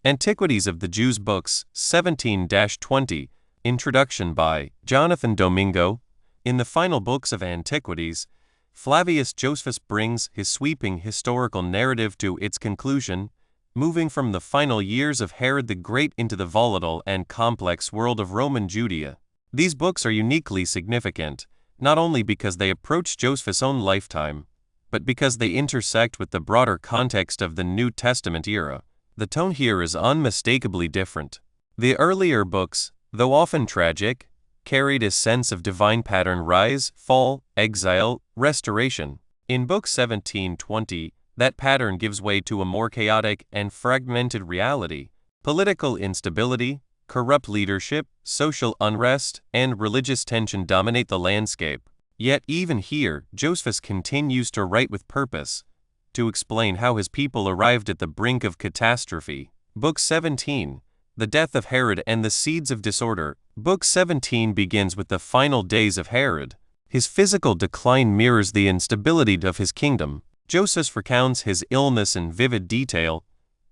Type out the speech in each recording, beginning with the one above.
Antiquities of the Jews Books 17-20. Introduction by Jonathan Domingo. In the final books of Antiquities, Flavius Josephus brings his sweeping historical narrative to its conclusion, moving from the final years of Herod the Great into the volatile and complex world of Roman Judea. These books are uniquely significant, not only because they approach Josephus' own lifetime, but because they intersect with the broader context of the New Testament era. The tone here is unmistakably different. The earlier books, though often tragic, carried a sense of divine pattern: rise, fall, exile, restoration. In Book 17-20, that pattern gives way to a more chaotic and fragmented reality. Political instability, corrupt leadership, social unrest, and religious tension dominate the landscape. Yet even here, Josephus continues to write with purpose, to explain how his people arrived at the brink of catastrophe. Book 17, The Death of Herod and the Seeds of Disorder. Book 17 begins with the final days of Herod. His physical decline mirrors the instability of his kingdom. Josephus recounts his illness in vivid detail,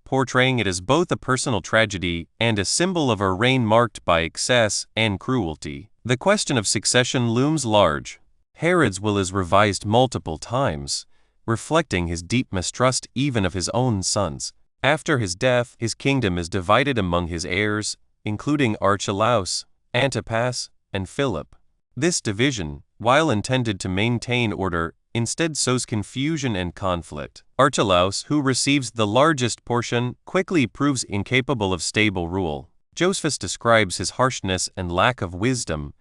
portraying it as both a personal tragedy and a symbol of a reign marked by excess and cruelty. The question of succession looms large. Herod's will is revised multiple times, reflecting his deep mistrust even of his own sons. After his death, his kingdom is divided among his heirs, including Archelaus, Antipas, and Philip. This division, while intended to maintain order, instead sows confusion and conflict. Archelaus, who receives the largest portion, quickly proves incapable of stable rule. Josephus describes his harshness and lack of wisdom,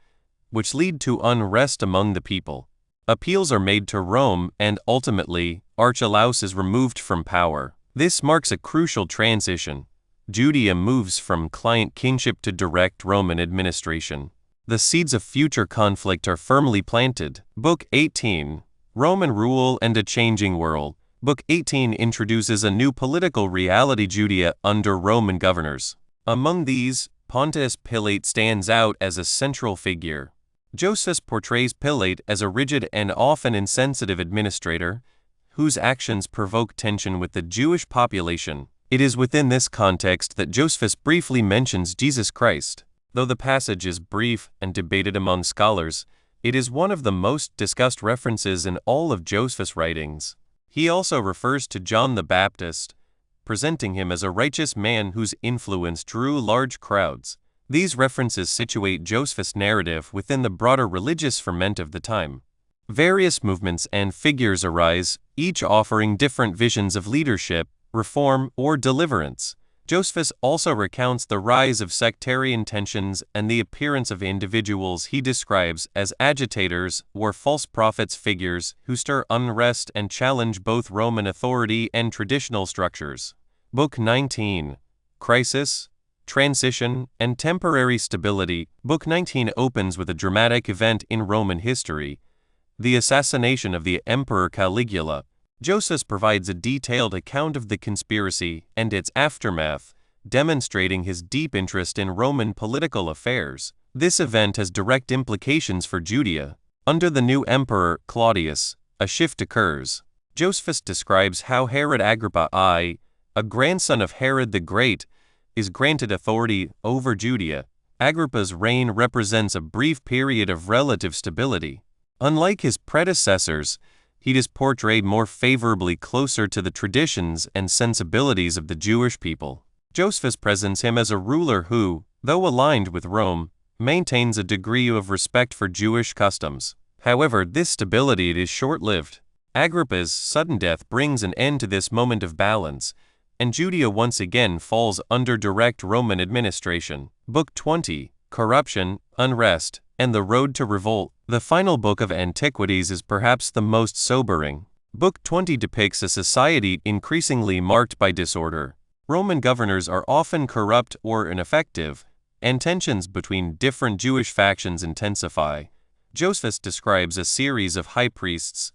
which lead to unrest among the people. Appeals are made to Rome, and ultimately, Archelaus is removed from power. This marks a crucial transition. Judea moves from client kingship to direct Roman administration. The seeds of future conflict are firmly planted. Book 18, Roman Rule and a Changing World. Book 18 introduces a new political reality: Judea under Roman governors. Among these, Pontius Pilate stands out as a central figure. Josephus portrays Pilate as a rigid and often insensitive administrator, whose actions provoke tension with the Jewish population. It is within this context that Josephus briefly mentions Jesus Christ. Though the passage is brief and debated among scholars, it is one of the most discussed references in all of Josephus' writings. He also refers to John the Baptist, presenting him as a righteous man whose influence drew large crowds. These references situate Josephus' narrative within the broader religious ferment of the time. Various movements and figures arise, each offering different visions of leadership, reform, or deliverance. Josephus also recounts the rise of sectarian tensions and the appearance of individuals he describes as agitators or false prophets, figures who stir unrest and challenge both Roman authority and traditional structures. Book 19, Crisis, Transition, and Temporary Stability. Book 19 opens with a dramatic event in Roman history: the assassination of the Emperor Caligula. Josephus provides a detailed account of the conspiracy and its aftermath, demonstrating his deep interest in Roman political affairs. This event has direct implications for Judea. Under the new emperor, Claudius, a shift occurs. Josephus describes how Herod Agrippa I, a grandson of Herod the Great, is granted authority over Judea. Agrippa's reign represents a brief period of relative stability. Unlike his predecessors, he is portrayed more favorably, closer to the traditions and sensibilities of the Jewish people. Josephus presents him as a ruler who, though aligned with Rome, maintains a degree of respect for Jewish customs. However, this stability is short-lived. Agrippa's sudden death brings an end to this moment of balance, and Judea once again falls under direct Roman administration. Book 20, Corruption, Unrest, and the Road to Revolt. The final book of Antiquities is perhaps the most sobering. Book 20 depicts a society increasingly marked by disorder. Roman governors are often corrupt or ineffective, and tensions between different Jewish factions intensify. Josephus describes a series of high priests,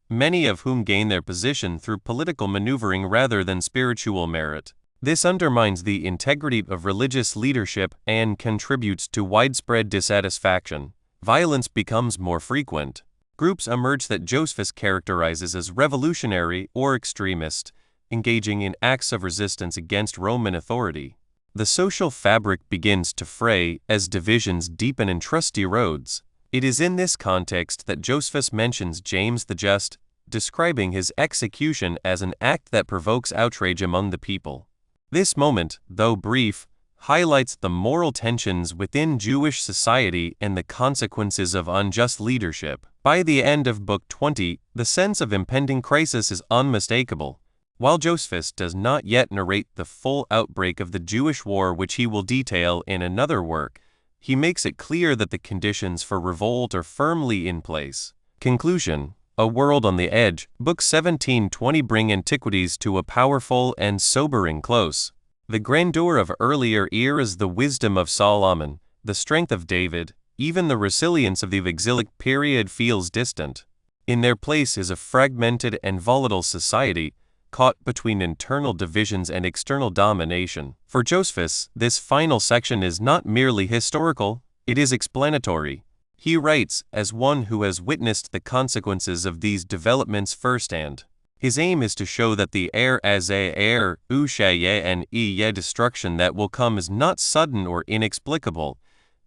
many of whom gain their position through political maneuvering rather than spiritual merit. This undermines the integrity of religious leadership and contributes to widespread dissatisfaction. Violence becomes more frequent. Groups emerge that Josephus characterizes as revolutionary or extremist, engaging in acts of resistance against Roman authority. The social fabric begins to fray as divisions deepen and trust erodes. It is in this context that Josephus mentions James the Just, describing his execution as an act that provokes outrage among the people. This moment, though brief, highlights the moral tensions within Jewish society and the consequences of unjust leadership. By the end of Book 20, the sense of impending crisis is unmistakable. While Josephus does not yet narrate the full outbreak of the Jewish war, which he will detail in another work, he makes it clear that the conditions for revolt are firmly in place. Conclusion: A World on the Edge, Book 17-20 bring Antiquities to a powerful and sobering close. The grandeur of earlier eras, the wisdom of Solomon, the strength of David, even the resilience of the exilic period feels distant. In their place is a fragmented and volatile society, caught between internal divisions and external domination. For Josephus, this final section is not merely historical, it is explanatory. He writes as one who has witnessed the consequences of these developments firsthand. His aim is to show that the destruction that will come is not sudden or inexplicable,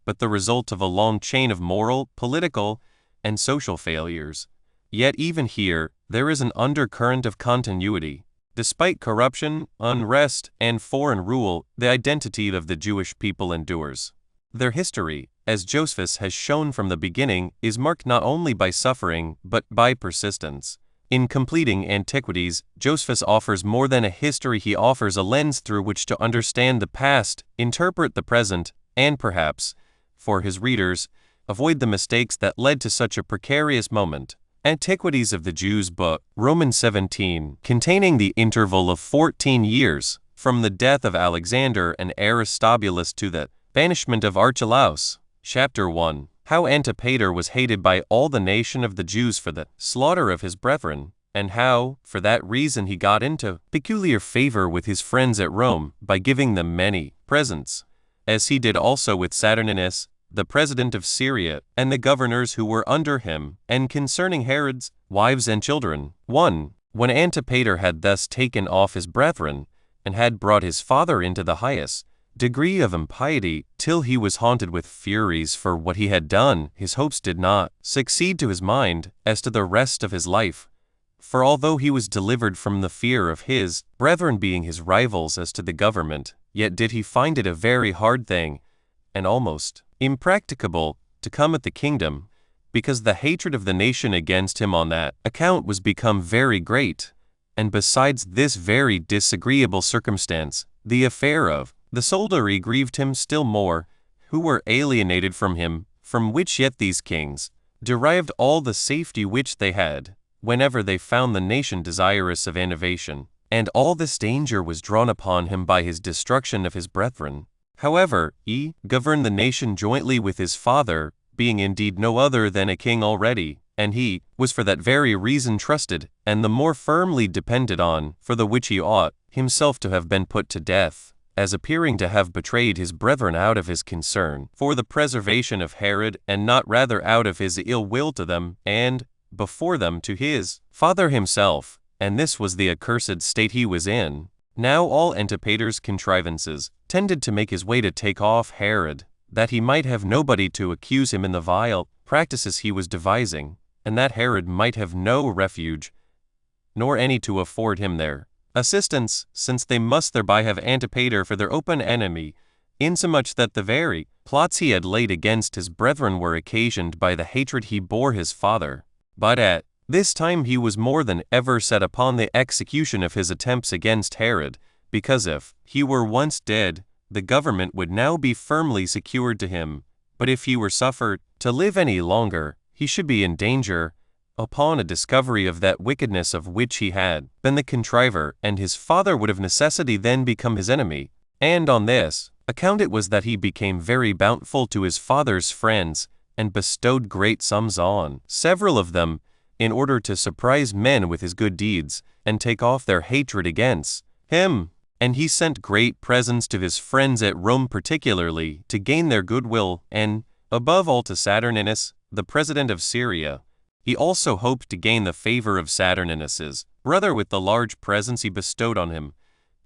but the result of a long chain of moral, political, and social failures. Yet even here, there is an undercurrent of continuity. Despite corruption, unrest, and foreign rule, the identity of the Jewish people endures. Their history, as Josephus has shown from the beginning, is marked not only by suffering, but by persistence. In completing Antiquities, Josephus offers more than a history. He offers a lens through which to understand the past, interpret the present, and perhaps, for his readers, avoid the mistakes that led to such a precarious moment. Antiquities of the Jews book, Romans 17, containing the interval of 14 years, from the death of Alexander and Aristobulus to the banishment of Archelaus. Chapter 1. How Antipater was hated by all the nation of the Jews for the slaughter of his brethren, and how, for that reason, he got into peculiar favor with his friends at Rome by giving them many presents, as he did also with Saturninus, the president of Syria, and the governors who were under him, and concerning Herod's wives and children. 1. When Antipater had thus taken off his brethren, and had brought his father into the highest degree of impiety, till he was haunted with furies for what he had done, his hopes did not succeed to his mind as to the rest of his life. For although he was delivered from the fear of his brethren being his rivals as to the government, yet did he find it a very hard thing, and almost impracticable, to come at the kingdom, because the hatred of the nation against him on that account was become very great. And besides this very disagreeable circumstance, the affair of the soldiery grieved him still more, who were alienated from him, from which yet these kings derived all the safety which they had, whenever they found the nation desirous of innovation. And all this danger was drawn upon him by his destruction of his brethren. However, he governed the nation jointly with his father, being indeed no other than a king already, and he was for that very reason trusted, and the more firmly depended on, for the which he ought himself to have been put to death, as appearing to have betrayed his brethren out of his concern for the preservation of Herod, and not rather out of his ill will to them, and, before them, to his father himself, and this was the accursed state he was in. Now all Antipater's contrivances tended to make his way to take off Herod, that he might have nobody to accuse him in the vile practices he was devising, and that Herod might have no refuge, nor any to afford him their assistance, since they must thereby have Antipater for their open enemy, insomuch that the very plots he had laid against his brethren were occasioned by the hatred he bore his father. But at this time he was more than ever set upon the execution of his attempts against Herod, because if he were once dead, the government would now be firmly secured to him, but if he were suffered to live any longer, he should be in danger, upon a discovery of that wickedness of which he had been the contriver, and his father would of necessity then become his enemy. And on this account it was that he became very bountiful to his father's friends, and bestowed great sums on several of them, in order to surprise men with his good deeds, and take off their hatred against him. And he sent great presents to his friends at Rome particularly, to gain their goodwill, and, above all, to Saturninus, the president of Syria. He also hoped to gain the favor of Saturninus's brother with the large presents he bestowed on him,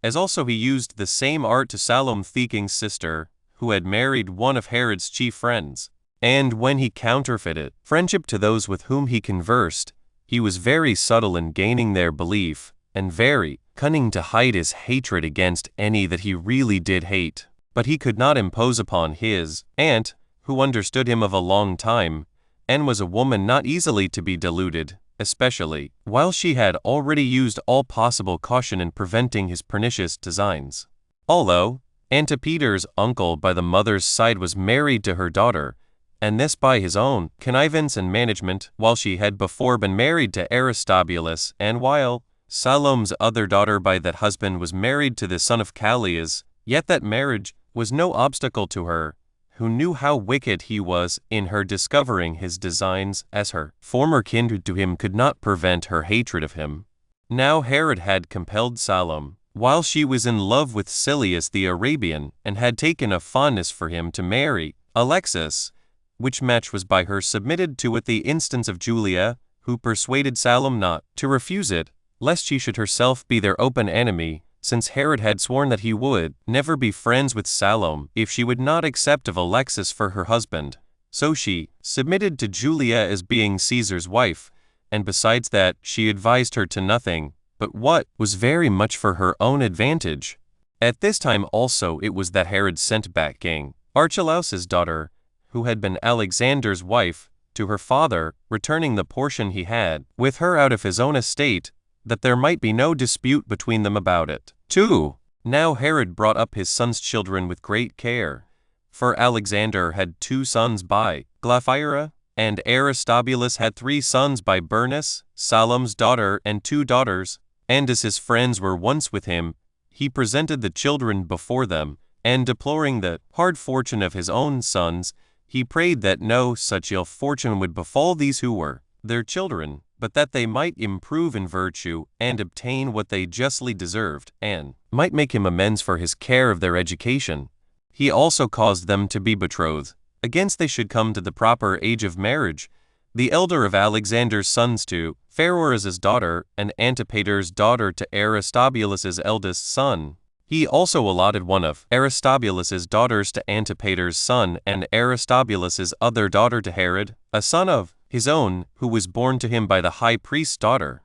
as also he used the same art to Salome the king's sister, who had married one of Herod's chief friends. And when he counterfeited friendship to those with whom he conversed, he was very subtle in gaining their belief, and very cunning to hide his hatred against any that he really did hate. But he could not impose upon his aunt, who understood him of a long time, and was a woman not easily to be deluded, especially while she had already used all possible caution in preventing his pernicious designs. Although Antipater's uncle by the mother's side was married to her daughter, and this by his own connivance and management, while she had before been married to Aristobulus, and while Salome's other daughter by that husband was married to the son of Callias, yet that marriage was no obstacle to her, who knew how wicked he was in her discovering his designs, as her former kindred to him could not prevent her hatred of him. Now Herod had compelled Salome, while she was in love with Silius the Arabian, and had taken a fondness for him, to marry Alexis, which match was by her submitted to at the instance of Julia, who persuaded Salome not to refuse it, lest she should herself be their open enemy, since Herod had sworn that he would never be friends with Salome if she would not accept of Alexis for her husband. So she submitted to Julia as being Caesar's wife, and besides that she advised her to nothing but what was very much for her own advantage. At this time also it was that Herod sent back King Archelaus's daughter, who had been Alexander's wife, to her father, returning the portion he had with her out of his own estate, that there might be no dispute between them about it. 2. Now Herod brought up his son's children with great care, for Alexander had 2 sons by Glaphyra, and Aristobulus had 3 sons by Bernice, Salome's daughter, and 2 daughters, and as his friends were once with him, he presented the children before them, and deploring the hard fortune of his own sons, he prayed that no such ill fortune would befall these who were their children, but that they might improve in virtue, and obtain what they justly deserved, and might make him amends for his care of their education. He also caused them to be betrothed, against they should come to the proper age of marriage, the elder of Alexander's sons to Pharoah's daughter, and Antipater's daughter to Aristobulus's eldest son. He also allotted one of Aristobulus's daughters to Antipater's son, and Aristobulus's other daughter to Herod, a son of his own, who was born to him by the high priest's daughter.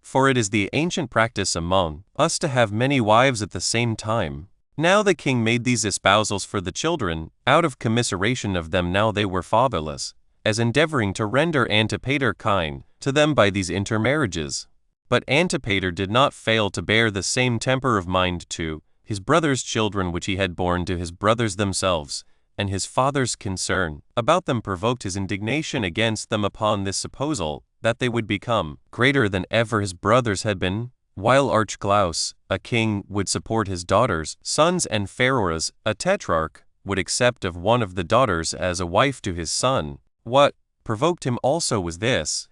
For it is the ancient practice among us to have many wives at the same time. Now the king made these espousals for the children, out of commiseration of them now they were fatherless, as endeavoring to render Antipater kind to them by these intermarriages. But Antipater did not fail to bear the same temper of mind to his brother's children which he had borne to his brothers themselves, and his father's concern about them provoked his indignation against them upon this supposal, that they would become greater than ever his brothers had been, while Archelaus, a king, would support his daughters, sons, and Pharoah's, a tetrarch, would accept of one of the daughters as a wife to his son. What provoked him also was this,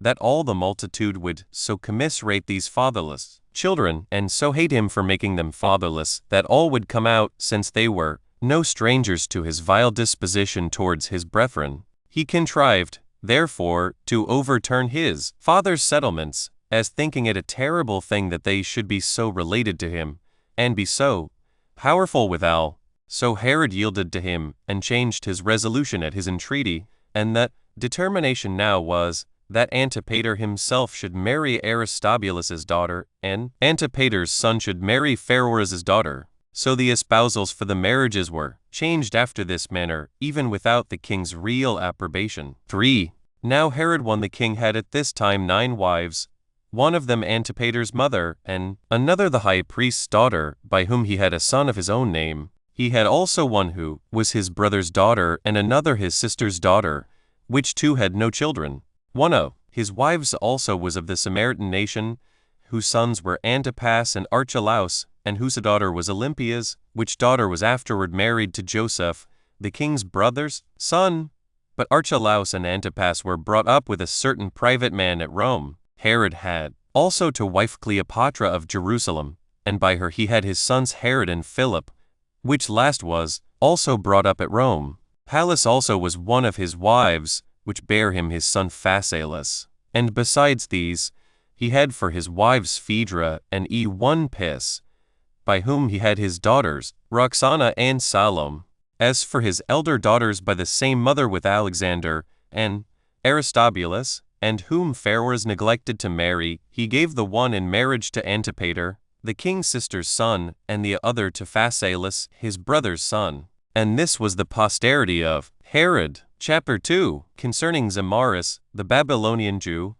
that all the multitude would so commiserate these fatherless children, and so hate him for making them fatherless, that all would come out, since they were no strangers to his vile disposition towards his brethren. He contrived, therefore, to overturn his father's settlements, as thinking it a terrible thing that they should be so related to him, and be so powerful withal. So Herod yielded to him, and changed his resolution at his entreaty, and that determination now was, that Antipater himself should marry Aristobulus's daughter, and Antipater's son should marry Pharoah's daughter. So the espousals for the marriages were changed after this manner, even without the king's real approbation. 3. Now Herod the king had at this time 9 wives, one of them Antipater's mother, and another the high priest's daughter, by whom he had a son of his own name. He had also one who was his brother's daughter, and another his sister's daughter, which 2 had no children. One of his wives also was of the Samaritan nation, whose sons were Antipas and Archelaus, and whose daughter was Olympias, which daughter was afterward married to Joseph, the king's brother's son. But Archelaus and Antipas were brought up with a certain private man at Rome. Herod had also to wife Cleopatra of Jerusalem, and by her he had his sons Herod and Philip, which last was also brought up at Rome. Pallas also was one of his wives, which bare him his son Phasaelus. And besides these, he had for his wives Phaedra and one Pis, by whom he had his daughters, Roxana and Salome. As for his elder daughters by the same mother with Alexander and Aristobulus, and whom Phares neglected to marry, he gave the one in marriage to Antipater, the king's sister's son, and the other to Phasaelus, his brother's son. And this was the posterity of Herod. Chapter 2, concerning Zamaris, the Babylonian Jew,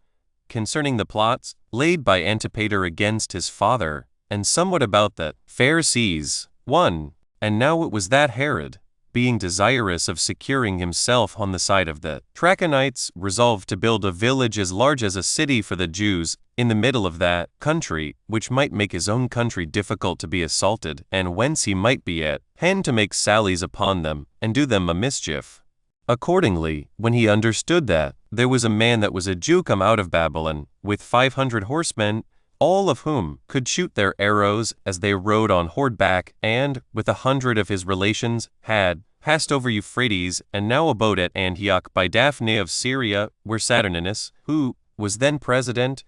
concerning the plots laid by Antipater against his father, and somewhat about the Pharisees. 1. And now it was that Herod, being desirous of securing himself on the side of the Trachonites, resolved to build a village as large as a city for the Jews in the middle of that country, which might make his own country difficult to be assaulted, and whence he might be at hand to make sallies upon them, and do them a mischief. Accordingly, when he understood that, there was a man that was a Jew come out of Babylon, with 500 horsemen, all of whom could shoot their arrows as they rode on horseback, and, with 100 of his relations, had passed over Euphrates, and now abode at Antioch by Daphne of Syria, where Saturninus, who was then president,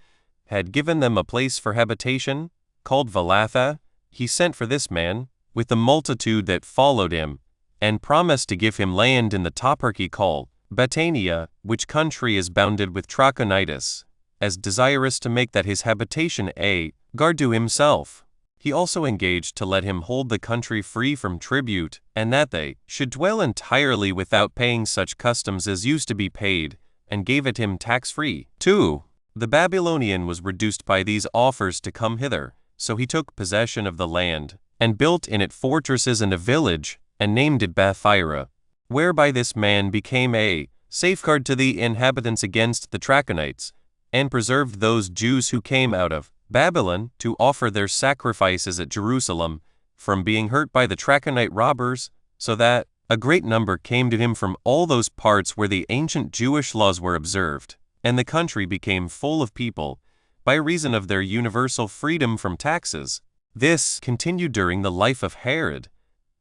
had given them a place for habitation, called Valatha. He sent for this man, with the multitude that followed him, and promised to give him land in the toparchy called Batanea, which country is bounded with Trachonitis, as desirous to make that his habitation a guard to himself. He also engaged to let him hold the country free from tribute, and that they should dwell entirely without paying such customs as used to be paid, and gave it him tax-free. 2. The Babylonian was reduced by these offers to come hither, so he took possession of the land, and built in it fortresses and a village, and named it Bathira, whereby this man became a safeguard to the inhabitants against the Trachonites, and preserved those Jews who came out of Babylon to offer their sacrifices at Jerusalem from being hurt by the Trachonite robbers, so that a great number came to him from all those parts where the ancient Jewish laws were observed, and the country became full of people, by reason of their universal freedom from taxes. This continued during the life of Herod.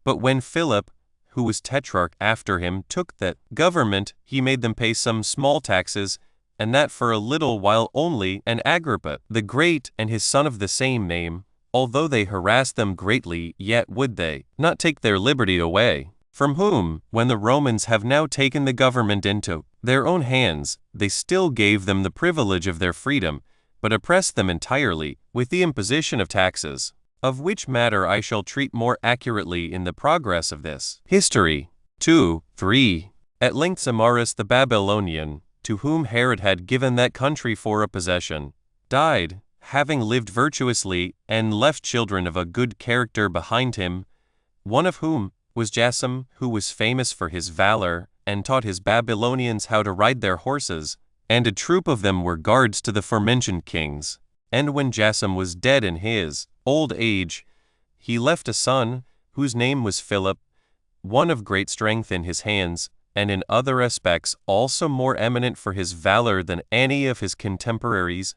But when Philip, who was tetrarch after him, took the government, he made them pay some small taxes, and that for a little while only. And Agrippa the Great and his son of the same name, although they harassed them greatly, yet would they not take their liberty away. From whom, when the Romans have now taken the government into their own hands, they still gave them the privilege of their freedom, but oppressed them entirely with the imposition of taxes. Of which matter I shall treat more accurately in the progress of this history. 2. 3. At length Zamaris the Babylonian, to whom Herod had given that country for a possession, died, having lived virtuously, and left children of a good character behind him, one of whom was Jason, who was famous for his valor, and taught his Babylonians how to ride their horses, and a troop of them were guards to the forementioned kings. And when Jason was dead in his old age, he left a son, whose name was Philip, one of great strength in his hands, and in other respects also more eminent for his valor than any of his contemporaries,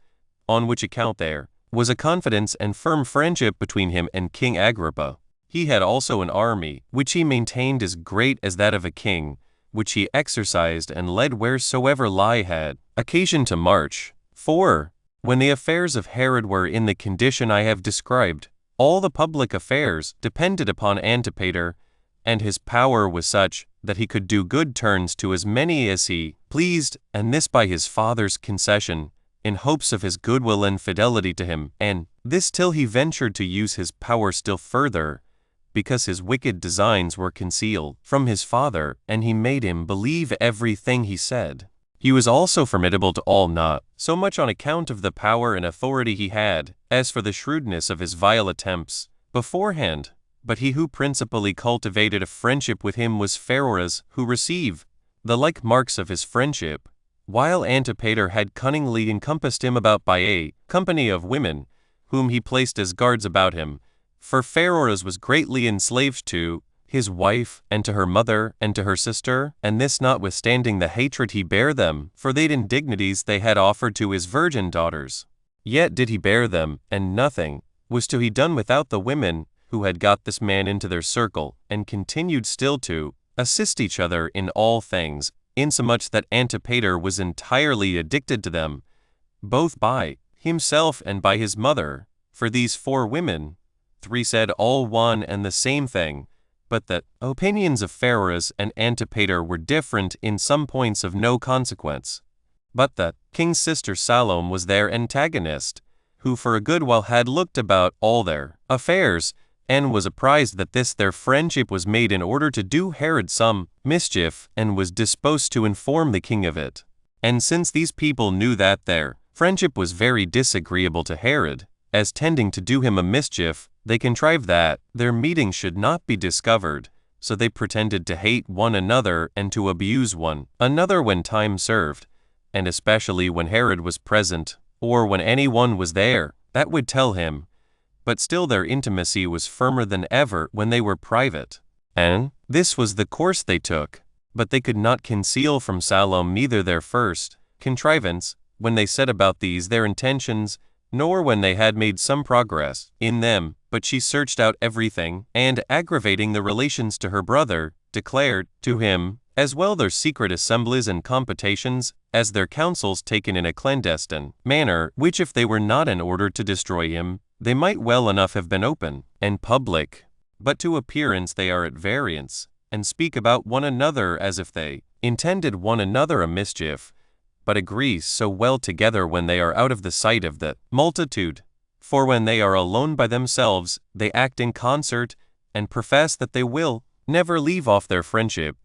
on which account there was a confidence and firm friendship between him and King Agrippa. He had also an army, which he maintained as great as that of a king, which he exercised and led wheresoever lie had occasion to march. 4. When the affairs of Herod were in the condition I have described, all the public affairs depended upon Antipater, and his power was such that he could do good turns to as many as he pleased, and this by his father's concession, in hopes of his goodwill and fidelity to him, and this till he ventured to use his power still further, because his wicked designs were concealed from his father, and he made him believe everything he said. He was also formidable to all, not so much on account of the power and authority he had, as for the shrewdness of his vile attempts beforehand. But he who principally cultivated a friendship with him was Phares, who received the like marks of his friendship, while Antipater had cunningly encompassed him about by a company of women, whom he placed as guards about him. For Phares was greatly enslaved to his wife, and to her mother, and to her sister, and this notwithstanding the hatred he bare them, for the indignities they had offered to his virgin daughters. Yet did he bear them, and nothing was to be done without the women, who had got this man into their circle, and continued still to assist each other in all things, insomuch that Antipater was entirely addicted to them, both by himself and by his mother. For these 4 women, 3 said all one and the same thing, but that opinions of Pharoah's and Antipater were different in some points of no consequence. But the king's sister Salome was their antagonist, who for a good while had looked about all their affairs, and was apprised that this their friendship was made in order to do Herod some mischief, and was disposed to inform the king of it. And since these people knew that their friendship was very disagreeable to Herod, as tending to do him a mischief, they contrived that their meeting should not be discovered, so they pretended to hate one another and to abuse one another when time served, and especially when Herod was present, or when anyone was there that would tell him. But still their intimacy was firmer than ever when they were private. And this was the course they took. But they could not conceal from Salome neither their first contrivance, when they set about these their intentions, nor when they had made some progress in them, but she searched out everything, and aggravating the relations to her brother, declared to him as well their secret assemblies and computations, as their counsels taken in a clandestine manner, which if they were not in order to destroy him, they might well enough have been open and public. But to appearance they are at variance, and speak about one another as if they intended one another a mischief, but agree so well together when they are out of the sight of the multitude. For when they are alone by themselves, they act in concert, and profess that they will never leave off their friendship,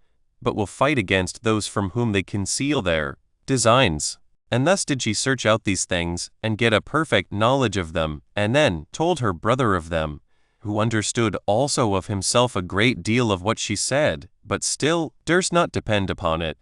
but will fight against those from whom they conceal their designs. And thus did she search out these things, and get a perfect knowledge of them, and then told her brother of them, who understood also of himself a great deal of what she said, but still durst not depend upon it,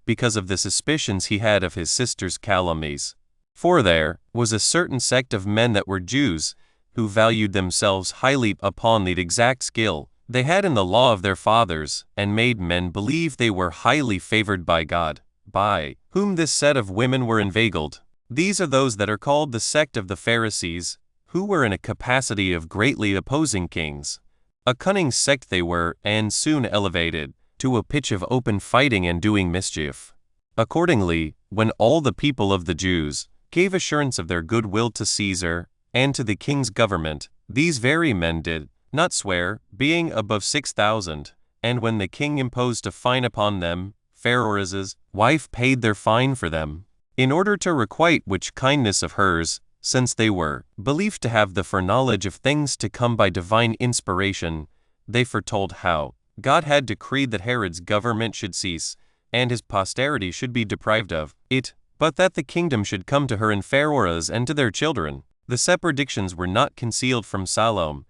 because of the suspicions he had of his sister's calumnies. For there was a certain sect of men that were Jews, who valued themselves highly upon the exact skill they had in the law of their fathers, and made men believe they were highly favored by God, by whom this set of women were inveigled. These are those that are called the sect of the Pharisees, who were in a capacity of greatly opposing kings. A cunning sect they were, and soon elevated to a pitch of open fighting and doing mischief. Accordingly, when all the people of the Jews gave assurance of their good will to Caesar, and to the king's government, these very men did not swear, being above 6,000, and when the king imposed a fine upon them, Pharoah's wife paid their fine for them, in order to requite which kindness of hers, since they were believed to have the foreknowledge of things to come by divine inspiration, they foretold how God had decreed that Herod's government should cease, and his posterity should be deprived of it, but that the kingdom should come to her and Pharoah's and to their children. The said predictions were not concealed from Salome,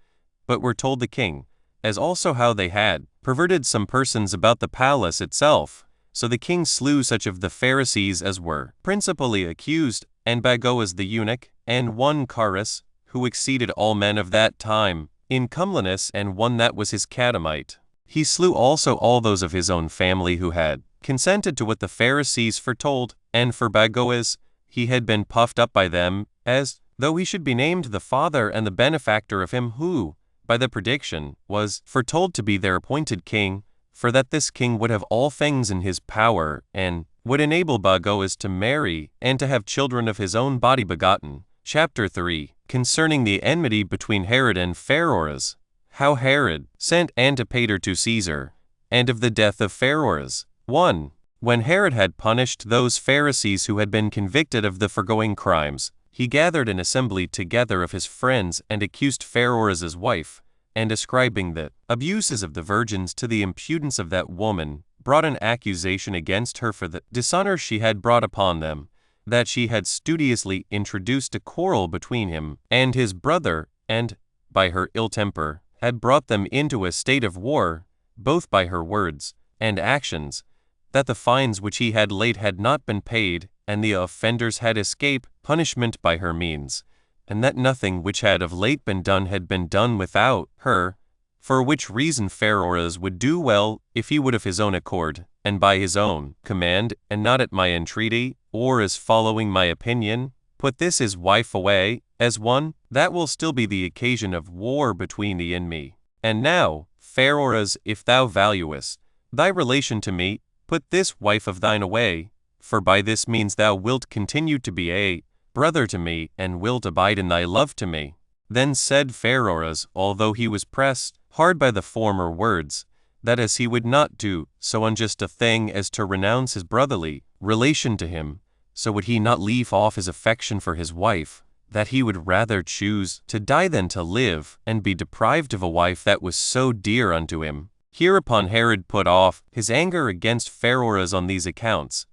but were told the king, as also how they had perverted some persons about the palace itself. So the king slew such of the Pharisees as were principally accused, and Bagoas the eunuch, and one Charis, who exceeded all men of that time in comeliness, and one that was his catamite. He slew also all those of his own family who had consented to what the Pharisees foretold, and for Bagoas, he had been puffed up by them, as though he should be named the father and the benefactor of him who, by the prediction, was foretold to be their appointed king, for that this king would have all things in his power, and would enable Bagoas to marry, and to have children of his own body begotten. Chapter 3. Concerning the enmity between Herod and Pharoah's. How Herod sent Antipater to Caesar, and of the death of Pharoah's. 1. When Herod had punished those Pharisees who had been convicted of the foregoing crimes, he gathered an assembly together of his friends and accused Pharoah's wife, and ascribing the abuses of the virgins to the impudence of that woman, brought an accusation against her for the dishonor she had brought upon them, that she had studiously introduced a quarrel between him and his brother, and, by her ill temper, had brought them into a state of war, both by her words and actions, that the fines which he had laid had not been paid, and the offenders had escaped punishment by her means, and that nothing which had of late been done had been done without her, for which reason Pharoah's would do well if he would of his own accord, and by his own command, and not at my entreaty, or as following my opinion, put this his wife away, as one that will still be the occasion of war between thee and me. And now, Pharoah's, if thou valuest thy relation to me, put this wife of thine away, for by this means thou wilt continue to be a brother to me, and wilt abide in thy love to me. Then said Pheroras, although he was pressed hard by the former words, that as he would not do so unjust a thing as to renounce his brotherly relation to him, so would he not leave off his affection for his wife, that he would rather choose to die than to live, and be deprived of a wife that was so dear unto him. Hereupon Herod put off his anger against Pheroras on these accounts,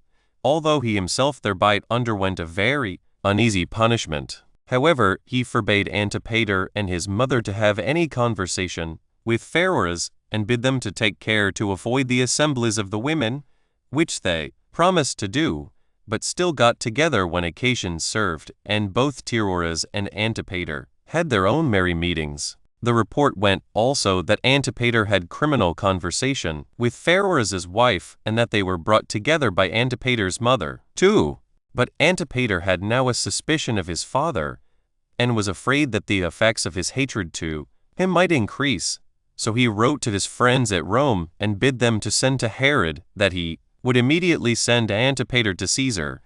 although he himself thereby underwent a very uneasy punishment. However, he forbade Antipater and his mother to have any conversation with Pheroras, and bid them to take care to avoid the assemblies of the women, which they promised to do, but still got together when occasion served, and both Pheroras and Antipater had their own merry meetings. The report went also that Antipater had criminal conversation with Pheroras's wife, and that they were brought together by Antipater's mother, too. But Antipater had now a suspicion of his father, and was afraid that the effects of his hatred to him might increase. So he wrote to his friends at Rome, and bid them to send to Herod, that he would immediately send Antipater to Caesar,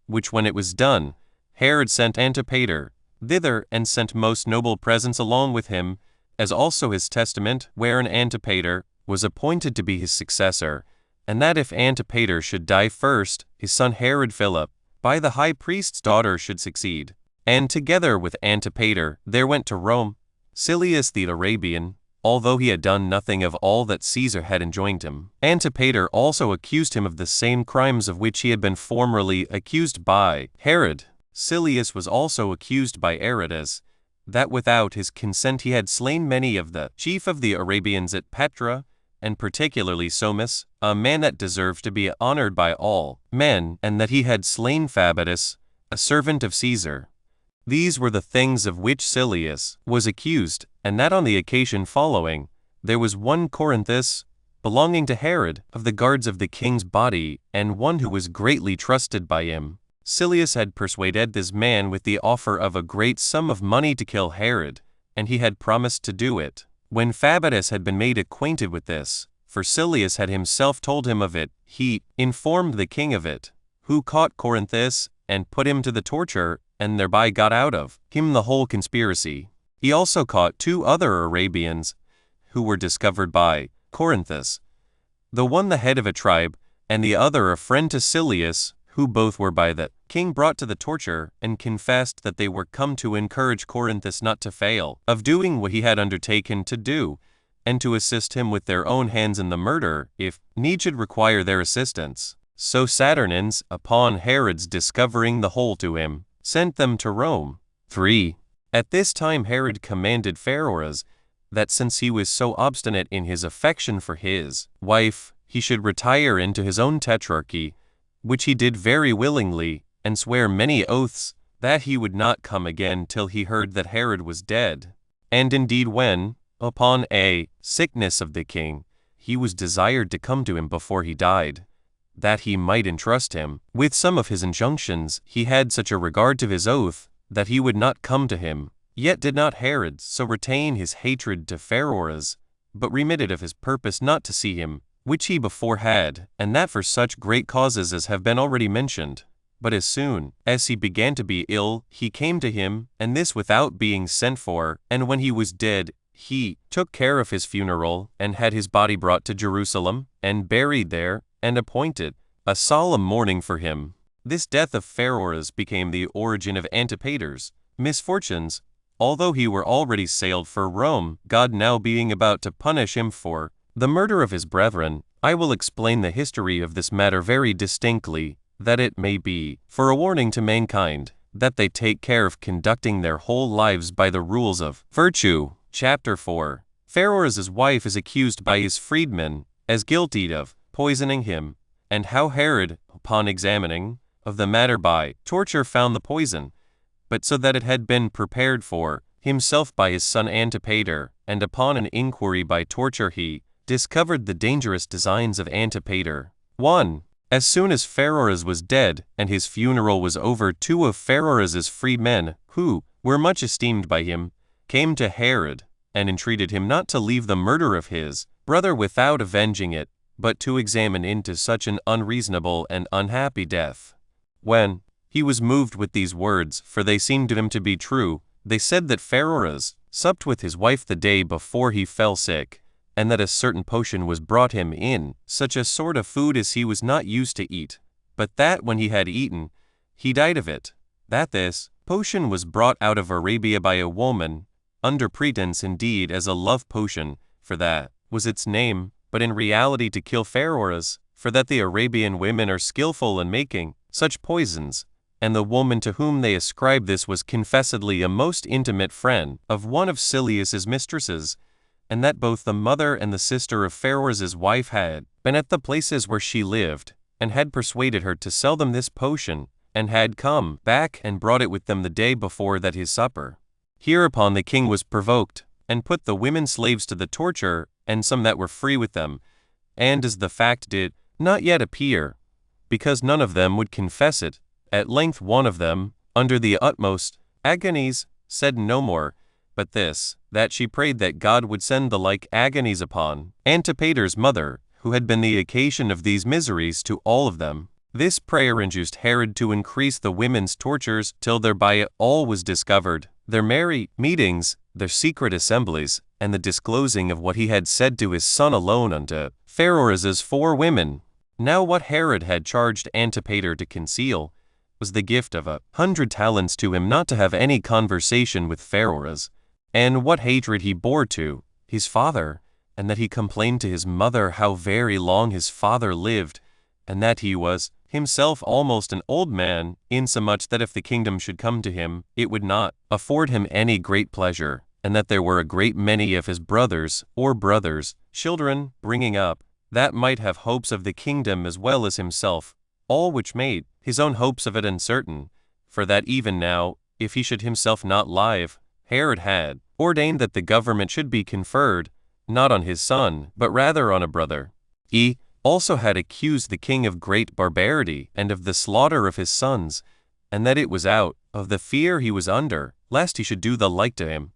which when it was done, Herod sent Antipater thither, and sent most noble presents along with him, as also his testament, wherein Antipater was appointed to be his successor, and that if Antipater should die first, his son Herod Philip, by the high priest's daughter, should succeed. And together with Antipater there went to Rome Silius the Arabian, although he had done nothing of all that Caesar had enjoined him. Antipater also accused him of the same crimes of which he had been formerly accused by Herod. Silius was also accused by Aretas, that without his consent he had slain many of the chief of the Arabians at Petra, and particularly Somus, a man that deserved to be honored by all men, and that he had slain Fabatus, a servant of Caesar. These were the things of which Silius was accused, and that on the occasion following, there was one Corinthus, belonging to Herod, of the guards of the king's body, and one who was greatly trusted by him. Silius had persuaded this man with the offer of a great sum of money to kill Herod, and he had promised to do it. When Fabatus had been made acquainted with this, for Silius had himself told him of it, he informed the king of it, who caught Corinthus, and put him to the torture, and thereby got out of him the whole conspiracy. He also caught 2 other Arabians, who were discovered by Corinthus, the one the head of a tribe, and the other a friend to Silius, who both were by the king brought to the torture, and confessed that they were come to encourage Corinthus not to fail of doing what he had undertaken to do, and to assist him with their own hands in the murder, if need should require their assistance. So Saturnines, upon Herod's discovering the whole to him, sent them to Rome. 3. At this time Herod commanded Pheroras, that since he was so obstinate in his affection for his wife, he should retire into his own tetrarchy, which he did very willingly, and swear many oaths, that he would not come again till he heard that Herod was dead. And indeed when, upon a sickness of the king, he was desired to come to him before he died, that he might entrust him with some of his injunctions, he had such a regard to his oath, that he would not come to him. Yet did not Herod so retain his hatred to Pheroras, but remitted of his purpose not to see him, which he before had, and that for such great causes as have been already mentioned. But as soon as he began to be ill, he came to him, and this without being sent for, and when he was dead, he took care of his funeral, and had his body brought to Jerusalem, and buried there, and appointed a solemn mourning for him. This death of Pheroras became the origin of Antipater's misfortunes, although he were already sailed for Rome, God now being about to punish him for the murder of his brethren. I will explain the history of this matter very distinctly, that it may be for a warning to mankind, that they take care of conducting their whole lives by the rules of virtue. Chapter 4. Pheroras' wife is accused by his freedmen as guilty of poisoning him, and how Herod, upon examining of the matter by torture, found the poison, but so that it had been prepared for himself by his son Antipater, and upon an inquiry by torture he discovered the dangerous designs of Antipater. 1. As soon as Pheroras was dead, and his funeral was over, 2 of Pheroras' freedmen, who were much esteemed by him, came to Herod, and entreated him not to leave the murder of his brother without avenging it, but to examine into such an unreasonable and unhappy death. When he was moved with these words, for they seemed to him to be true, they said that Pheroras supped with his wife the day before he fell sick, and that a certain potion was brought him in, such a sort of food as he was not used to eat, but that when he had eaten, he died of it. That this potion was brought out of Arabia by a woman, under pretense indeed as a love potion, for that was its name, but in reality to kill Pheroras, for that the Arabian women are skillful in making such poisons, and the woman to whom they ascribe this was confessedly a most intimate friend of one of Silius's mistresses, and that both the mother and the sister of Pheroras's wife had been at the places where she lived, and had persuaded her to sell them this potion, and had come back and brought it with them the day before that his supper. Hereupon the king was provoked, and put the women slaves to the torture, and some that were free with them, and as the fact did not yet appear, because none of them would confess it, at length one of them, under the utmost agonies, said no more, but this, that she prayed that God would send the like agonies upon Antipater's mother, who had been the occasion of these miseries to all of them. This prayer induced Herod to increase the women's tortures till thereby all was discovered, their merry meetings, their secret assemblies, and the disclosing of what he had said to his son alone unto Pheroras's 4 women. Now what Herod had charged Antipater to conceal was the gift of 100 talents to him not to have any conversation with Pheroras, and what hatred he bore to his father, and that he complained to his mother how very long his father lived, and that he was himself almost an old man, insomuch that if the kingdom should come to him, it would not afford him any great pleasure, and that there were a great many of his brothers' children bringing up, that might have hopes of the kingdom as well as himself, all which made his own hopes of it uncertain, for that even now, if he should himself not live, Herod had ordained that the government should be conferred, not on his son, but rather on a brother. He also had accused the king of great barbarity and of the slaughter of his sons, and that it was out of the fear he was under, lest he should do the like to him,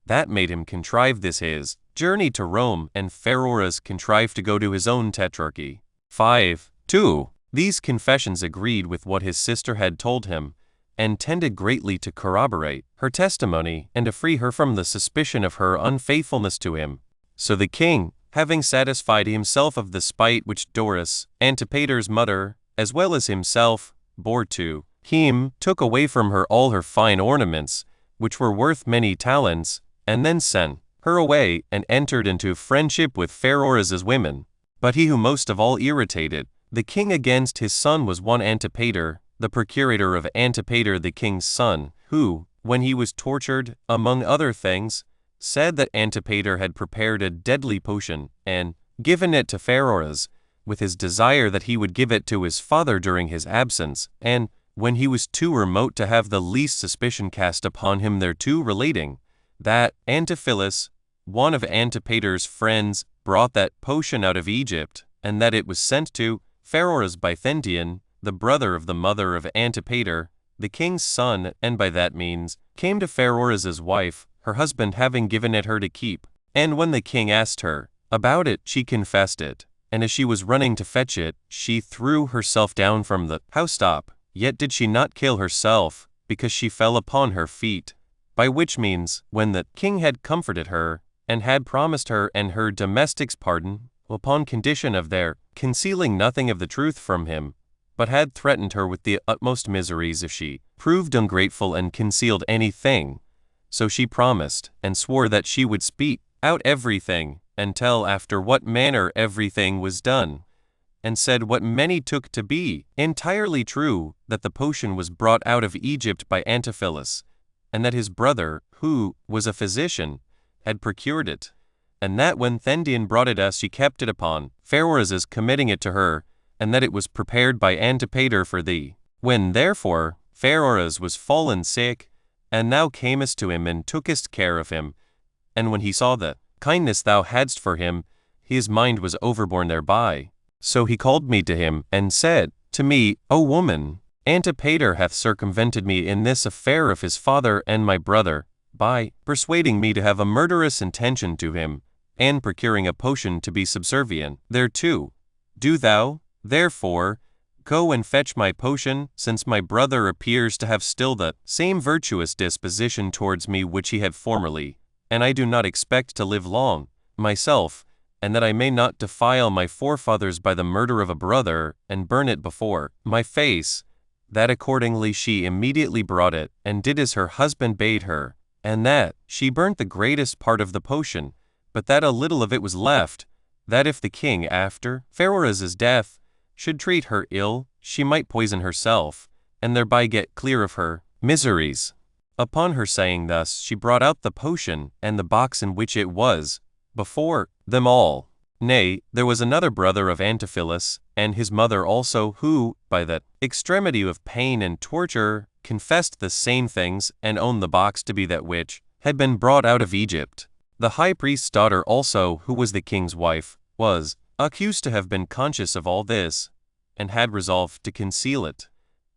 that made him contrive this his journey to Rome, and Pheroras contrived to go to his own tetrarchy. 5:2. These confessions agreed with what his sister had told him, and tended greatly to corroborate her testimony and to free her from the suspicion of her unfaithfulness to him. So the king, having satisfied himself of the spite which Doris, Antipater's mother, as well as himself, bore to him, took away from her all her fine ornaments, which were worth many talents, and then sent her away, and entered into friendship with Pheroras's women. But he who most of all irritated the king against his son was one Antipater, the procurator of Antipater the king's son, who, when he was tortured, among other things, said that Antipater had prepared a deadly potion, and given it to Pheroras, with his desire that he would give it to his father during his absence, and when he was too remote to have the least suspicion cast upon him thereto relating, that Antiphilus, one of Antipater's friends, brought that potion out of Egypt, and that it was sent to Pheroras by Thendion, the brother of the mother of Antipater, the king's son, and by that means came to Pheroras's wife, her husband having given it her to keep. And when the king asked her about it, she confessed it, and as she was running to fetch it, she threw herself down from the housetop. Yet did she not kill herself, because she fell upon her feet. By which means, when the king had comforted her, and had promised her and her domestics pardon, upon condition of their concealing nothing of the truth from him, but had threatened her with the utmost miseries if she proved ungrateful and concealed anything, so she promised, and swore that she would speak out everything, and tell after what manner everything was done, and said what many took to be entirely true, that the potion was brought out of Egypt by Antiphilus, and that his brother, who was a physician, had procured it, and that when Thendion brought it us she kept it upon Pheroras's committing it to her, and that it was prepared by Antipater for thee. When therefore Pheroras was fallen sick, and thou camest to him and tookest care of him, and when he saw the kindness thou hadst for him, his mind was overborne thereby. So he called me to him, and said to me, O woman, Antipater hath circumvented me in this affair of his father and my brother, by persuading me to have a murderous intention to him, and procuring a potion to be subservient thereto. Do thou, therefore, go and fetch my potion, since my brother appears to have still the same virtuous disposition towards me which he had formerly, and I do not expect to live long, myself, and that I may not defile my forefathers by the murder of a brother, and burn it before my face. That accordingly she immediately brought it, and did as her husband bade her, and that she burnt the greatest part of the potion, but that a little of it was left, that if the king after Pharoras's death should treat her ill, she might poison herself, and thereby get clear of her miseries. Upon her saying thus, she brought out the potion, and the box in which it was, before them all. Nay, there was another brother of Antiphilus, and his mother also, who, by the extremity of pain and torture, confessed the same things, and owned the box to be that which had been brought out of Egypt. The high priest's daughter also, who was the king's wife, was accused to have been conscious of all this, and had resolved to conceal it,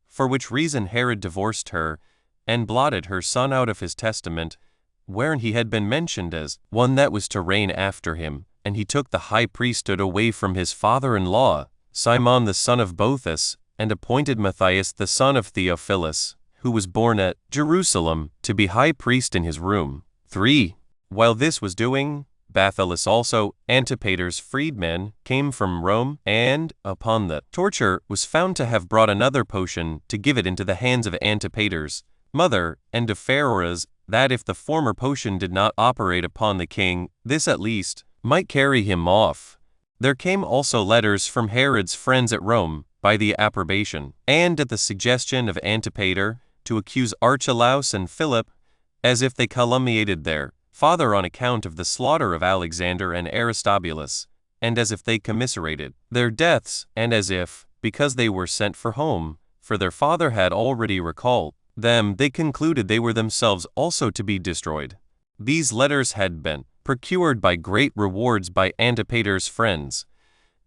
for which reason Herod divorced her, and blotted her son out of his testament, wherein he had been mentioned as one that was to reign after him, and he took the high priesthood away from his father-in-law, Simon the son of Boethus, and appointed Matthias the son of Theophilus, who was born at Jerusalem, to be high priest in his room. 3. While this was doing, Bathyllus also, Antipater's freedman, came from Rome, and, upon the torture, was found to have brought another potion to give it into the hands of Antipater's mother, and of Pharoras, that if the former potion did not operate upon the king, this at least might carry him off. There came also letters from Herod's friends at Rome, by the approbation, and at the suggestion of Antipater, to accuse Archelaus and Philip, as if they calumniated their father on account of the slaughter of Alexander and Aristobulus, and as if they commiserated their deaths, and as if, because they were sent for home, for their father had already recalled them, they concluded they were themselves also to be destroyed. These letters had been procured by great rewards by Antipater's friends,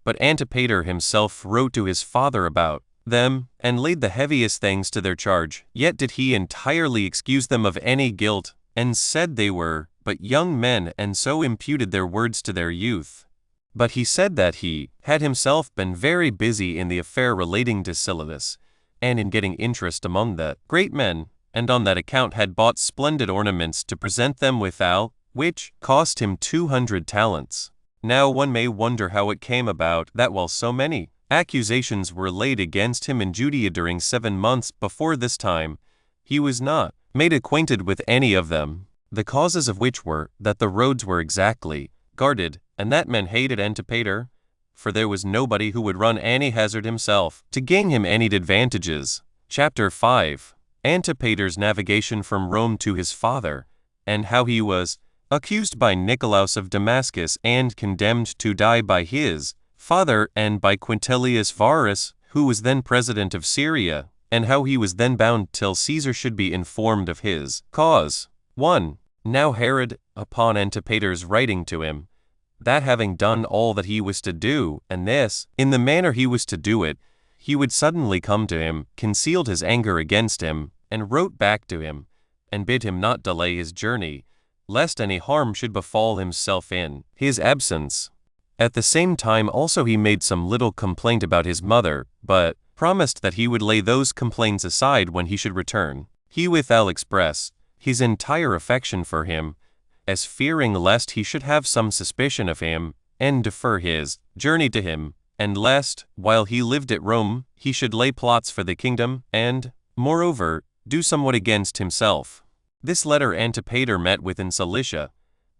but Antipater himself wrote to his father about them, and laid the heaviest things to their charge. Yet did he entirely excuse them of any guilt, and said they were but young men, and so imputed their words to their youth. But he said that he had himself been very busy in the affair relating to Silas, and in getting interest among the great men, and on that account had bought splendid ornaments to present them withal, which cost him 200 talents. Now one may wonder how it came about that while so many accusations were laid against him in Judea during 7 months before this time, he was not made acquainted with any of them, the causes of which were that the roads were exactly guarded, and that men hated Antipater, for there was nobody who would run any hazard himself to gain him any advantages. Chapter 5. Antipater's navigation from Rome to his father, and how he was accused by Nicolaus of Damascus and condemned to die by his father, and by Quintilius Varus, who was then president of Syria, and how he was then bound till Caesar should be informed of his cause. 1. Now Herod, upon Antipater's writing to him, that having done all that he was to do, and this, in the manner he was to do it, he would suddenly come to him, concealed his anger against him, and wrote back to him, and bid him not delay his journey, lest any harm should befall himself in his absence. At the same time also he made some little complaint about his mother, but promised that he would lay those complaints aside when he should return. He withal expressed his entire affection for him, as fearing lest he should have some suspicion of him, and defer his journey to him, and lest, while he lived at Rome, he should lay plots for the kingdom, and, moreover, do somewhat against himself. This letter Antipater met with in Cilicia,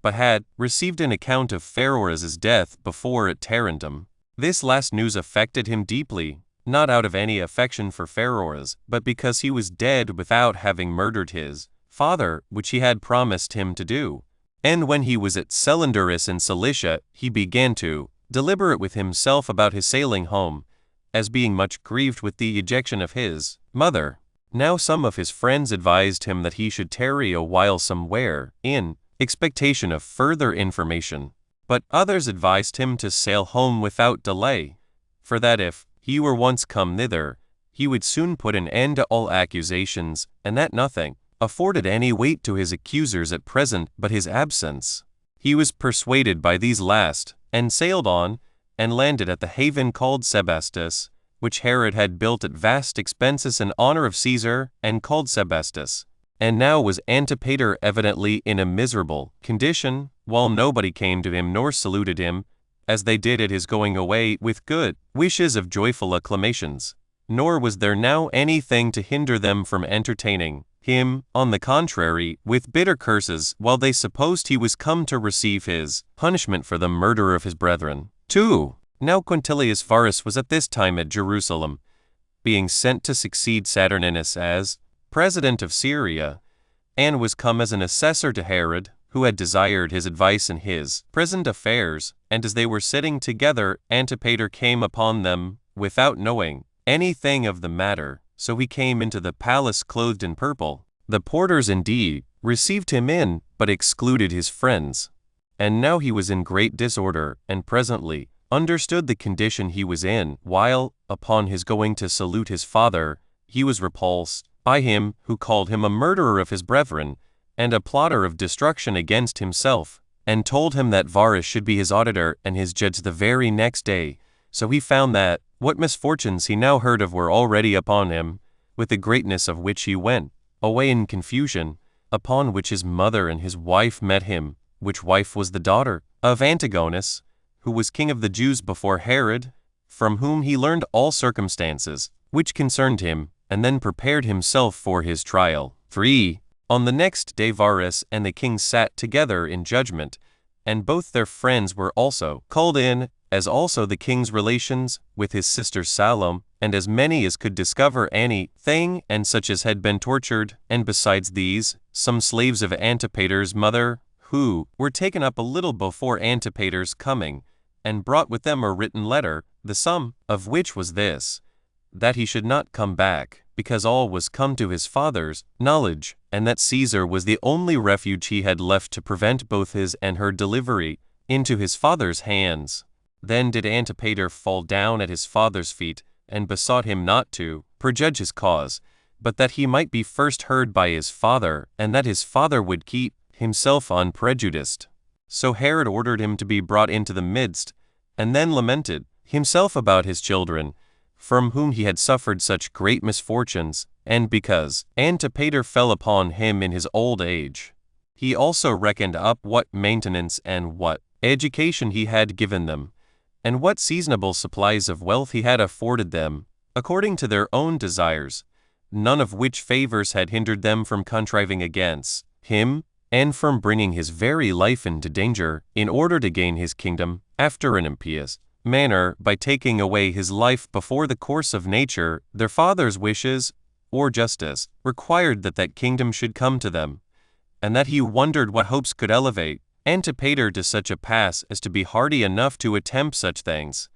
but had received an account of Pharoras's death before at Tarentum. This last news affected him deeply, not out of any affection for Pharoras, but because he was dead without having murdered his father, which he had promised him to do. And when he was at Celenderis in Cilicia, he began to deliberate with himself about his sailing home, as being much grieved with the ejection of his mother. Now some of his friends advised him that he should tarry a while somewhere, in expectation of further information, but others advised him to sail home without delay, for that if he were once come thither, he would soon put an end to all accusations, and that nothing afforded any weight to his accusers at present but his absence. He was persuaded by these last, and sailed on, and landed at the haven called Sebastus, which Herod had built at vast expenses in honor of Caesar, and called Sebastus. And now was Antipater evidently in a miserable condition, while nobody came to him nor saluted him, as they did at his going away, with good wishes of joyful acclamations. Nor was there now anything to hinder them from entertaining him, on the contrary, with bitter curses, while they supposed he was come to receive his punishment for the murder of his brethren. 2. Now Quintilius Varus was at this time at Jerusalem, being sent to succeed Saturninus as president of Syria, and was come as an assessor to Herod, who had desired his advice in his present affairs. And as they were sitting together, Antipater came upon them, without knowing anything of the matter. So he came into the palace clothed in purple. The porters indeed received him in, but excluded his friends. And now he was in great disorder, and presently understood the condition he was in, while, upon his going to salute his father, he was repulsed by him, who called him a murderer of his brethren, and a plotter of destruction against himself, and told him that Varus should be his auditor and his judge the very next day. So he found that what misfortunes he now heard of were already upon him, with the greatness of which he went away in confusion, upon which his mother and his wife met him, which wife was the daughter of Antigonus, who was king of the Jews before Herod, from whom he learned all circumstances which concerned him, and then prepared himself for his trial. 3. On the next day Varus and the king sat together in judgment, and both their friends were also called in, as also the king's relations, with his sister Salome, and as many as could discover anything, and such as had been tortured, and besides these, some slaves of Antipater's mother, who were taken up a little before Antipater's coming, and brought with them a written letter, the sum of which was this, that he should not come back, because all was come to his father's knowledge, and that Caesar was the only refuge he had left to prevent both his and her delivery into his father's hands. Then did Antipater fall down at his father's feet, and besought him not to prejudge his cause, but that he might be first heard by his father, and that his father would keep himself unprejudiced. So Herod ordered him to be brought into the midst, and then lamented himself about his children, from whom he had suffered such great misfortunes, and because Antipater fell upon him in his old age. He also reckoned up what maintenance and what education he had given them, and what seasonable supplies of wealth he had afforded them, according to their own desires, none of which favors had hindered them from contriving against him, and from bringing his very life into danger, in order to gain his kingdom, after an impious manner, by taking away his life before the course of nature. Their father's wishes, or justice, required that that kingdom should come to them, and that he wondered what hopes could elevate Antipater to such a pass as to be hardy enough to attempt such things,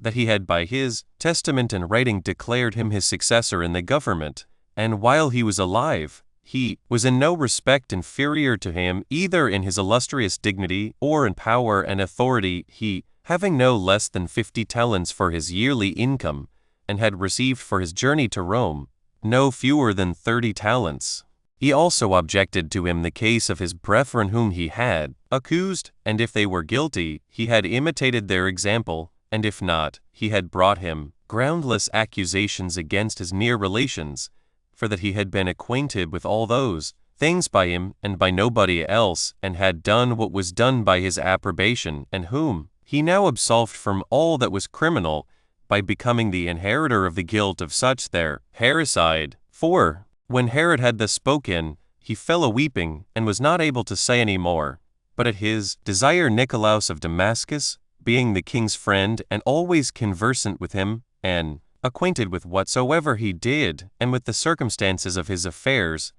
that he had by his testament and writing declared him his successor in the government, and while he was alive, he was in no respect inferior to him either in his illustrious dignity or in power and authority, he having no less than 50 talents for his yearly income, and had received for his journey to Rome no fewer than 30 talents. He also objected to him the case of his brethren whom he had accused, and if they were guilty, he had imitated their example, and if not, he had brought him groundless accusations against his near relations, for that he had been acquainted with all those things by him and by nobody else, and had done what was done by his approbation, and whom he now absolved from all that was criminal, by becoming the inheritor of the guilt of such their parricide. 4. When Herod had thus spoken, he fell a-weeping, and was not able to say any more. But at his desire Nicolaus of Damascus, being the king's friend, and always conversant with him, and acquainted with whatsoever he did, and with the circumstances of his affairs,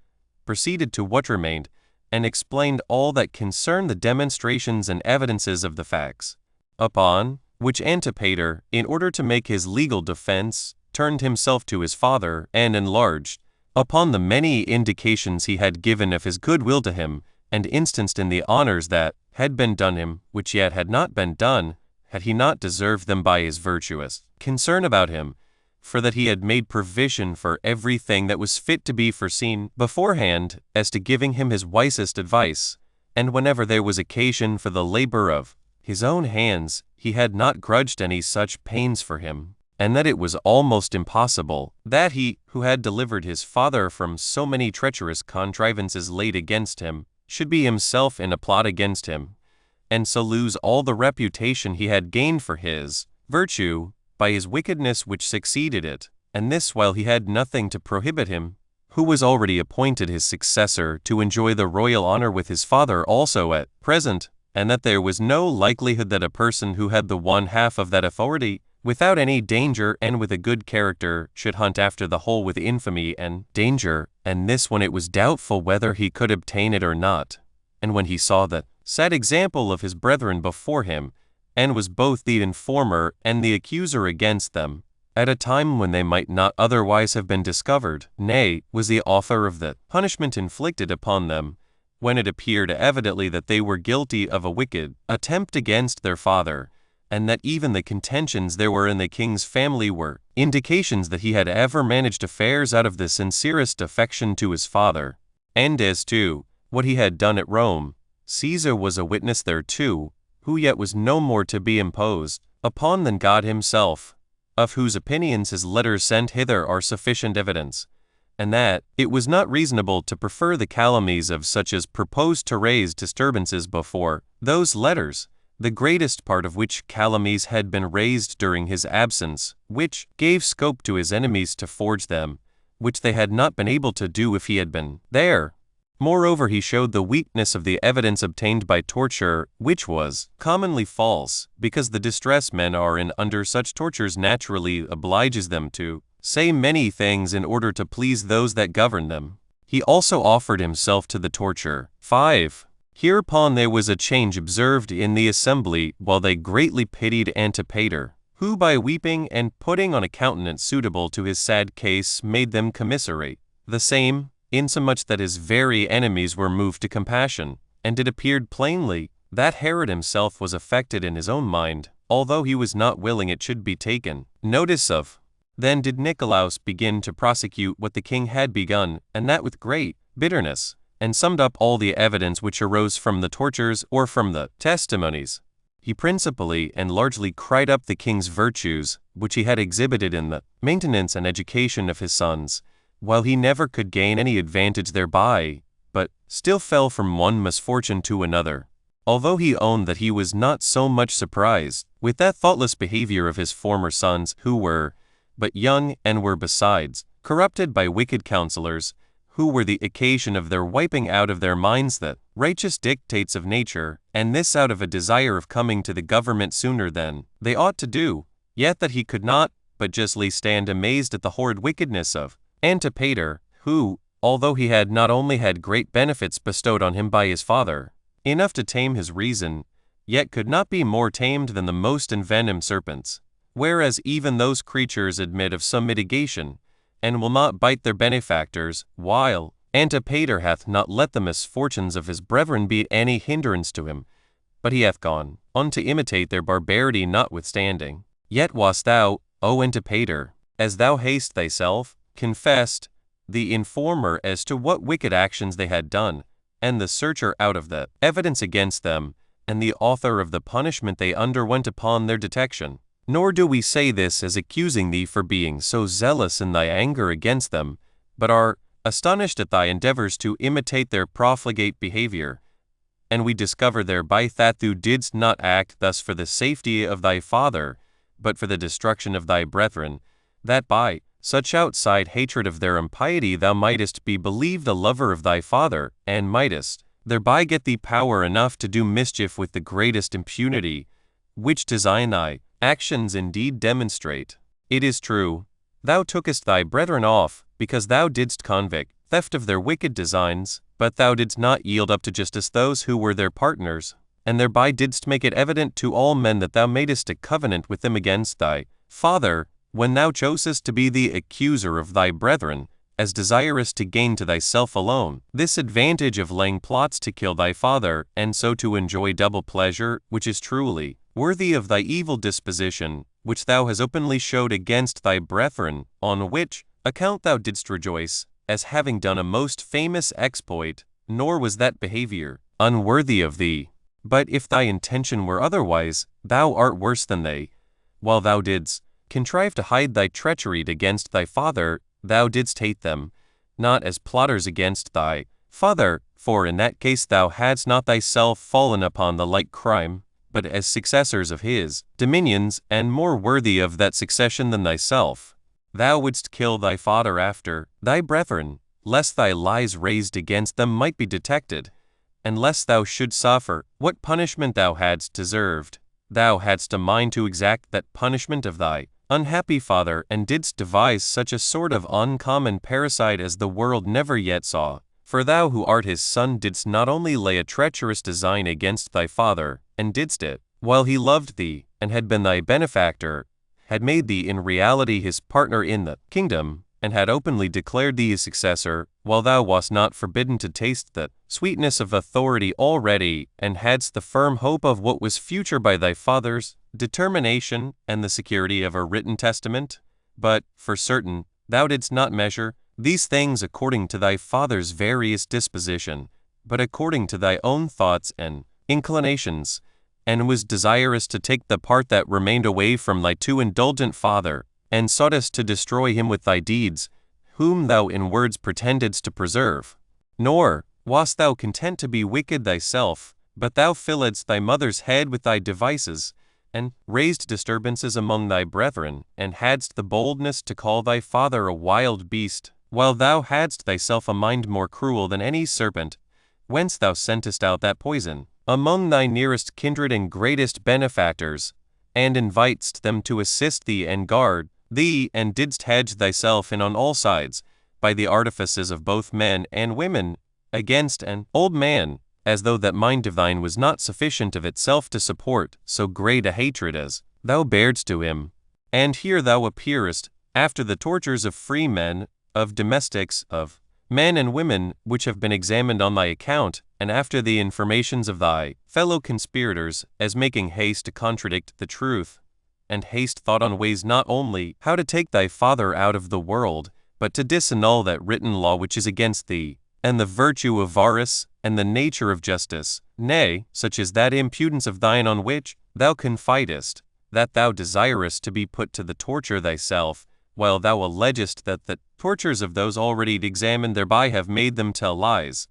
proceeded to what remained, and explained all that concerned the demonstrations and evidences of the facts. Upon which Antipater, in order to make his legal defense, turned himself to his father, and enlarged upon the many indications he had given of his good will to him, and instanced in the honors that had been done him, which yet had not been done, had he not deserved them by his virtuous concern about him, for that he had made provision for everything that was fit to be foreseen beforehand, as to giving him his wisest advice, and whenever there was occasion for the labor of his own hands, he had not grudged any such pains for him, and that it was almost impossible that he, who had delivered his father from so many treacherous contrivances laid against him, should be himself in a plot against him, and so lose all the reputation he had gained for his virtue by his wickedness which succeeded it, and this while he had nothing to prohibit him, who was already appointed his successor, to enjoy the royal honor with his father also at present, and that there was no likelihood that a person who had the one half of that authority, without any danger and with a good character, should hunt after the whole with infamy and danger, and this when it was doubtful whether he could obtain it or not, and when he saw the sad example of his brethren before him, and was both the informer and the accuser against them, at a time when they might not otherwise have been discovered, nay, was the author of the punishment inflicted upon them, when it appeared evidently that they were guilty of a wicked attempt against their father, and that even the contentions there were in the king's family were indications that he had ever managed affairs out of the sincerest affection to his father. And as to what he had done at Rome, Caesar was a witness thereto, who yet was no more to be imposed upon than God himself, of whose opinions his letters sent hither are sufficient evidence, and that it was not reasonable to prefer the calumnies of such as proposed to raise disturbances before those letters, the greatest part of which calumnies had been raised during his absence, which gave scope to his enemies to forge them, which they had not been able to do if he had been there. Moreover, he showed the weakness of the evidence obtained by torture, which was commonly false, because the distress men are in under such tortures naturally obliges them to say many things in order to please those that govern them. He also offered himself to the torture. 5. Hereupon there was a change observed in the assembly, while they greatly pitied Antipater, who by weeping and putting on a countenance suitable to his sad case made them commiserate the same, insomuch that his very enemies were moved to compassion, and it appeared plainly that Herod himself was affected in his own mind, although he was not willing it should be taken notice of. Then did Nicolaus begin to prosecute what the king had begun, and that with great bitterness, and summed up all the evidence which arose from the tortures or from the testimonies. He principally and largely cried up the king's virtues, which he had exhibited in the maintenance and education of his sons, while he never could gain any advantage thereby, but still fell from one misfortune to another, although he owned that he was not so much surprised with that thoughtless behavior of his former sons, who were but young and were besides corrupted by wicked counselors, who were the occasion of their wiping out of their minds the righteous dictates of nature, and this out of a desire of coming to the government sooner than they ought to do, yet that he could not but justly stand amazed at the horrid wickedness of Antipater, who, although he had not only had great benefits bestowed on him by his father, enough to tame his reason, yet could not be more tamed than the most envenomed serpents, whereas even those creatures admit of some mitigation, and will not bite their benefactors, while Antipater hath not let the misfortunes of his brethren be any hindrance to him, but he hath gone on to imitate their barbarity notwithstanding. Yet wast thou, O Antipater, as thou hast thyself confessed, the informer as to what wicked actions they had done, and the searcher out of the evidence against them, and the author of the punishment they underwent upon their detection. Nor do we say this as accusing thee for being so zealous in thy anger against them, but are astonished at thy endeavors to imitate their profligate behavior, and we discover thereby that thou didst not act thus for the safety of thy father, but for the destruction of thy brethren, that by such outside hatred of their impiety thou mightest be believed a lover of thy father, and mightest thereby get thee power enough to do mischief with the greatest impunity, which design thy actions indeed demonstrate. It is true, thou tookest thy brethren off, because thou didst convict theft of their wicked designs, but thou didst not yield up to justice those who were their partners, and thereby didst make it evident to all men that thou madest a covenant with them against thy father, when thou chosest to be the accuser of thy brethren, as desirous to gain to thyself alone this advantage of laying plots to kill thy father, and so to enjoy double pleasure, which is truly worthy of thy evil disposition, which thou hast openly showed against thy brethren, on which account thou didst rejoice, as having done a most famous exploit, nor was that behavior unworthy of thee. But if thy intention were otherwise, thou art worse than they. While thou didst contrive to hide thy treachery against thy father, thou didst hate them, not as plotters against thy father, for in that case thou hadst not thyself fallen upon the like crime, but as successors of his dominions, and more worthy of that succession than thyself. Thou wouldst kill thy father after thy brethren, lest thy lies raised against them might be detected, and lest thou shouldst suffer what punishment thou hadst deserved. Thou hadst a mind to exact that punishment of thy unhappy father, and didst devise such a sort of uncommon parricide as the world never yet saw. For thou who art his son didst not only lay a treacherous design against thy father, and didst it, while he loved thee, and had been thy benefactor, had made thee in reality his partner in the kingdom, and had openly declared thee his successor, while thou wast not forbidden to taste the sweetness of authority already, and hadst the firm hope of what was future by thy father's determination, and the security of a written testament. But, for certain, thou didst not measure these things according to thy father's various disposition, but according to thy own thoughts and inclinations, and was desirous to take the part that remained away from thy too indulgent father, and soughtest to destroy him with thy deeds, whom thou in words pretendedst to preserve. Nor wast thou content to be wicked thyself, but thou filledst thy mother's head with thy devices, and raised disturbances among thy brethren, and hadst the boldness to call thy father a wild beast, while thou hadst thyself a mind more cruel than any serpent, whence thou sentest out that poison among thy nearest kindred and greatest benefactors, and invitedst them to assist thee and guard thee, and didst hedge thyself in on all sides, by the artifices of both men and women, against an old man, as though that mind of thine was not sufficient of itself to support so great a hatred as thou baredst to him. And here thou appearest, after the tortures of free men, of domestics, of men and women, which have been examined on thy account, and after the informations of thy fellow conspirators, as making haste to contradict the truth, and haste thought on ways not only how to take thy father out of the world, but to disannul that written law which is against thee, and the virtue of avarice, and the nature of justice, nay, such is that impudence of thine on which thou confidest, that thou desirest to be put to the torture thyself, while thou allegest that the tortures of those already examined thereby have made them tell lies,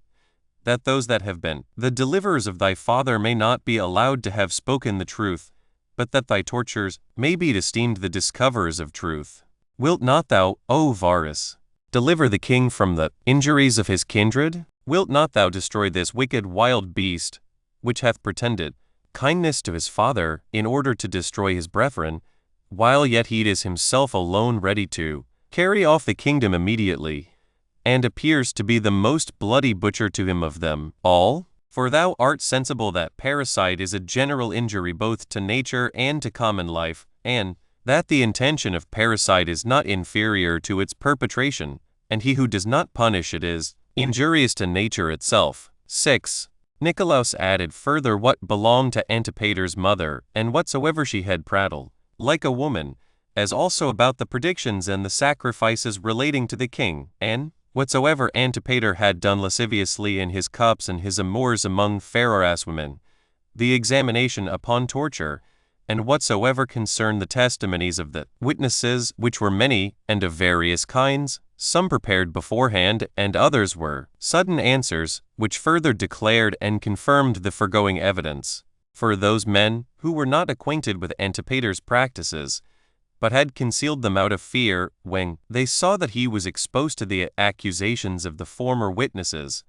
that those that have been the deliverers of thy father may not be allowed to have spoken the truth, but that thy tortures may be esteemed the discoverers of truth. Wilt not thou, O Varus, deliver the king from the injuries of his kindred? Wilt not thou destroy this wicked wild beast, which hath pretended kindness to his father, in order to destroy his brethren, while yet he is himself alone ready to carry off the kingdom immediately, and appears to be the most bloody butcher to him of them all? For thou art sensible that parricide is a general injury both to nature and to common life, and that the intention of parricide is not inferior to its perpetration, and he who does not punish it is injurious to nature itself. 6. Nicolaus added further what belonged to Antipater's mother, and whatsoever she had prattled, like a woman, as also about the predictions and the sacrifices relating to the king, and whatsoever Antipater had done lasciviously in his cups and his amours among fair ass women, the examination upon torture, and whatsoever concerned the testimonies of the witnesses, which were many, and of various kinds, some prepared beforehand, and others were sudden answers, which further declared and confirmed the foregoing evidence. For those men who were not acquainted with Antipater's practices, but had concealed them out of fear, when they saw that he was exposed to the accusations of the former witnesses,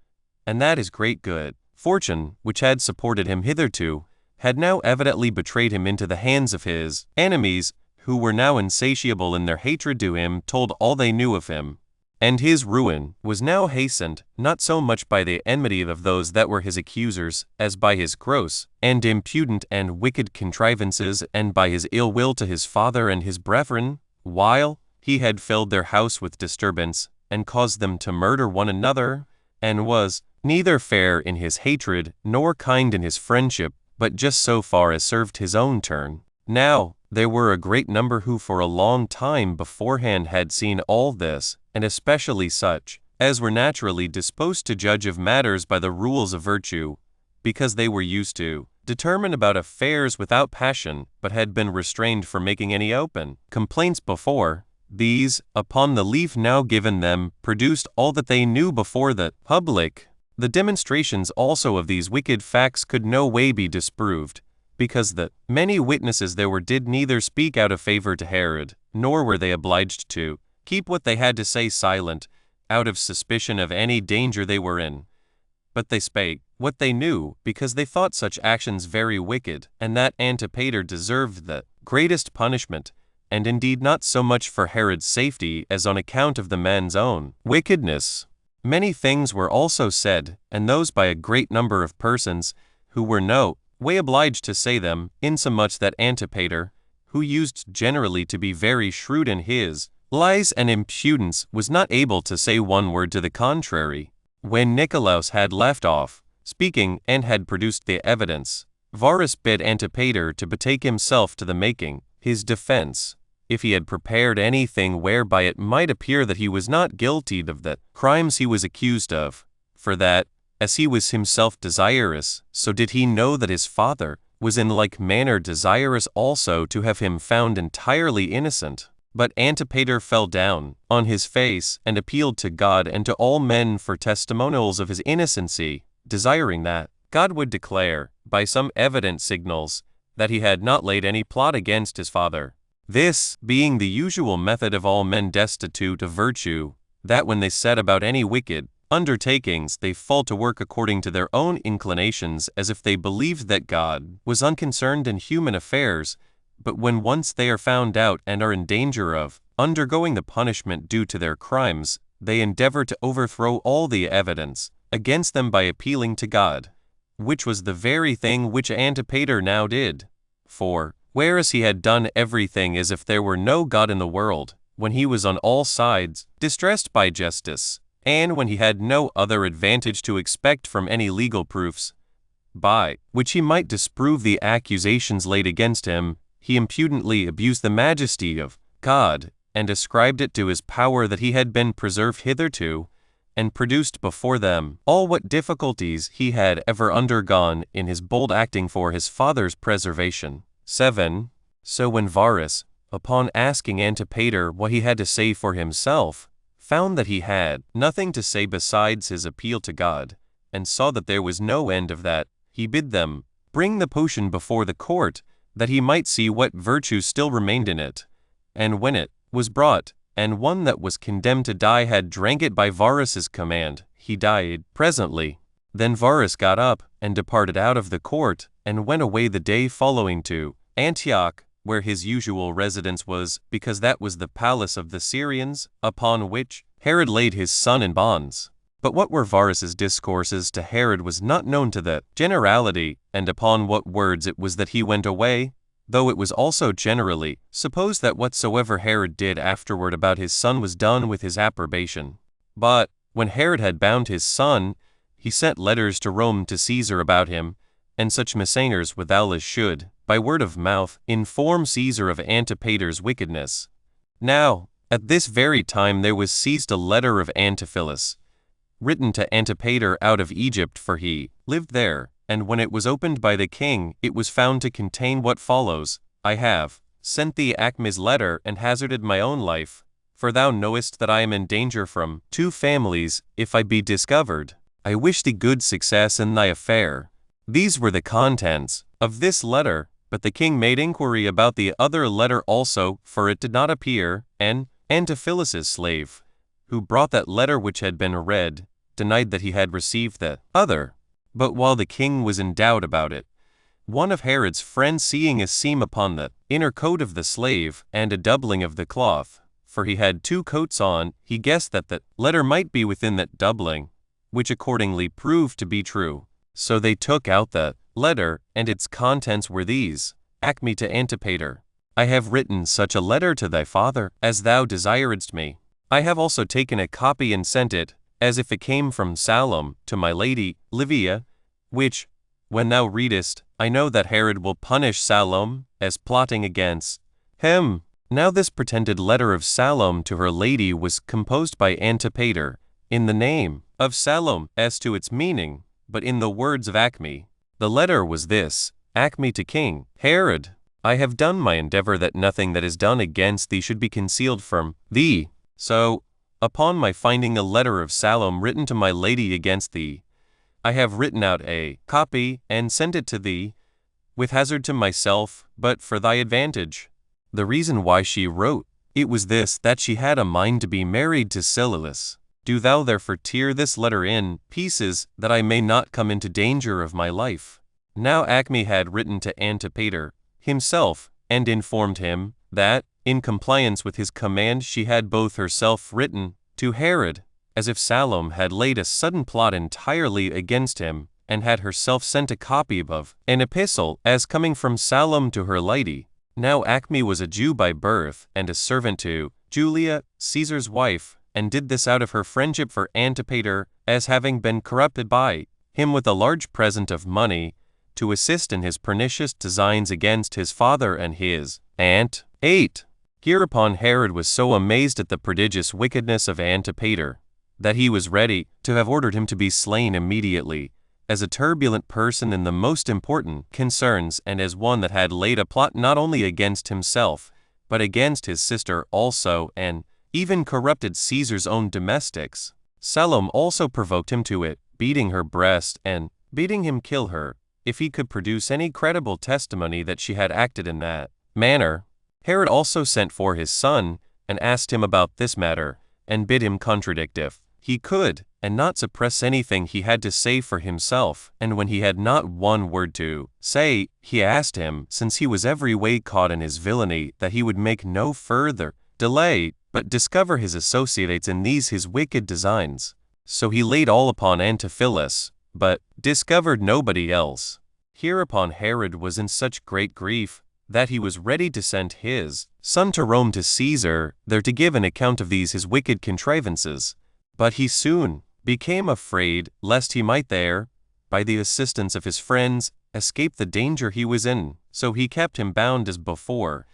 and that his great good fortune, which had supported him hitherto, had now evidently betrayed him into the hands of his enemies, who were now insatiable in their hatred to him, told all they knew of him. And his ruin was now hastened, not so much by the enmity of those that were his accusers, as by his gross and impudent and wicked contrivances, and by his ill will to his father and his brethren, while he had filled their house with disturbance, and caused them to murder one another, and was neither fair in his hatred, nor kind in his friendship, but just so far as served his own turn. Now, there were a great number who for a long time beforehand had seen all this, and especially such as were naturally disposed to judge of matters by the rules of virtue, because they were used to determined about affairs without passion, but had been restrained from making any open complaints before. These, upon the leave now given them, produced all that they knew before the public. The demonstrations also of these wicked facts could no way be disproved, because the many witnesses there were did neither speak out of favor to Herod, nor were they obliged to keep what they had to say silent, out of suspicion of any danger they were in. But they spake what they knew, because they thought such actions very wicked, and that Antipater deserved the greatest punishment, and indeed not so much for Herod's safety as on account of the man's own wickedness. Many things were also said, and those by a great number of persons, who were no way obliged to say them, insomuch that Antipater, who used generally to be very shrewd in his lies and impudence, was not able to say one word to the contrary. When Nicolaus had left off speaking and had produced the evidence, Varus bid Antipater to betake himself to the making his defense, if he had prepared anything whereby it might appear that he was not guilty of the crimes he was accused of, for that, as he was himself desirous, so did he know that his father was in like manner desirous also to have him found entirely innocent. But Antipater fell down on his face and appealed to God and to all men for testimonials of his innocency, desiring that God would declare, by some evident signals, that he had not laid any plot against his father. This being the usual method of all men destitute of virtue, that when they set about any wicked undertakings they fall to work according to their own inclinations, as if they believed that God was unconcerned in human affairs, but when once they are found out and are in danger of undergoing the punishment due to their crimes, they endeavor to overthrow all the evidence against them by appealing to God, which was the very thing which Antipater now did. For, whereas he had done everything as if there were no God in the world, when he was on all sides distressed by justice, and when he had no other advantage to expect from any legal proofs, by which he might disprove the accusations laid against him, he impudently abused the majesty of God, and ascribed it to his power that he had been preserved hitherto, and produced before them all what difficulties he had ever undergone in his bold acting for his father's preservation. 7. So when Varus, upon asking Antipater what he had to say for himself, found that he had nothing to say besides his appeal to God, and saw that there was no end of that, he bid them bring the potion before the court, that he might see what virtue still remained in it. And when it was brought, and one that was condemned to die had drank it by Varus's command, he died presently. Then Varus got up, and departed out of the court, and went away the day following to Antioch, where his usual residence was, because that was the palace of the Syrians, upon which Herod laid his son in bonds. But what were Varus's discourses to Herod was not known to the generality, and upon what words it was that he went away, though it was also generally supposed that whatsoever Herod did afterward about his son was done with his approbation. But, when Herod had bound his son, he sent letters to Rome to Caesar about him, and such messengers withal as should, by word of mouth, inform Caesar of Antipater's wickedness. Now, at this very time there was seized a letter of Antiphilus, written to Antipater out of Egypt, for he lived there, and when it was opened by the king, it was found to contain what follows: I have sent thee Acme's letter, and hazarded my own life, for thou knowest that I am in danger from 2 families, if I be discovered. I wish thee good success in thy affair. These were the contents of this letter, but the king made inquiry about the other letter also, for it did not appear, and Antiphilus's slave, who brought that letter which had been read, denied that he had received the other. But while the king was in doubt about it, one of Herod's friends, seeing a seam upon the inner coat of the slave, and a doubling of the cloth, for he had 2 coats on, he guessed that the letter might be within that doubling, which accordingly proved to be true. So they took out the letter, and its contents were these: Acme to Antipater. I have written such a letter to thy father, as thou desiredst me. I have also taken a copy and sent it, as if it came from Salome, to my lady, Livia, which, when thou readest, I know that Herod will punish Salome, as plotting against him. Now this pretended letter of Salome to her lady was composed by Antipater, in the name of Salome, as to its meaning, but in the words of Acme. The letter was this: Acme to King Herod, I have done my endeavor that nothing that is done against thee should be concealed from thee. So, upon my finding a letter of Salome written to my lady against thee, I have written out a copy and sent it to thee, with hazard to myself, but for thy advantage. The reason why she wrote it was this, that she had a mind to be married to Silas. Do thou therefore tear this letter in pieces, that I may not come into danger of my life. Now Acme had written to Antipater himself, and informed him that, in compliance with his command, she had both herself written to Herod, as if Salome had laid a sudden plot entirely against him, and had herself sent a copy of an epistle as coming from Salome to her lady. Now Acme was a Jew by birth, and a servant to Julia, Caesar's wife, and did this out of her friendship for Antipater, as having been corrupted by him with a large present of money, to assist in his pernicious designs against his father and his aunt. 8. Hereupon Herod was so amazed at the prodigious wickedness of Antipater, that he was ready to have ordered him to be slain immediately, as a turbulent person in the most important concerns, and as one that had laid a plot not only against himself, but against his sister also, and even corrupted Caesar's own domestics. Salome also provoked him to it, beating her breast, and bidding him kill her, if he could produce any credible testimony that she had acted in that manner. Herod also sent for his son, and asked him about this matter, and bid him contradict if he could, and not suppress anything he had to say for himself. And when he had not one word to say, he asked him, since he was every way caught in his villainy, that he would make no further delay, but discover his associates in these his wicked designs. So he laid all upon Antipholus, but discovered nobody else. Hereupon Herod was in such great grief, that he was ready to send his son to Rome to Caesar, there to give an account of these his wicked contrivances. But he soon became afraid, lest he might there, by the assistance of his friends, escape the danger he was in. So he kept him bound as before,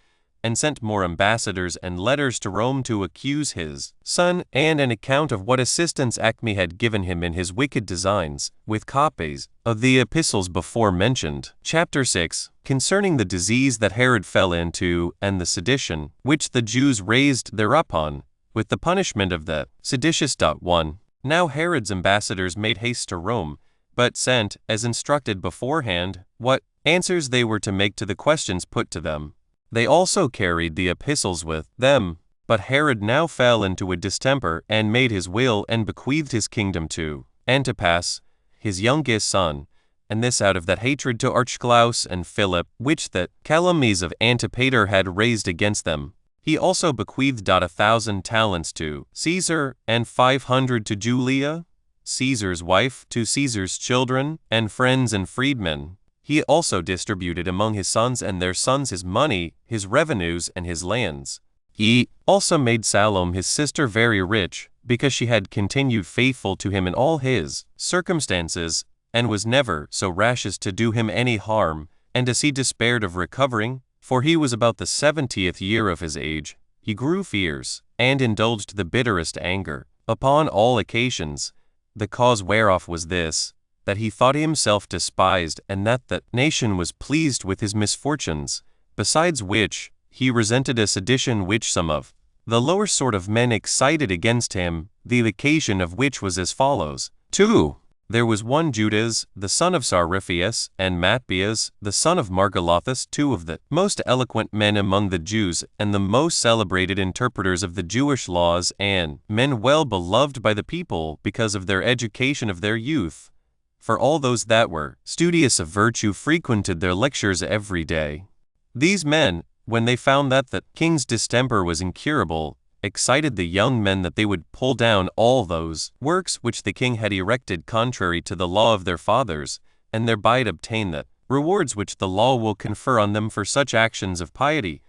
and sent more ambassadors and letters to Rome to accuse his son, and an account of what assistance Acme had given him in his wicked designs, with copies of the epistles before mentioned. Chapter 6. Concerning the disease that Herod fell into, and the sedition which the Jews raised thereupon, with the punishment of the seditious. 1. Now Herod's ambassadors made haste to Rome, but sent, as instructed beforehand, what answers they were to make to the questions put to them. They also carried the epistles with them. But Herod now fell into a distemper, and made his will, and bequeathed his kingdom to Antipas, his youngest son, and this out of that hatred to Archelaus and Philip, which the calumnies of Antipater had raised against them. He also bequeathed 1,000 talents to Caesar, and 500 to Julia, Caesar's wife, to Caesar's children, and friends and freedmen. He also distributed among his sons and their sons his money, his revenues, and his lands. He also made Salome his sister very rich, because she had continued faithful to him in all his circumstances, and was never so rash as to do him any harm. And as he despaired of recovering, for he was about the 70th year of his age, he grew fierce, and indulged the bitterest anger, upon all occasions, the cause whereof was this, that he thought himself despised, and that the nation was pleased with his misfortunes. Besides which, he resented a sedition which some of the lower sort of men excited against him, the occasion of which was as follows. 2. There was one Judas, the son of Sariphias, and Matthias, the son of Margalathus, two of the most eloquent men among the Jews, and the most celebrated interpreters of the Jewish laws, and men well beloved by the people because of their education of their youth. For all those that were studious of virtue frequented their lectures every day. These men, when they found that the king's distemper was incurable, excited the young men that they would pull down all those works which the king had erected contrary to the law of their fathers, and thereby obtain the rewards which the law will confer on them for such actions of piety,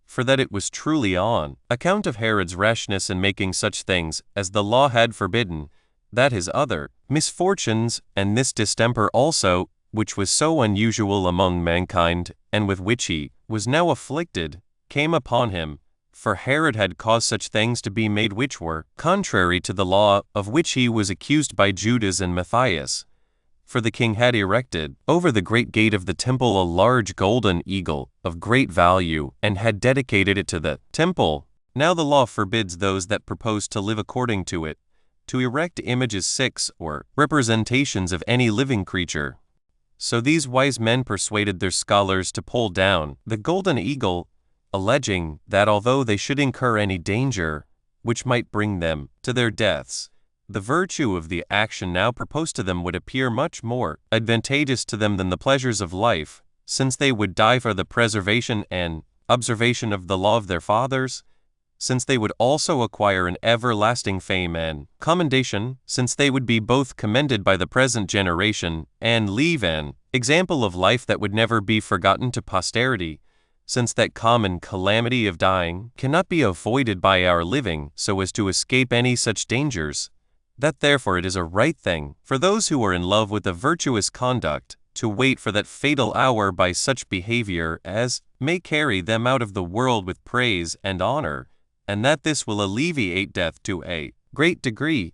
for that it was truly on account of Herod's rashness in making such things as the law had forbidden, that his other misfortunes, and this distemper also, which was so unusual among mankind, and with which he was now afflicted, came upon him. For Herod had caused such things to be made which were contrary to the law, of which he was accused by Judas and Matthias, For the king had erected over the great gate of the temple a large golden eagle of great value, and had dedicated it to the temple. Now the law forbids those that propose to live according to it to erect images 6 or representations of any living creature. So these wise men persuaded their scholars to pull down the golden eagle, alleging that although they should incur any danger which might bring them to their deaths, the virtue of the action now proposed to them would appear much more advantageous to them than the pleasures of life, since they would die for the preservation and observation of the law of their fathers, since they would also acquire an everlasting fame and commendation, since they would be both commended by the present generation and leave an example of life that would never be forgotten to posterity, since that common calamity of dying cannot be avoided by our living so as to escape any such dangers, that therefore it is a right thing for those who are in love with a virtuous conduct to wait for that fatal hour by such behavior as may carry them out of the world with praise and honor, and that this will alleviate death to a great degree,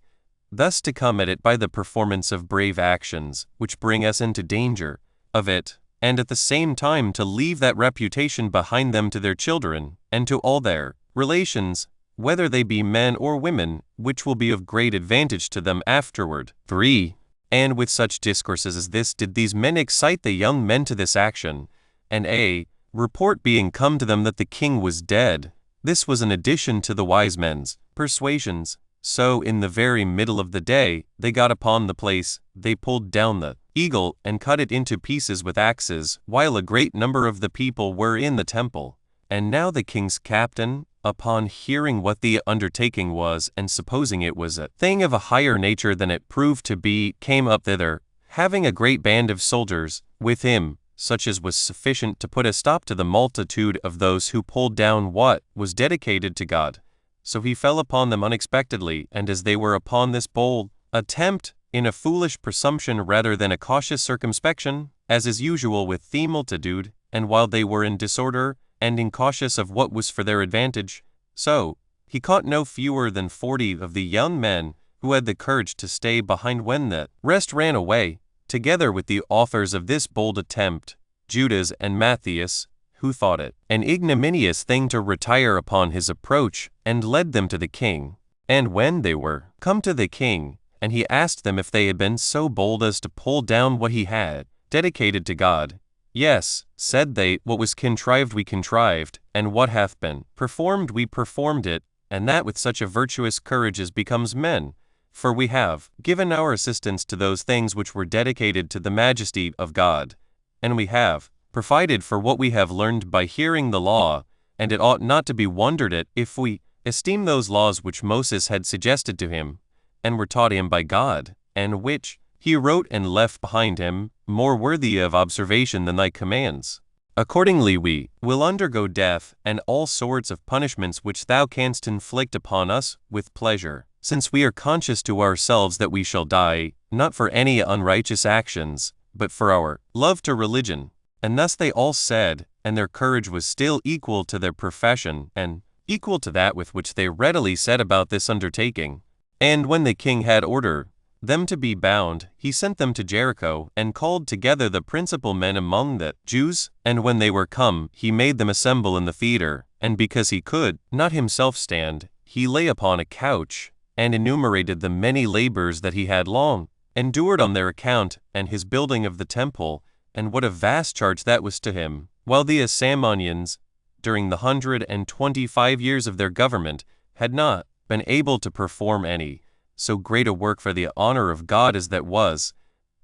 thus to come at it by the performance of brave actions which bring us into danger of it, and at the same time to leave that reputation behind them to their children and to all their relations, whether they be men or women, which will be of great advantage to them afterward. 3. And with such discourses as this did these men excite the young men to this action, and a report being come to them that the king was dead, this was an addition to the wise men's persuasions. So in the very middle of the day they got upon the place, they pulled down the eagle and cut it into pieces with axes, while a great number of the people were in the temple. And now the king's captain, upon hearing what the undertaking was, and supposing it was a thing of a higher nature than it proved to be, came up thither, having a great band of soldiers with him, such as was sufficient to put a stop to the multitude of those who pulled down what was dedicated to God. So he fell upon them unexpectedly, and as they were upon this bold attempt, in a foolish presumption rather than a cautious circumspection, as is usual with the multitude, and while they were in disorder, and incautious of what was for their advantage, so he caught no fewer than 40 of the young men who had the courage to stay behind when the rest ran away, together with the authors of this bold attempt, Judas and Matthias, who thought it an ignominious thing to retire upon his approach, and led them to the king. And when they were come to the king, and he asked them if they had been so bold as to pull down what he had dedicated to God, yes, said they, what was contrived we contrived, and what hath been performed we performed it, and that with such a virtuous courage as becomes men. For we have given our assistance to those things which were dedicated to the majesty of God, and we have provided for what we have learned by hearing the law, and it ought not to be wondered at if we esteem those laws which Moses had suggested to him, and were taught him by God, and which he wrote and left behind him, more worthy of observation than thy commands. Accordingly we will undergo death and all sorts of punishments which thou canst inflict upon us with pleasure, since we are conscious to ourselves that we shall die, not for any unrighteous actions, but for our love to religion. And thus they all said, and their courage was still equal to their profession, and equal to that with which they readily set about this undertaking. And when the king had order them to be bound, he sent them to Jericho, and called together the principal men among the Jews, and when they were come, he made them assemble in the theater, and because he could not himself stand, he lay upon a couch, and enumerated the many labors that he had long endured on their account, and his building of the temple, and what a vast charge that was to him, while the Asamoneans, during the 125 years of their government, had not been able to perform any so great a work for the honor of God as that was,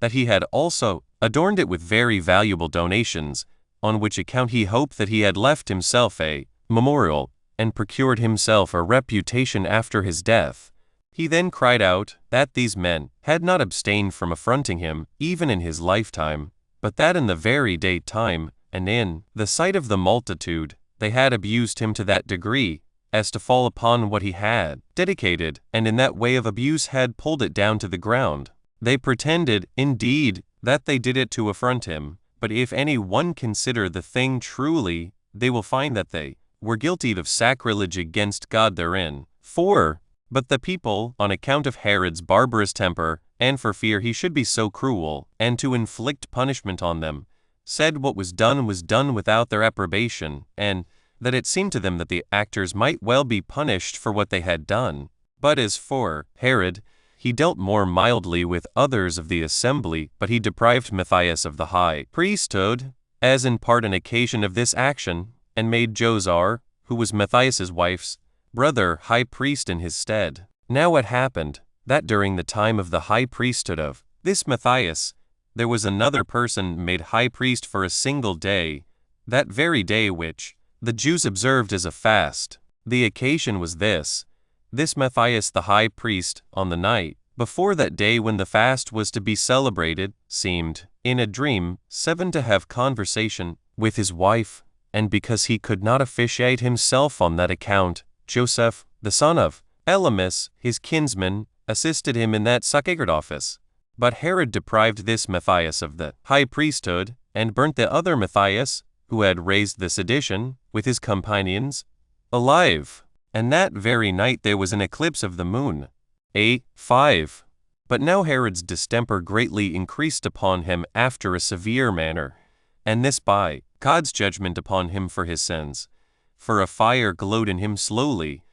that he had also adorned it with very valuable donations, on which account he hoped that he had left himself a memorial, and procured himself a reputation after his death. He then cried out that these men had not abstained from affronting him even in his lifetime, but that in the very daytime, and in the sight of the multitude, they had abused him to that degree as to fall upon what he had dedicated, and in that way of abuse had pulled it down to the ground. They pretended, indeed, that they did it to affront him, but if any one consider the thing truly, they will find that they were guilty of sacrilege against God therein. 4. But the people, on account of Herod's barbarous temper, and for fear he should be so cruel, and to inflict punishment on them, said what was done without their approbation, and that it seemed to them that the actors might well be punished for what they had done. But as for Herod, he dealt more mildly with others of the assembly, but he deprived Matthias of the high priesthood, as in part an occasion of this action, and made Josar, who was Matthias's wife's brother, high priest in his stead. Now it happened that during the time of the high priesthood of this Matthias, there was another person made high priest for a single day, that very day which the Jews observed as a fast. The occasion was this Matthias the high priest, on the night before that day when the fast was to be celebrated, seemed, in a dream, to have conversation with his wife, and because he could not officiate himself on that account, Joseph, the son of Elymas, his kinsman, assisted him in that sacred office. But Herod deprived this Matthias of the high priesthood, and burnt the other Matthias, who had raised the sedition, with his companions, alive. And that very night there was an eclipse of the moon. 5. But now Herod's distemper greatly increased upon him after a severe manner, and this by God's judgment upon him for his sins. For a fire glowed in him slowly,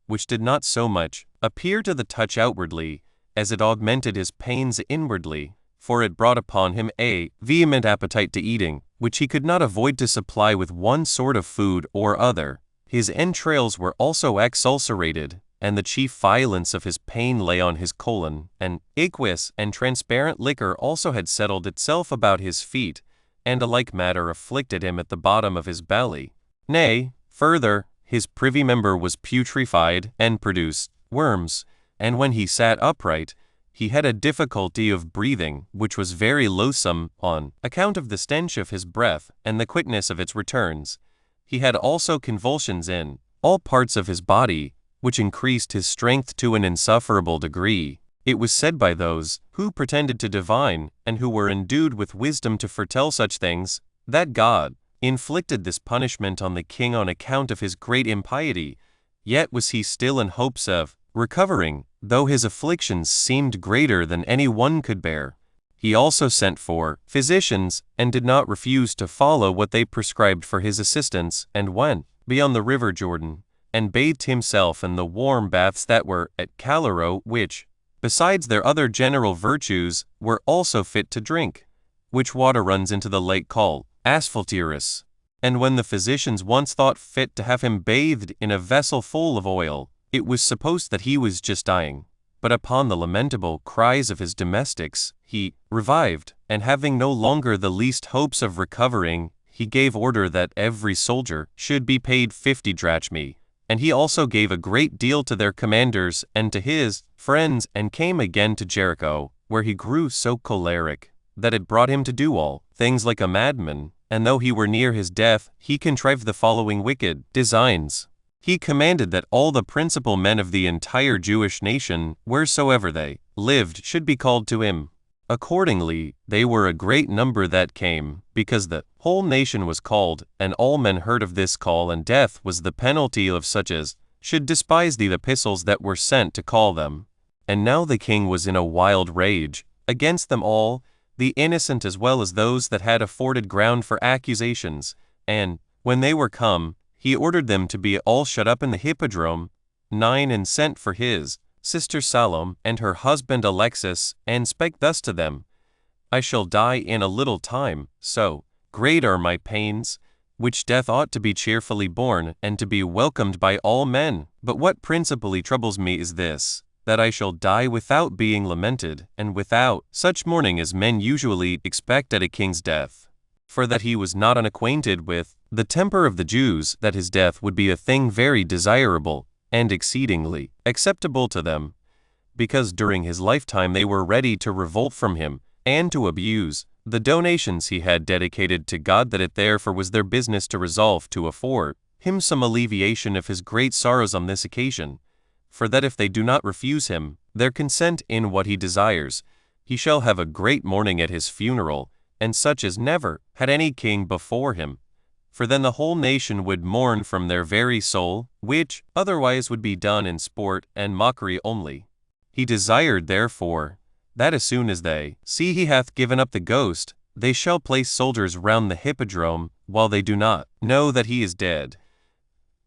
which did not so much appear to the touch outwardly, as it augmented his pains inwardly, for it brought upon him a vehement appetite to eating, which he could not avoid to supply with one sort of food or other. His entrails were also exulcerated, and the chief violence of his pain lay on his colon, and aqueous and transparent liquor also had settled itself about his feet, and a like matter afflicted him at the bottom of his belly. Nay, further, his privy member was putrefied, and produced worms, and when he sat upright, he had a difficulty of breathing, which was very loathsome, on account of the stench of his breath, and the quickness of its returns. He had also convulsions in all parts of his body, which increased his strength to an insufferable degree. It was said by those who pretended to divine, and who were endued with wisdom to foretell such things, that God inflicted this punishment on the king on account of his great impiety. Yet was he still in hopes of recovering, though his afflictions seemed greater than any one could bear. He also sent for physicians, and did not refuse to follow what they prescribed for his assistance, and went beyond the river Jordan, and bathed himself in the warm baths that were at Calero, which, besides their other general virtues, were also fit to drink, which water runs into the lake called Asphalterus. And when the physicians once thought fit to have him bathed in a vessel full of oil, it was supposed that he was just dying. But upon the lamentable cries of his domestics, he revived, and having no longer the least hopes of recovering, he gave order that every soldier should be paid 50 drachmae. And he also gave a great deal to their commanders and to his friends, and came again to Jericho, where he grew so choleric that it brought him to do all things like a madman, and though he were near his death, he contrived the following wicked designs. He commanded that all the principal men of the entire Jewish nation, wheresoever they lived, should be called to him. Accordingly, they were a great number that came, because the whole nation was called, and all men heard of this call, and death was the penalty of such as should despise the epistles that were sent to call them. And now the king was in a wild rage against them all, the innocent as well as those that had afforded ground for accusations, and, when they were come, he ordered them to be all shut up in the hippodrome. 9 And sent for his sister Salome and her husband Alexis, and spake thus to them, I shall die in a little time, so great are my pains, which death ought to be cheerfully borne, and to be welcomed by all men. But what principally troubles me is this, that I shall die without being lamented, and without such mourning as men usually expect at a king's death. For that he was not unacquainted with the temper of the Jews, that his death would be a thing very desirable, and exceedingly acceptable to them, because during his lifetime they were ready to revolt from him, and to abuse the donations he had dedicated to God, that it therefore was their business to resolve to afford him some alleviation of his great sorrows on this occasion, for that if they do not refuse him their consent in what he desires, he shall have a great mourning at his funeral, and such as never had any king before him. For then the whole nation would mourn from their very soul, which otherwise would be done in sport and mockery only. He desired therefore that as soon as they see he hath given up the ghost, they shall place soldiers round the hippodrome, while they do not know that he is dead,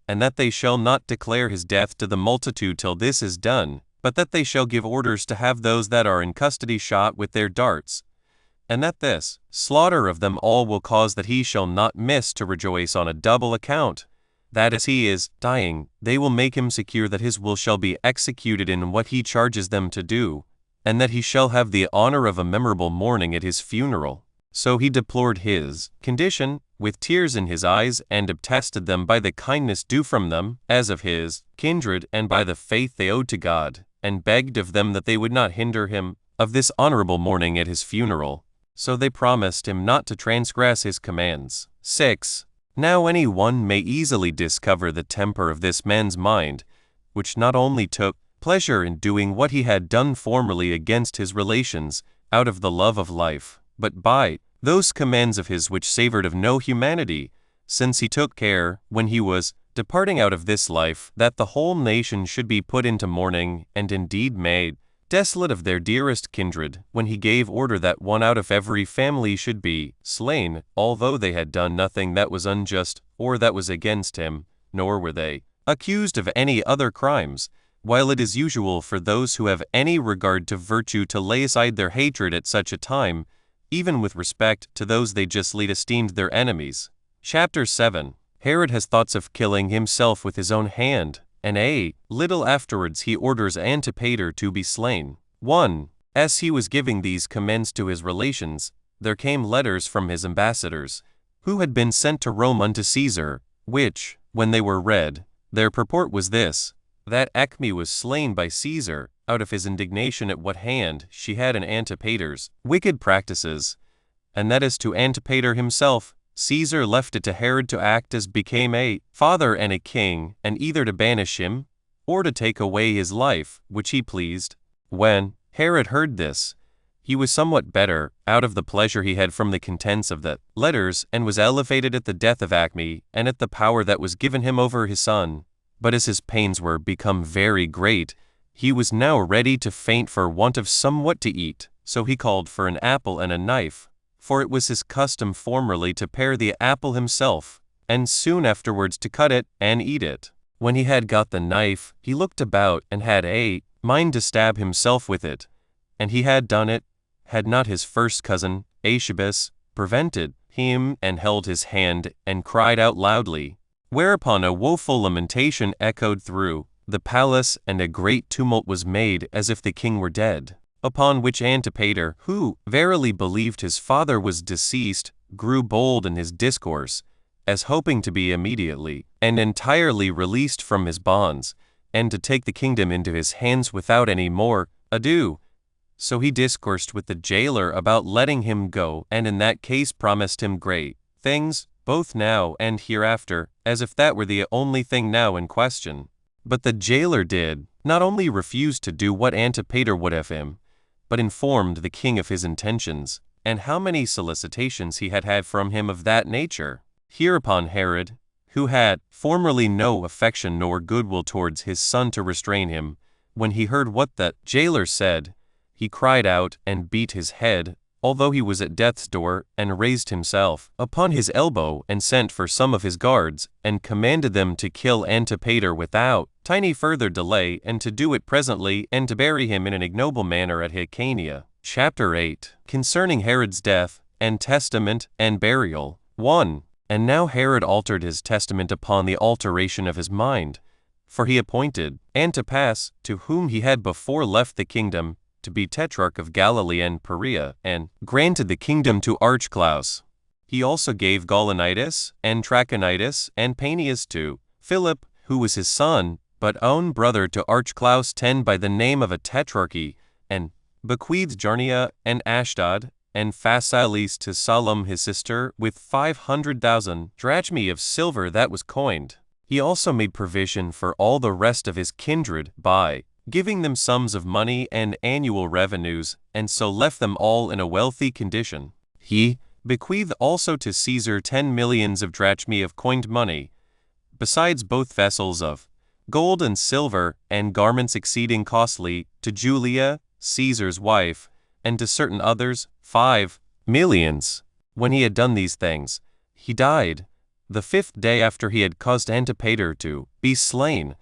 and that they shall not declare his death to the multitude till this is done, but that they shall give orders to have those that are in custody shot with their darts, and that this slaughter of them all will cause that he shall not miss to rejoice on a double account, that as he is dying, they will make him secure that his will shall be executed in what he charges them to do, and that he shall have the honor of a memorable mourning at his funeral. So he deplored his condition, with tears in his eyes, and attested them by the kindness due from them, as of his kindred, and by the faith they owed to God, and begged of them that they would not hinder him of this honorable mourning at his funeral. So they promised him not to transgress his commands. 6. Now any one may easily discover the temper of this man's mind, which not only took pleasure in doing what he had done formerly against his relations, out of the love of life, but by those commands of his which savored of no humanity, since he took care, when he was departing out of this life, that the whole nation should be put into mourning, and indeed made desolate of their dearest kindred, when he gave order that one out of every family should be slain, although they had done nothing that was unjust or that was against him, nor were they accused of any other crimes, while it is usual for those who have any regard to virtue to lay aside their hatred at such a time, even with respect to those they justly esteemed their enemies. Chapter 7. Herod has thoughts of killing himself with his own hand, and a little afterwards he orders Antipater to be slain. 1. As he was giving these commands to his relations, there came letters from his ambassadors, who had been sent to Rome unto Caesar, which, when they were read, their purport was this, that Acme was slain by Caesar, out of his indignation at what hand she had in Antipater's wicked practices, and that as to Antipater himself, Caesar left it to Herod to act as became a father and a king, and either to banish him, or to take away his life, which he pleased. When Herod heard this, he was somewhat better, out of the pleasure he had from the contents of the letters, and was elevated at the death of Acme, and at the power that was given him over his son. But as his pains were become very great, he was now ready to faint for want of somewhat to eat, so he called for an apple and a knife, for it was his custom formerly to pare the apple himself, and soon afterwards to cut it and eat it. When he had got the knife, he looked about, and had a mind to stab himself with it, and he had done it, had not his first cousin, Agabus, prevented him, and held his hand, and cried out loudly. Whereupon a woeful lamentation echoed through the palace, and a great tumult was made, as if the king were dead. Upon which Antipater, who verily believed his father was deceased, grew bold in his discourse, as hoping to be immediately and entirely released from his bonds, and to take the kingdom into his hands without any more ado. So he discoursed with the jailer about letting him go, and in that case promised him great things, both now and hereafter, as if that were the only thing now in question. But the jailer did not only refuse to do what Antipater would have him, but informed the king of his intentions, and how many solicitations he had had from him of that nature. Hereupon Herod, who had formerly no affection nor goodwill towards his son to restrain him, when he heard what the jailer said, he cried out and beat his head, although he was at death's door, and raised himself upon his elbow, and sent for some of his guards, and commanded them to kill Antipater without any further delay, and to do it presently, and to bury him in an ignoble manner at Hyrcania. Chapter 8. Concerning Herod's death, and testament, and burial. 1. And now Herod altered his testament upon the alteration of his mind, for he appointed Antipas, to whom he had before left the kingdom, to be tetrarch of Galilee and Perea, and granted the kingdom to Archelaus. He also gave Gaulonitis, and Trachonitis, and Paneas to Philip, who was his son, but own brother to Archelaus 10 by the name of a tetrarchy, and bequeathed Jarnia, and Ashdod, and Phasaelis to Salome his sister, with 500,000 drachmae of silver that was coined. He also made provision for all the rest of his kindred, by giving them sums of money and annual revenues, and so left them all in a wealthy condition. He bequeathed also to Caesar 10 millions of drachmae of coined money, besides both vessels of gold and silver, and garments exceeding costly, to Julia, Caesar's wife, and to certain others 5 millions. When he had done these things, he died, the 5th day after he had caused Antipater to be slain,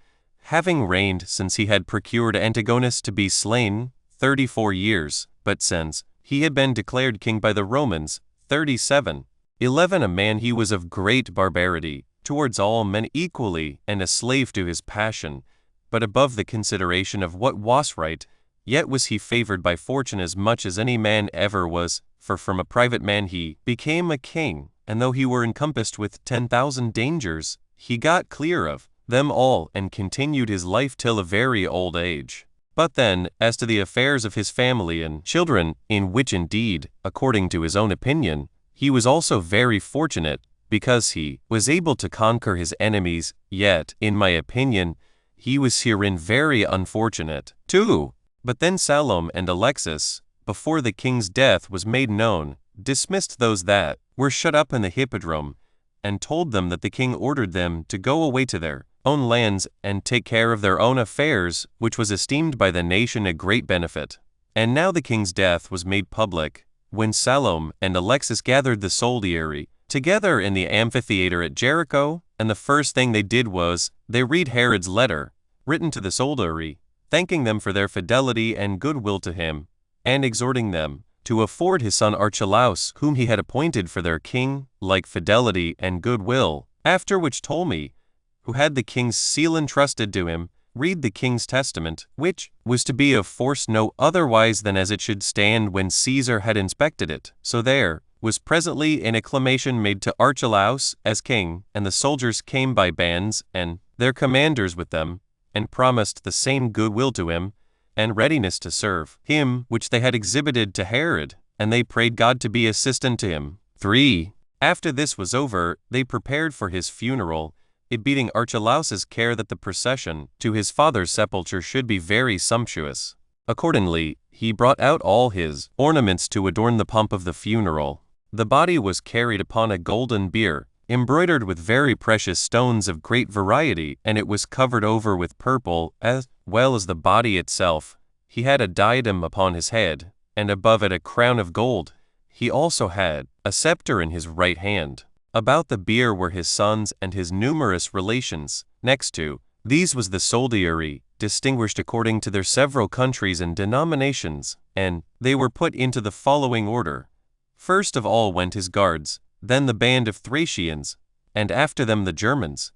having reigned since he had procured Antigonus to be slain 34 years, but since he had been declared king by the Romans 37. 11. A man he was of great barbarity, towards all men equally, and a slave to his passion, but above the consideration of what was right, yet was he favored by fortune as much as any man ever was, for from a private man he became a king, and though he were encompassed with 10,000 dangers, he got clear of them all, and continued his life till a very old age. But then, as to the affairs of his family and children, in which indeed, according to his own opinion, he was also very fortunate, because he was able to conquer his enemies, yet, in my opinion, he was herein very unfortunate, too. But then Salome and Alexis, before the king's death was made known, dismissed those that were shut up in the hippodrome, and told them that the king ordered them to go away to their own lands and take care of their own affairs, which was esteemed by the nation a great benefit. And now the king's death was made public, when Salome and Alexis gathered the soldiery together in the amphitheater at Jericho, and the first thing they did was, they read Herod's letter, written to the soldiery, thanking them for their fidelity and goodwill to him, and exhorting them to afford his son Archelaus, whom he had appointed for their king, like fidelity and goodwill. After which Ptolemy, who had the king's seal entrusted to him, read the king's testament, which was to be of force no otherwise than as it should stand when Caesar had inspected it. So there was presently an acclamation made to Archelaus as king, and the soldiers came by bands, and their commanders with them, and promised the same goodwill to him, and readiness to serve him which they had exhibited to Herod, and they prayed God to be assistant to him. 3. After this was over, they prepared for his funeral, it being Archelaus's care that the procession to his father's sepulchre should be very sumptuous. Accordingly, he brought out all his ornaments to adorn the pomp of the funeral. The body was carried upon a golden bier, embroidered with very precious stones of great variety, and it was covered over with purple, as well as the body itself. He had a diadem upon his head, and above it a crown of gold. He also had a scepter in his right hand. About the bier were his sons and his numerous relations. Next to these was the soldiery, distinguished according to their several countries and denominations, and they were put into the following order. First of all went his guards, then the band of Thracians, and after them the Germans,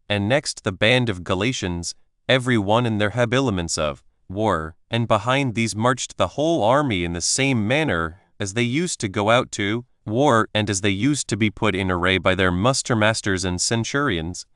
and next the band of Galatians, every one in their habiliments of war, and behind these marched the whole army in the same manner as they used to go out to war, and as they used to be put in array by their muster-masters and centurions.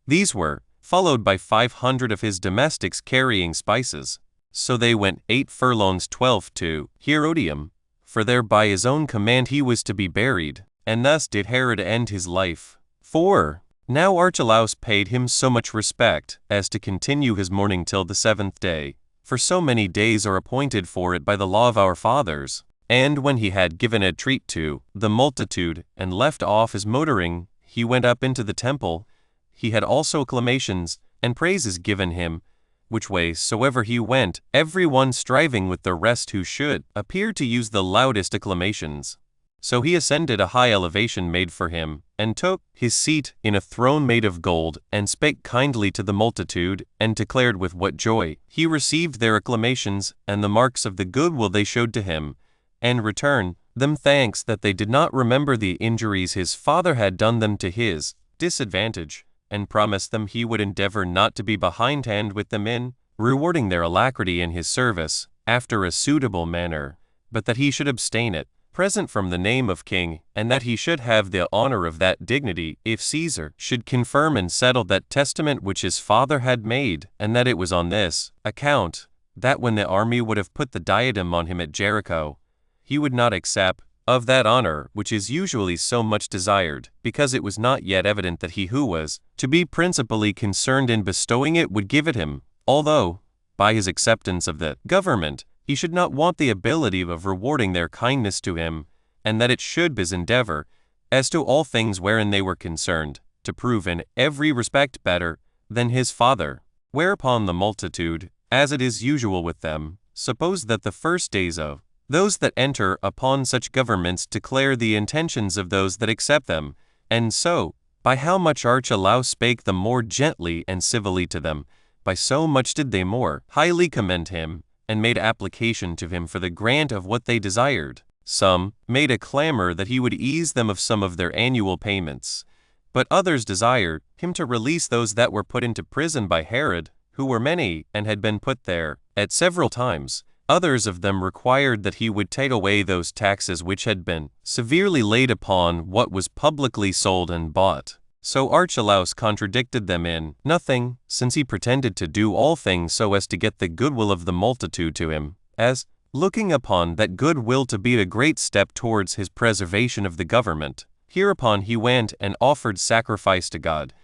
These were followed by 500 of his domestics carrying spices. So they went 8 furlongs 12 to Herodium, for there by his own command he was to be buried, and thus did Herod end his life. 4. Now Archelaus paid him so much respect, as to continue his mourning till the 7th day, for so many days are appointed for it by the law of our fathers. And when he had given a treat to the multitude, and left off his motoring, he went up into the temple. He had also acclamations and praises given him, which way soever he went, every one striving with the rest who should appear to use the loudest acclamations. So he ascended a high elevation made for him, and took his seat in a throne made of gold, and spake kindly to the multitude, and declared with what joy he received their acclamations, and the marks of the goodwill they showed to him, and return them thanks that they did not remember the injuries his father had done them to his disadvantage, and promised them he would endeavor not to be behindhand with them in rewarding their alacrity in his service, after a suitable manner, but that he should abstain at present from the name of king, and that he should have the honor of that dignity, if Caesar should confirm and settle that testament which his father had made, and that it was on this account, that when the army would have put the diadem on him at Jericho, he would not accept of that honor which is usually so much desired, because it was not yet evident that he who was to be principally concerned in bestowing it would give it him, although, by his acceptance of the government, he should not want the ability of rewarding their kindness to him, and that it should be his endeavor, as to all things wherein they were concerned, to prove in every respect better than his father. Whereupon the multitude, as it is usual with them, supposed that the first days of Those that enter upon such governments declare the intentions of those that accept them, and so, by how much Archelaus spake the more gently and civilly to them, by so much did they more highly commend him, and made application to him for the grant of what they desired. Some made a clamor that he would ease them of some of their annual payments, but others desired him to release those that were put into prison by Herod, who were many and had been put there at several times. Others of them required that he would take away those taxes which had been severely laid upon what was publicly sold and bought. So Archelaus contradicted them in nothing, since he pretended to do all things so as to get the goodwill of the multitude to him, as, looking upon that goodwill to be a great step towards his preservation of the government. Hereupon he went and offered sacrifice to God,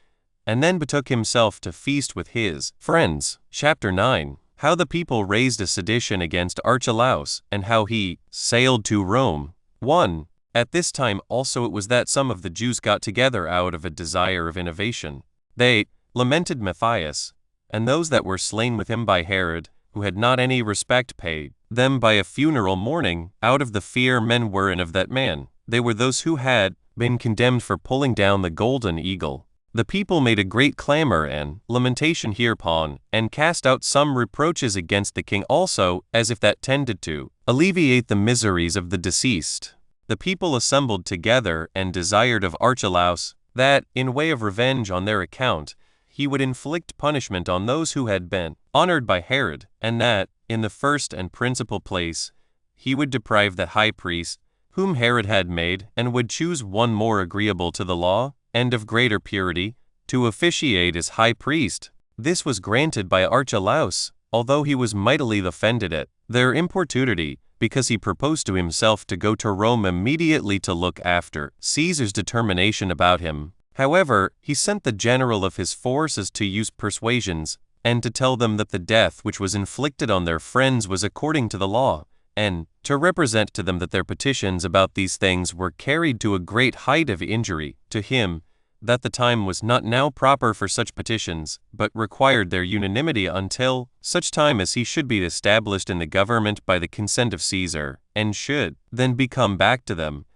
and then betook himself to feast with his friends. Chapter 9. How the people raised a sedition against Archelaus, and how he sailed to Rome. 1. At this time also it was that some of the Jews got together out of a desire of innovation. They lamented Matthias, and those that were slain with him by Herod, who had not any respect paid them by a funeral mourning, out of the fear men were in of that man. They were those who had been condemned for pulling down the golden eagle. The people made a great clamor and lamentation hereupon, and cast out some reproaches against the king also, as if that tended to alleviate the miseries of the deceased. The people assembled together and desired of Archelaus that, in way of revenge on their account, he would inflict punishment on those who had been honored by Herod, and that, in the first and principal place, he would deprive the high priest, whom Herod had made, and would choose one more agreeable to the law, and of greater purity, to officiate as high priest. This was granted by Archelaus, although he was mightily offended at their importunity, because he proposed to himself to go to Rome immediately to look after Caesar's determination about him. However, he sent the general of his forces to use persuasions, and to tell them that the death which was inflicted on their friends was according to the law, and to represent to them that their petitions about these things were carried to a great height of injury to him, that the time was not now proper for such petitions, but required their unanimity until such time as he should be established in the government by the consent of Caesar, and should then be come back to them,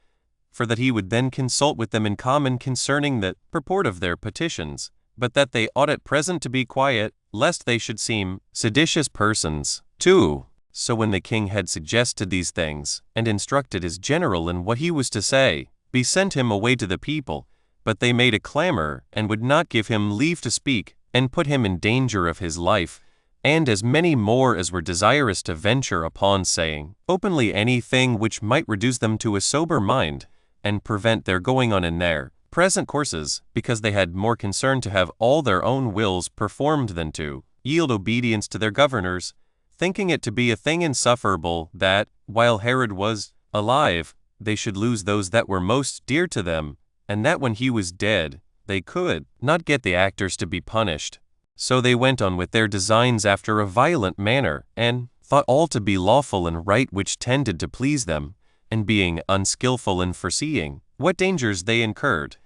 for that he would then consult with them in common concerning the purport of their petitions, but that they ought at present to be quiet, lest they should seem seditious persons. 2. So when the king had suggested these things, and instructed his general in what he was to say, he sent him away to the people, but they made a clamor, and would not give him leave to speak, and put him in danger of his life, and as many more as were desirous to venture upon saying openly anything which might reduce them to a sober mind, and prevent their going on in their present courses, because they had more concern to have all their own wills performed than to yield obedience to their governors, thinking it to be a thing insufferable that, while Herod was alive, they should lose those that were most dear to them, and that when he was dead, they could not get the actors to be punished. So they went on with their designs after a violent manner, and thought all to be lawful and right which tended to please them, and being unskilful in foreseeing what dangers they incurred,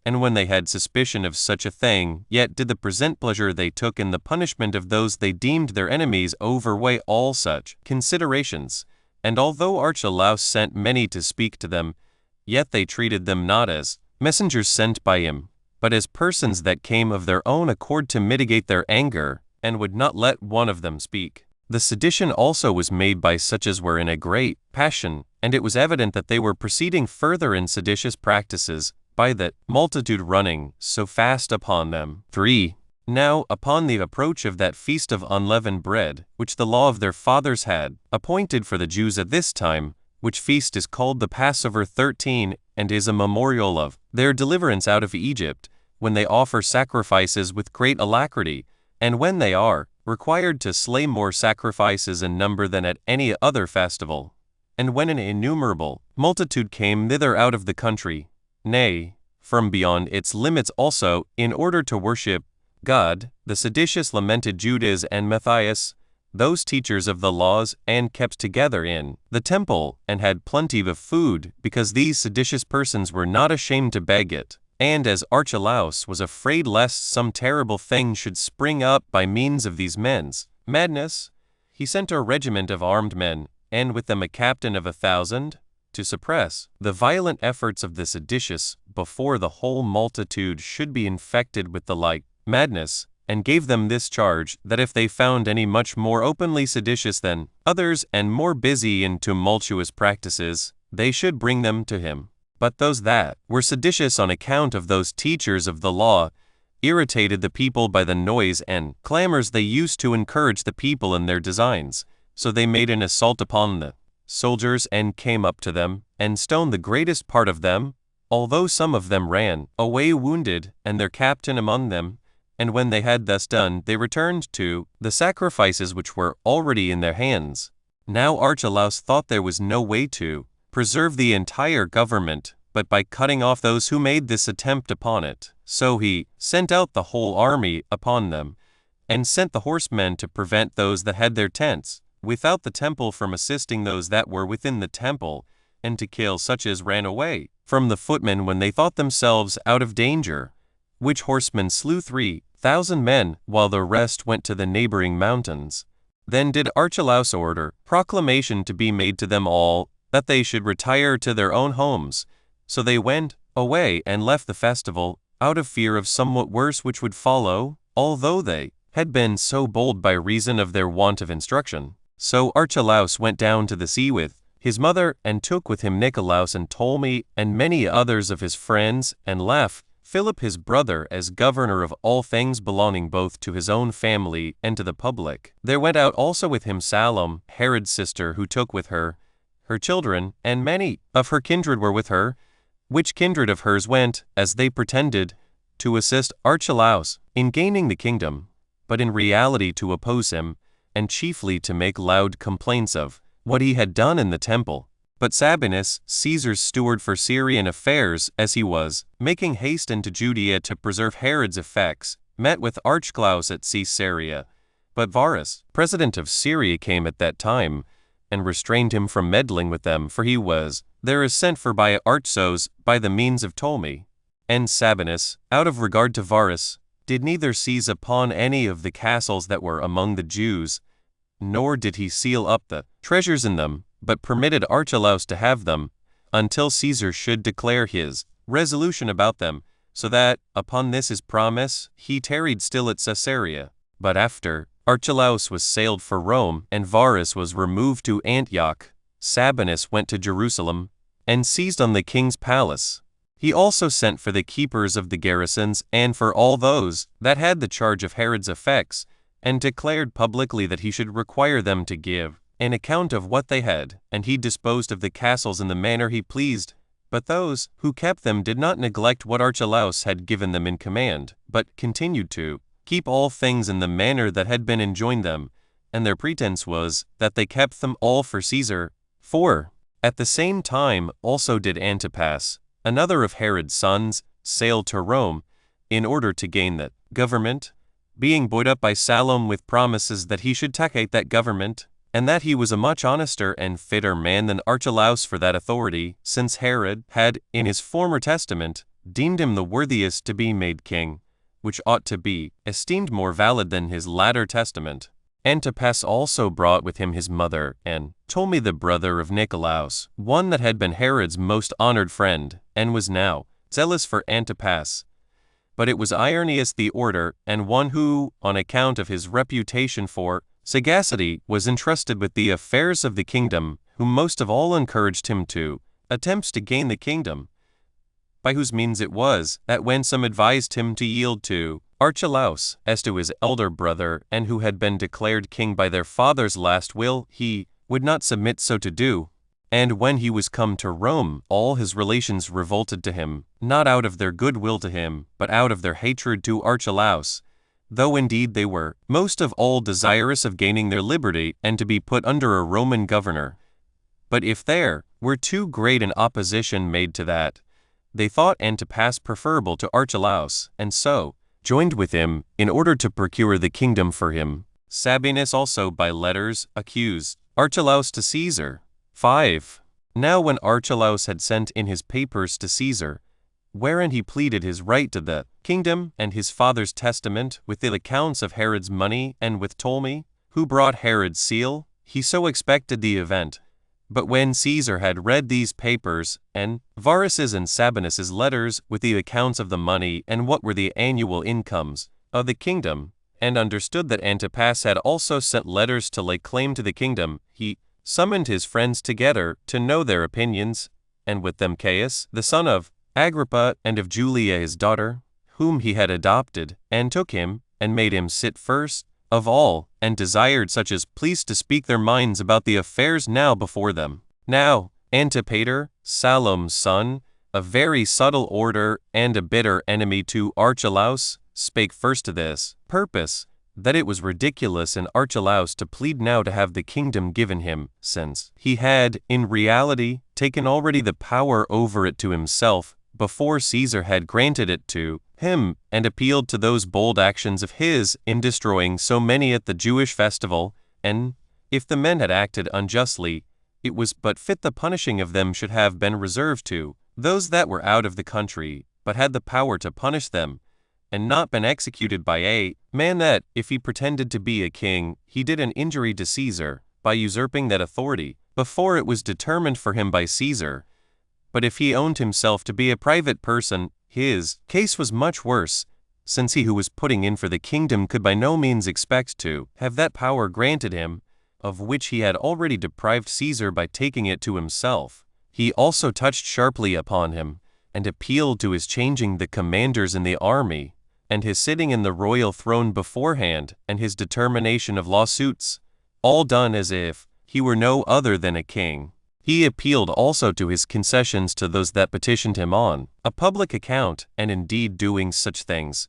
and when they had suspicion of such a thing, yet did the present pleasure they took in the punishment of those they deemed their enemies overweigh all such considerations. And although Archelaus sent many to speak to them, yet they treated them not as messengers sent by him, but as persons that came of their own accord to mitigate their anger, and would not let one of them speak. The sedition also was made by such as were in a great passion, and it was evident that they were proceeding further in seditious practices, by that multitude running so fast upon them. 3. Now, upon the approach of that feast of unleavened bread, which the law of their fathers had appointed for the Jews at this time, which feast is called the Passover 13, and is a memorial of their deliverance out of Egypt, when they offer sacrifices with great alacrity, and when they are required to slay more sacrifices in number than at any other festival. And when an innumerable multitude came thither out of the country, nay, from beyond its limits also, in order to worship God, the seditious lamented Judas and Matthias, those teachers of the laws, and kept together in the temple, and had plenty of food, because these seditious persons were not ashamed to beg it. And as Archelaus was afraid lest some terrible thing should spring up by means of these men's madness, he sent a regiment of armed men, and with them a captain of 1,000, to suppress the violent efforts of the seditious before the whole multitude should be infected with the like madness, and gave them this charge, that if they found any much more openly seditious than others and more busy in tumultuous practices, they should bring them to him. But those that were seditious on account of those teachers of the law irritated the people by the noise and clamors they used to encourage the people in their designs. So they made an assault upon the soldiers and came up to them, and stoned the greatest part of them, although some of them ran away wounded, and their captain among them. And when they had thus done, they returned to the sacrifices which were already in their hands. Now Archelaus thought there was no way to preserve the entire government, but by cutting off those who made this attempt upon it. So he sent out the whole army upon them, and sent the horsemen to prevent those that had their tents without the temple from assisting those that were within the temple, and to kill such as ran away from the footmen when they thought themselves out of danger, which horsemen slew 3,000 men, while the rest went to the neighboring mountains. Then did Archelaus order proclamation to be made to them all, that they should retire to their own homes. So they went away and left the festival, out of fear of somewhat worse which would follow, although they had been so bold by reason of their want of instruction. So Archelaus went down to the sea with his mother, and took with him Nicolaus and Ptolemy, and many others of his friends, and left Philip his brother as governor of all things belonging both to his own family and to the public. There went out also with him Salome, Herod's sister, who took with her children, and many of her kindred were with her, which kindred of hers went, as they pretended, to assist Archelaus in gaining the kingdom, but in reality to oppose him, and chiefly to make loud complaints of what he had done in the temple. But Sabinus, Caesar's steward for Syrian affairs as he was, making haste into Judea to preserve Herod's effects, met with Archelaus at Caesarea. But Varus, president of Syria, came at that time, and restrained him from meddling with them, for he was there is sent for by Archelaus by the means of Ptolemy. And Sabinus, out of regard to Varus, did neither seize upon any of the castles that were among the Jews, nor did he seal up the treasures in them, but permitted Archelaus to have them, until Caesar should declare his resolution about them, so that, upon this his promise, he tarried still at Caesarea. But after Archelaus was sailed for Rome, and Varus was removed to Antioch, Sabinus went to Jerusalem, and seized on the king's palace. He also sent for the keepers of the garrisons, and for all those that had the charge of Herod's effects, and declared publicly that he should require them to give an account of what they had, and he disposed of the castles in the manner he pleased. But those who kept them did not neglect what Archelaus had given them in command, but continued to keep all things in the manner that had been enjoined them, and their pretense was that they kept them all for Caesar. For at the same time also did Antipas, another of Herod's sons, sail to Rome, in order to gain that government, being buoyed up by Salome with promises that he should take that government, and that he was a much honester and fitter man than Archelaus for that authority, since Herod had, in his former testament, deemed him the worthiest to be made king, which ought to be esteemed more valid than his latter testament. Antipas also brought with him his mother, and Ptolemy the brother of Nicolaus, one that had been Herod's most honored friend, and was now zealous for Antipas. But it was Irenaeus the orator, and one who, on account of his reputation for sagacity, was entrusted with the affairs of the kingdom, who most of all encouraged him to attempts to gain the kingdom, by whose means it was that when some advised him to yield to Archelaus as to his elder brother, and who had been declared king by their father's last will, he would not submit so to do. And when he was come to Rome, all his relations revolted to him, not out of their good will to him, but out of their hatred to Archelaus, though indeed they were most of all desirous of gaining their liberty and to be put under a Roman governor. But if there were too great an opposition made to that, they thought Antipas preferable to Archelaus, and so joined with him in order to procure the kingdom for him. Sabinus also by letters accused Archelaus to Caesar. 5. Now when Archelaus had sent in his papers to Caesar, wherein he pleaded his right to the kingdom and his father's testament, with the accounts of Herod's money, and with Ptolemy, who brought Herod's seal, he so expected the event. But when Caesar had read these papers, and Varus's and Sabinus's letters with the accounts of the money and what were the annual incomes of the kingdom, and understood that Antipas had also sent letters to lay claim to the kingdom, he summoned his friends together to know their opinions, and with them Caius, the son of Agrippa and of Julia his daughter, whom he had adopted, and took him, and made him sit first of all, and desired such as pleased to speak their minds about the affairs now before them. Now, Antipater, Salom's son, a very subtle order and a bitter enemy to Archelaus, spake first to this purpose, that it was ridiculous in Archelaus to plead now to have the kingdom given him, since he had, in reality, taken already the power over it to himself, before Caesar had granted it to him, and appealed to those bold actions of his in destroying so many at the Jewish festival, and, if the men had acted unjustly, it was but fit the punishing of them should have been reserved to those that were out of the country, but had the power to punish them, and not been executed by a man that, if he pretended to be a king, he did an injury to Caesar, by usurping that authority, before it was determined for him by Caesar. But if he owned himself to be a private person, his case was much worse, since he who was putting in for the kingdom could by no means expect to have that power granted him, of which he had already deprived Caesar by taking it to himself. He also touched sharply upon him, and appealed to his changing the commanders in the army, and his sitting in the royal throne beforehand, and his determination of lawsuits, all done as if he were no other than a king. He appealed also to his concessions to those that petitioned him on a public account, and indeed doing such things,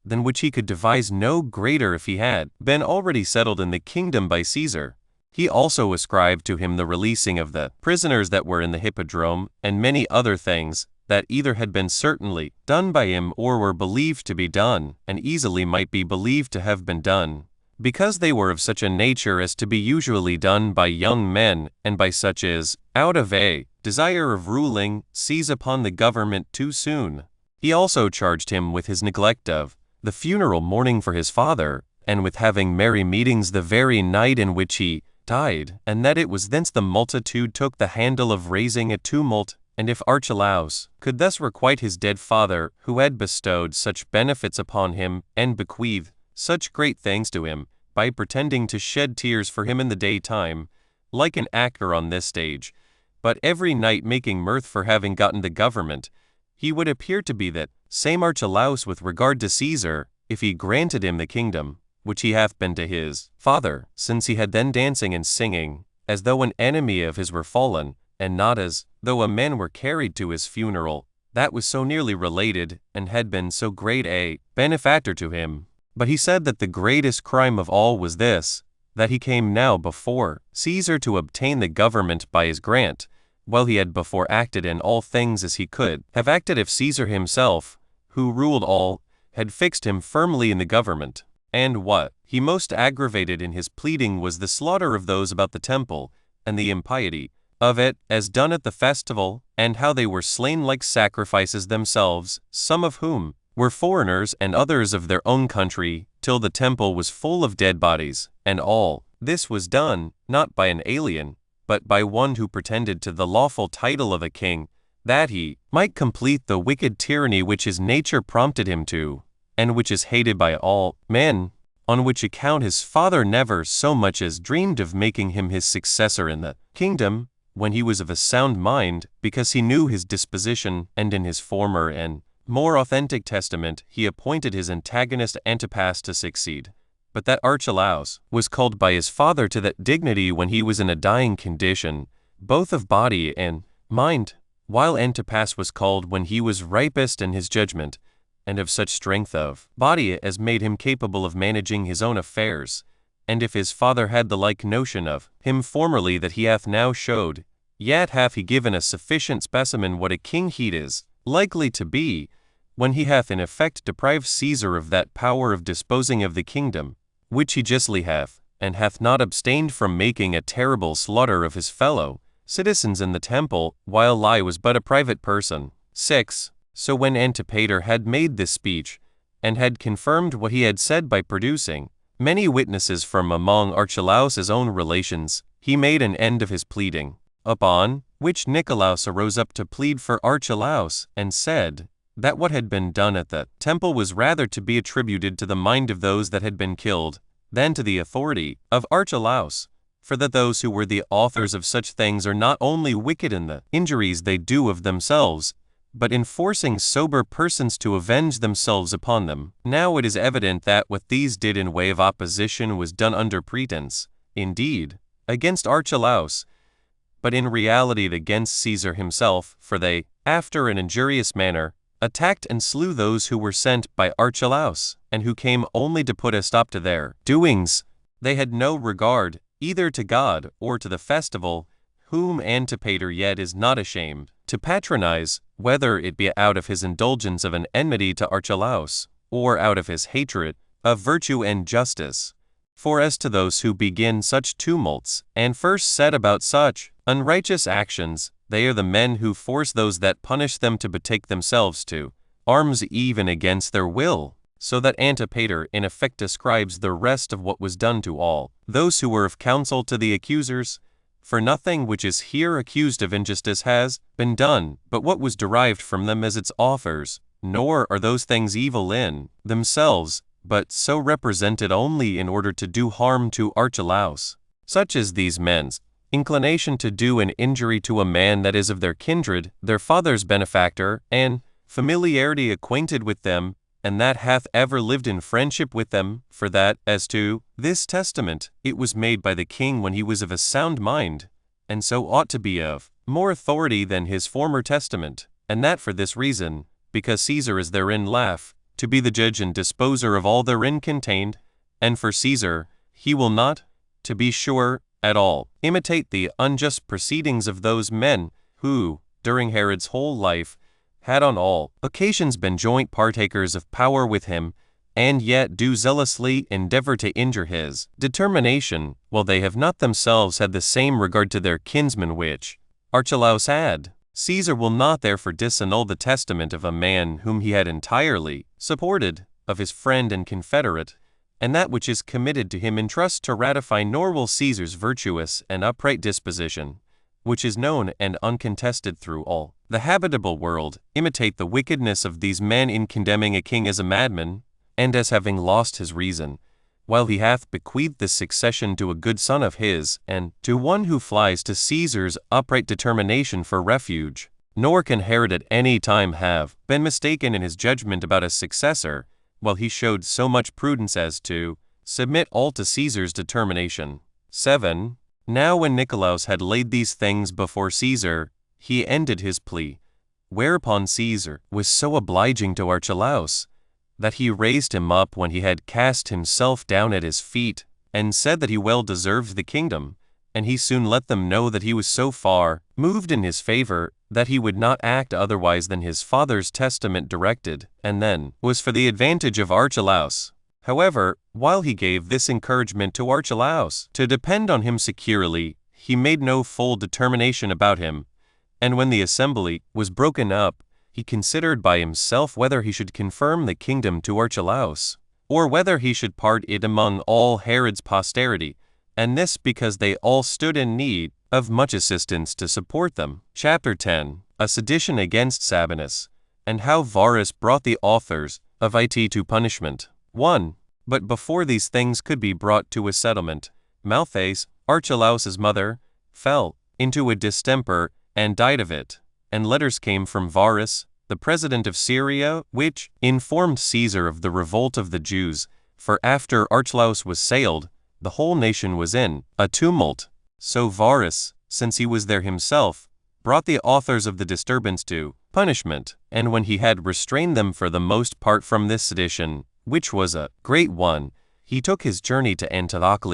than which he could devise no greater if he had been already settled in the kingdom by Caesar. He also ascribed to him the releasing of the prisoners that were in the hippodrome, and many other things, that either had been certainly done by him or were believed to be done, and easily might be believed to have been done, because they were of such a nature as to be usually done by young men, and by such as, out of a desire of ruling, seize upon the government too soon. He also charged him with his neglect of the funeral mourning for his father, and with having merry meetings the very night in which he died, and that it was thence the multitude took the handle of raising a tumult. And if Archelaus could thus requite his dead father, who had bestowed such benefits upon him, and bequeathed such great things to him, by pretending to shed tears for him in the daytime, like an actor on this stage, but every night making mirth for having gotten the government, he would appear to be that same Archelaus with regard to Caesar, if he granted him the kingdom, which he hath been to his father, since he had then dancing and singing, as though an enemy of his were fallen, and not as though a man were carried to his funeral, that was so nearly related, and had been so great a benefactor to him. But he said that the greatest crime of all was this, that he came now before Caesar to obtain the government by his grant, while he had before acted in all things as he could have acted if Caesar himself, who ruled all, had fixed him firmly in the government. And what he most aggravated in his pleading was the slaughter of those about the temple, and the impiety of it, as done at the festival, and how they were slain like sacrifices themselves, some of whom were foreigners and others of their own country, till the temple was full of dead bodies, and all this was done, not by an alien, but by one who pretended to the lawful title of a king, that he might complete the wicked tyranny which his nature prompted him to, and which is hated by all men, on which account his father never so much as dreamed of making him his successor in the kingdom, when he was of a sound mind, because he knew his disposition, and in his former and more authentic testament he appointed his antagonist Antipas to succeed. But that Archelaus was called by his father to that dignity when he was in a dying condition, both of body and mind, while Antipas was called when he was ripest in his judgment, and of such strength of body as made him capable of managing his own affairs. And if his father had the like notion of him formerly that he hath now showed, yet hath he given a sufficient specimen what a king he is likely to be, when he hath in effect deprived Caesar of that power of disposing of the kingdom, which he justly hath, and hath not abstained from making a terrible slaughter of his fellow citizens in the temple, while I was but a private person. 6. So when Antipater had made this speech, and had confirmed what he had said by producing many witnesses from among Archelaus's own relations, he made an end of his pleading. Upon which Nicolaus arose up to plead for Archelaus, and said, that what had been done at the temple was rather to be attributed to the mind of those that had been killed, than to the authority of Archelaus, for that those who were the authors of such things are not only wicked in the injuries they do of themselves, but in forcing sober persons to avenge themselves upon them. Now it is evident that what these did in way of opposition was done under pretense, indeed, against Archelaus, but in reality against Caesar himself, for they, after an injurious manner, attacked and slew those who were sent by Archelaus, and who came only to put a stop to their doings. They had no regard either to God or to the festival, whom Antipater yet is not ashamed to patronize, whether it be out of his indulgence of an enmity to Archelaus, or out of his hatred of virtue and justice. For as to those who begin such tumults, and first set about such unrighteous actions, they are the men who force those that punish them to betake themselves to arms even against their will, so that Antipater in effect describes the rest of what was done to all those who were of counsel to the accusers. For nothing which is here accused of injustice has been done, but what was derived from them as its authors, nor are those things evil in themselves, but so represented only in order to do harm to Archelaus. Such is these men's inclination to do an injury to a man that is of their kindred, their father's benefactor, and familiarity acquainted with them, and that hath ever lived in friendship with them, for that, as to this testament, it was made by the king when he was of a sound mind, and so ought to be of more authority than his former testament, and that for this reason, because Caesar is therein laugh, to be the judge and disposer of all therein contained, and for Caesar, he will not, to be sure, at all imitate the unjust proceedings of those men, who, during Herod's whole life, had on all occasions been joint partakers of power with him, and yet do zealously endeavor to injure his determination, while they have not themselves had the same regard to their kinsmen which Archelaus had. Caesar will not therefore disannul the testament of a man whom he had entirely supported, of his friend and confederate, and that which is committed to him in trust to ratify, nor will Caesar's virtuous and upright disposition, which is known and uncontested through all the habitable world, imitate the wickedness of these men in condemning a king as a madman, and as having lost his reason, while he hath bequeathed this succession to a good son of his, and to one who flies to Caesar's upright determination for refuge. Nor can Herod at any time have been mistaken in his judgment about a successor, while he showed so much prudence as to submit all to Caesar's determination. 7. Now when Nicolaus had laid these things before Caesar, he ended his plea, whereupon Caesar was so obliging to Archelaus, that he raised him up when he had cast himself down at his feet, and said that he well deserved the kingdom, and he soon let them know that he was so far moved in his favor, that he would not act otherwise than his father's testament directed, and then was for the advantage of Archelaus. However, while he gave this encouragement to Archelaus to depend on him securely, he made no full determination about him, and when the assembly was broken up, he considered by himself whether he should confirm the kingdom to Archelaus, or whether he should part it among all Herod's posterity, and this because they all stood in need of much assistance to support them. Chapter 10. A sedition against Sabinus, and how Varus brought the authors of it to punishment. 1. But before these things could be brought to a settlement, Malthace, Archelaus's mother, fell into a distemper and died of it. And letters came from Varus, the president of Syria, which informed Caesar of the revolt of the Jews, for after Archelaus was sailed, the whole nation was in a tumult. So Varus, since he was there himself, brought the authors of the disturbance to punishment, and when he had restrained them for the most part from this sedition, which was a great one, he took his journey to Antioch,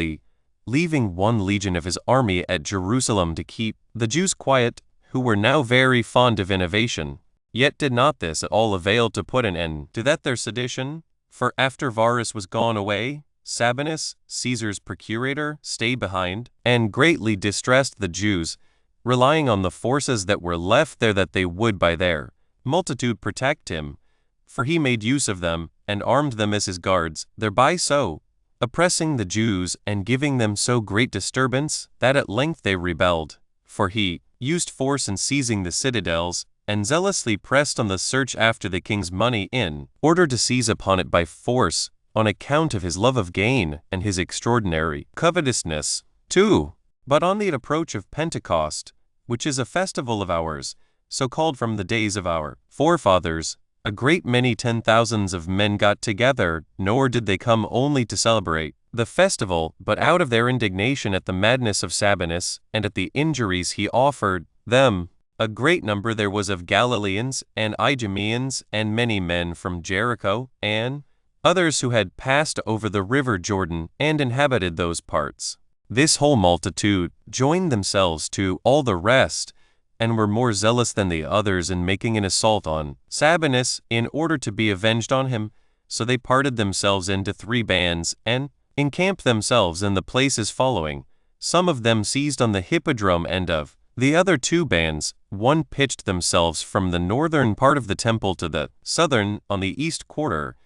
leaving 1 legion of his army at Jerusalem to keep the Jews quiet, who were now very fond of innovation. Yet did not this at all avail to put an end to that their sedition, for after Varus was gone away, Sabinus, Caesar's procurator, stayed behind, and greatly distressed the Jews, relying on the forces that were left there that they would by their multitude protect him, for he made use of them, and armed them as his guards, thereby so oppressing the Jews and giving them so great disturbance that at length they rebelled. For he used force in seizing the citadels, and zealously pressed on the search after the king's money in order to seize upon it by force, on account of his love of gain and his extraordinary covetousness. 2. But on the approach of Pentecost, which is a festival of ours, so called from the days of our forefathers, a great many 10,000s of men got together, nor did they come only to celebrate the festival, but out of their indignation at the madness of Sabinus, and at the injuries he offered them. A great number there was of Galileans and Idumeans, and many men from Jericho, and others who had passed over the river Jordan, and inhabited those parts. This whole multitude joined themselves to all the rest, and were more zealous than the others in making an assault on Sabinus, in order to be avenged on him. So they parted themselves into 3 bands, and encamped themselves in the places following. Some of them seized on the hippodrome end of the other 2 bands. One pitched themselves from the northern part of the temple to the southern, on the east quarter,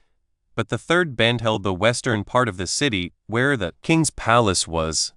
but the 3rd band held the western part of the city, where the king's palace was.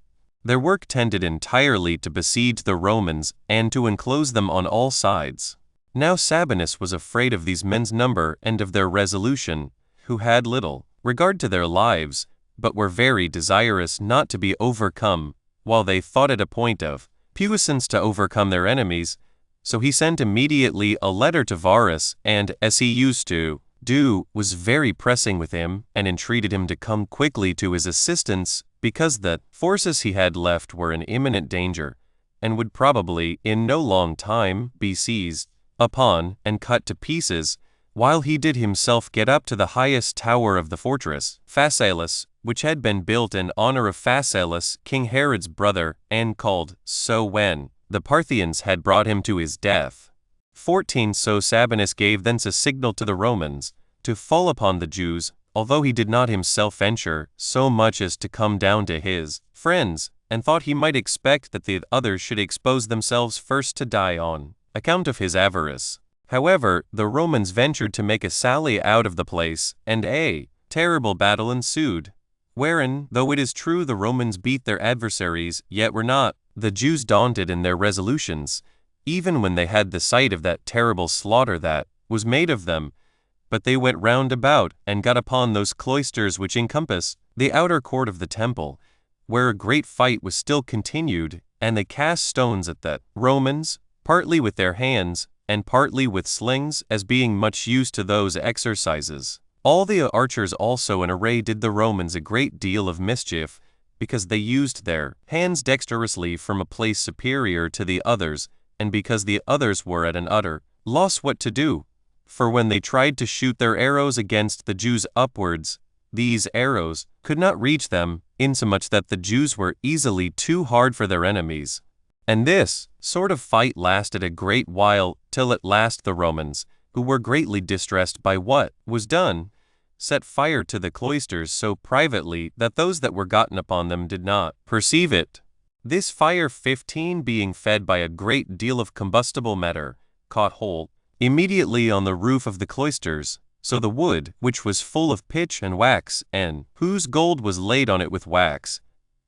Their work tended entirely to besiege the Romans, and to enclose them on all sides. Now Sabinus was afraid of these men's number and of their resolution, who had little regard to their lives, but were very desirous not to be overcome, while they thought it a point of puissance to overcome their enemies. So he sent immediately a letter to Varus, and, as he used to do, was very pressing with him, and entreated him to come quickly to his assistance, because the forces he had left were in imminent danger, and would probably in no long time be seized upon and cut to pieces, while he did himself get up to the highest tower of the fortress, Phasaelus, which had been built in honor of Phasaelus, King Herod's brother, and called so when the Parthians had brought him to his death. 14. So Sabinus gave thence a signal to the Romans to fall upon the Jews, although he did not himself venture so much as to come down to his friends, and thought he might expect that the others should expose themselves first to die on account of his avarice. However, the Romans ventured to make a sally out of the place, and a terrible battle ensued, wherein, though it is true the Romans beat their adversaries, yet were not the Jews daunted in their resolutions, even when they had the sight of that terrible slaughter that was made of them. But they went round about, and got upon those cloisters which encompass the outer court of the temple, where a great fight was still continued, and they cast stones at the Romans, partly with their hands, and partly with slings, as being much used to those exercises. All the archers also in array did the Romans a great deal of mischief, because they used their hands dexterously from a place superior to the others, and because the others were at an utter loss what to do. For when they tried to shoot their arrows against the Jews upwards, these arrows could not reach them, insomuch that the Jews were easily too hard for their enemies. And this sort of fight lasted a great while, till at last the Romans, who were greatly distressed by what was done, set fire to the cloisters so privately that those that were gotten upon them did not perceive it. This fire 15 being fed by a great deal of combustible matter, caught hold immediately on the roof of the cloisters, so the wood, which was full of pitch and wax, and whose gold was laid on it with wax,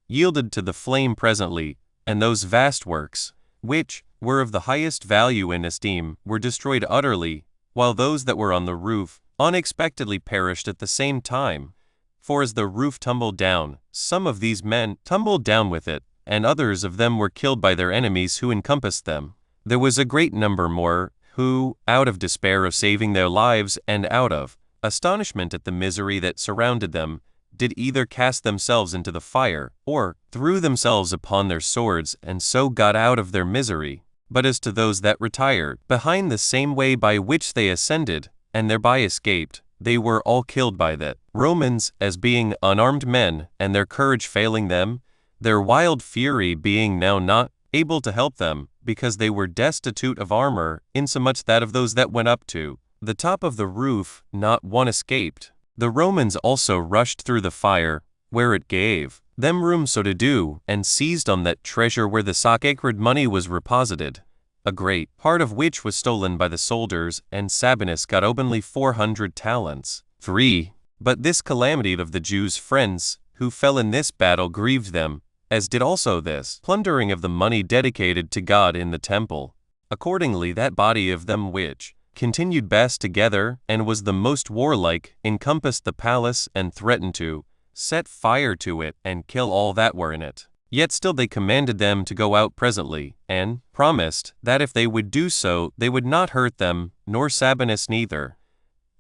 yielded to the flame presently, and those vast works, which were of the highest value and esteem, were destroyed utterly, while those that were on the roof unexpectedly perished at the same time. For as the roof tumbled down, some of these men tumbled down with it, and others of them were killed by their enemies who encompassed them. There was a great number more, who, out of despair of saving their lives, and out of astonishment at the misery that surrounded them, did either cast themselves into the fire, or threw themselves upon their swords, and so got out of their misery. But as to those that retired behind the same way by which they ascended, and thereby escaped, they were all killed by the Romans, as being unarmed men, and their courage failing them, their wild fury being now not able to help them, because they were destitute of armor, insomuch that of those that went up to the top of the roof, not one escaped. The Romans also rushed through the fire, where it gave them room so to do, and seized on that treasure where the sacred money was reposited, a great part of which was stolen by the soldiers, and Sabinus got openly 400 talents. 3. But this calamity of the Jews' friends who fell in this battle grieved them, as did also this plundering of the money dedicated to God in the temple. Accordingly that body of them which continued best together and was the most warlike encompassed the palace and threatened to set fire to it and kill all that were in it. Yet still they commanded them to go out presently, and promised that if they would do so they would not hurt them, nor Sabinus neither.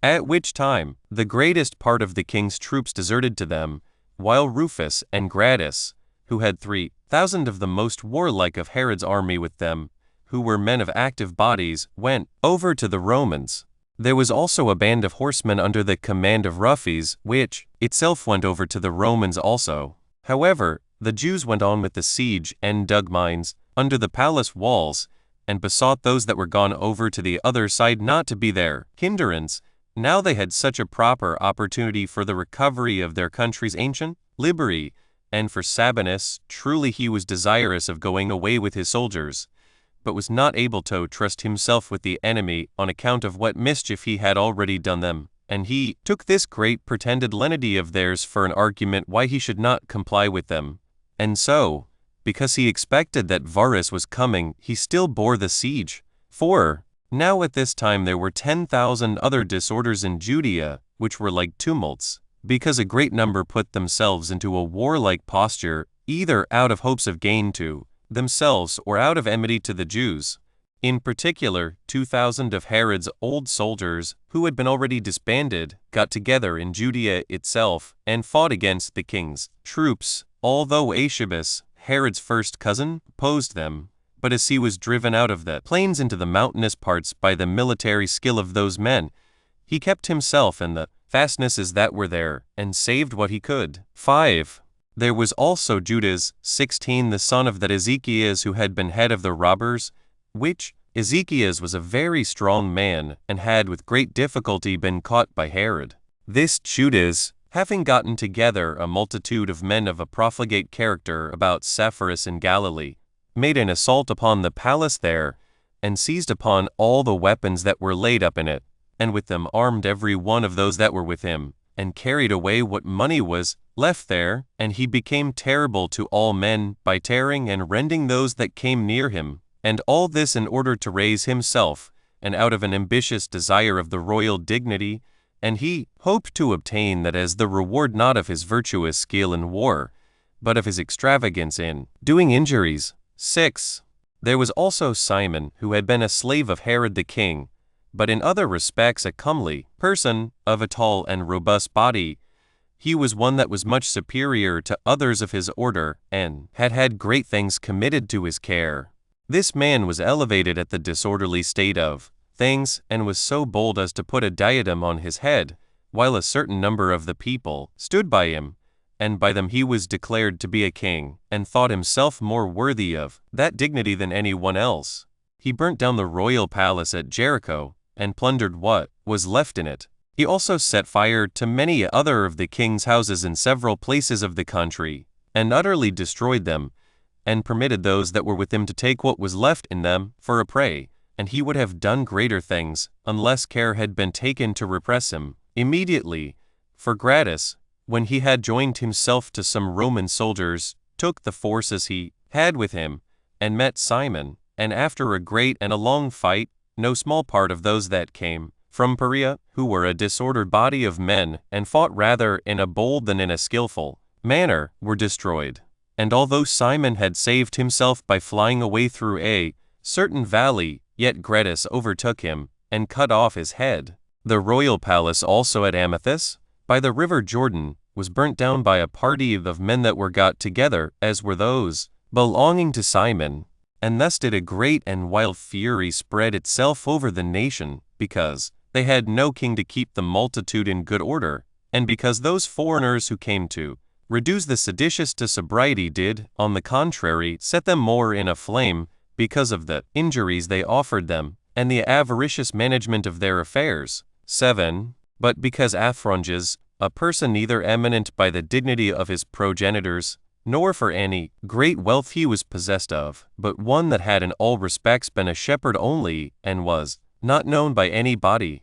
At which time the greatest part of the king's troops deserted to them, while Rufus and Gratus, who had 3,000 of the most warlike of Herod's army with them, who were men of active bodies, went over to the Romans. There was also a band of horsemen under the command of Rufus, which itself went over to the Romans also. However, the Jews went on with the siege and dug mines under the palace walls, and besought those that were gone over to the other side not to be their hindrance, now they had such a proper opportunity for the recovery of their country's ancient liberty. And for Sabinus, truly he was desirous of going away with his soldiers, but was not able to trust himself with the enemy on account of what mischief he had already done them. And he took this great pretended lenity of theirs for an argument why he should not comply with them. And so, because he expected that Varus was coming, he still bore the siege. For now at this time there were 10,000 other disorders in Judea, which were like tumults, because a great number put themselves into a warlike posture, either out of hopes of gain to themselves or out of enmity to the Jews. In particular, 2,000 of Herod's old soldiers, who had been already disbanded, got together in Judea itself, and fought against the king's troops, although Agabus, Herod's first cousin, opposed them. But as he was driven out of the plains into the mountainous parts by the military skill of those men, he kept himself in the fastnesses that were there, and saved what he could. 5. There was also Judas, 16, the son of that Ezekias, who had been head of the robbers, which Ezekias was a very strong man, and had with great difficulty been caught by Herod. This Judas, having gotten together a multitude of men of a profligate character about Sepphoris in Galilee, made an assault upon the palace there, and seized upon all the weapons that were laid up in it, and with them armed every one of those that were with him, and carried away what money was left there, and he became terrible to all men by tearing and rending those that came near him, and all this in order to raise himself, and out of an ambitious desire of the royal dignity, and he hoped to obtain that as the reward not of his virtuous skill in war, but of his extravagance in doing injuries. 6. There was also Simon, who had been a slave of Herod the king, but in other respects a comely person, of a tall and robust body. He was one that was much superior to others of his order, and had had great things committed to his care. This man was elevated at the disorderly state of things, and was so bold as to put a diadem on his head, while a certain number of the people stood by him, and by them he was declared to be a king, and thought himself more worthy of that dignity than any one else. He burnt down the royal palace at Jericho, and plundered what was left in it. He also set fire to many other of the king's houses in several places of the country, and utterly destroyed them, and permitted those that were with him to take what was left in them for a prey, and he would have done greater things, unless care had been taken to repress him immediately. For Gratus, when he had joined himself to some Roman soldiers, took the forces he had with him, and met Simon, and after a great and a long fight, no small part of those that came from Perea, who were a disordered body of men, and fought rather in a bold than in a skillful manner, were destroyed. And although Simon had saved himself by flying away through a certain valley, yet Gratus overtook him, and cut off his head. The royal palace also at Amathus, by the river Jordan, was burnt down by a party of men that were got together, as were those belonging to Simon. And thus did a great and wild fury spread itself over the nation, because they had no king to keep the multitude in good order, and because those foreigners who came to reduce the seditious to sobriety did, on the contrary, set them more in a flame, because of the injuries they offered them, and the avaricious management of their affairs. 7. But because Aphronges, a person neither eminent by the dignity of his progenitors, nor for any great wealth he was possessed of, but one that had in all respects been a shepherd only, and was not known by any body,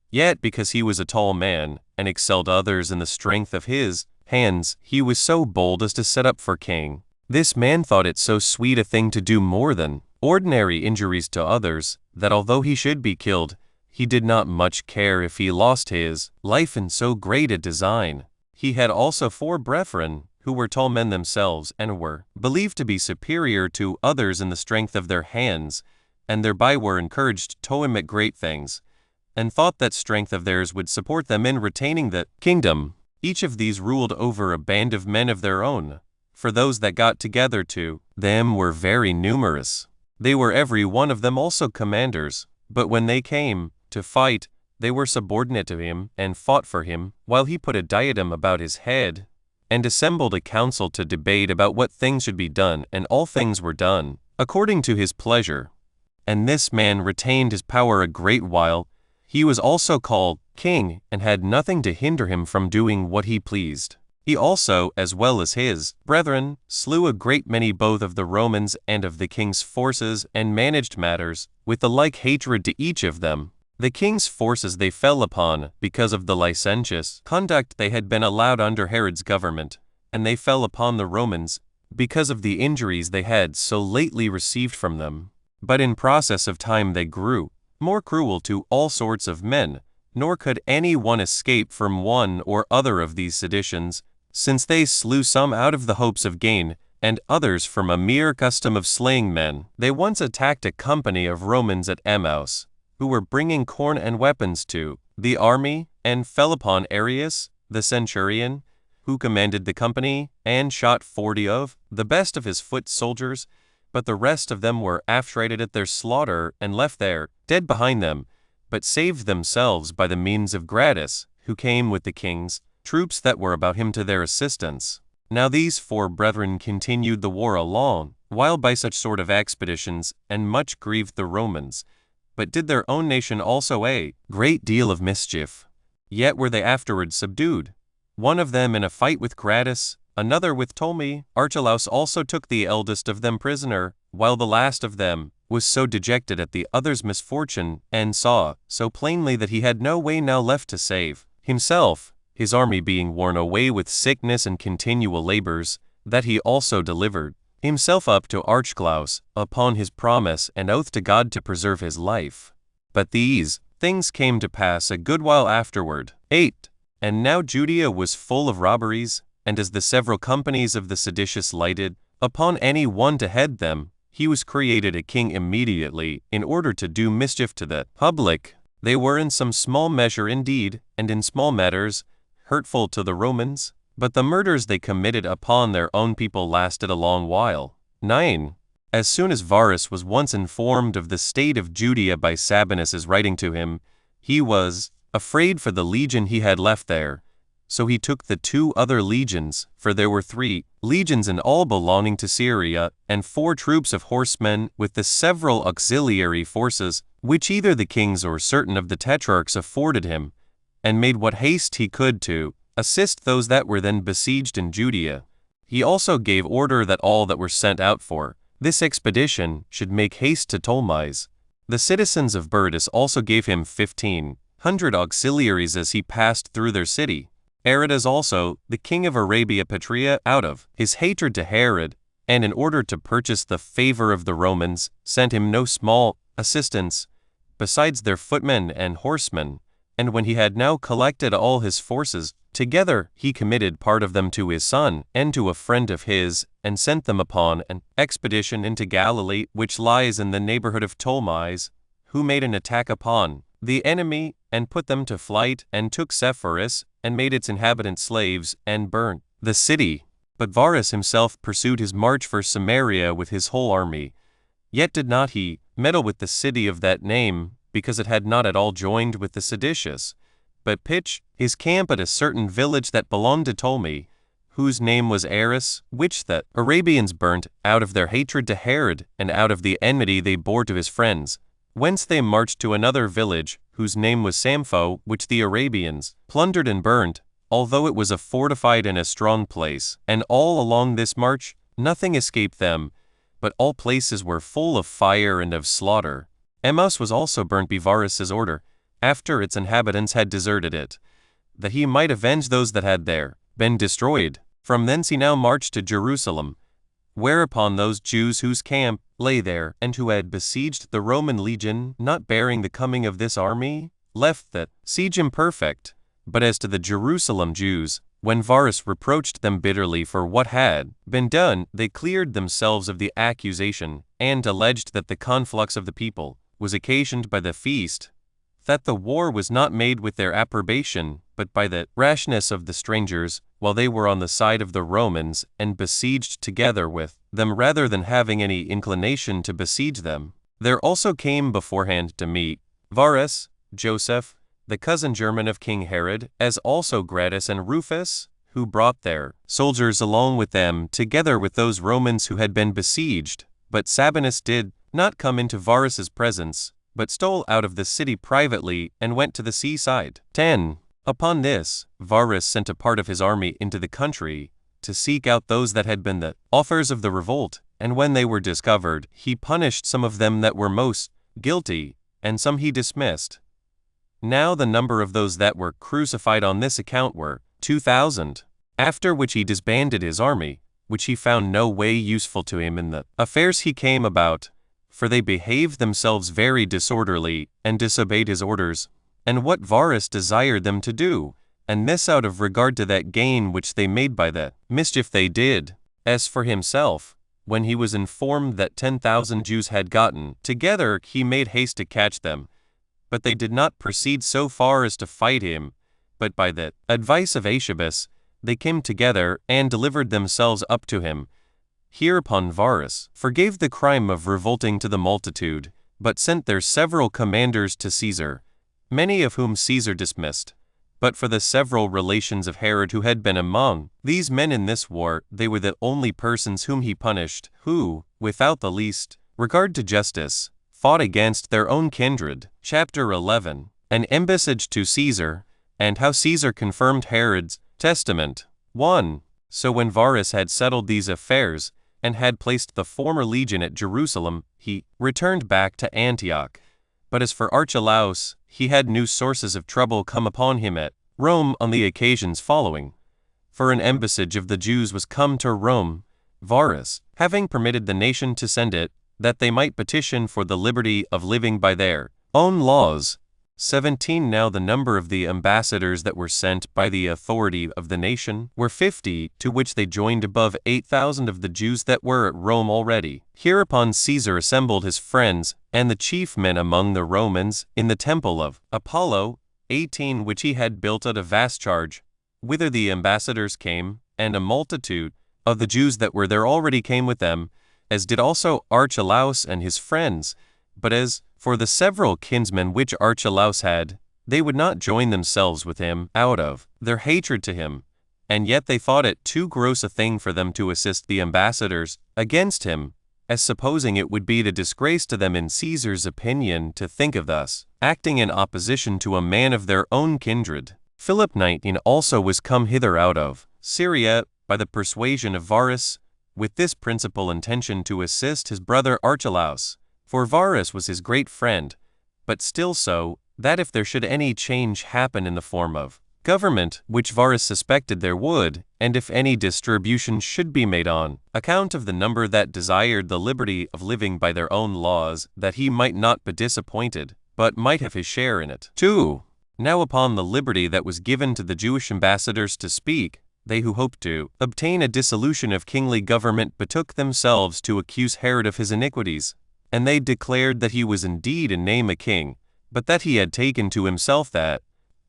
yet because he was a tall man, and excelled others in the strength of his hands, he was so bold as to set up for king. This man thought it so sweet a thing to do more than ordinary injuries to others, that although he should be killed, he did not much care if he lost his life in so great a design. He had also 4 brethren, who were tall men themselves, and were believed to be superior to others in the strength of their hands, and thereby were encouraged to emit great things, and thought that strength of theirs would support them in retaining the kingdom. Each of these ruled over a band of men of their own, for those that got together to them were very numerous. They were every one of them also commanders, but when they came to fight, they were subordinate to him and fought for him, while he put a diadem about his head, and assembled a council to debate about what things should be done, and all things were done according to his pleasure. And this man retained his power a great while. He was also called king, and had nothing to hinder him from doing what he pleased. He also, as well as his brethren, slew a great many both of the Romans and of the king's forces, and managed matters with the like hatred to each of them. The king's forces they fell upon because of the licentious conduct they had been allowed under Herod's government, and they fell upon the Romans because of the injuries they had so lately received from them. But in process of time they grew more cruel to all sorts of men, nor could any one escape from one or other of these seditions, since they slew some out of the hopes of gain, and others from a mere custom of slaying men. They once attacked a company of Romans at Emmaus, who were bringing corn and weapons to the army, and fell upon Arius, the centurion, who commanded the company, and shot 40 of the best of his foot soldiers, but the rest of them were affrighted at their slaughter, and left there, dead behind them, but saved themselves by the means of Gratus, who came with the king's troops that were about him to their assistance. Now these 4 brethren continued the war a long while by such sort of expeditions, and much grieved the Romans, but did their own nation also a great deal of mischief. Yet were they afterwards subdued, one of them in a fight with Gratus, another with Ptolemy. Archelaus also took the eldest of them prisoner, while the last of them was so dejected at the other's misfortune, and saw so plainly that he had no way now left to save himself, his army being worn away with sickness and continual labors, that he also delivered himself up to Archelaus, upon his promise and oath to God to preserve his life. But these things came to pass a good while afterward. 8. And now Judea was full of robberies, and as the several companies of the seditious lighted upon any one to head them, he was created a king immediately, in order to do mischief to the public. They were in some small measure indeed, and in small matters, hurtful to the Romans, but the murders they committed upon their own people lasted a long while. 9. As soon as Varus was once informed of the state of Judea by Sabinus's writing to him, he was afraid for the legion he had left there. So he took the 2 other legions, for there were 3 legions in all belonging to Syria, and 4 troops of horsemen with the several auxiliary forces, which either the kings or certain of the tetrarchs afforded him, and made what haste he could to assist those that were then besieged in Judea. He also gave order that all that were sent out for this expedition should make haste to Ptolemais. The citizens of Burdus also gave him 1,500 auxiliaries as he passed through their city. Aretas also, the king of Arabia Patria, out of his hatred to Herod, and in order to purchase the favor of the Romans, sent him no small assistance, besides their footmen and horsemen. And when he had now collected all his forces together, he committed part of them to his son, and to a friend of his, and sent them upon an expedition into Galilee, which lies in the neighborhood of Ptolemais, who made an attack upon the enemy, and put them to flight, and took Sepphoris, and made its inhabitants slaves, and burnt the city. But Varus himself pursued his march for Samaria with his whole army. Yet did not he meddle with the city of that name, because it had not at all joined with the seditious, but pitched his camp at a certain village that belonged to Ptolemy, whose name was Aris, which the Arabians burnt out of their hatred to Herod, and out of the enmity they bore to his friends. Whence they marched to another village, whose name was Sampho, which the Arabians plundered and burnt, although it was a fortified and a strong place. And all along this march nothing escaped them, but all places were full of fire and of slaughter. Emmaus was also burnt by Varus's order, after its inhabitants had deserted it, that he might avenge those that had there been destroyed. From thence he now marched to Jerusalem, whereupon those Jews whose camp lay there, and who had besieged the Roman legion, not bearing the coming of this army, left that siege imperfect. But as to the Jerusalem Jews, when Varus reproached them bitterly for what had been done, they cleared themselves of the accusation, and alleged that the conflux of the people was occasioned by the feast, that the war was not made with their approbation, but by the rashness of the strangers, while they were on the side of the Romans, and besieged together with them rather than having any inclination to besiege them. There also came beforehand to meet Varus, Joseph, the cousin german of King Herod, as also Gratus and Rufus, who brought their soldiers along with them, together with those Romans who had been besieged. But Sabinus did not come into Varus's presence, but stole out of the city privately, and went to the seaside. 10. Upon this, Varus sent a part of his army into the country, to seek out those that had been the authors of the revolt, and when they were discovered, he punished some of them that were most guilty, and some he dismissed. Now the number of those that were crucified on this account were 2,000. After which he disbanded his army, which he found no way useful to him in the affairs he came about, for they behaved themselves very disorderly, and disobeyed his orders, and what Varus desired them to do, and this out of regard to that gain which they made by the mischief they did. As for himself, when he was informed that 10,000 Jews had gotten together, he made haste to catch them, but they did not proceed so far as to fight him, but by the advice of Agabus, they came together, and delivered themselves up to him. Hereupon Varus forgave the crime of revolting to the multitude, but sent their several commanders to Caesar, many of whom Caesar dismissed. But for the several relations of Herod who had been among these men in this war, they were the only persons whom he punished, who, without the least regard to justice, fought against their own kindred. Chapter 11. An embassage to Caesar, and how Caesar confirmed Herod's testament. 1. So when Varus had settled these affairs, and had placed the former legion at Jerusalem, he returned back to Antioch. But as for Archelaus, he had new sources of trouble come upon him at Rome on the occasions following. For an embassage of the Jews was come to Rome, Varus having permitted the nation to send it, that they might petition for the liberty of living by their own laws. 17. Now the number of the ambassadors that were sent by the authority of the nation were 50, to which they joined above 8,000 of the Jews that were at Rome already. Hereupon Caesar assembled his friends, and the chief men among the Romans, in the temple of Apollo, 18, which he had built at a vast charge, whither the ambassadors came, and a multitude of the Jews that were there already came with them, as did also Archelaus and his friends. But as for the several kinsmen which Archelaus had, they would not join themselves with him out of their hatred to him, and yet they thought it too gross a thing for them to assist the ambassadors against him, as supposing it would be a disgrace to them in Caesar's opinion to think of thus acting in opposition to a man of their own kindred. Philip 19 also was come hither out of Syria by the persuasion of Varus, with this principal intention to assist his brother Archelaus. For Varus was his great friend, but still so, that if there should any change happen in the form of government, which Varus suspected there would, and if any distribution should be made on account of the number that desired the liberty of living by their own laws, that he might not be disappointed, but might have his share in it. 2. Now upon the liberty that was given to the Jewish ambassadors to speak, they who hoped to obtain a dissolution of kingly government betook themselves to accuse Herod of his iniquities. And they declared that he was indeed in name a king, but that he had taken to himself that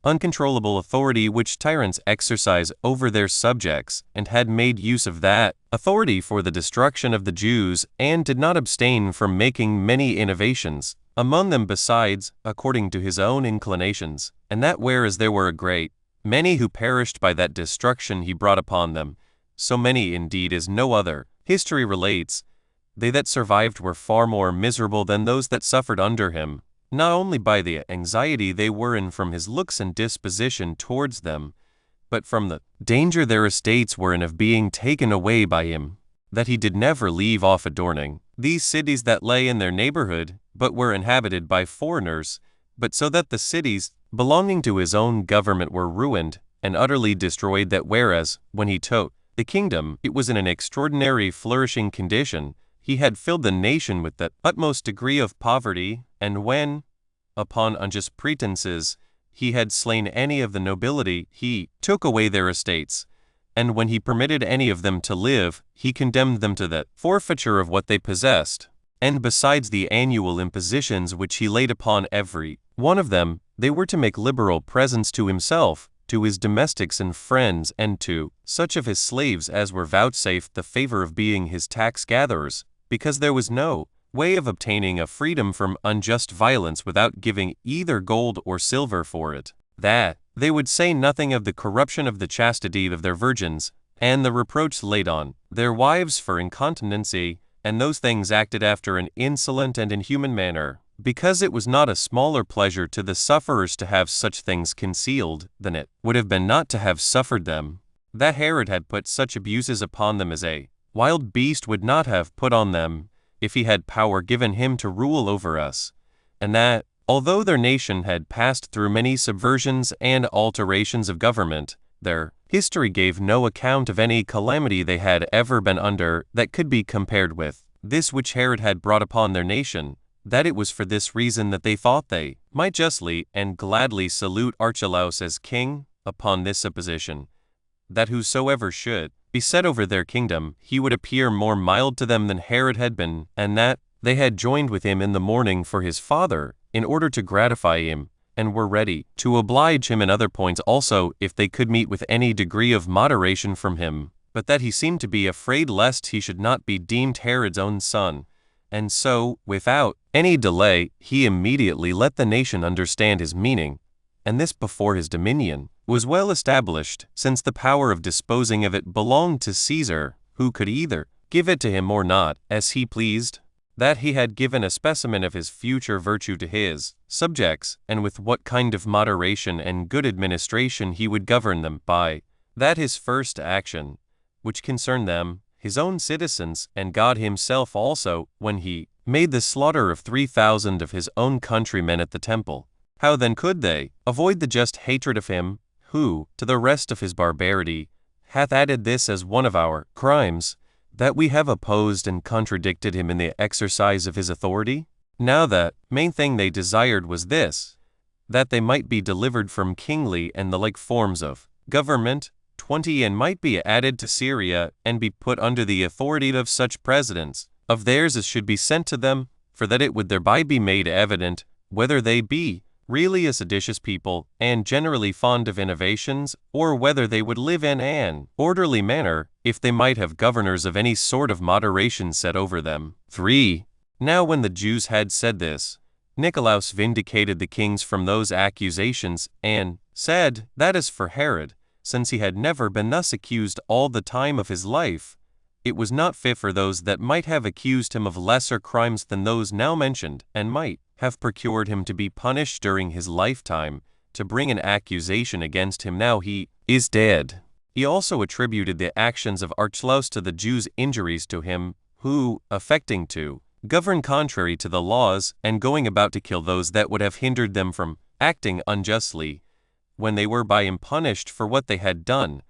uncontrollable authority which tyrants exercise over their subjects, and had made use of that authority for the destruction of the Jews, and did not abstain from making many innovations among them besides, according to his own inclinations, and that whereas there were a great many who perished by that destruction he brought upon them, so many indeed as no other history relates, they that survived were far more miserable than those that suffered under him, not only by the anxiety they were in from his looks and disposition towards them, but from the danger their estates were in of being taken away by him, that he did never leave off adorning these cities that lay in their neighborhood, but were inhabited by foreigners, but so that the cities belonging to his own government were ruined, and utterly destroyed that, whereas, when he took the kingdom, it was in an extraordinary flourishing condition, he had filled the nation with the utmost degree of poverty, and when, upon unjust pretenses, he had slain any of the nobility, he took away their estates, and when he permitted any of them to live, he condemned them to the forfeiture of what they possessed. And besides the annual impositions which he laid upon every one of them, they were to make liberal presents to himself, to his domestics and friends, and to such of his slaves as were vouchsafed the favor of being his tax-gatherers, because there was no way of obtaining a freedom from unjust violence without giving either gold or silver for it. That they would say nothing of the corruption of the chastity of their virgins, and the reproach laid on their wives for incontinency, and those things acted after an insolent and inhuman manner, because it was not a smaller pleasure to the sufferers to have such things concealed than it would have been not to have suffered them. That Herod had put such abuses upon them as a wild beast would not have put on them, if he had power given him to rule over us, and that, although their nation had passed through many subversions and alterations of government, their history gave no account of any calamity they had ever been under that could be compared with this which Herod had brought upon their nation, that it was for this reason that they thought they might justly and gladly salute Archelaus as king, upon this supposition, that whosoever should be set over their kingdom, he would appear more mild to them than Herod had been, and that they had joined with him in the mourning for his father, in order to gratify him, and were ready to oblige him in other points also, if they could meet with any degree of moderation from him, but that he seemed to be afraid lest he should not be deemed Herod's own son, and so, without any delay, he immediately let the nation understand his meaning, and this before his dominion was well established, since the power of disposing of it belonged to Caesar, who could either give it to him or not, as he pleased, that he had given a specimen of his future virtue to his subjects, and with what kind of moderation and good administration he would govern them, by that his first action, which concerned them, his own citizens, and God himself also, when he made the slaughter of 3,000 of his own countrymen at the temple. How then could they avoid the just hatred of him, who, to the rest of his barbarity, hath added this as one of our crimes, that we have opposed and contradicted him in the exercise of his authority? Now the main thing they desired was this, that they might be delivered from kingly and the like forms of government, 20, and might be added to Syria, and be put under the authority of such presidents of theirs as should be sent to them, for that it would thereby be made evident whether they be really a seditious people, and generally fond of innovations, or whether they would live in an orderly manner, if they might have governors of any sort of moderation set over them. 3. Now when the Jews had said this, Nicolaus vindicated the kings from those accusations, and said, that as for Herod, since he had never been thus accused all the time of his life, it was not fit for those that might have accused him of lesser crimes than those now mentioned, and might have procured him to be punished during his lifetime, to bring an accusation against him now he is dead. He also attributed the actions of Archelaus to the Jews' injuries to him, who, affecting to govern contrary to the laws, and going about to kill those that would have hindered them from acting unjustly, when they were by him punished for what they had done,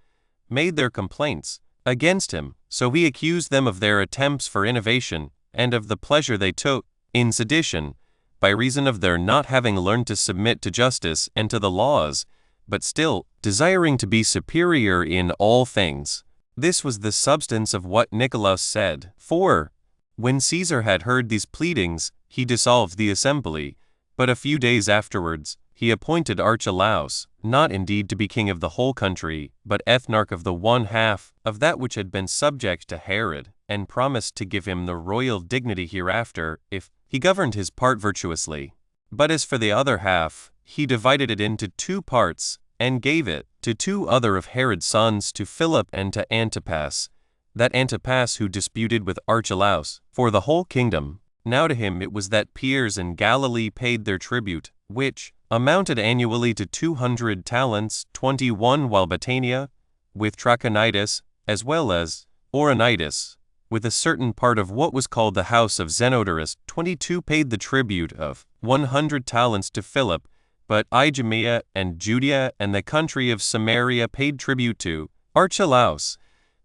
made their complaints against him. So he accused them of their attempts for innovation, and of the pleasure they took in sedition, by reason of their not having learned to submit to justice and to the laws, but still desiring to be superior in all things. This was the substance of what Nicolaus said. 4. When Caesar had heard these pleadings, he dissolved the assembly, but a few days afterwards he appointed Archelaus, not indeed to be king of the whole country, but ethnarch of the one half of that which had been subject to Herod, and promised to give him the royal dignity hereafter, if he governed his part virtuously. But as for the other half, he divided it into 2 parts, and gave it to 2 other of Herod's sons, to Philip and to Antipas, that Antipas who disputed with Archelaus for the whole kingdom. Now to him it was that peers in Galilee paid their tribute, which amounted annually to 200 talents, 21, while Batanea, with Trachonitis, as well as Auronitis, with a certain part of what was called the house of Zenodorus, 22, paid the tribute of 100 talents to Philip, but Idumea and Judea and the country of Samaria paid tribute to Archelaus,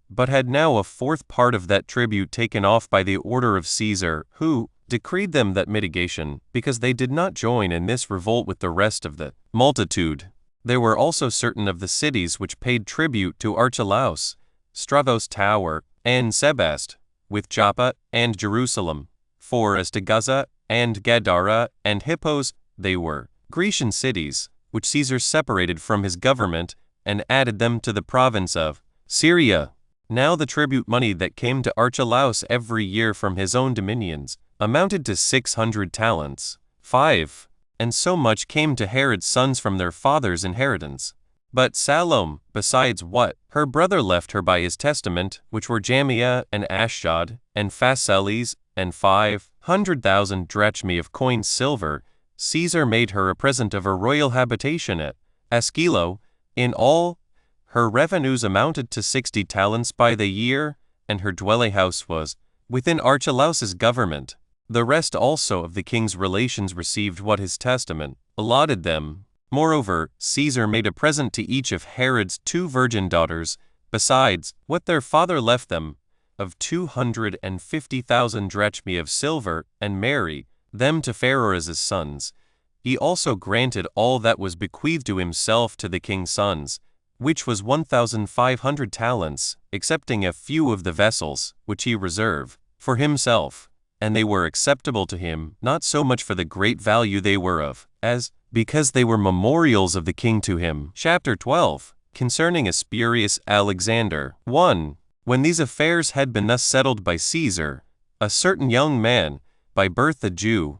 but had now a fourth part of that tribute taken off by the order of Caesar, who decreed them that mitigation, because they did not join in this revolt with the rest of the multitude. There were also certain of the cities which paid tribute to Archelaus, Stravos Tower, and Sebast, with Joppa and Jerusalem. For as to Gaza and Gadara and Hippos, they were Grecian cities, which Caesar separated from his government, and added them to the province of Syria. Now the tribute money that came to Archelaus every year from his own dominions amounted to 600 talents. 5. And so much came to Herod's sons from their father's inheritance. But Salome, besides what her brother left her by his testament, which were Jamia and Ashdod, and Phasaelis, and 500,000 drachmae of coined silver, Caesar made her a present of her royal habitation at Askelo. In all, her revenues amounted to 60 talents by the year, and her dwelling house was within Archelaus's government. The rest also of the king's relations received what his testament allotted them. Moreover, Caesar made a present to each of Herod's 2 virgin daughters, besides what their father left them, of 250,000 drachmae of silver, and married them to Pharez's sons. He also granted all that was bequeathed to himself to the king's sons, which was 1,500 talents, excepting a few of the vessels, which he reserved for himself. And they were acceptable to him, not so much for the great value they were of, as because they were memorials of the king to him. Chapter 12. Concerning a spurious Alexander. 1. When these affairs had been thus settled by Caesar, a certain young man, by birth a Jew,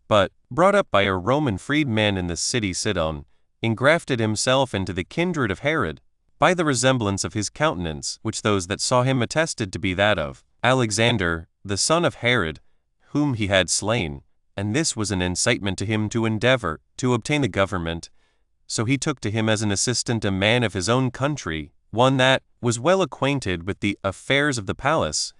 but brought up by a Roman freedman in the city Sidon, engrafted himself into the kindred of Herod, by the resemblance of his countenance, which those that saw him attested to be that of Alexander, the son of Herod, whom he had slain, and this was an incitement to him to endeavor to obtain the government. So he took to him as an assistant a man of his own country, one that was well acquainted with the affairs of the palace,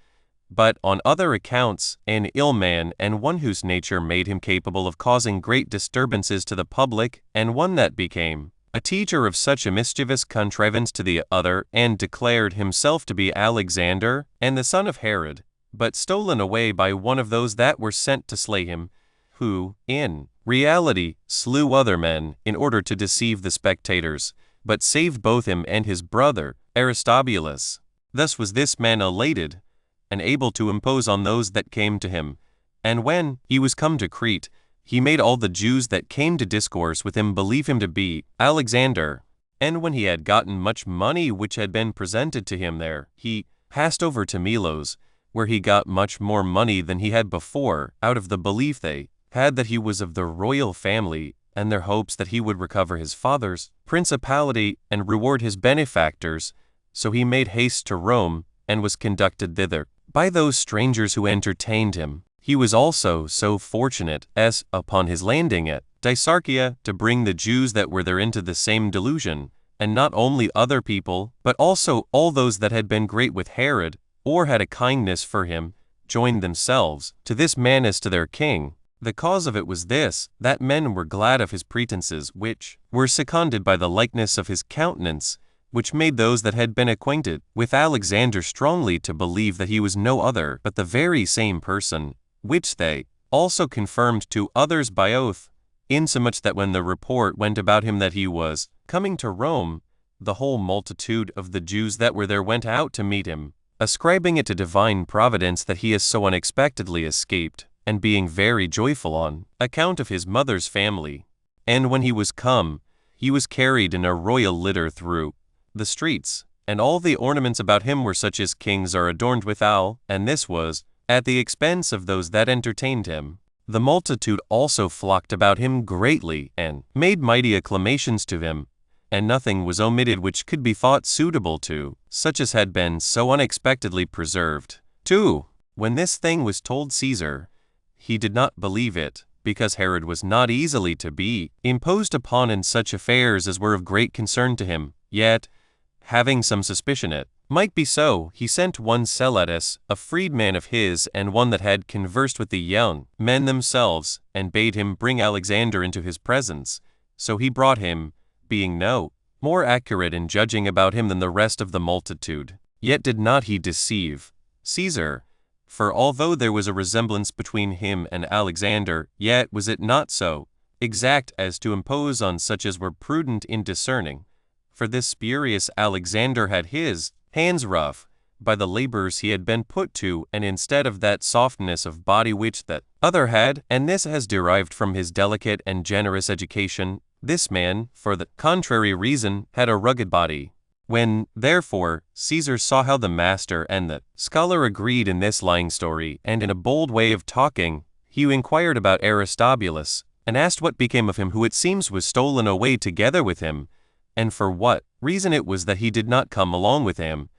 but on other accounts an ill man, and one whose nature made him capable of causing great disturbances to the public, and one that became a teacher of such a mischievous contrivance to the other, and declared himself to be Alexander, and the son of Herod, but stolen away by one of those that were sent to slay him, who, in reality, slew other men in order to deceive the spectators, but saved both him and his brother, Aristobulus. Thus was this man elated, and able to impose on those that came to him. And when he was come to Crete, he made all the Jews that came to discourse with him believe him to be Alexander. And when he had gotten much money which had been presented to him there, he passed over to Melos, where he got much more money than he had before, out of the belief they had that he was of the royal family, and their hopes that he would recover his father's principality and reward his benefactors. So he made haste to Rome, and was conducted thither by those strangers who entertained him. He was also so fortunate as, upon his landing at Dicearchia, to bring the Jews that were there into the same delusion, and not only other people, but also all those that had been great with Herod, or had a kindness for him, joined themselves to this man as to their king. The cause of it was this, that men were glad of his pretenses, which were seconded by the likeness of his countenance, which made those that had been acquainted with Alexander strongly to believe that he was no other but the very same person, which they also confirmed to others by oath, insomuch that when the report went about him that he was coming to Rome, the whole multitude of the Jews that were there went out to meet him, ascribing it to divine providence that he has so unexpectedly escaped, and being very joyful on account of his mother's family. And when he was come, he was carried in a royal litter through the streets, and all the ornaments about him were such as kings are adorned withal, and this was at the expense of those that entertained him. The multitude also flocked about him greatly, and made mighty acclamations to him, and nothing was omitted which could be thought suitable to such as had been so unexpectedly preserved. 2. When this thing was told Caesar, he did not believe it, because Herod was not easily to be imposed upon in such affairs as were of great concern to him. Yet, having some suspicion it might be so, he sent one Celadus, a freedman of his, and one that had conversed with the young men themselves, and bade him bring Alexander into his presence, So he brought him, being no more accurate in judging about him than the rest of the multitude. Yet did not he deceive Caesar, for although there was a resemblance between him and Alexander, yet was it not so exact as to impose on such as were prudent in discerning. For this spurious Alexander had his hands rough by the labors he had been put to, and instead of that softness of body which that other had, and this has derived from his delicate and generous education, this man, for the contrary reason, had a rugged body. When, therefore, Caesar saw how the master and the scholar agreed in this lying story, and in a bold way of talking, he inquired about Aristobulus, and asked what became of him who it seems was stolen away together with him, and for what reason it was that he did not come along with him,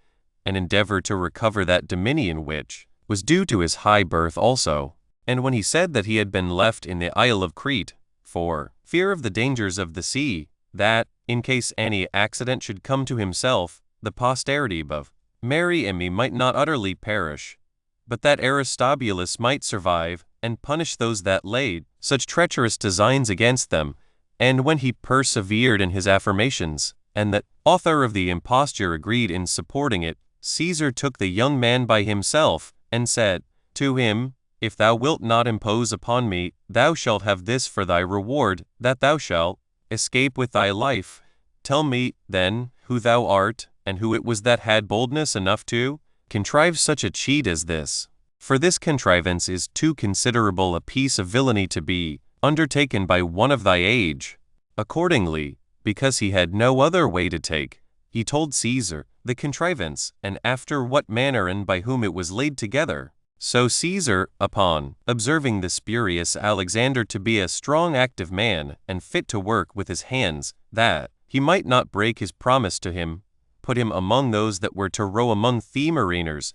and endeavor to recover that dominion which was due to his high birth also. And when he said that he had been left in the Isle of Crete, for fear of the dangers of the sea, that, in case any accident should come to himself, the posterity of Mary and me might not utterly perish, but that Aristobulus might survive, and punish those that laid such treacherous designs against them. And when he persevered in his affirmations, and the author of the imposture agreed in supporting it, Caesar took the young man by himself, and said to him, If thou wilt not impose upon me, thou shalt have this for thy reward, that thou shalt escape with thy life. Tell me, then, who thou art, and who it was that had boldness enough to contrive such a cheat as this. For this contrivance is too considerable a piece of villainy to be undertaken by one of thy age. Accordingly, because he had no other way to take, he told Caesar the contrivance, and after what manner and by whom it was laid together. So Caesar, upon observing the spurious Alexander to be a strong active man, and fit to work with his hands, that he might not break his promise to him, put him among those that were to row among the mariners,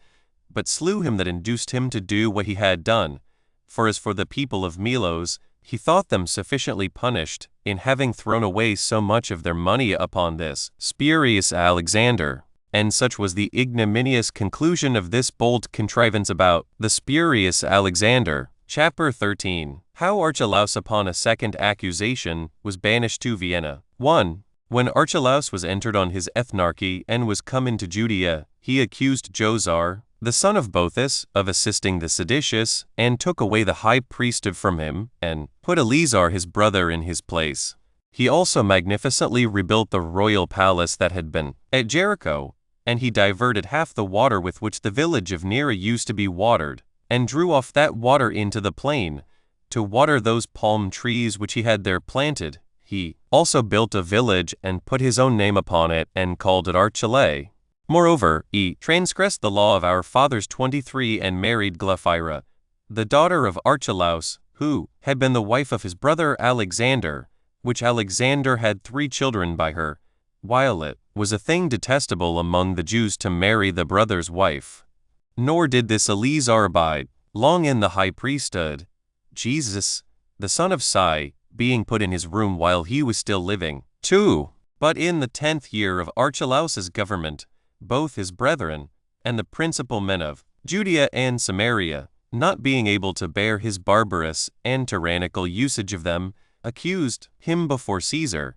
but slew him that induced him to do what he had done. For as for the people of Melos, he thought them sufficiently punished, in having thrown away so much of their money upon this spurious Alexander. And such was the ignominious conclusion of this bold contrivance about the spurious Alexander. Chapter 13. How Archelaus upon a second accusation was banished to Vienna. 1. When Archelaus was entered on his ethnarchy and was come into Judea, he accused Josar, the son of Boethus, of assisting the seditious, and took away the high priesthood from him, and put Eleazar his brother in his place. He also magnificently rebuilt the royal palace that had been at Jericho, and he diverted half the water with which the village of Nera used to be watered, and drew off that water into the plain, to water those palm trees which he had there planted. He also built a village and put his own name upon it, and called it Archelae. Moreover, he transgressed the law of our fathers 23 and married Glaphyra, the daughter of Archelaus, who had been the wife of his brother Alexander, which Alexander had 3 children by her, while it was a thing detestable among the Jews to marry the brother's wife. Nor did this Eleazar abide long in the high priesthood, Jesus, the son of Sai, being put in his room while he was still living. 2. But in the 10th year of Archelaus's government, both his brethren, and the principal men of Judea and Samaria, not being able to bear his barbarous and tyrannical usage of them, accused him before Caesar,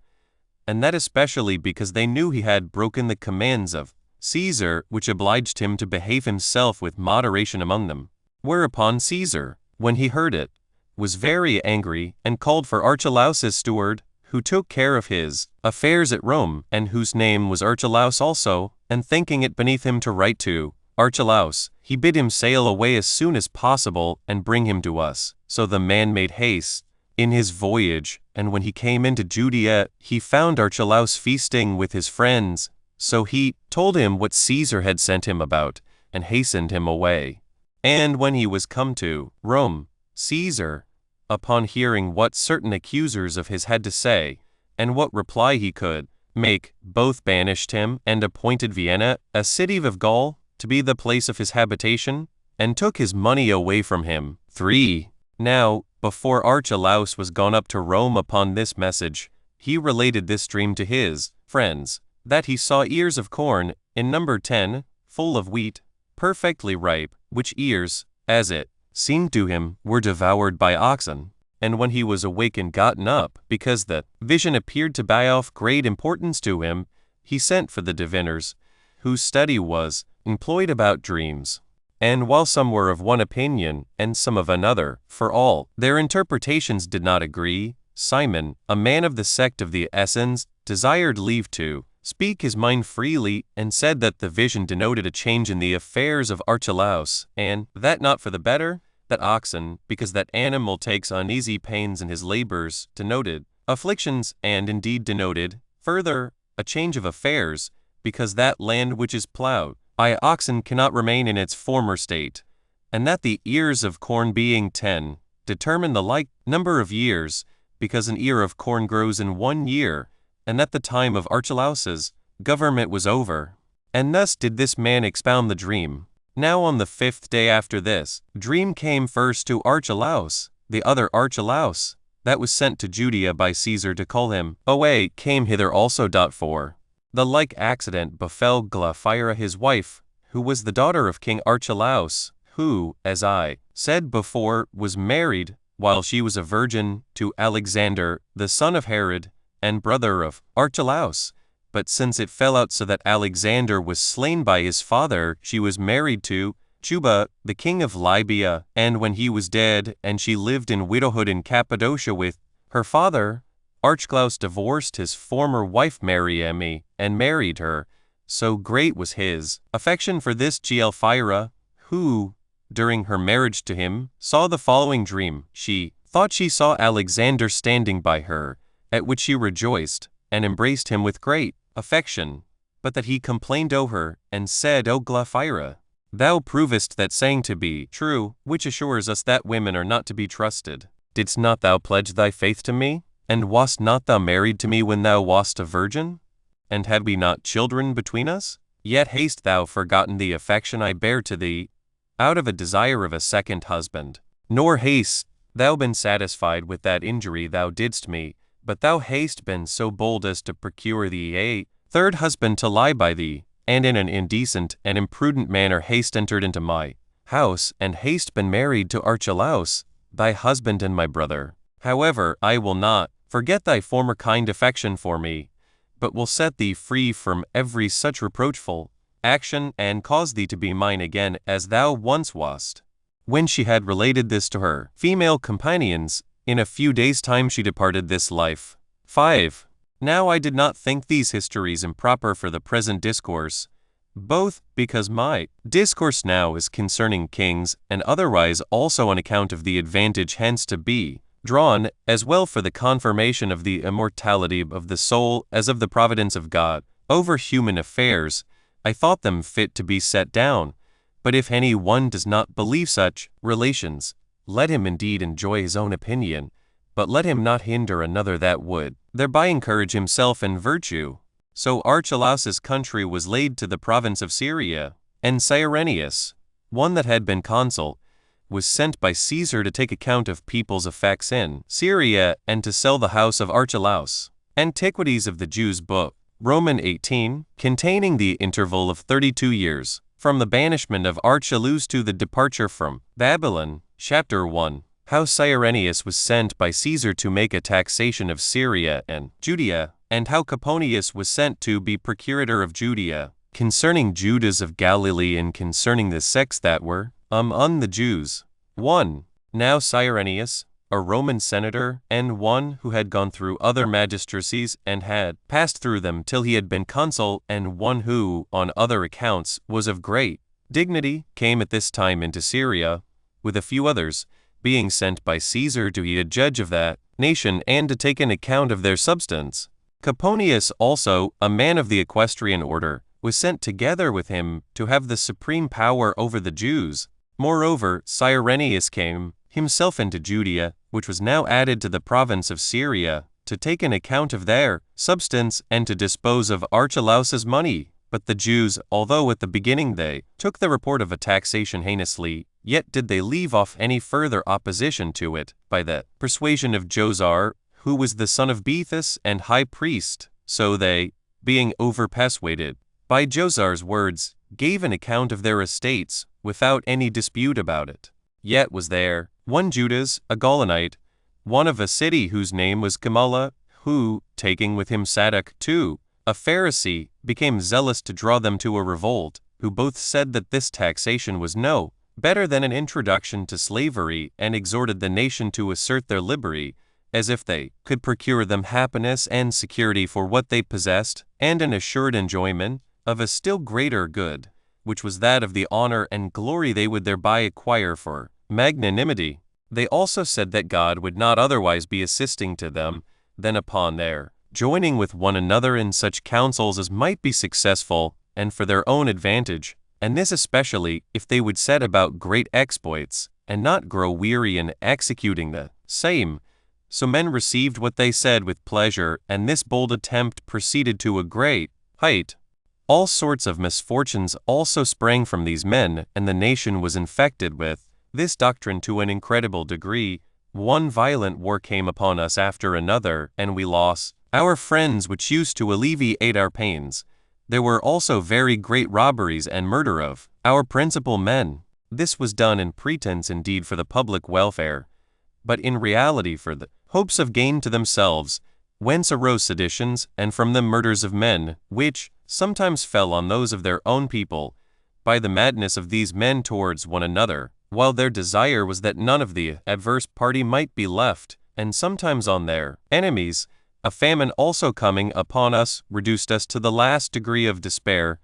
and that especially because they knew he had broken the commands of Caesar, which obliged him to behave himself with moderation among them. Whereupon Caesar, when he heard it, was very angry, and called for Archelaus's steward, who took care of his affairs at Rome, and whose name was Archelaus also, and thinking it beneath him to write to Archelaus, he bid him sail away as soon as possible, and bring him to us. So the man made haste in his voyage, and when he came into Judea, he found Archelaus feasting with his friends. So he told him what Caesar had sent him about, and hastened him away. And when he was come to Rome, Caesar, upon hearing what certain accusers of his had to say, and what reply he could make, both banished him, and appointed Vienna, a city of Gaul, to be the place of his habitation, and took his money away from him. 3. Now, before Archelaus was gone up to Rome upon this message, he related this dream to his friends, that he saw ears of corn, in number 10, full of wheat, perfectly ripe, which ears, as it seemed to him, were devoured by oxen. and when he was awakened gotten up, because the vision appeared to be of great importance to him, he sent for the diviners, whose study was employed about dreams. And while some were of one opinion, and some of another, for all their interpretations did not agree, Simon, a man of the sect of the Essenes, desired leave to speak his mind freely, and said that the vision denoted a change in the affairs of Archelaus, and that not for the better, that oxen, because that animal takes uneasy pains in his labors, denoted afflictions, and indeed denoted, further, a change of affairs, because that land which is plowed by oxen cannot remain in its former state, and that the ears of corn being 10, determine the like number of years, because an ear of corn grows in 1 year, and that the time of Archelaus's government was over. And thus did this man expound the dream. Now on the 5th day after this, dream came first to Archelaus, the other Archelaus, that was sent to Judea by Caesar to call him away, came hither also. For the like accident befell Glaphyra his wife, who was the daughter of King Archelaus, who, as I said before, was married, while she was a virgin, to Alexander, the son of Herod, and brother of Archelaus. But since it fell out so that Alexander was slain by his father, she was married to Juba, the king of Libya, and when he was dead, and she lived in widowhood in Cappadocia with her father, Archelaus divorced his former wife Mariamne, and married her. So great was his affection for this Glaphyra, who, during her marriage to him, saw the following dream. She thought she saw Alexander standing by her, at which she rejoiced, and embraced him with great affection, but that he complained o her, and said, O Glaphyra, thou provest that saying to be true, which assures us that women are not to be trusted. Didst not thou pledge thy faith to me? And wast not thou married to me when thou wast a virgin? And had we not children between us? Yet hast thou forgotten the affection I bear to thee, out of a desire of a second husband. Nor hast thou been satisfied with that injury thou didst me, but thou hast been so bold as to procure thee a third husband to lie by thee, and in an indecent and imprudent manner hast entered into my house, and hast been married to Archelaus, thy husband and my brother. However, I will not forget thy former kind affection for me, but will set thee free from every such reproachful action, and cause thee to be mine again as thou once wast. When she had related this to her female companions, in a few days' time she departed this life. 5. Now I did not think these histories improper for the present discourse, both because my discourse now is concerning kings, and otherwise also on account of the advantage hence to be drawn, as well for the confirmation of the immortality of the soul as of the providence of God over human affairs. I thought them fit to be set down. But if any one does not believe such relations, let him indeed enjoy his own opinion, but let him not hinder another that would thereby encourage himself in virtue. So Archelaus's country was laid to the province of Syria, and Cyrenius, one that had been consul, was sent by Caesar to take account of people's effects in Syria, and to sell the house of Archelaus. Antiquities of the Jews book, Roman 18, containing the interval of 32 years, from the banishment of Archelaus to the departure from Babylon. Chapter 1. How Cyrenius was sent by Caesar to make a taxation of Syria and Judea, and how Coponius was sent to be procurator of Judea, concerning Judas of Galilee, and concerning the sects that were among the Jews. 1. Now Cyrenius, a Roman senator, and one who had gone through other magistracies and had passed through them till he had been consul, and one who, on other accounts, was of great dignity, came at this time into Syria, with a few others, being sent by Caesar to be a judge of that nation, and to take an account of their substance. Coponius also, a man of the equestrian order, was sent together with him to have the supreme power over the Jews. Moreover, Cyrenius came himself into Judea, which was now added to the province of Syria, to take an account of their substance, and to dispose of Archelaus's money. But the Jews, although at the beginning they took the report of a taxation heinously, yet did they leave off any further opposition to it, by the persuasion of Josar, who was the son of Bethus and high priest. So they, being overpersuaded by Josar's words, gave an account of their estates, without any dispute about it. Yet was there one Judas, a Gaulonite, one of a city whose name was Gamala, who, taking with him Sadok too, a Pharisee, became zealous to draw them to a revolt, who both said that this taxation was no better than an introduction to slavery, and exhorted the nation to assert their liberty, as if they could procure them happiness and security for what they possessed, and an assured enjoyment of a still greater good, which was that of the honor and glory they would thereby acquire for magnanimity. They also said that God would not otherwise be assisting to them than upon their joining with one another in such counsels as might be successful and for their own advantage, and this especially if they would set about great exploits, and not grow weary in executing the same. So men received what they said with pleasure, and this bold attempt proceeded to a great height. All sorts of misfortunes also sprang from these men, and the nation was infected with this doctrine to an incredible degree. One violent war came upon us after another, and we lost our friends which used to alleviate our pains. There were also very great robberies and murder of our principal men. This was done in pretense indeed for the public welfare, but in reality for the hopes of gain to themselves, whence arose seditions, and from them murders of men, which sometimes fell on those of their own people, by the madness of these men towards one another, while their desire was that none of the adverse party might be left, and sometimes on their enemies. A famine also coming upon us reduced us to the last degree of despair,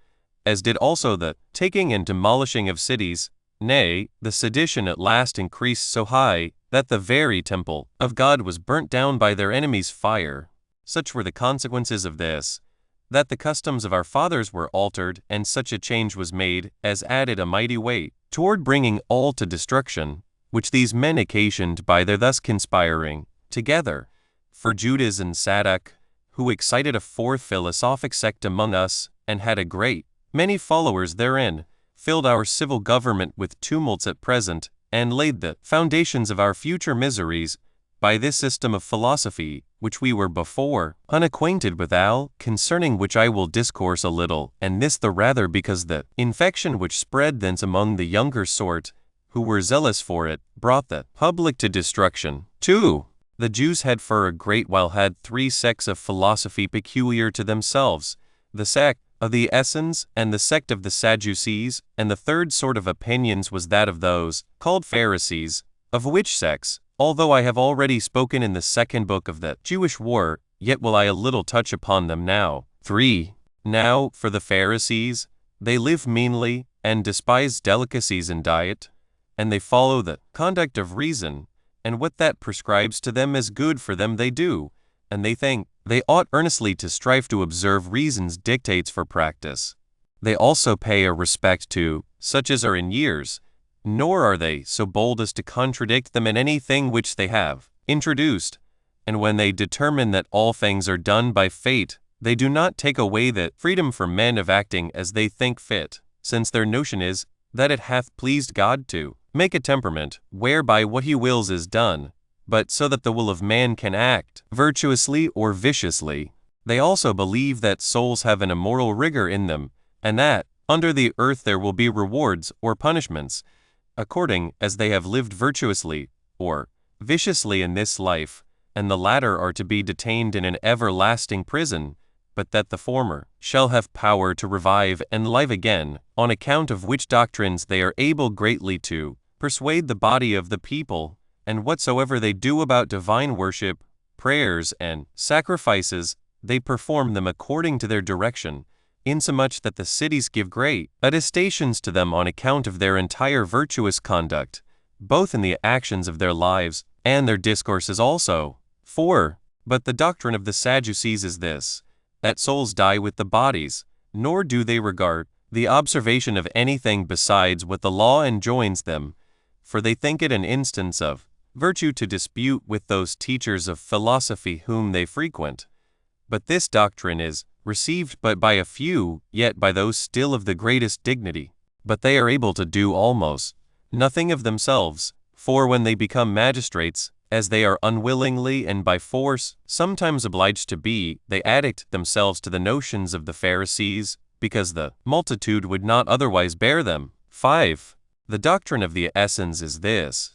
as did also the taking and demolishing of cities. Nay, the sedition at last increased so high that the very temple of God was burnt down by their enemies' fire. Such were the consequences of this, that the customs of our fathers were altered, and such a change was made as added a mighty weight toward bringing all to destruction, which these men occasioned by their thus conspiring together. For Judas and Sadok, who excited a fourth philosophic sect among us, and had a great many followers therein, filled our civil government with tumults at present, and laid the foundations of our future miseries by this system of philosophy, which we were before unacquainted withal, concerning which I will discourse a little, and this the rather because the infection which spread thence among the younger sort, who were zealous for it, brought the public to destruction. 2. The Jews had for a great while had 3 sects of philosophy peculiar to themselves, the sect of the Essenes, and the sect of the Sadducees, and the third sort of opinions was that of those called Pharisees, of which sects, although I have already spoken in the second book of the Jewish War, yet will I a little touch upon them now. 3. Now, for the Pharisees, they live meanly, and despise delicacies in diet, and they follow the conduct of reason, and what that prescribes to them as good for them they do, and they think they ought earnestly to strive to observe reason's dictates for practice. They also pay a respect to such as are in years, nor are they so bold as to contradict them in anything which they have introduced, and when they determine that all things are done by fate, they do not take away that freedom from men of acting as they think fit, since their notion is that it hath pleased God to make a temperament whereby what he wills is done, but so that the will of man can act virtuously or viciously. They also believe that souls have an immoral rigor in them, and that under the earth there will be rewards or punishments, according as they have lived virtuously or viciously in this life, and the latter are to be detained in an everlasting prison, but that the former shall have power to revive and live again, on account of which doctrines they are able greatly to persuade the body of the people, and whatsoever they do about divine worship, prayers, and sacrifices, they perform them according to their direction, insomuch that the cities give great attestations to them on account of their entire virtuous conduct, both in the actions of their lives and their discourses also. 4. But the doctrine of the Sadducees is this, that souls die with the bodies, nor do they regard the observation of anything besides what the law enjoins them, for they think it an instance of virtue to dispute with those teachers of philosophy whom they frequent. But this doctrine is received but by a few, yet by those still of the greatest dignity. But they are able to do almost nothing of themselves, for when they become magistrates, as they are unwillingly and by force sometimes obliged to be, they addict themselves to the notions of the Pharisees, because the multitude would not otherwise bear them. 5. The doctrine of the Essenes is this,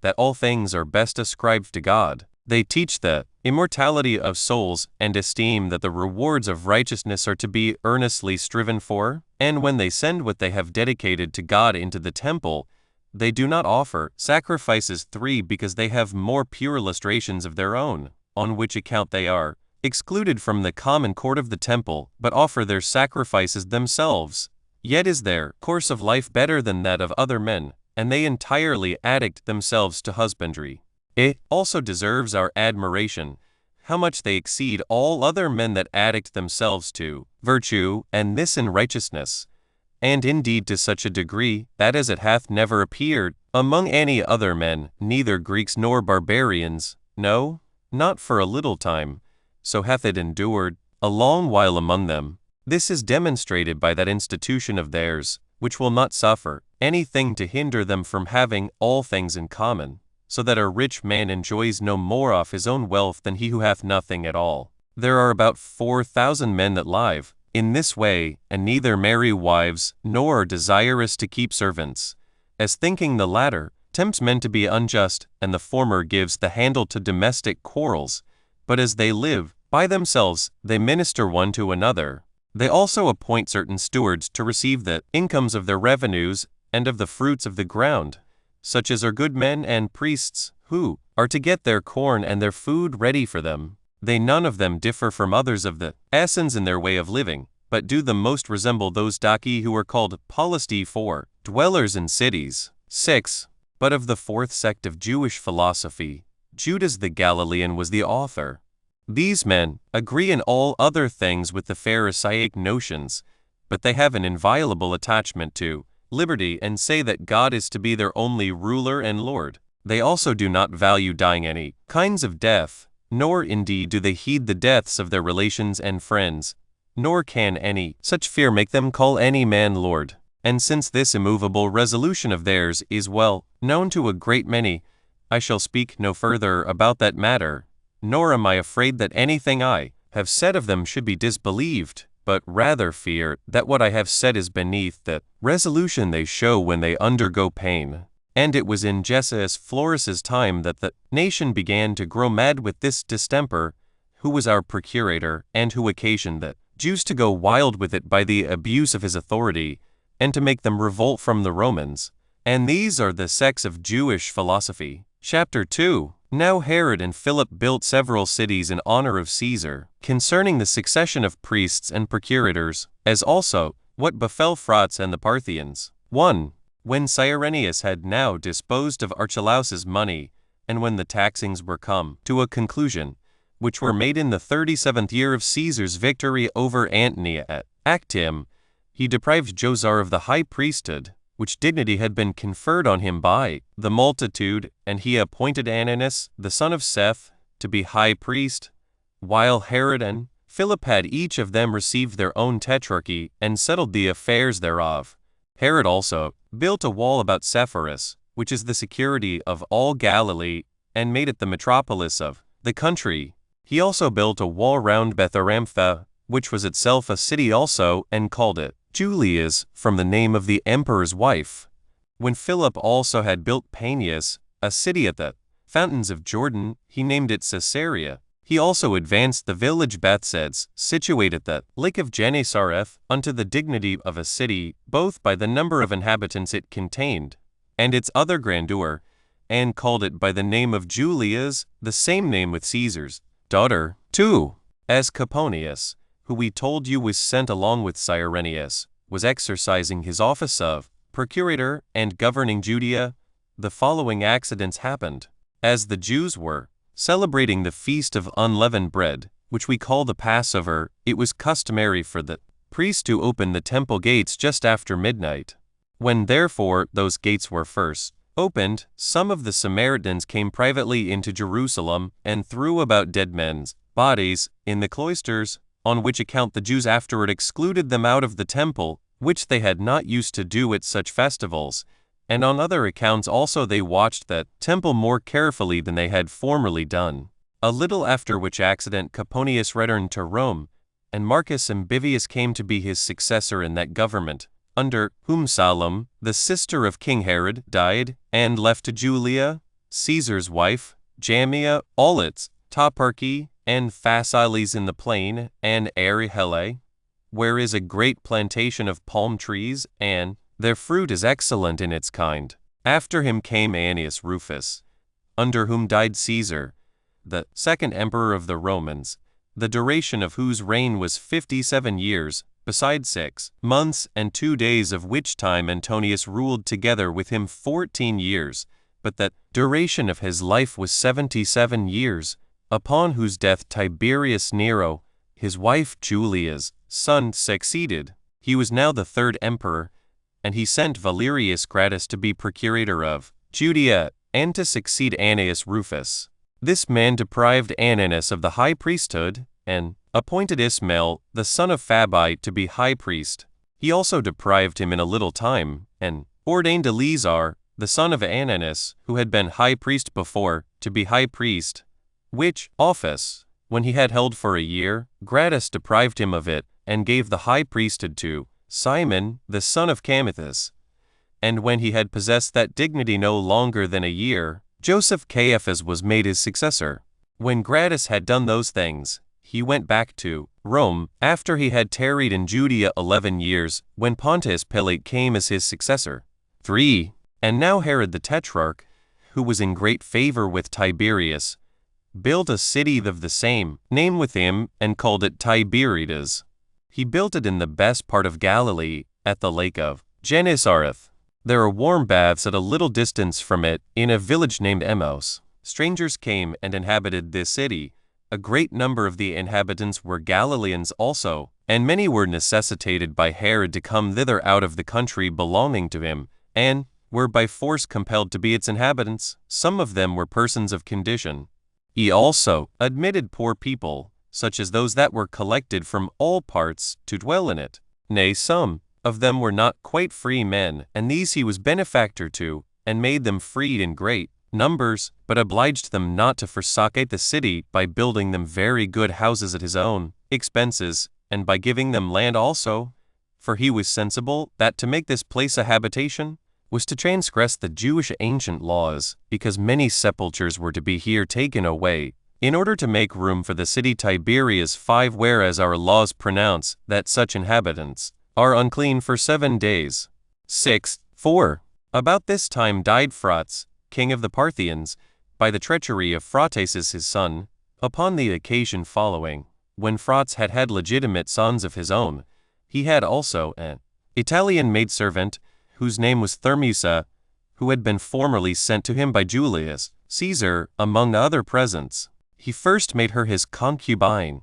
that all things are best ascribed to God, They teach the immortality of souls and esteem that the rewards of righteousness are to be earnestly striven for, and when they send what they have dedicated to God into the temple, they do not offer sacrifices 3 because they have more pure illustrations of their own, on which account they are excluded from the common court of the temple, but offer their sacrifices themselves. Yet is their course of life better than that of other men, and they entirely addict themselves to husbandry. It also deserves our admiration, how much they exceed all other men that addict themselves to virtue, and this in righteousness, and indeed to such a degree, that as it hath never appeared among any other men, neither Greeks nor barbarians, no, not for a little time, so hath it endured a long while among them. This is demonstrated by that institution of theirs, which will not suffer anything to hinder them from having all things in common, so that a rich man enjoys no more off his own wealth than he who hath nothing at all. There are about 4,000 men that live in this way, and neither marry wives, nor are desirous to keep servants, as thinking the latter tempts men to be unjust, and the former gives the handle to domestic quarrels. But as they live by themselves, they minister one to another. They also appoint certain stewards to receive the incomes of their revenues and of the fruits of the ground, such as are good men and priests, who are to get their corn and their food ready for them. They none of them differ from others of the Asans in their way of living, but do the most resemble those Daci who are called Polisti, for dwellers in cities. 6. But of the 4th sect of Jewish philosophy, Judas the Galilean was the author. These men agree in all other things with the Pharisaic notions, but they have an inviolable attachment to liberty and say that God is to be their only ruler and Lord. They also do not value dying any kinds of death, nor indeed do they heed the deaths of their relations and friends, nor can any such fear make them call any man Lord. And since this immovable resolution of theirs is well known to a great many, I shall speak no further about that matter, nor am I afraid that anything I have said of them should be disbelieved, but rather fear that what I have said is beneath the resolution they show when they undergo pain. And it was in Gessius Florus's time that the nation began to grow mad with this distemper, who was our procurator, and who occasioned the Jews to go wild with it by the abuse of his authority, and to make them revolt from the Romans. And these are the sects of Jewish philosophy. Chapter 2. Now Herod and Philip built several cities in honor of Caesar, concerning the succession of priests and procurators, as also what befell Phraates and the Parthians. 1. When Cyrenius had now disposed of Archelaus's money, and when the taxings were come to a conclusion, which were made in the 37th year of Caesar's victory over Antony at Actium, he deprived Joazar of the high priesthood, which dignity had been conferred on him by the multitude, and he appointed Ananus, the son of Seth, to be high priest, while Herod and Philip had each of them received their own tetrarchy and settled the affairs thereof. Herod also built a wall about Sepphoris, which is the security of all Galilee, and made it the metropolis of the country. He also built a wall round Betharampha, which was itself a city also, and called it Julias, from the name of the emperor's wife. When Philip also had built Panias, a city at the fountains of Jordan, he named it Caesarea. He also advanced the village Bethseds, situate at the lake of Gennesareth, unto the dignity of a city, both by the number of inhabitants it contained, and its other grandeur, and called it by the name of Julias, the same name with Caesar's daughter. 2. As Coponius, who we told you was sent along with Cyrenius, was exercising his office of procurator and governing Judea, the following accidents happened. As the Jews were celebrating the feast of unleavened bread, which we call the Passover, it was customary for the priest to open the temple gates just after midnight. When therefore those gates were first opened, some of the Samaritans came privately into Jerusalem and threw about dead men's bodies in the cloisters, on which account the Jews afterward excluded them out of the temple, which they had not used to do at such festivals, and on other accounts also they watched that temple more carefully than they had formerly done. A little after which accident Coponius returned to Rome, and Marcus Ambivius came to be his successor in that government, under whom Salome, the sister of King Herod, died, and left to Julia, Caesar's wife, Jamia, Olitz, Toparchy, and Phasaeles in the plain, and Arihele, where is a great plantation of palm trees, and their fruit is excellent in its kind. After him came Annius Rufus, under whom died Caesar, the second emperor of the Romans, the duration of whose reign was 57 years, besides 6 months and 2 days, of which time Antonius ruled together with him 14 years, but that duration of his life was 77 years, upon whose death Tiberius Nero, his wife Julia's son, succeeded. He was now the 3rd emperor, and he sent Valerius Gratus to be procurator of Judea, and to succeed Annius Rufus. This man deprived Ananus of the high priesthood, and appointed Ismail, the son of Fabi, to be high priest. He also deprived him in a little time, and ordained Eleazar, the son of Ananus, who had been high priest before, to be high priest, which office, when he had held for a year, Gratus deprived him of it, and gave the high priesthood to Simon, the son of Camithus. And when he had possessed that dignity no longer than a year, Joseph Caiaphas was made his successor. When Gratus had done those things, he went back to Rome, after he had tarried in Judea 11 years, when Pontius Pilate came as his successor. 3. And now Herod the Tetrarch, who was in great favor with Tiberius, built a city of the same name with him, and called it Tiberiades. He built it in the best part of Galilee, at the lake of Gennesareth. There are warm baths at a little distance from it, in a village named Emos. Strangers came and inhabited this city. A great number of the inhabitants were Galileans also, and many were necessitated by Herod to come thither out of the country belonging to him, and were by force compelled to be its inhabitants. Some of them were persons of condition. He also admitted poor people, such as those that were collected from all parts, to dwell in it. Nay, some of them were not quite free men, and these he was benefactor to, and made them freed in great numbers, but obliged them not to forsake the city by building them very good houses at his own expenses, and by giving them land also. For he was sensible that to make this place a habitation was to transgress the Jewish ancient laws, because many sepulchres were to be here taken away, in order to make room for the city Tiberias. 5. Whereas our laws pronounce that such inhabitants are unclean for 7 days. 6. 4. About this time died Phraates, king of the Parthians, by the treachery of Phraataces his son. Upon the occasion following, when Phraates had had legitimate sons of his own, he had also an Italian maidservant, whose name was Thermusa, who had been formerly sent to him by Julius Caesar, among other presents. He first made her his concubine,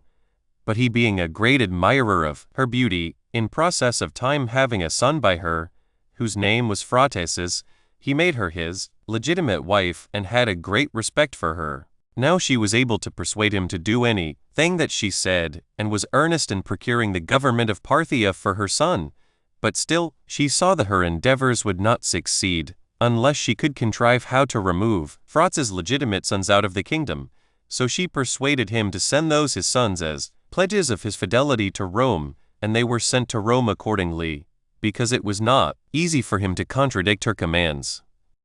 but he being a great admirer of her beauty, in process of time having a son by her, whose name was Phraataces, he made her his legitimate wife, and had a great respect for her. Now she was able to persuade him to do any thing that she said, and was earnest in procuring the government of Parthia for her son. But still, she saw that her endeavors would not succeed, unless she could contrive how to remove Phraates's legitimate sons out of the kingdom. So she persuaded him to send those his sons as pledges of his fidelity to Rome, and they were sent to Rome accordingly, because it was not easy for him to contradict her commands.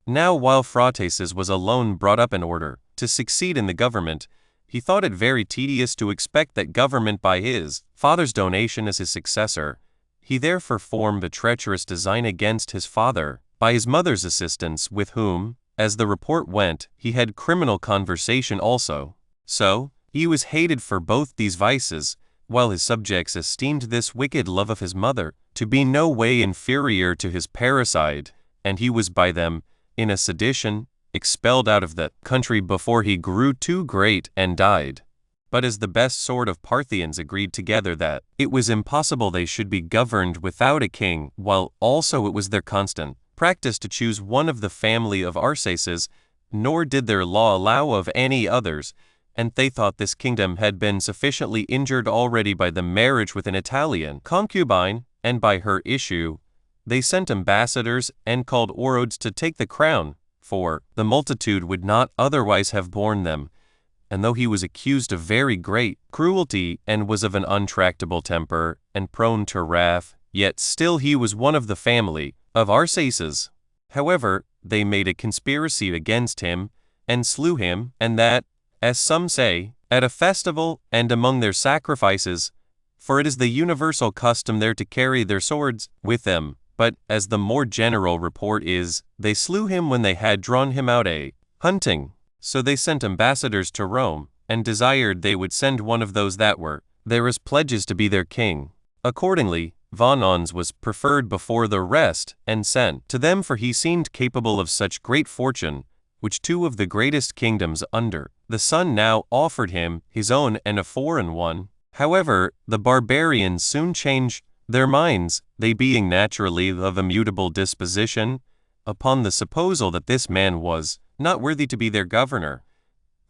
Now while Phraataces was alone brought up in order to succeed in the government, he thought it very tedious to expect that government by his father's donation as his successor. He therefore formed a treacherous design against his father, by his mother's assistance, with whom, as the report went, he had criminal conversation also. So, he was hated for both these vices, while his subjects esteemed this wicked love of his mother to be no way inferior to his parricide, and he was by them, in a sedition, expelled out of the country before he grew too great and died. But as the best sort of Parthians agreed together that it was impossible they should be governed without a king, while also it was their constant practice to choose one of the family of Arsaces, nor did their law allow of any others, and they thought this kingdom had been sufficiently injured already by the marriage with an Italian concubine, and by her issue, they sent ambassadors and called Orodes to take the crown, for the multitude would not otherwise have borne them. And though he was accused of very great cruelty, and was of an untractable temper, and prone to wrath, yet still he was one of the family of Arsaces. However, they made a conspiracy against him, and slew him, and that, as some say, at a festival and among their sacrifices, for it is the universal custom there to carry their swords with them. But, as the more general report is, they slew him when they had drawn him out hunting. So they sent ambassadors to Rome, and desired they would send one of those that were there as pledges to be their king. Accordingly, Vonons was preferred before the rest, and sent to them, for he seemed capable of such great fortune, which two of the greatest kingdoms under the sun now offered him, his own and a foreign one. However, the barbarians soon changed their minds, they being naturally of a mutable disposition, upon the supposal that this man was not worthy to be their governor,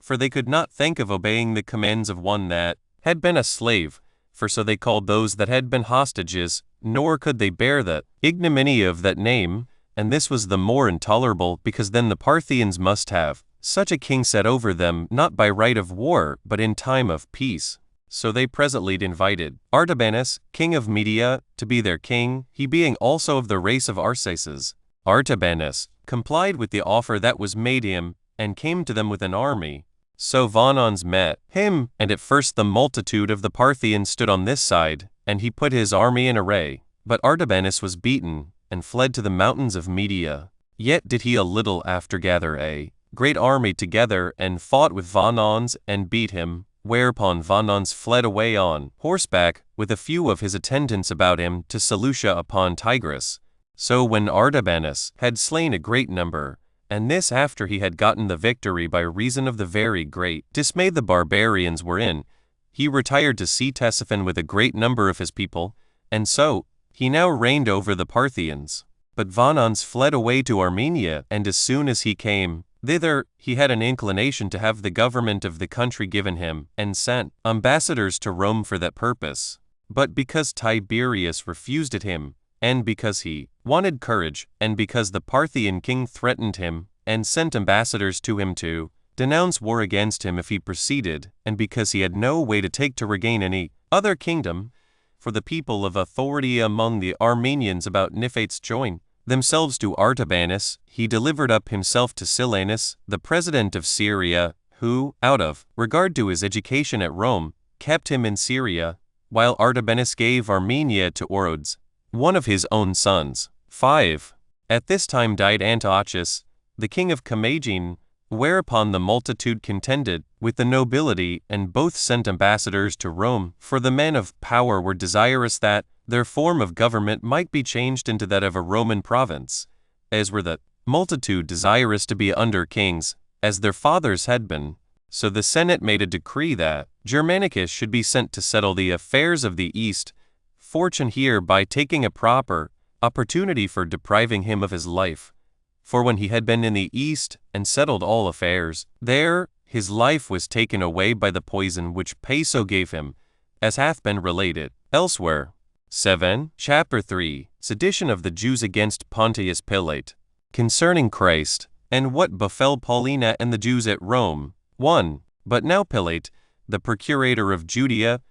for they could not think of obeying the commands of one that had been a slave, for so they called those that had been hostages, nor could they bear the ignominy of that name, and this was the more intolerable because then the Parthians must have such a king set over them, not by right of war, but in time of peace. So they presently invited Artabanus, king of Media, to be their king, he being also of the race of Arsaces. Artabanus complied with the offer that was made him, and came to them with an army. So Vonons met him, and at first the multitude of the Parthians stood on this side, and he put his army in array. But Artabanus was beaten, and fled to the mountains of Media. Yet did he a little after gather a great army together, and fought with Vonons, and beat him. Whereupon Vonons fled away on horseback, with a few of his attendants about him, to Seleucia upon Tigris. So when Artabanus had slain a great number, and this after he had gotten the victory by reason of the very great dismay the barbarians were in, he retired to Ctesiphon with a great number of his people, and so he now reigned over the Parthians. But Vonons fled away to Armenia, and as soon as he came thither, he had an inclination to have the government of the country given him, and sent ambassadors to Rome for that purpose. But because Tiberius refused it him, and because he wanted courage, and because the Parthian king threatened him, and sent ambassadors to him to denounce war against him if he proceeded, and because he had no way to take to regain any other kingdom, for the people of authority among the Armenians about Niphates joined themselves to Artabanus, he delivered up himself to Silanus, the president of Syria, who, out of regard to his education at Rome, kept him in Syria, while Artabanus gave Armenia to Orodes, one of his own sons. 5. At this time died Antiochus, the king of Commagene, whereupon the multitude contended with the nobility, and both sent ambassadors to Rome, for the men of power were desirous that their form of government might be changed into that of a Roman province, as were the multitude desirous to be under kings, as their fathers had been. So the Senate made a decree that Germanicus should be sent to settle the affairs of the East, fortune here by taking a proper opportunity for depriving him of his life. For when he had been in the East, and settled all affairs, there his life was taken away by the poison which Peso gave him, as hath been related elsewhere. 7. Chapter 3. Sedition of the Jews against Pontius Pilate. Concerning Christ, and what befell Paulina and the Jews at Rome. 1. But now Pilate, the procurator of Judea,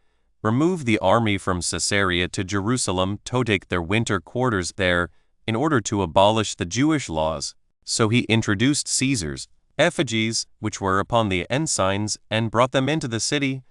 removed the army from Caesarea to Jerusalem to take their winter quarters there, in order to abolish the Jewish laws. So he introduced Caesar's effigies, which were upon the ensigns, and brought them into the city,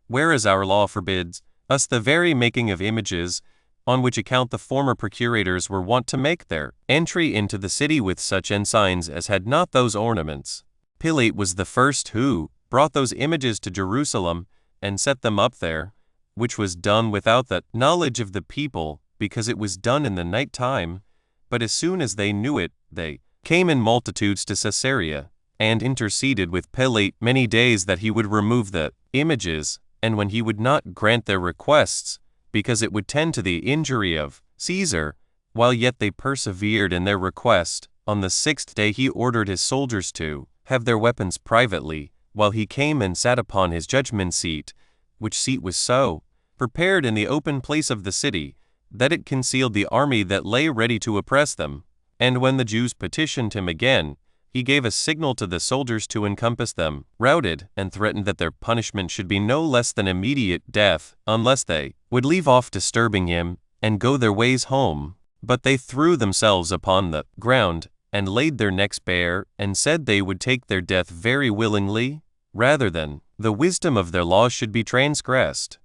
whereas our law forbids us the very making of images, on which account the former procurators were wont to make their entry into the city with such ensigns as had not those ornaments. Pilate was the first who brought those images to Jerusalem, and set them up there, which was done without the knowledge of the people, because it was done in the night time. But as soon as they knew it, they came in multitudes to Caesarea, and interceded with Pilate many days that he would remove the images, and when he would not grant their requests, because it would tend to the injury of Caesar, while yet they persevered in their request, on the 6th day he ordered his soldiers to have their weapons privately, while he came and sat upon his judgment seat, which seat was so prepared in the open place of the city, that it concealed the army that lay ready to oppress them. And when the Jews petitioned him again, he gave a signal to the soldiers to encompass them, routed, and threatened that their punishment should be no less than immediate death, unless they would leave off disturbing him, and go their ways home. But they threw themselves upon the ground, and laid their necks bare, and said they would take their death very willingly, rather than the wisdom of their laws should be transgressed.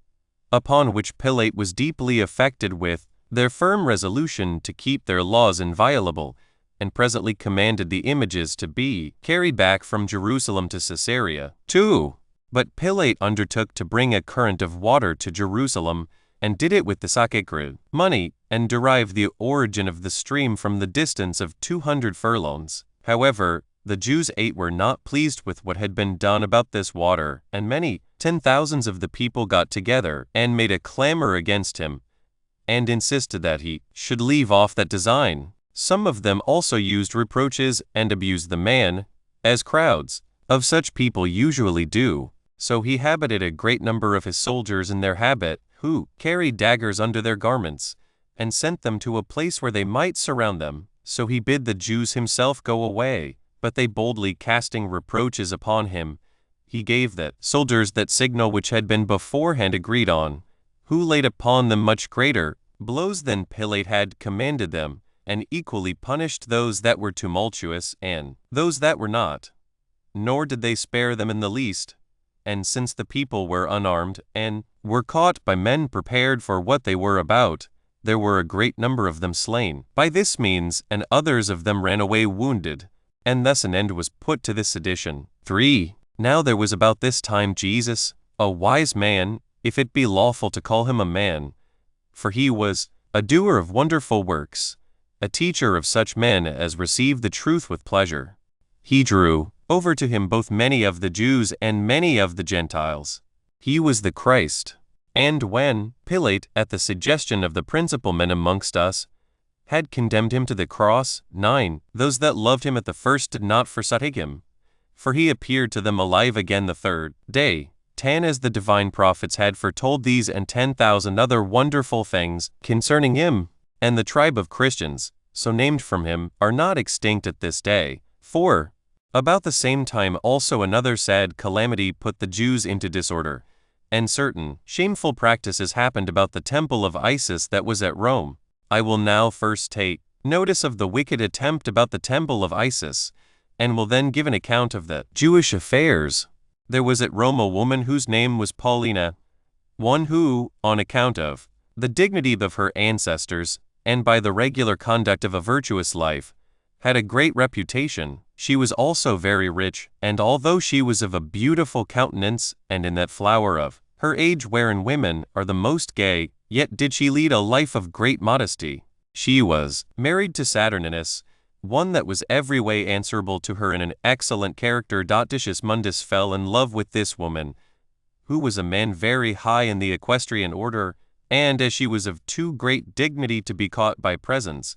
Upon which Pilate was deeply affected with their firm resolution to keep their laws inviolable, and presently commanded the images to be carried back from Jerusalem to Caesarea. 2. But Pilate undertook to bring a current of water to Jerusalem, and did it with the sacred money, and derived the origin of the stream from the distance of 200 furlongs. However, the Jews were not pleased with what had been done about this water, and many 10,000s of the people got together and made a clamor against him, and insisted that he should leave off that design. Some of them also used reproaches and abused the man, as crowds of such people usually do. So he habited a great number of his soldiers in their habit, who carried daggers under their garments, and sent them to a place where they might surround them. So he bid the Jews himself go away, but they boldly casting reproaches upon him, he gave the soldiers that signal which had been beforehand agreed on, who laid upon them much greater blows than Pilate had commanded them, and equally punished those that were tumultuous and those that were not. Nor did they spare them in the least. And since the people were unarmed, and were caught by men prepared for what they were about, there were a great number of them slain by this means, and others of them ran away wounded, and thus an end was put to this sedition. 3. Now there was about this time Jesus, a wise man, if it be lawful to call him a man, for he was a doer of wonderful works, a teacher of such men as received the truth with pleasure. He drew over to him both many of the Jews and many of the Gentiles. He was the Christ. And when Pilate, at the suggestion of the principal men amongst us, had condemned him to the cross, 9, those that loved him at the first did not forsake him, for he appeared to them alive again the third day. 10 As the divine prophets had foretold these and 10,000 other wonderful things concerning him, and the tribe of Christians, so named from him, are not extinct at this day. 4. About the same time also another sad calamity put the Jews into disorder, and certain shameful practices happened about the temple of Isis that was at Rome. I will now first take notice of the wicked attempt about the temple of Isis, and will then give an account of the Jewish affairs. There was at Rome a woman whose name was Paulina, one who, on account of the dignity of her ancestors, and by the regular conduct of a virtuous life, had a great reputation. She was also very rich, and although she was of a beautiful countenance, and in that flower of her age wherein women are the most gay, yet did she lead a life of great modesty. She was married to Saturninus, one that was every way answerable to her in an excellent character. Decius Mundus fell in love with this woman, who was a man very high in the equestrian order, and as she was of too great dignity to be caught by presents,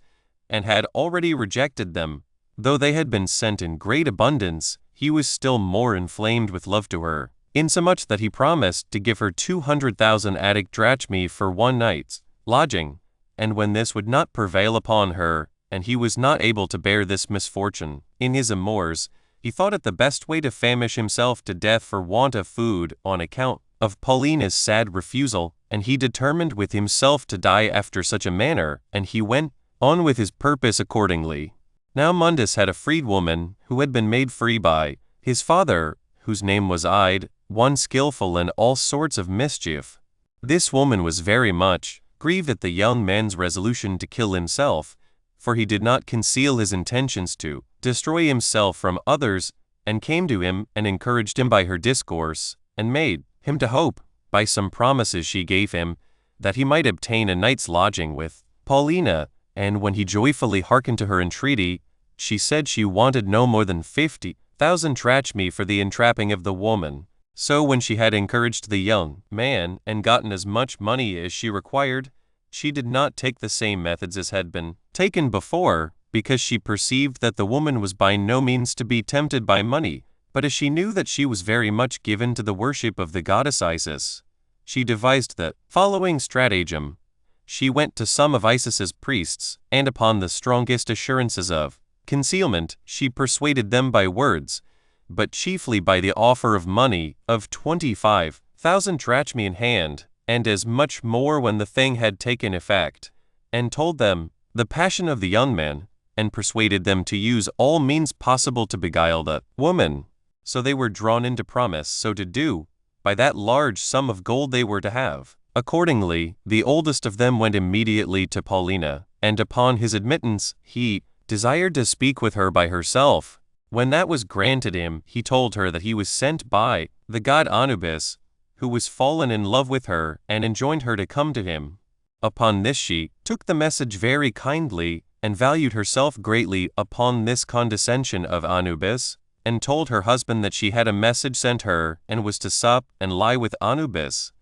and had already rejected them, though they had been sent in great abundance, he was still more inflamed with love to her, insomuch that he promised to give her 200,000 Attic drachmae for one night's lodging. And when this would not prevail upon her, and he was not able to bear this misfortune, in his amours, he thought it the best way to famish himself to death for want of food on account of Paulina's sad refusal, and he determined with himself to die after such a manner, and he went on with his purpose accordingly. Now Mundus had a freedwoman who had been made free by his father, whose name was Ide, one skillful in all sorts of mischief. This woman was very much grieved at the young man's resolution to kill himself, for he did not conceal his intentions to destroy himself from others, and came to him and encouraged him by her discourse, and made him to hope, by some promises she gave him, that he might obtain a night's lodging with Paulina. And when he joyfully hearkened to her entreaty, she said she wanted no more than 50,000 drachmae for the entrapping of the woman. So when she had encouraged the young man, and gotten as much money as she required, she did not take the same methods as had been taken before, because she perceived that the woman was by no means to be tempted by money, but as she knew that she was very much given to the worship of the goddess Isis, she devised the following stratagem. She went to some of Isis's priests, and upon the strongest assurances of concealment, she persuaded them by words, but chiefly by the offer of money of 25,000 drachmae in hand, and as much more when the thing had taken effect, and told them the passion of the young man, and persuaded them to use all means possible to beguile the woman. So they were drawn into promise so to do, by that large sum of gold they were to have. Accordingly, the oldest of them went immediately to Paulina, and upon his admittance, he desired to speak with her by herself. When that was granted him, he told her that he was sent by the god Anubis, who was fallen in love with her, and enjoined her to come to him. Upon this she took the message very kindly, and valued herself greatly upon this condescension of Anubis, and told her husband that she had a message sent her, and was to sup and lie with Anubis.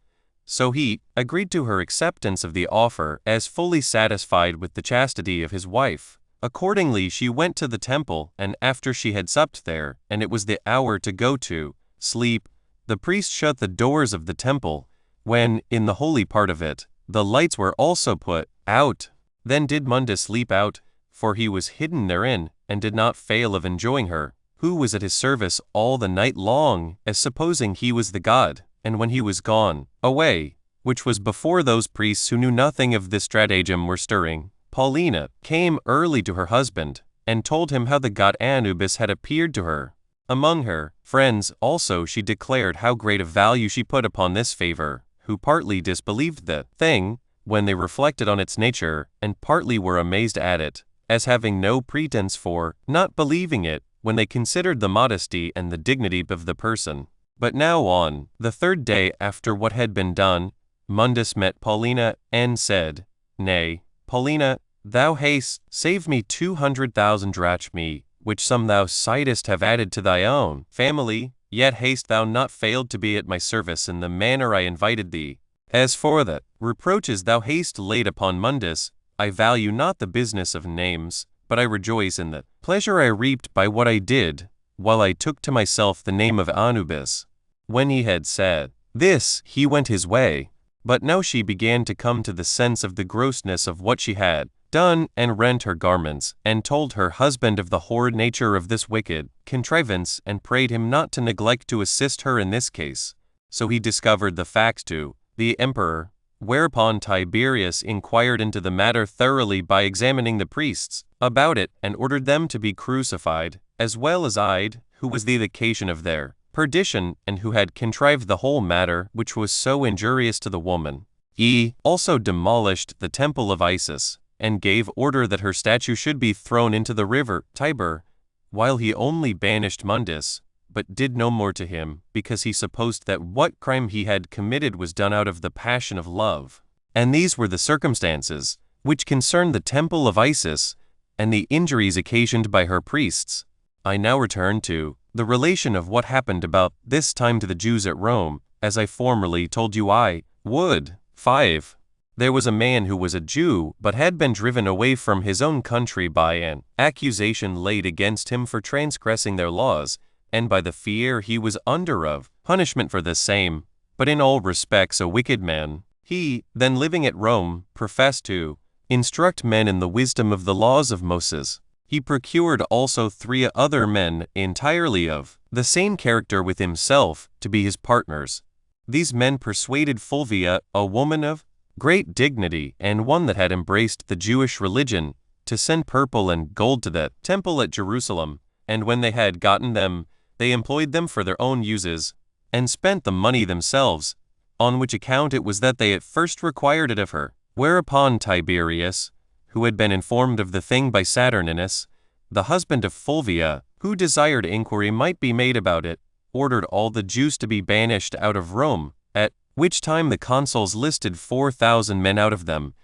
So he agreed to her acceptance of the offer, as fully satisfied with the chastity of his wife. Accordingly she went to the temple, and after she had supped there, and it was the hour to go to sleep, the priest shut the doors of the temple, when, in the holy part of it, the lights were also put out. Then did Mundus leap out, for he was hidden therein, and did not fail of enjoying her, who was at his service all the night long, as supposing he was the god. And when he was gone away, which was before those priests who knew nothing of this stratagem were stirring, Paulina came early to her husband, and told him how the god Anubis had appeared to her. Among her friends also she declared how great a value she put upon this favor, who partly disbelieved the thing, when they reflected on its nature, and partly were amazed at it, as having no pretense for not believing it, when they considered the modesty and the dignity of the person. But now on the third day after what had been done, Mundus met Paulina, and said, Nay, Paulina, thou hast saved me 200,000 drachmae, which sum thou sightest have added to thy own family, yet hast thou not failed to be at my service in the manner I invited thee. As for the reproaches thou hast laid upon Mundus, I value not the business of names, but I rejoice in the pleasure I reaped by what I did, while I took to myself the name of Anubis. When he had said this, he went his way. But now she began to come to the sense of the grossness of what she had done, and rent her garments, and told her husband of the horrid nature of this wicked contrivance, and prayed him not to neglect to assist her in this case. So he discovered the facts to the emperor, whereupon Tiberius inquired into the matter thoroughly by examining the priests about it, and ordered them to be crucified, as well as Ide, who was the occasion of their perdition, and who had contrived the whole matter which was so injurious to the woman. He also demolished the temple of Isis, and gave order that her statue should be thrown into the river Tiber, while he only banished Mundus, but did no more to him, because he supposed that what crime he had committed was done out of the passion of love. And these were the circumstances which concerned the temple of Isis, and the injuries occasioned by her priests. I now return to the relation of what happened about this time to the Jews at Rome, as I formerly told you I would. 5. There was a man who was a Jew, but had been driven away from his own country by an accusation laid against him for transgressing their laws, and by the fear he was under of punishment for the same, but in all respects a wicked man. He, then living at Rome, professed to instruct men in the wisdom of the laws of Moses. He procured also 3 other men entirely of the same character with himself to be his partners. These men persuaded Fulvia, a woman of great dignity, and one that had embraced the Jewish religion, to send purple and gold to the temple at Jerusalem, and when they had gotten them, they employed them for their own uses, and spent the money themselves, on which account it was that they at first required it of her. Whereupon Tiberius, who had been informed of the thing by Saturninus, the husband of Fulvia, who desired inquiry might be made about it, ordered all the Jews to be banished out of Rome, at which time the consuls listed 4,000 men out of them,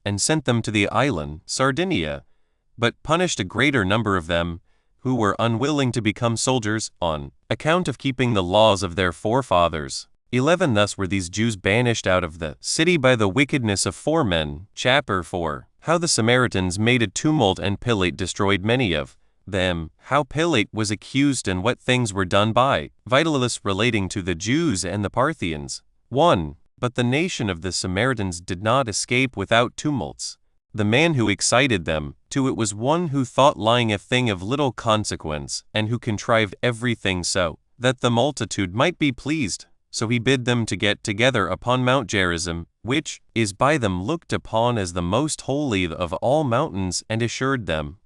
and sent them to the island Sardinia, but punished a greater number of them, who were unwilling to become soldiers, on account of keeping the laws of their forefathers. 11. Thus were these Jews banished out of the city by the wickedness of 4 men. Chapter 4. How the Samaritans made a tumult, and Pilate destroyed many of them. How Pilate was accused, and what things were done by Vitalis relating to the Jews and the Parthians. 1. But the nation of the Samaritans did not escape without tumults. The man who excited them to it was one who thought lying a thing of little consequence, and who contrived everything so that the multitude might be pleased. So he bid them to get together upon Mount Gerizim, which is by them looked upon as the most holy of all mountains, and assured them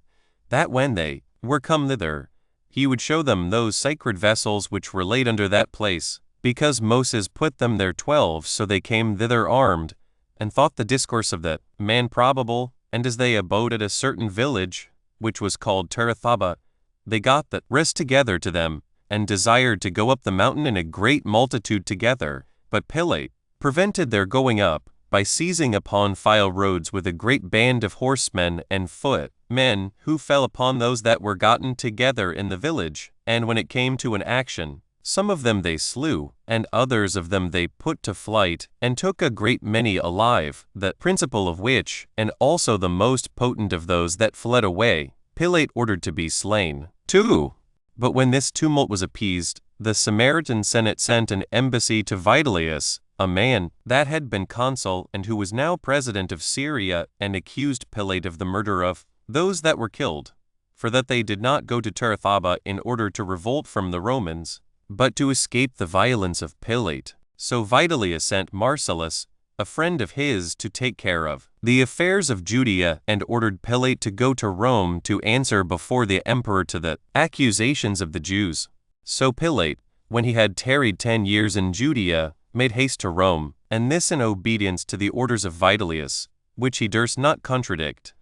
that when they were come thither, he would show them those sacred vessels which were laid under that place, because Moses put them there 12, so they came thither armed, and thought the discourse of that man probable, and as they abode at a certain village, which was called Terathaba, they got that rest together to them, and desired to go up the mountain in a great multitude together, but Pilate prevented their going up, by seizing upon file roads with a great band of horsemen and foot men, who fell upon those that were gotten together in the village, and when it came to an action, some of them they slew, and others of them they put to flight, and took a great many alive, the principal of which, and also the most potent of those that fled away, Pilate ordered to be slain. 2. But when this tumult was appeased, the Samaritan Senate sent an embassy to Vitellius, a man that had been consul and who was now president of Syria, and accused Pilate of the murder of those that were killed, for that they did not go to Terathaba in order to revolt from the Romans, but to escape the violence of Pilate. So Vitellius sent Marcellus, a friend of his, to take care of the affairs of Judea, and ordered Pilate to go to Rome to answer before the emperor to the accusations of the Jews. So Pilate, when he had tarried 10 years in Judea, made haste to Rome, and this in obedience to the orders of Vitellius, which he durst not contradict.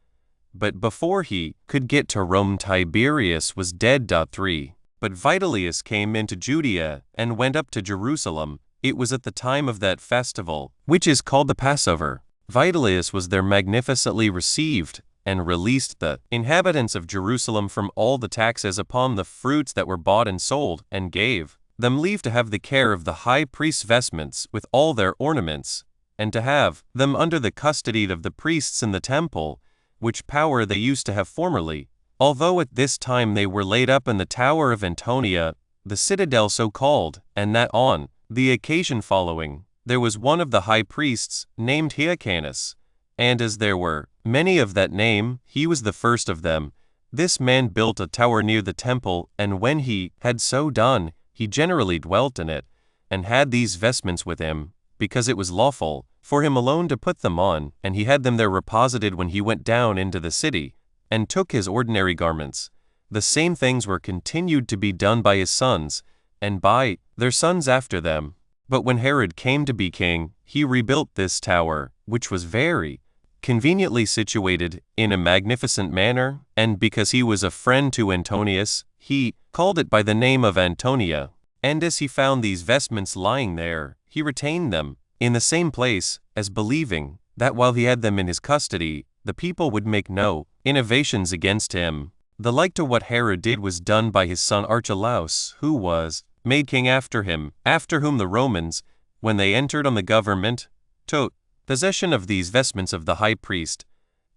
But before he could get to Rome, Tiberius was dead. 3. But Vitellius came into Judea, and went up to Jerusalem. It was at the time of that festival, which is called the Passover. Vitellius was there magnificently received, and released the inhabitants of Jerusalem from all the taxes upon the fruits that were bought and sold, and gave them leave to have the care of the high priest's vestments with all their ornaments, and to have them under the custody of the priests in the temple, which power they used to have formerly, although at this time they were laid up in the tower of Antonia, the citadel so called, and that on the occasion following, there was one of the high priests, named Hyrcanus, and as there were many of that name, he was the first of them. This man built a tower near the temple, and when he had so done, he generally dwelt in it, and had these vestments with him, because it was lawful for him alone to put them on, and he had them there reposited when he went down into the city, and took his ordinary garments. The same things were continued to be done by his sons, and by their sons after them. But when Herod came to be king, he rebuilt this tower, which was very conveniently situated in a magnificent manner, and because he was a friend to Antonius, he called it by the name of Antonia. And as he found these vestments lying there, he retained them in the same place, as believing that while he had them in his custody, the people would make no innovations against him. The like to what Herod did was done by his son Archelaus, who was made king after him, after whom the Romans, when they entered on the government, took possession of these vestments of the high priest,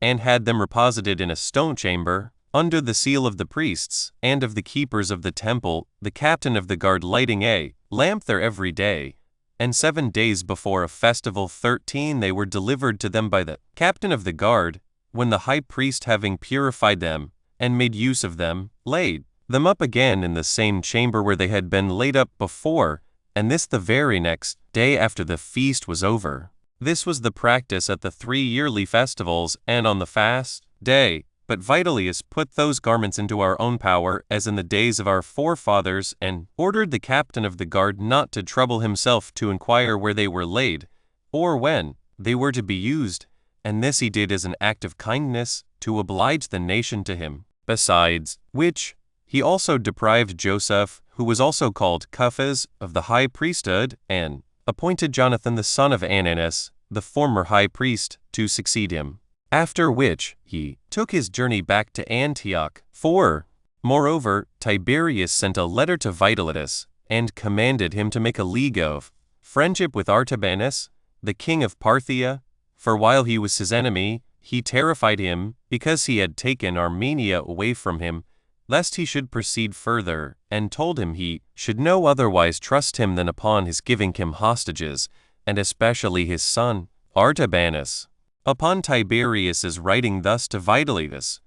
and had them reposited in a stone chamber, under the seal of the priests, and of the keepers of the temple, the captain of the guard lighting a lamp there every day. And 7 days before a festival 13 they were delivered to them by the captain of the guard, when the high priest, having purified them, and made use of them, laid them up again in the same chamber where they had been laid up before, and this the very next day after the feast was over. This was the practice at the 3 yearly festivals and on the fast day. But Vitellius put those garments into our own power, as in the days of our forefathers, and ordered the captain of the guard not to trouble himself to inquire where they were laid, or when they were to be used, and this he did as an act of kindness, to oblige the nation to him. Besides which, he also deprived Joseph, who was also called Caiaphas, of the high priesthood, and appointed Jonathan the son of Ananus, the former high priest, to succeed him. After which, he took his journey back to Antioch. 4. Moreover, Tiberius sent a letter to Vitellius, and commanded him to make a league of friendship with Artabanus, the king of Parthia, for while he was his enemy, he terrified him, because he had taken Armenia away from him, lest he should proceed further, and told him he should no otherwise trust him than upon his giving him hostages, and especially his son, Artabanus. Upon Tiberius's writing thus to Vitellius,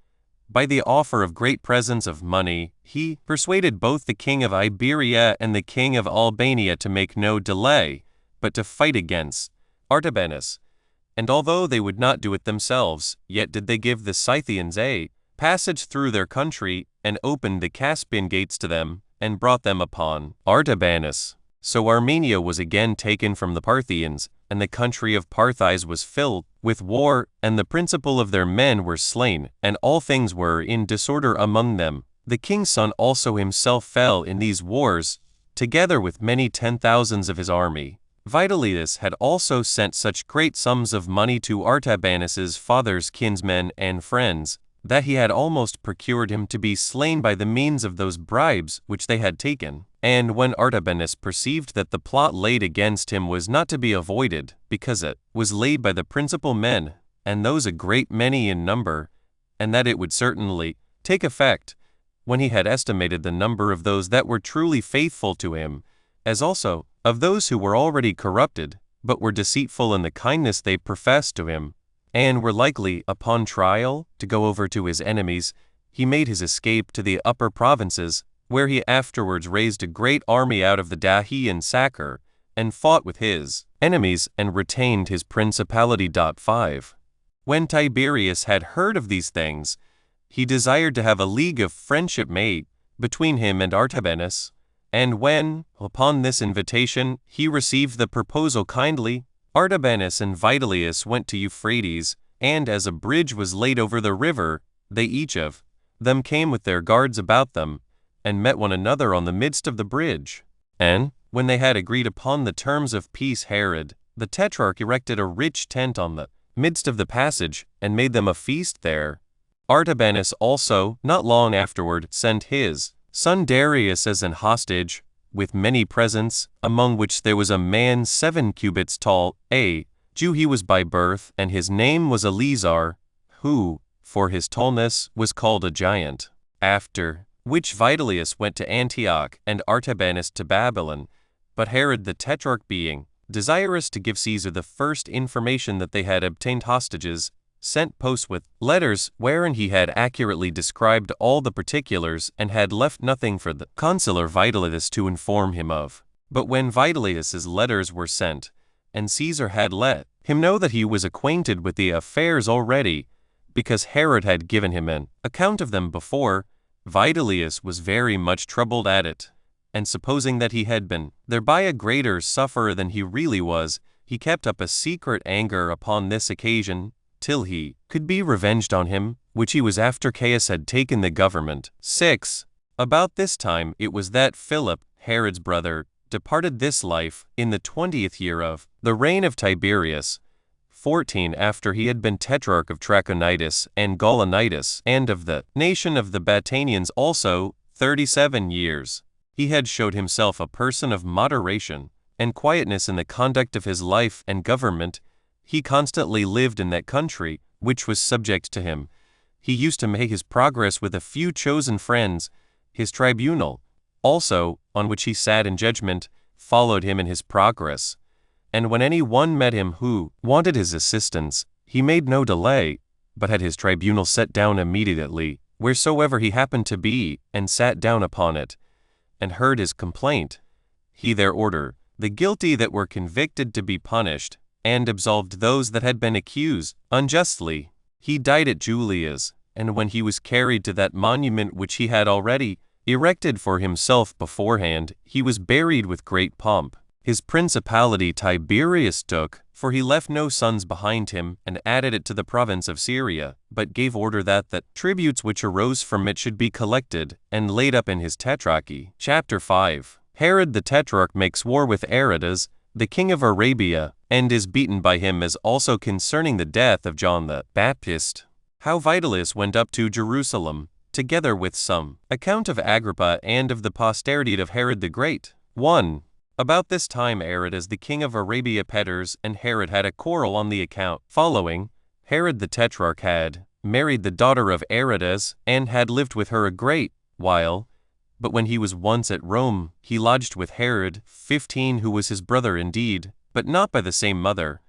by the offer of great presents of money, he persuaded both the king of Iberia and the king of Albania to make no delay, but to fight against Artabanus. And although they would not do it themselves, yet did they give the Scythians a passage through their country, and opened the Caspian gates to them, and brought them upon Artabanus. So Armenia was again taken from the Parthians, and the country of Parthians was filled with war, and the principal of their men were slain, and all things were in disorder among them. The king's son also himself fell in these wars, together with many 10,000s of his army. Vitellius had also sent such great sums of money to Artabanus's father's kinsmen and friends, that he had almost procured him to be slain by the means of those bribes which they had taken. And when Artabanus perceived that the plot laid against him was not to be avoided, because it was laid by the principal men, and those a great many in number, and that it would certainly take effect, when he had estimated the number of those that were truly faithful to him, as also of those who were already corrupted, but were deceitful in the kindness they professed to him, and were likely, upon trial, to go over to his enemies, he made his escape to the upper provinces, where he afterwards raised a great army out of the Dacian Sacer, and fought with his enemies, and retained his principality. 5. When Tiberius had heard of these things, he desired to have a league of friendship made between him and Artabanus, and when, upon this invitation, he received the proposal kindly, Artabanus and Vitellius went to Euphrates, and as a bridge was laid over the river, they each of them came with their guards about them, and met one another on the midst of the bridge. And, when they had agreed upon the terms of peace, Herod, the tetrarch, erected a rich tent on the midst of the passage, and made them a feast there. Artabanus also, not long afterward, sent his son Darius as an hostage, with many presents, among which there was a man 7 cubits tall, a Jew he was by birth, and his name was Eleazar, who, for his tallness, was called a giant. After which Vitellius went to Antioch, and Artabanus to Babylon. But Herod the tetrarch, being desirous to give Caesar the first information that they had obtained hostages, sent posts with letters wherein he had accurately described all the particulars, and had left nothing for the consular Vitellius to inform him of. But when Vitellius's letters were sent, and Caesar had let him know that he was acquainted with the affairs already, because Herod had given him an account of them before, Vitellius was very much troubled at it, and supposing that he had been thereby a greater sufferer than he really was, he kept up a secret anger upon this occasion, till he could be revenged on him, which he was after Caius had taken the government. 6. About this time it was that Philip, Herod's brother, departed this life, in the 20th year of the reign of Tiberius, 14 after he had been tetrarch of Trachonitis and Gaulonitis, and of the nation of the Batanians also, 37 years. He had showed himself a person of moderation and quietness in the conduct of his life and government. He constantly lived in that country, which was subject to him. He used to make his progress with a few chosen friends. His tribunal, also, on which he sat in judgment, followed him in his progress. And when any one met him who wanted his assistance, he made no delay, but had his tribunal set down immediately, wheresoever he happened to be, and sat down upon it, and heard his complaint. He there ordered the guilty that were convicted to be punished, and absolved those that had been accused unjustly. He died at Julia's, and when he was carried to that monument which he had already erected for himself beforehand, he was buried with great pomp. His principality Tiberius took, for he left no sons behind him, and added it to the province of Syria, but gave order that the tributes which arose from it should be collected, and laid up in his tetrarchy. Chapter 5. Herod the tetrarch makes war with Aretas, the king of Arabia, and is beaten by him, as also concerning the death of John the Baptist. How Vitellius went up to Jerusalem, together with some account of Agrippa and of the posterity of Herod the Great. 1. About this time Aretas the king of Arabia Peters and Herod had a quarrel on the account following. Herod the tetrarch had married the daughter of Aretas, and had lived with her a great while. But when he was once at Rome, he lodged with Herod, 15, who was his brother indeed, but not by the same mother.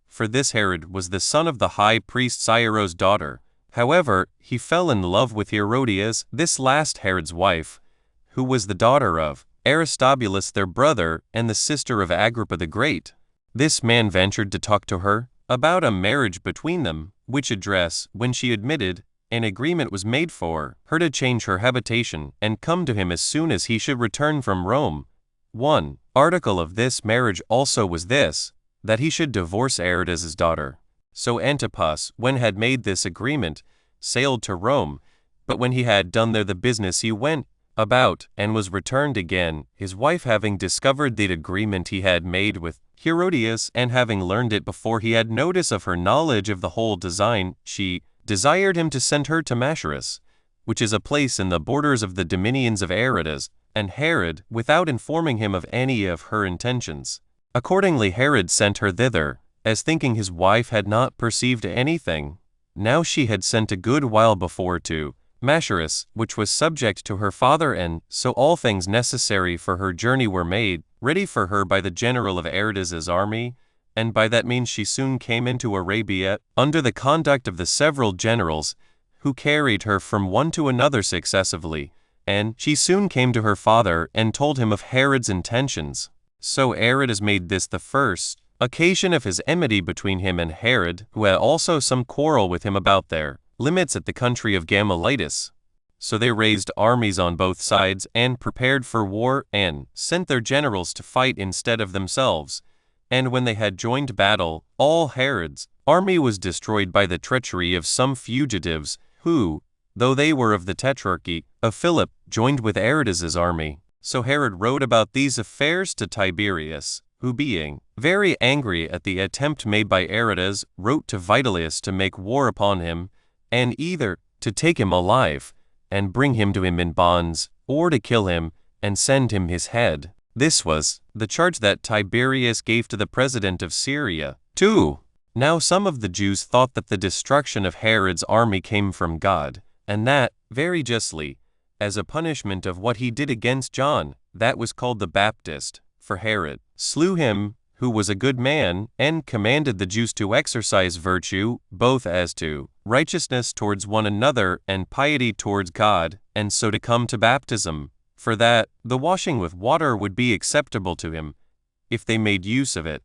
For this Herod was the son of the high priest Cyrus' daughter. However, he fell in love with Herodias, this last Herod's wife, who was the daughter of Aristobulus their brother, and the sister of Agrippa the Great. This man ventured to talk to her about a marriage between them, which address, when she admitted, an agreement was made for her to change her habitation and come to him as soon as he should return from Rome. One article of this marriage also was this, that he should divorce Aridas's daughter. So Antipas, when had made this agreement, sailed to Rome, but when he had done there the business he went about, and was returned again, his wife having discovered the agreement he had made with Herodias, and having learned it before he had notice of her knowledge of the whole design, she desired him to send her to Machaerus, which is a place in the borders of the dominions of Aretas, and Herod, without informing him of any of her intentions. Accordingly Herod sent her thither, as thinking his wife had not perceived anything. Now she had sent a good while before to Machaerus, which was subject to her father, and so all things necessary for her journey were made ready for her by the general of Aridas's army, and by that means she soon came into Arabia, under the conduct of the several generals, who carried her from one to another successively, and she soon came to her father and told him of Herod's intentions. So Aridas made this the first occasion of his enmity between him and Herod, who had also some quarrel with him about their limits at the country of Gamalitis. So they raised armies on both sides, and prepared for war, and sent their generals to fight instead of themselves. And when they had joined battle, all Herod's army was destroyed by the treachery of some fugitives, who, though they were of the tetrarchy of Philip, joined with Aridas's army. So Herod wrote about these affairs to Tiberius, who being very angry at the attempt made by Aridas, wrote to Vitellius to make war upon him, and either to take him alive, and bring him to him in bonds, or to kill him, and send him his head. This was the charge that Tiberius gave to the president of Syria. 2. Now some of the Jews thought that the destruction of Herod's army came from God, and that, very justly, as a punishment of what he did against John, that was called the Baptist, for Herod slew him, who was a good man, and commanded the Jews to exercise virtue, both as to righteousness towards one another and piety towards God, and so to come to baptism, for that the washing with water would be acceptable to him, if they made use of it,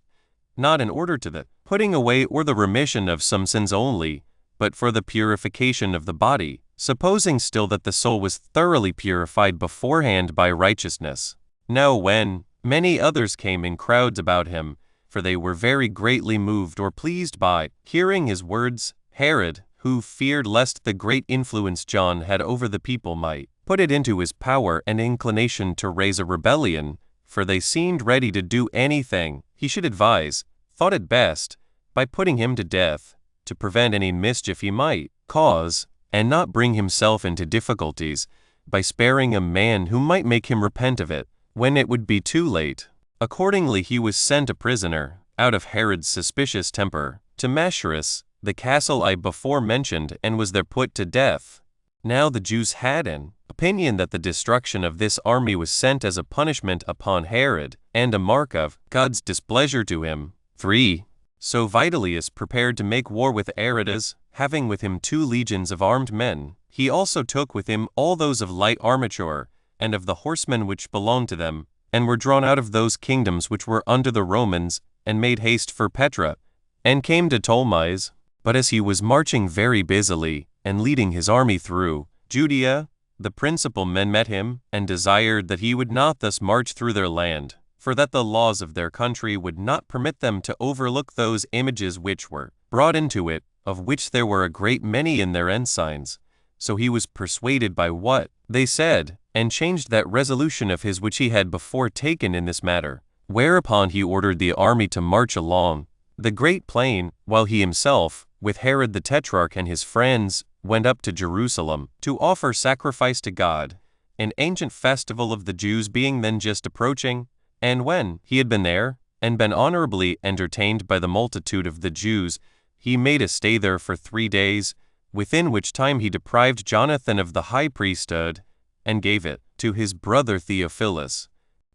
not in order to the putting away or the remission of some sins only, but for the purification of the body, supposing still that the soul was thoroughly purified beforehand by righteousness. Now when many others came in crowds about him, for they were very greatly moved or pleased by hearing his words, Herod, who feared lest the great influence John had over the people might put it into his power and inclination to raise a rebellion, for they seemed ready to do anything he should advise, thought it best, by putting him to death, to prevent any mischief he might cause, and not bring himself into difficulties, by sparing a man who might make him repent of it, when it would be too late. Accordingly he was sent a prisoner, out of Herod's suspicious temper, to Machaerus, the castle I before mentioned, and was there put to death. Now the Jews had an opinion that the destruction of this army was sent as a punishment upon Herod, and a mark of God's displeasure to him. 3. So Vitellius prepared to make war with Aridas, having with him 2 legions of armed men. He also took with him all those of light armature, and of the horsemen which belonged to them, and were drawn out of those kingdoms which were under the Romans, and made haste for Petra, and came to Ptolemais. But as he was marching very busily, and leading his army through Judea, the principal men met him, and desired that he would not thus march through their land, for that the laws of their country would not permit them to overlook those images which were brought into it, of which there were a great many in their ensigns. So he was persuaded by what they said, and changed that resolution of his which he had before taken in this matter. Whereupon he ordered the army to march along the great plain, while he himself, with Herod the Tetrarch and his friends, went up to Jerusalem, to offer sacrifice to God, an ancient festival of the Jews being then just approaching. And when he had been there, and been honorably entertained by the multitude of the Jews, he made a stay there for 3 days, within which time he deprived Jonathan of the high priesthood, and gave it to his brother Theophilus.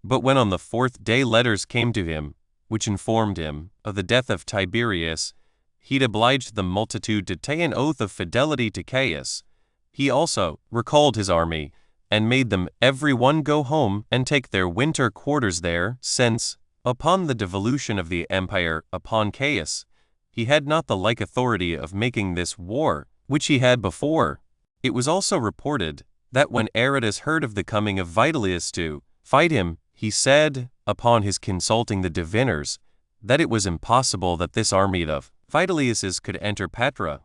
But when on the 4th day letters came to him, which informed him of the death of Tiberius, he obliged the multitude to take an oath of fidelity to Caius. He also recalled his army, and made them every one go home and take their winter quarters there, since, upon the devolution of the empire upon Caius, he had not the like authority of making this war, which he had before, It was also reported that when Aratus heard of the coming of Vitellius to fight him, he said, upon his consulting the diviners, that it was impossible that this army of Vitellius's could enter Petra,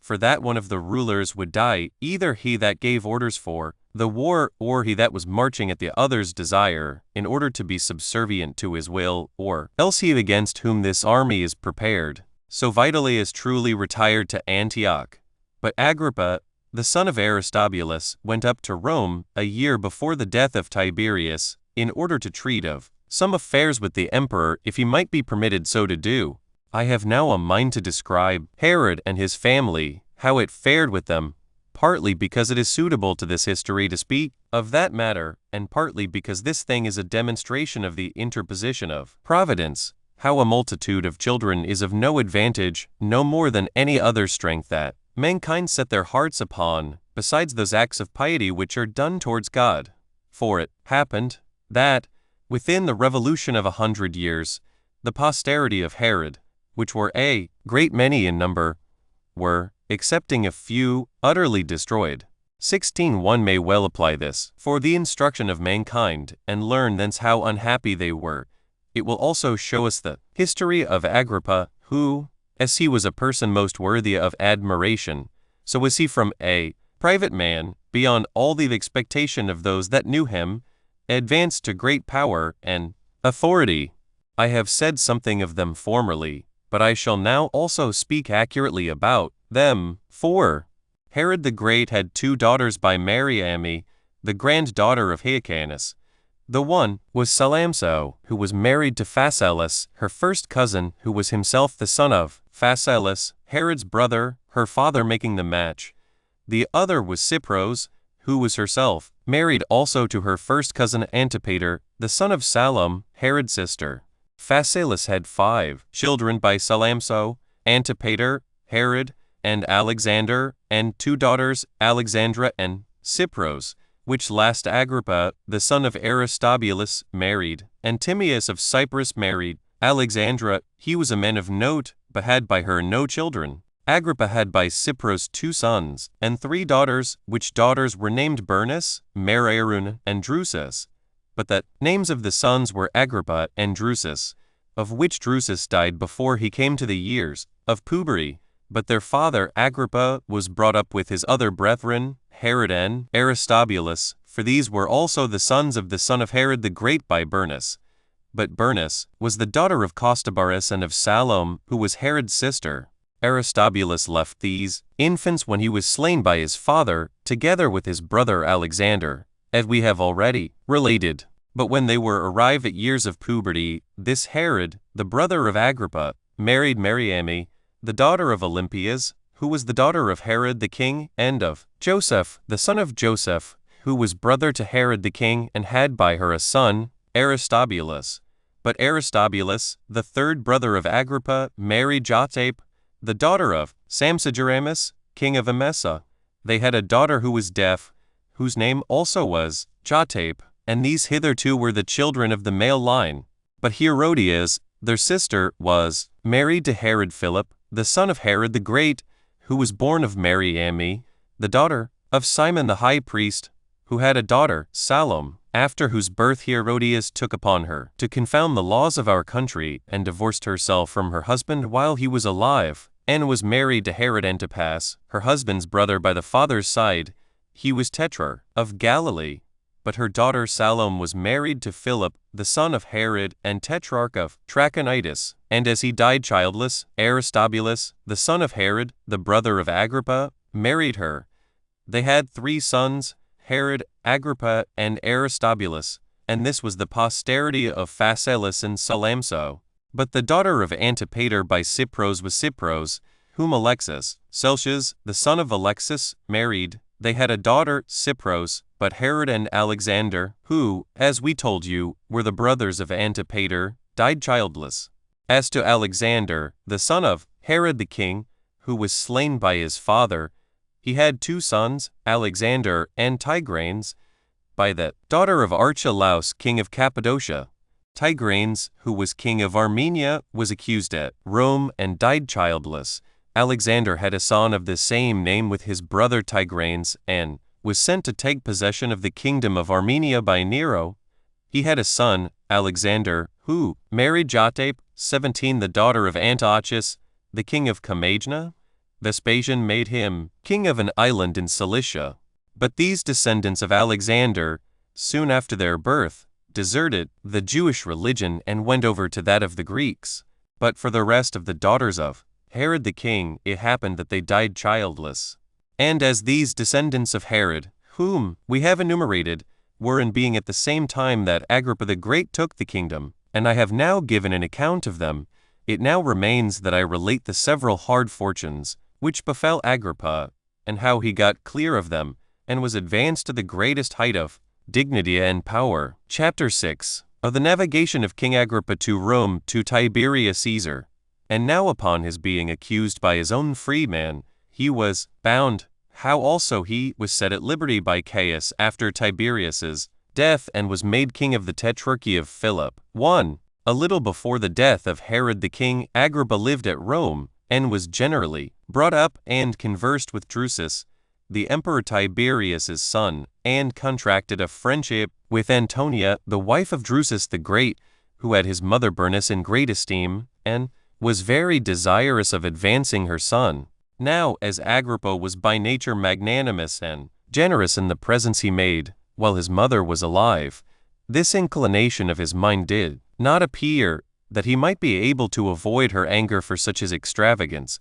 for that one of the rulers would die, either he that gave orders for the war, or he that was marching at the other's desire, in order to be subservient to his will, or else he against whom this army is prepared. So Vitellius truly retired to Antioch. But Agrippa, the son of Aristobulus, went up to Rome a year before the death of Tiberius, in order to treat of some affairs with the emperor, if he might be permitted so to do. I have now a mind to describe Herod and his family, how it fared with them, partly because it is suitable to this history to speak of that matter, and partly because this thing is a demonstration of the interposition of Providence, how a multitude of children is of no advantage, no more than any other strength that mankind set their hearts upon, besides those acts of piety which are done towards God. For it happened that, within the revolution of 100 years, the posterity of Herod, which were a great many in number, were, excepting a few, utterly destroyed. 16:1 may well apply this for the instruction of mankind, and learn thence how unhappy they were. It will also show us the history of Agrippa, who, as he was a person most worthy of admiration, so was he from a private man, beyond all the expectation of those that knew him, advanced to great power and authority. I have said something of them formerly, but I shall now also speak accurately about them. For Herod the Great had 2 daughters by Mariamne, the granddaughter of Hyrcanus. The one was Salamso, who was married to Phasaelus, her first cousin, who was himself the son of Phasaelus, Herod's brother, her father making the match. The other was Cypros, who was herself married also to her first cousin Antipater, the son of Salome, Herod's sister. Phasaelus had 5 children by Salamso, Antipater, Herod, and Alexander, and 2 daughters, Alexandra and Cypros, which last Agrippa, the son of Aristobulus, married, and Timaeus of Cyprus married. Alexandra, he was a man of note, but had by her no children. Agrippa had by Cypros 2 sons, and 3 daughters, which daughters were named Bernice, Maraeun, and Drusus. But the names of the sons were Agrippa and Drusus, of which Drusus died before he came to the years of puberty. But their father Agrippa was brought up with his other brethren, Herod and Aristobulus, for these were also the sons of the son of Herod the Great by Bernice. But Bernice was the daughter of Costobarus and of Salome, who was Herod's sister. Aristobulus left these infants when he was slain by his father, together with his brother Alexander, as we have already related. But when they were arrived at years of puberty, this Herod, the brother of Agrippa, married Mariamne, the daughter of Olympias, who was the daughter of Herod the king, and of Joseph, the son of Joseph, who was brother to Herod the king, and had by her a son, Aristobulus. But Aristobulus, the third brother of Agrippa, married Jotape, the daughter of Sampsigeramus, king of Emesa. They had a daughter who was deaf, whose name also was Jotape, and these hitherto were the children of the male line. But Herodias, their sister, was married to Herod Philip, the son of Herod the Great, who was born of Mariamne, the daughter of Simon the high priest, who had a daughter, Salome, after whose birth Herodias took upon her to confound the laws of our country, and divorced herself from her husband while he was alive, and was married to Herod Antipas, her husband's brother by the father's side. He was Tetrarch of Galilee. But her daughter Salome was married to Philip, the son of Herod and Tetrarch of Trachonitis, and as he died childless, Aristobulus, the son of Herod, the brother of Agrippa, married her. They had 3 sons, Herod, Agrippa, and Aristobulus, and this was the posterity of Phasaelus and Salamso. But the daughter of Antipater by Cypros was Cypros, whom Alexis, Celsius, the son of Alexis, married. They had a daughter, Cypros, but Herod and Alexander, who, as we told you, were the brothers of Antipater, died childless. As to Alexander, the son of Herod the king, who was slain by his father, he had 2 sons, Alexander and Tigranes, by the daughter of Archelaus, king of Cappadocia. Tigranes, who was king of Armenia, was accused at Rome and died childless. Alexander had a son of the same name with his brother Tigranes, and was sent to take possession of the kingdom of Armenia by Nero. He had a son, Alexander, who married Jotape, 17, the daughter of Antiochus, the king of Comagena. Vespasian made him king of an island in Cilicia. But these descendants of Alexander, soon after their birth, deserted the Jewish religion and went over to that of the Greeks. But for the rest of the daughters of Herod the king, it happened that they died childless. And as these descendants of Herod, whom we have enumerated, were in being at the same time that Agrippa the Great took the kingdom, and I have now given an account of them, it now remains that I relate the several hard fortunes which befell Agrippa, and how he got clear of them, and was advanced to the greatest height of dignity and power. Chapter 6. Of the navigation of King Agrippa to Rome to Tiberius Caesar. And now upon his being accused by his own freedman, he was bound, how also he was set at liberty by Caius after Tiberius's death, and was made king of the tetrarchy of Philip. 1. A little before the death of Herod the king, Agrippa lived at Rome, and was generally brought up and conversed with Drusus, the Emperor Tiberius's son, and contracted a friendship with Antonia, the wife of Drusus the Great, who had his mother Bernice in great esteem, and was very desirous of advancing her son. Now, as Agrippa was by nature magnanimous and generous in the presents he made, while his mother was alive, this inclination of his mind did not appear that he might be able to avoid her anger for such his extravagance.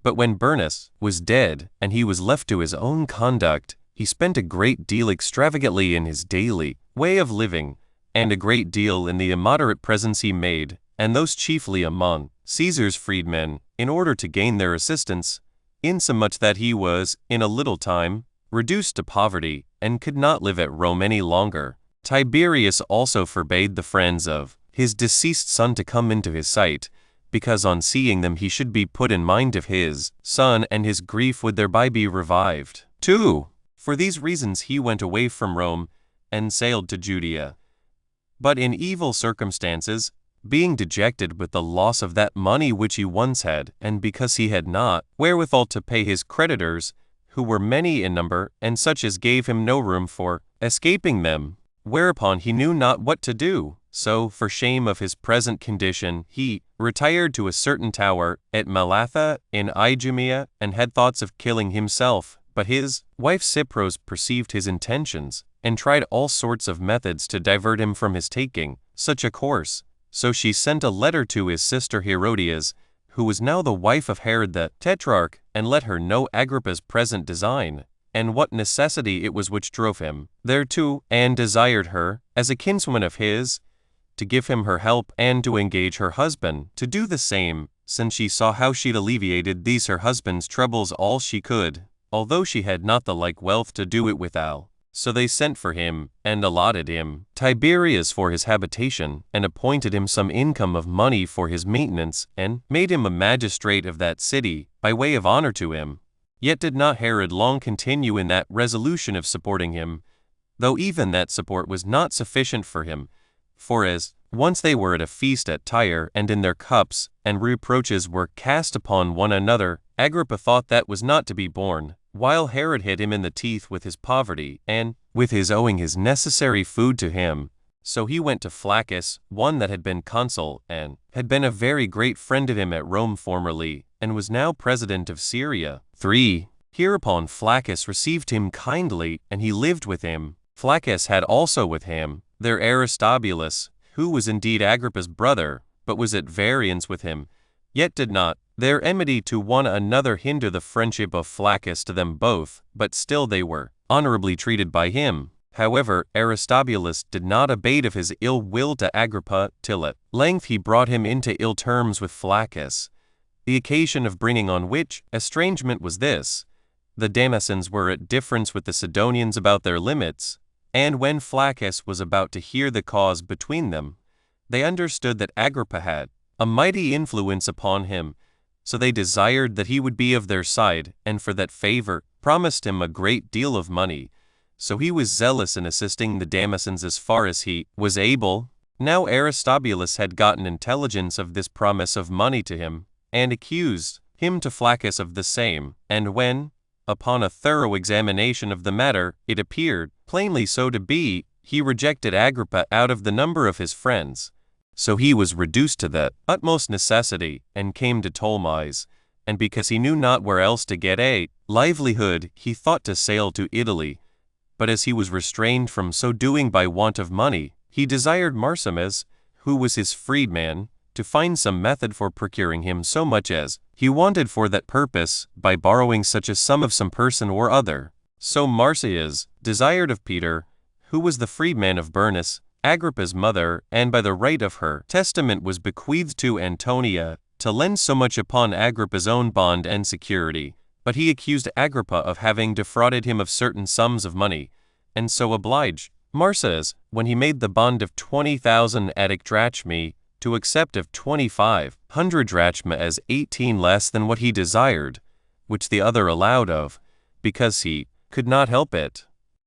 But when Bernice was dead, and he was left to his own conduct, he spent a great deal extravagantly in his daily way of living, and a great deal in the immoderate presents he made, and those chiefly among Caesar's freedmen, in order to gain their assistance, insomuch that he was, in a little time, reduced to poverty, and could not live at Rome any longer. Tiberius also forbade the friends of his deceased son to come into his sight, because on seeing them he should be put in mind of his son, and his grief would thereby be revived. 2. For these reasons he went away from Rome, and sailed to Judea. But in evil circumstances, being dejected with the loss of that money which he once had, and because he had not wherewithal to pay his creditors, who were many in number, and such as gave him no room for escaping them, whereupon he knew not what to do. So, for shame of his present condition, he retired to a certain tower at Malatha in Idumea, and had thoughts of killing himself. But his wife Cypros perceived his intentions, and tried all sorts of methods to divert him from his taking such a course. So she sent a letter to his sister Herodias, who was now the wife of Herod the Tetrarch, and let her know Agrippa's present design, and what necessity it was which drove him thereto, and desired her, as a kinswoman of his, to give him her help, and to engage her husband to do the same, since she saw how she'd alleviated these her husband's troubles all she could, although she had not the like wealth to do it withal. So they sent for him, and allotted him Tiberias for his habitation, and appointed him some income of money for his maintenance, and made him a magistrate of that city, by way of honor to him. Yet did not Herod long continue in that resolution of supporting him, though even that support was not sufficient for him. For as once they were at a feast at Tyre, and in their cups, and reproaches were cast upon one another, Agrippa thought that was not to be borne, while Herod hit him in the teeth with his poverty, and with his owing his necessary food to him. So he went to Flaccus, one that had been consul, and had been a very great friend of him at Rome formerly, and was now president of Syria. 3. Hereupon Flaccus received him kindly, and he lived with him. Flaccus had also with him their Aristobulus, who was indeed Agrippa's brother, but was at variance with him, yet did not their enmity to one another hinder the friendship of Flaccus to them both, but still they were honorably treated by him. However, Aristobulus did not abate of his ill will to Agrippa, till at length he brought him into ill terms with Flaccus. The occasion of bringing on which estrangement was this: the Damascens were at difference with the Sidonians about their limits, and when Flaccus was about to hear the cause between them, they understood that Agrippa had a mighty influence upon him, so they desired that he would be of their side, and for that favor promised him a great deal of money. So he was zealous in assisting the Damascens as far as he was able. Now Aristobulus had gotten intelligence of this promise of money to him, and accused him to Flaccus of the same, and when, upon a thorough examination of the matter, it appeared plainly so to be, he rejected Agrippa out of the number of his friends. So he was reduced to the utmost necessity, and came to Ptolemais, and because he knew not where else to get a livelihood, he thought to sail to Italy. But as he was restrained from so doing by want of money, he desired Marcimus, who was his freedman, to find some method for procuring him so much as he wanted for that purpose, by borrowing such a sum of some person or other. So Marcius desired of Peter, who was the freedman of Bernice, Agrippa's mother, and by the right of her testament was bequeathed to Antonia, to lend so much upon Agrippa's own bond and security. But he accused Agrippa of having defrauded him of certain sums of money, and so obliged Marcius, when he made the bond of 20,000 Attic drachmae, to accept of 2,500 drachmae as 18 less than what he desired, which the other allowed of, because he could not help it.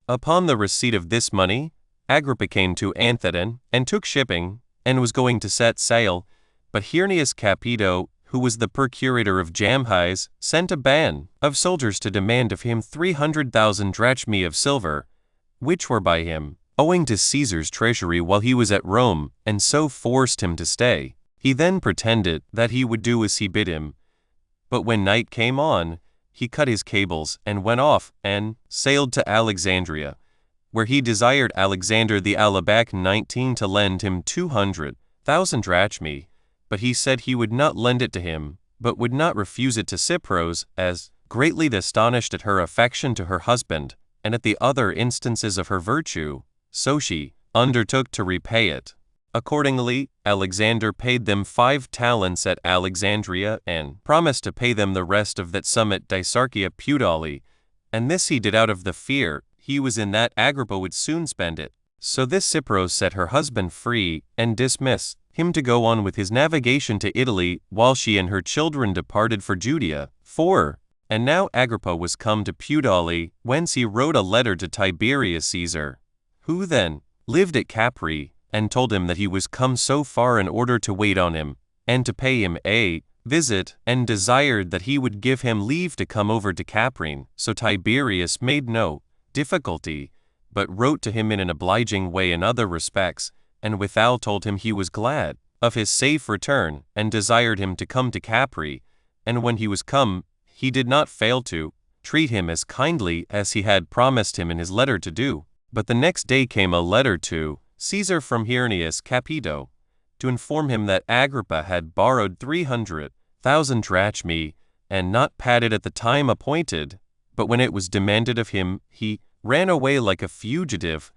Upon the receipt of this money, Agrippa came to Anthedon, and took shipping, and was going to set sail, but Hirnius Capito, who was the procurator of Jamhis, sent a band of soldiers to demand of him 300,000 drachmae of silver, which were by him, owing to Caesar's treasury while he was at Rome, and so forced him to stay. He then pretended that he would do as he bid him. But when night came on, he cut his cables, and went off, and sailed to Alexandria, where he desired Alexander the Alabac 19 to lend him 200,000 drachmae. But he said he would not lend it to him, but would not refuse it to Cypros, as, greatly astonished at her affection to her husband, and at the other instances of her virtue, so she undertook to repay it. Accordingly, Alexander paid them 5 talents at Alexandria, and promised to pay them the rest of that sum at Dicarchia Puteoli, and this he did out of the fear he was in that Agrippa would soon spend it. So this Cypros set her husband free, and dismissed him to go on with his navigation to Italy, while she and her children departed for Judea. 4. And now Agrippa was come to Puteoli, whence he wrote a letter to Tiberius Caesar, who then lived at Capri, and told him that he was come so far in order to wait on him, and to pay him a visit, and desired that he would give him leave to come over to Caprine. So Tiberius made no difficulty, but wrote to him in an obliging way in other respects, and withal told him he was glad of his safe return, and desired him to come to Capri. And when he was come, he did not fail to treat him as kindly as he had promised him in his letter to do. But the next day came a letter to Caesar from Hirnius Capito, to inform him that Agrippa had borrowed 300,000 drachmae, and not paid it at the time appointed, but when it was demanded of him, he ran away like a fugitive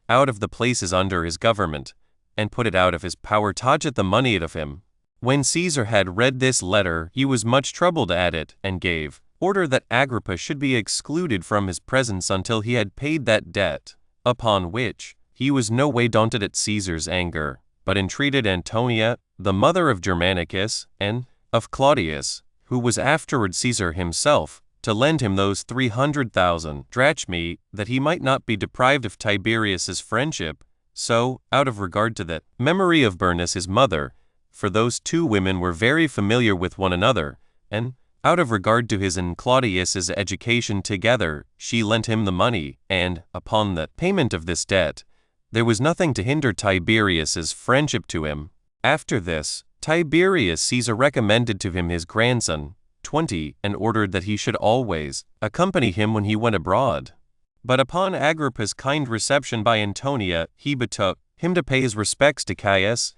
out of the places under his government, and put it out of his power to get the money out of him. When Caesar had read this letter, he was much troubled at it, and gave order that Agrippa should be excluded from his presence until he had paid that debt, upon which he was no way daunted at Caesar's anger, but entreated Antonia, the mother of Germanicus, and of Claudius, who was afterward Caesar himself, to lend him those 300,000 drachmae, that he might not be deprived of Tiberius's friendship. So, out of regard to the memory of Bernice his mother, for those two women were very familiar with one another, and out of regard to his and Claudius's education together, she lent him the money, and, upon the payment of this debt, there was nothing to hinder Tiberius's friendship to him. After this, Tiberius Caesar recommended to him his grandson, 20, and ordered that he should always accompany him when he went abroad. But upon Agrippa's kind reception by Antonia, he betook him to pay his respects to Caius,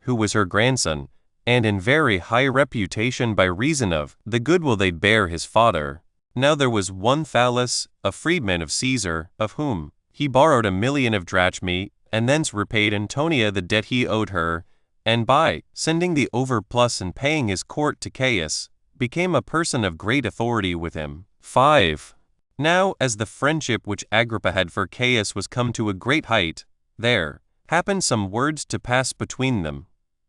who was her grandson, and in very high reputation by reason of the goodwill they bare his father. Now there was one Thallus, a freedman of Caesar, of whom he borrowed 1,000,000 of drachmae, and thence repaid Antonia the debt he owed her, and by sending the overplus and paying his court to Caius, became a person of great authority with him. 5. Now, as the friendship which Agrippa had for Caius was come to a great height, there happened some words to pass between them,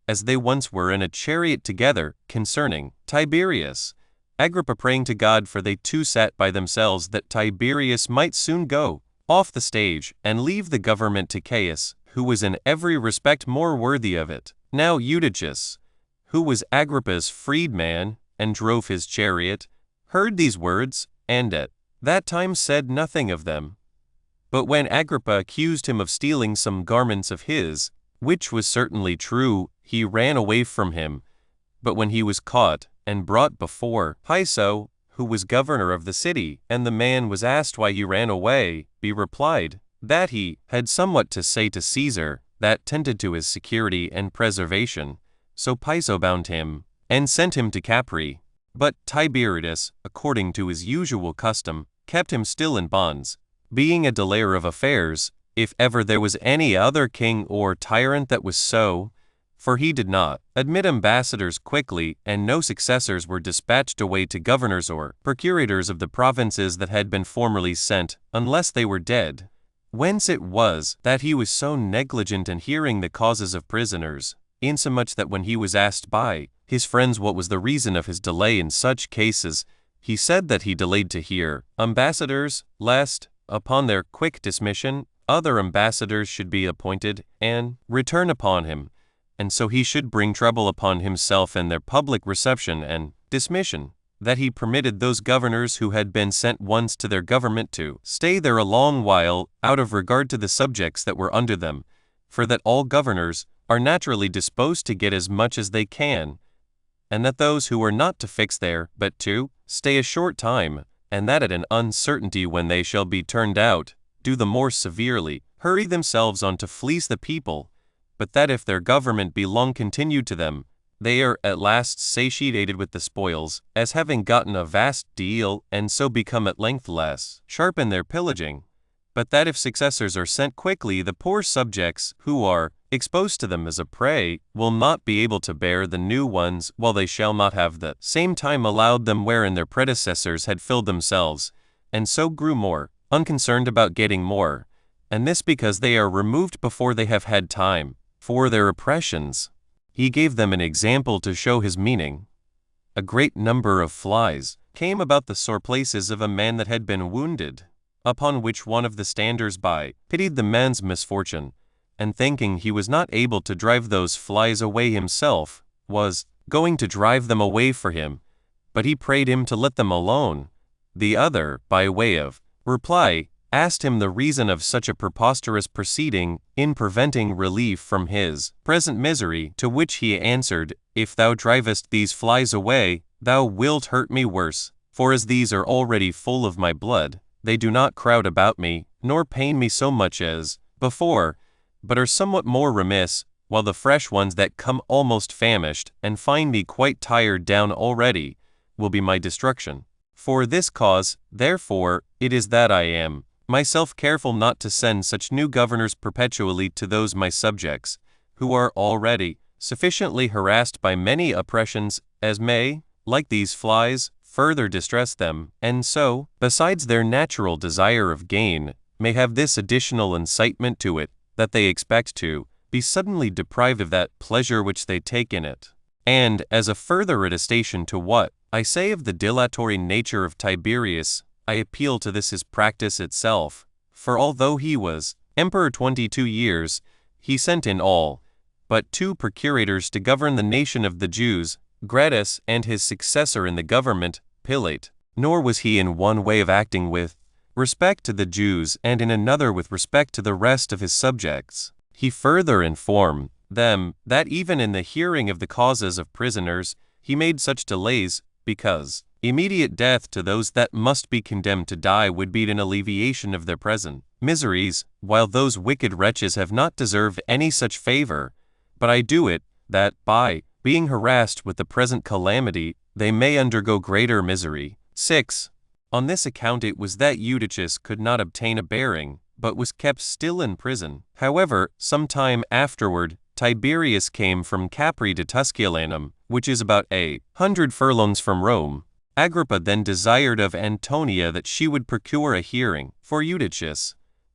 as they once were in a chariot together, concerning Tiberius. Agrippa praying to God, for they two sat by themselves, that Tiberius might soon go off the stage, and leave the government to Caius, who was in every respect more worthy of it. Now Eutychus, who was Agrippa's freedman, and drove his chariot, heard these words, and at that time said nothing of them. But when Agrippa accused him of stealing some garments of his, which was certainly true, he ran away from him. But when he was caught and brought before Piso, who was governor of the city, and the man was asked why he ran away, he replied that he had somewhat to say to Caesar that tended to his security and preservation. So Piso bound him and sent him to Capri. But Tiberius, according to his usual custom, kept him still in bonds, being a delayer of affairs, if ever there was any other king or tyrant that was so. For he did not admit ambassadors quickly, and no successors were dispatched away to governors or procurators of the provinces that had been formerly sent, unless they were dead. Whence it was that he was so negligent in hearing the causes of prisoners, insomuch that when he was asked by his friends what was the reason of his delay in such cases, he said that he delayed to hear ambassadors, lest, upon their quick dismission, other ambassadors should be appointed and return upon him, and so he should bring trouble upon himself in their public reception and dismission, that he permitted those governors who had been sent once to their government to stay there a long while, out of regard to the subjects that were under them, for that all governors are naturally disposed to get as much as they can, and that those who are not to fix there, but to stay a short time, and that at an uncertainty when they shall be turned out, do the more severely hurry themselves on to fleece the people, but that if their government be long continued to them, they are at last satiated with the spoils, as having gotten a vast deal, and so become at length less sharp in their pillaging. But that if successors are sent quickly, the poor subjects, who are exposed to them as a prey, will not be able to bear the new ones, while they shall not have the same time allowed them wherein their predecessors had filled themselves, and so grew more unconcerned about getting more, and this because they are removed before they have had time for their oppressions. He gave them an example to show his meaning. A great number of flies came about the sore places of a man that had been wounded, upon which one of the standers by pitied the man's misfortune, and thinking he was not able to drive those flies away himself, was going to drive them away for him, but he prayed him to let them alone. The other, by way of reply, asked him the reason of such a preposterous proceeding in preventing relief from his present misery, to which he answered, If thou drivest these flies away, thou wilt hurt me worse, for as these are already full of my blood, they do not crowd about me, nor pain me so much as before, but are somewhat more remiss, while the fresh ones that come almost famished, and find me quite tired down already, will be my destruction. For this cause, therefore, it is that I am myself careful not to send such new governors perpetually to those my subjects, who are already sufficiently harassed by many oppressions, as may, like these flies, further distress them, and so, besides their natural desire of gain, may have this additional incitement to it, that they expect to be suddenly deprived of that pleasure which they take in it. And, as a further attestation to what I say of the dilatory nature of Tiberius, I appeal to this his practice itself, for although he was emperor 22 years, he sent in all but 2 procurators to govern the nation of the Jews, Gratus and his successor in the government, Pilate. Nor was he in one way of acting with respect to the Jews and in another with respect to the rest of his subjects. He further informed them that even in the hearing of the causes of prisoners, he made such delays, because immediate death to those that must be condemned to die would be an alleviation of their present miseries, while those wicked wretches have not deserved any such favor. But I do it, that, by being harassed with the present calamity, they may undergo greater misery. 6. On this account it was that Eutychus could not obtain a bearing, but was kept still in prison. However, some time afterward, Tiberius came from Capri to Tusculanum, which is about 100 furlongs from Rome. Agrippa then desired of Antonia that she would procure a hearing for Eutychus,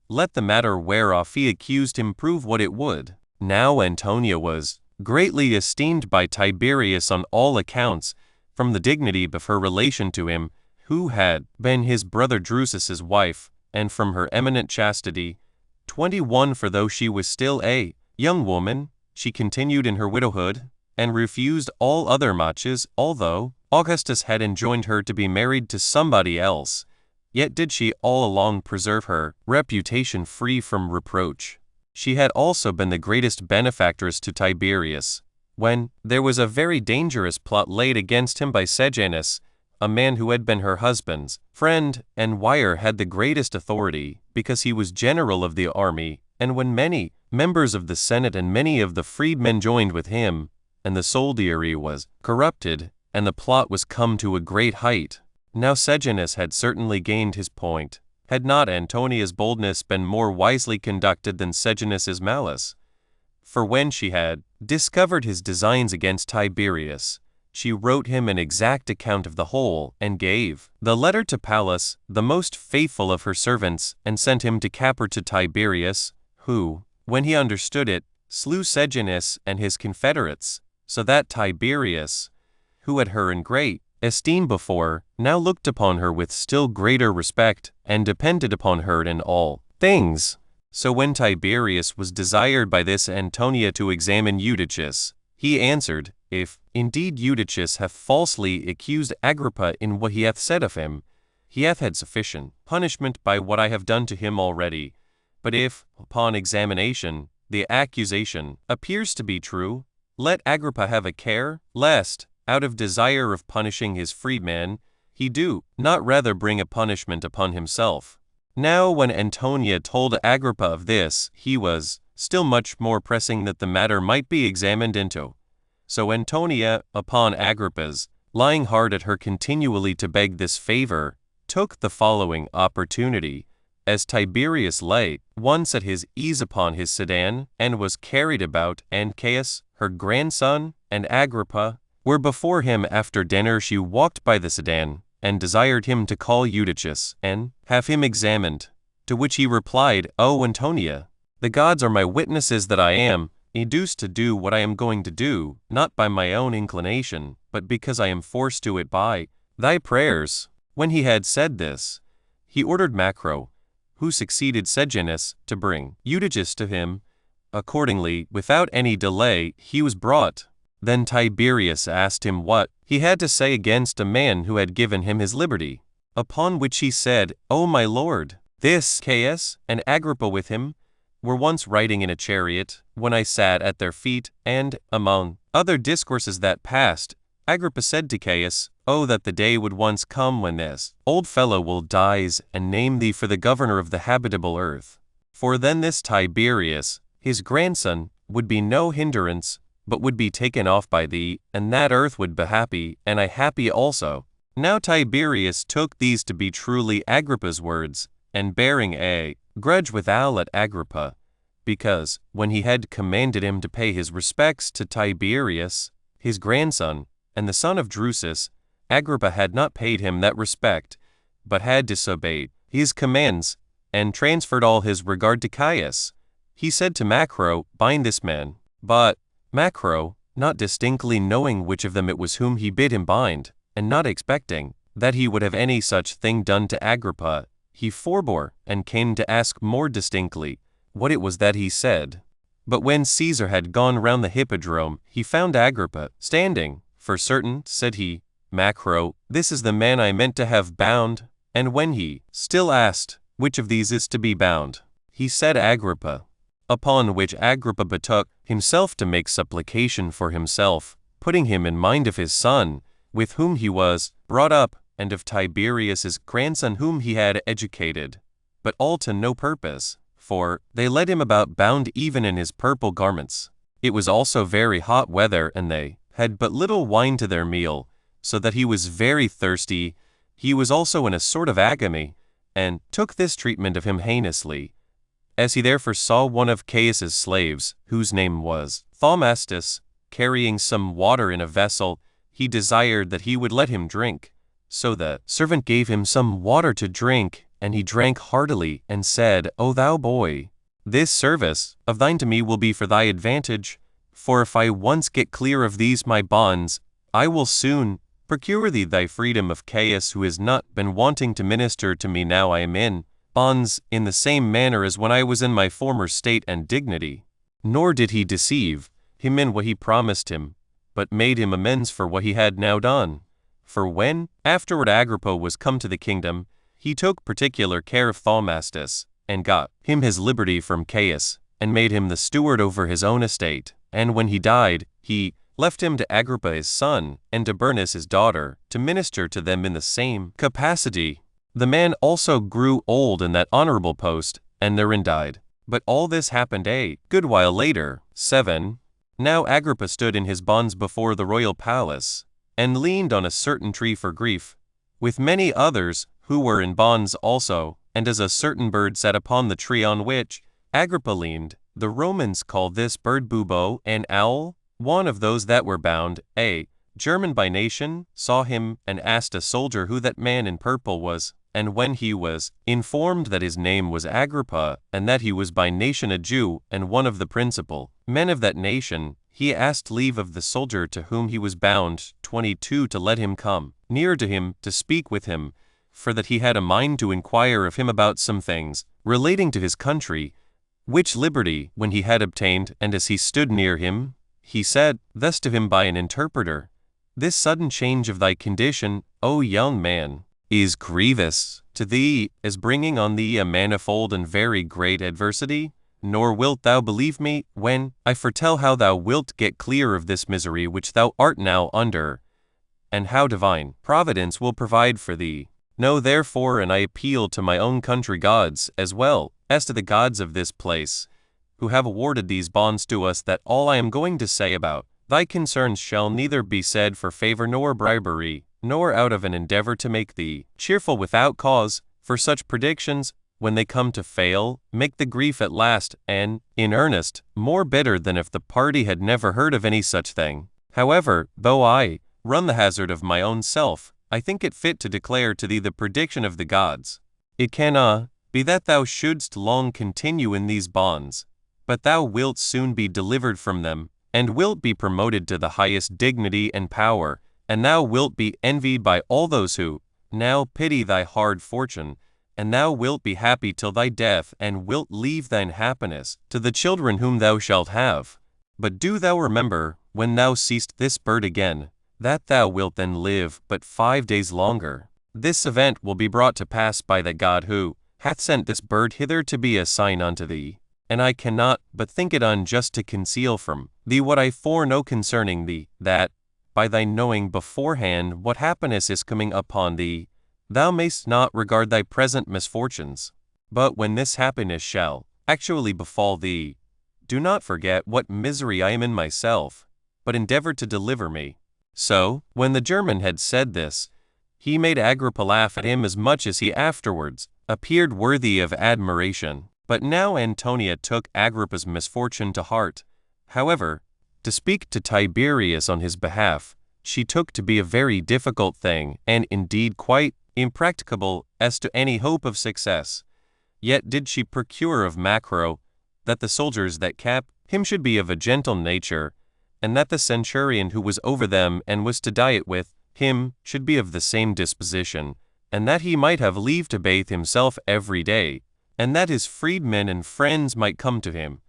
let the matter whereof he accused him prove what it would. Now Antonia was greatly esteemed by Tiberius on all accounts, from the dignity of her relation to him, who had been his brother Drusus's wife, and from her eminent chastity. 21 For though she was still a young woman, she continued in her widowhood, and refused all other matches, although Augustus had enjoined her to be married to somebody else. Yet did she all along preserve her reputation free from reproach. She had also been the greatest benefactress to Tiberius, when there was a very dangerous plot laid against him by Sejanus, a man who had been her husband's friend, and Wire had the greatest authority, because he was general of the army, and when many members of the Senate and many of the freedmen joined with him, and the soldiery was corrupted, and the plot was come to a great height. Now Sejanus had certainly gained his point, had not Antonia's boldness been more wisely conducted than Sejanus's malice. For when she had discovered his designs against Tiberius, she wrote him an exact account of the whole, and gave the letter to Pallas, the most faithful of her servants, and sent him to Capper to Tiberius, who, when he understood it, slew Sejanus and his confederates, so that Tiberius, who had her in great esteem before, now looked upon her with still greater respect, and depended upon her in all things. So when Tiberius was desired by this Antonia to examine Eutychus, he answered, If indeed Eutychus hath falsely accused Agrippa in what he hath said of him, he hath had sufficient punishment by what I have done to him already. But if, upon examination, the accusation appears to be true, let Agrippa have a care, lest, out of desire of punishing his freedman, he do not rather bring a punishment upon himself. Now when Antonia told Agrippa of this, he was still much more pressing that the matter might be examined into. So Antonia, upon Agrippa's lying hard at her continually to beg this favor, took the following opportunity. As Tiberius lay once at his ease upon his sedan, and was carried about, and Caius, her grandson, and Agrippa were before him after dinner, she walked by the sedan, and desired him to call Eutychus, and have him examined. To which he replied, O Antonia, the gods are my witnesses that I am induced to do what I am going to do, not by my own inclination, but because I am forced to it by thy prayers. When he had said this, he ordered Macro, who succeeded Sejanus, to bring Eutychus to him. Accordingly, without any delay, he was brought. Then Tiberius asked him what he had to say against a man who had given him his liberty. Upon which he said, O my lord, this Caius, and Agrippa with him, were once riding in a chariot, when I sat at their feet, and, among other discourses that passed, Agrippa said to Caius, O that the day would once come when this old fellow will dies and name thee for the governor of the habitable earth. For then this Tiberius, his grandson, would be no hindrance, but would be taken off by thee, and that earth would be happy, and I happy also. Now Tiberius took these to be truly Agrippa's words, and bearing a grudge withal at Agrippa, because, when he had commanded him to pay his respects to Tiberius, his grandson, and the son of Drusus, Agrippa had not paid him that respect, but had disobeyed his commands, and transferred all his regard to Caius. He said to Macro, Bind this man. But Macro, not distinctly knowing which of them it was whom he bid him bind, and not expecting that he would have any such thing done to Agrippa, he forbore, and came to ask more distinctly what it was that he said. But when Caesar had gone round the hippodrome, he found Agrippa standing. For certain, said he, Macro, this is the man I meant to have bound. And when he still asked, which of these is to be bound, he said Agrippa. Upon which Agrippa betook himself to make supplication for himself, putting him in mind of his son, with whom he was brought up, and of Tiberius's grandson whom he had educated, but all to no purpose, for they led him about bound even in his purple garments. It was also very hot weather, and they had but little wine to their meal, so that he was very thirsty. He was also in a sort of agony, and took this treatment of him heinously. As he therefore saw one of Caius's slaves, whose name was Thaumastus, carrying some water in a vessel, he desired that he would let him drink. So the servant gave him some water to drink, and he drank heartily, and said, O thou boy, this service of thine to me will be for thy advantage, for if I once get clear of these my bonds, I will soon procure thee thy freedom of Caius, who has not been wanting to minister to me now I am in bonds in the same manner as when I was in my former state and dignity. Nor did he deceive him in what he promised him, but made him amends for what he had now done. For when, afterward Agrippa was come to the kingdom, he took particular care of Thaumastus, and got him his liberty from Caius, and made him the steward over his own estate. And when he died, he left him to Agrippa his son, and to Bernice his daughter, to minister to them in the same capacity. The man also grew old in that honorable post, and therein died. But all this happened a good while later. 7. Now Agrippa stood in his bonds before the royal palace, and leaned on a certain tree for grief, with many others who were in bonds also. And as a certain bird sat upon the tree on which Agrippa leaned, the Romans call this bird bubo, an owl. One of those that were bound, a German by nation, saw him, and asked a soldier who that man in purple was. And when he was informed that his name was Agrippa, and that he was by nation a Jew, and one of the principal men of that nation, he asked leave of the soldier to whom he was bound, 22, to let him come near to him, to speak with him, for that he had a mind to inquire of him about some things relating to his country, which liberty, when he had obtained, and as he stood near him, he said thus to him by an interpreter, This sudden change of thy condition, O young man, is grievous to thee, as bringing on thee a manifold and very great adversity. Nor wilt thou believe me, when I foretell how thou wilt get clear of this misery which thou art now under, and how divine providence will provide for thee. Know therefore, and I appeal to my own country gods, as well as to the gods of this place, who have awarded these bonds to us, that all I am going to say about thy concerns shall neither be said for favor nor bribery, nor out of an endeavor to make thee cheerful without cause, for such predictions, when they come to fail, make the grief at last, and, in earnest, more bitter than if the party had never heard of any such thing. However, though I run the hazard of my own self, I think it fit to declare to thee the prediction of the gods. It cannot be that thou shouldst long continue in these bonds, but thou wilt soon be delivered from them, and wilt be promoted to the highest dignity and power, and thou wilt be envied by all those who now pity thy hard fortune, and thou wilt be happy till thy death, and wilt leave thine happiness to the children whom thou shalt have. But do thou remember, when thou seest this bird again, that thou wilt then live but 5 days longer. This event will be brought to pass by that God who hath sent this bird hither to be a sign unto thee. And I cannot but think it unjust to conceal from thee what I foreknow concerning thee, that, by thy knowing beforehand what happiness is coming upon thee, thou mayst not regard thy present misfortunes. But when this happiness shall actually befall thee, do not forget what misery I am in myself, but endeavor to deliver me. So, when the German had said this, he made Agrippa laugh at him as much as he afterwards appeared worthy of admiration. But now Antonia took Agrippa's misfortune to heart. However, to speak to Tiberius on his behalf, she took to be a very difficult thing, and indeed quite impracticable as to any hope of success. Yet did she procure of Macro that the soldiers that kept him should be of a gentle nature, and that the centurion who was over them and was to diet with him should be of the same disposition, and that he might have leave to bathe himself every day, and that his freedmen and friends might come to him,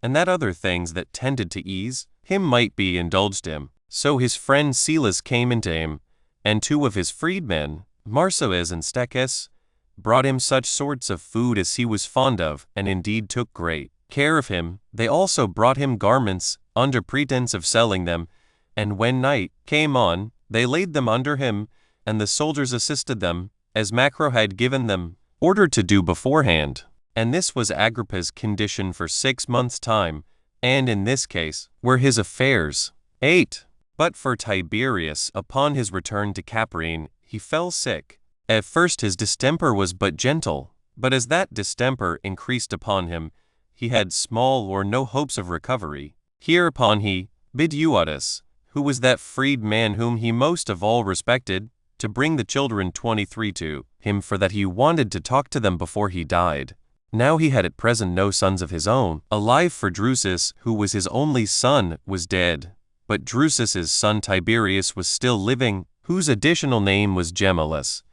and that other things that tended to ease him might be indulged him. So his friend Silas came into him, and 2 of his freedmen, Marsoes and Stechus, brought him such sorts of food as he was fond of, and indeed took great care of him. They also brought him garments, under pretense of selling them, and when night came on, they laid them under him, and the soldiers assisted them, as Macro had given them order to do beforehand. And this was Agrippa's condition for 6 months' time, and in this case were his affairs. 8. But for Tiberius, upon his return to Caprine, he fell sick. At first his distemper was but gentle, but as that distemper increased upon him, he had small or no hopes of recovery. Hereupon he bid Euodus, who was that freed man whom he most of all respected, to bring the children 23 to him, for that he wanted to talk to them before he died. Now he had at present no sons of his own alive, for Drusus, who was his only son, was dead. But Drusus's son Tiberius was still living, whose additional name was Gemellus.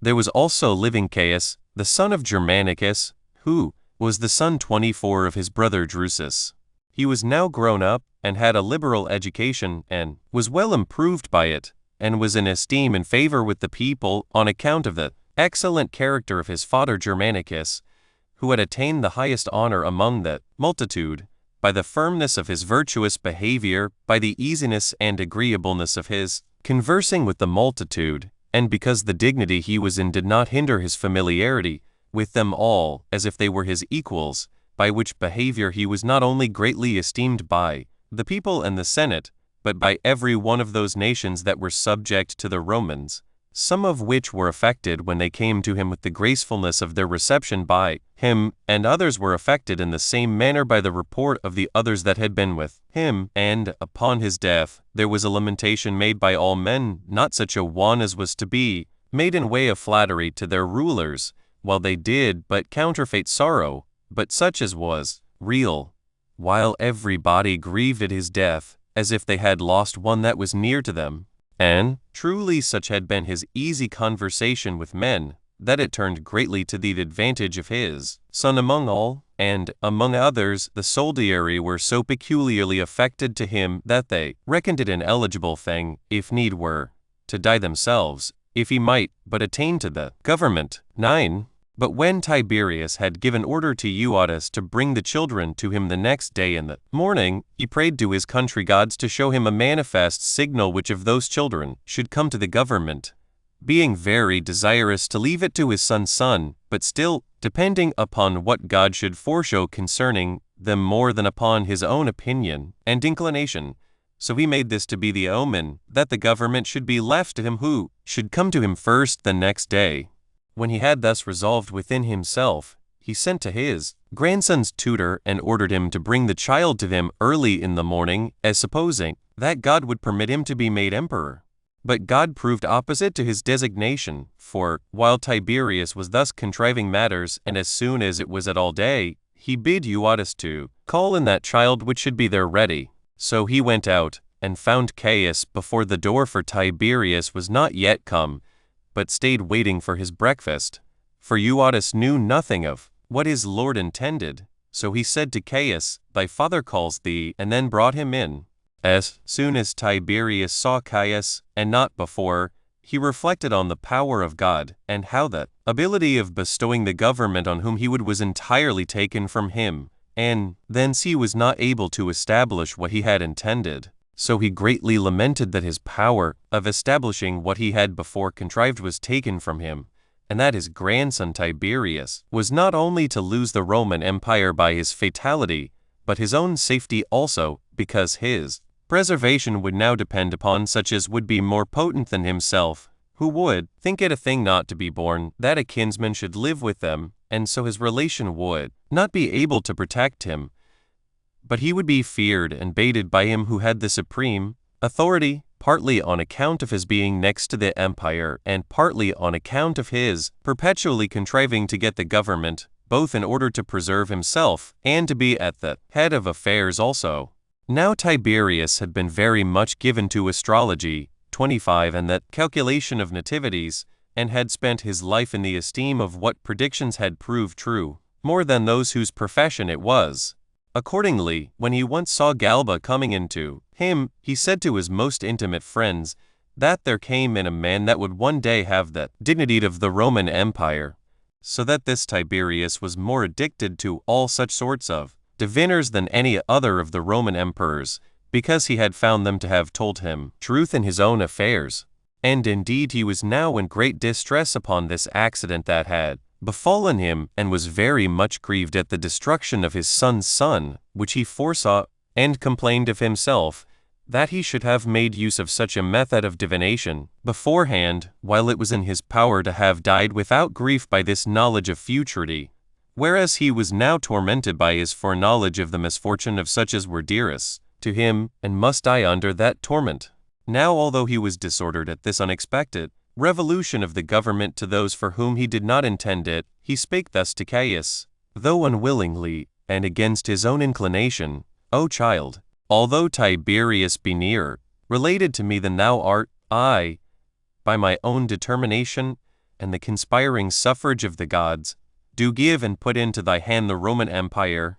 There was also living Caius, the son of Germanicus, who was the son 24 of his brother Drusus. He was now grown up, and had a liberal education, and was well improved by it, and was in esteem and favor with the people on account of the excellent character of his father Germanicus, who had attained the highest honor among the multitude, by the firmness of his virtuous behavior, by the easiness and agreeableness of his conversing with the multitude, and because the dignity he was in did not hinder his familiarity with them all, as if they were his equals, by which behavior he was not only greatly esteemed by the people and the Senate, but by every one of those nations that were subject to the Romans, some of which were affected when they came to him with the gracefulness of their reception by him, and others were affected in the same manner by the report of the others that had been with him. And, upon his death, there was a lamentation made by all men, not such a one as was to be made in way of flattery to their rulers, while they did but counterfeit sorrow, but such as was real, while everybody grieved at his death, as if they had lost one that was near to them. And truly such had been his easy conversation with men, that it turned greatly to the advantage of his son among all, and, among others, the soldiery were so peculiarly affected to him that they reckoned it an eligible thing, if need were, to die themselves, if he might but attain to the government. 9. But when Tiberius had given order to Euodus to bring the children to him the next day in the morning, he prayed to his country gods to show him a manifest signal which of those children should come to the government, being very desirous to leave it to his son's son, but still depending upon what God should foreshow concerning them more than upon his own opinion and inclination. So he made this to be the omen that the government should be left to him who should come to him first the next day. When he had thus resolved within himself, he sent to his grandson's tutor and ordered him to bring the child to him early in the morning, as supposing that God would permit him to be made emperor. But God proved opposite to his designation, for, while Tiberius was thus contriving matters, and as soon as it was at all day, he bid Euodus to call in that child which should be there ready. So he went out, and found Caius before the door, for Tiberius was not yet come, but stayed waiting for his breakfast. For Euodus knew nothing of what his lord intended. So he said to Caius, "Thy father calls thee," and then brought him in. As soon as Tiberius saw Caius, and not before, he reflected on the power of God, and how that ability of bestowing the government on whom he would was entirely taken from him, and thence he was not able to establish what he had intended. So he greatly lamented that his power of establishing what he had before contrived was taken from him, and that his grandson Tiberius was not only to lose the Roman Empire by his fatality, but his own safety also, because his preservation would now depend upon such as would be more potent than himself, who would think it a thing not to be borne that a kinsman should live with them, and so his relation would not be able to protect him, but he would be feared and baited by him who had the supreme authority, partly on account of his being next to the empire, and partly on account of his perpetually contriving to get the government, both in order to preserve himself and to be at the head of affairs also. Now Tiberius had been very much given to astrology, 25, and the calculation of nativities, and had spent his life in the esteem of what predictions had proved true, more than those whose profession it was. Accordingly, when he once saw Galba coming into him, he said to his most intimate friends that there came in a man that would one day have the dignity of the Roman Empire, so that this Tiberius was more addicted to all such sorts of diviners than any other of the Roman emperors, because he had found them to have told him truth in his own affairs. And indeed he was now in great distress upon this accident that had befallen him, and was very much grieved at the destruction of his son's son, which he foresaw, and complained of himself, that he should have made use of such a method of divination beforehand, while it was in his power to have died without grief by this knowledge of futurity, whereas he was now tormented by his foreknowledge of the misfortune of such as were dearest to him, and must die under that torment. Now although he was disordered at this unexpected revolution of the government to those for whom he did not intend it, he spake thus to Caius, though unwillingly, and against his own inclination: "O child, although Tiberius be nearer related to me than thou art, I, by my own determination, and the conspiring suffrage of the gods, do give and put into thy hand the Roman Empire,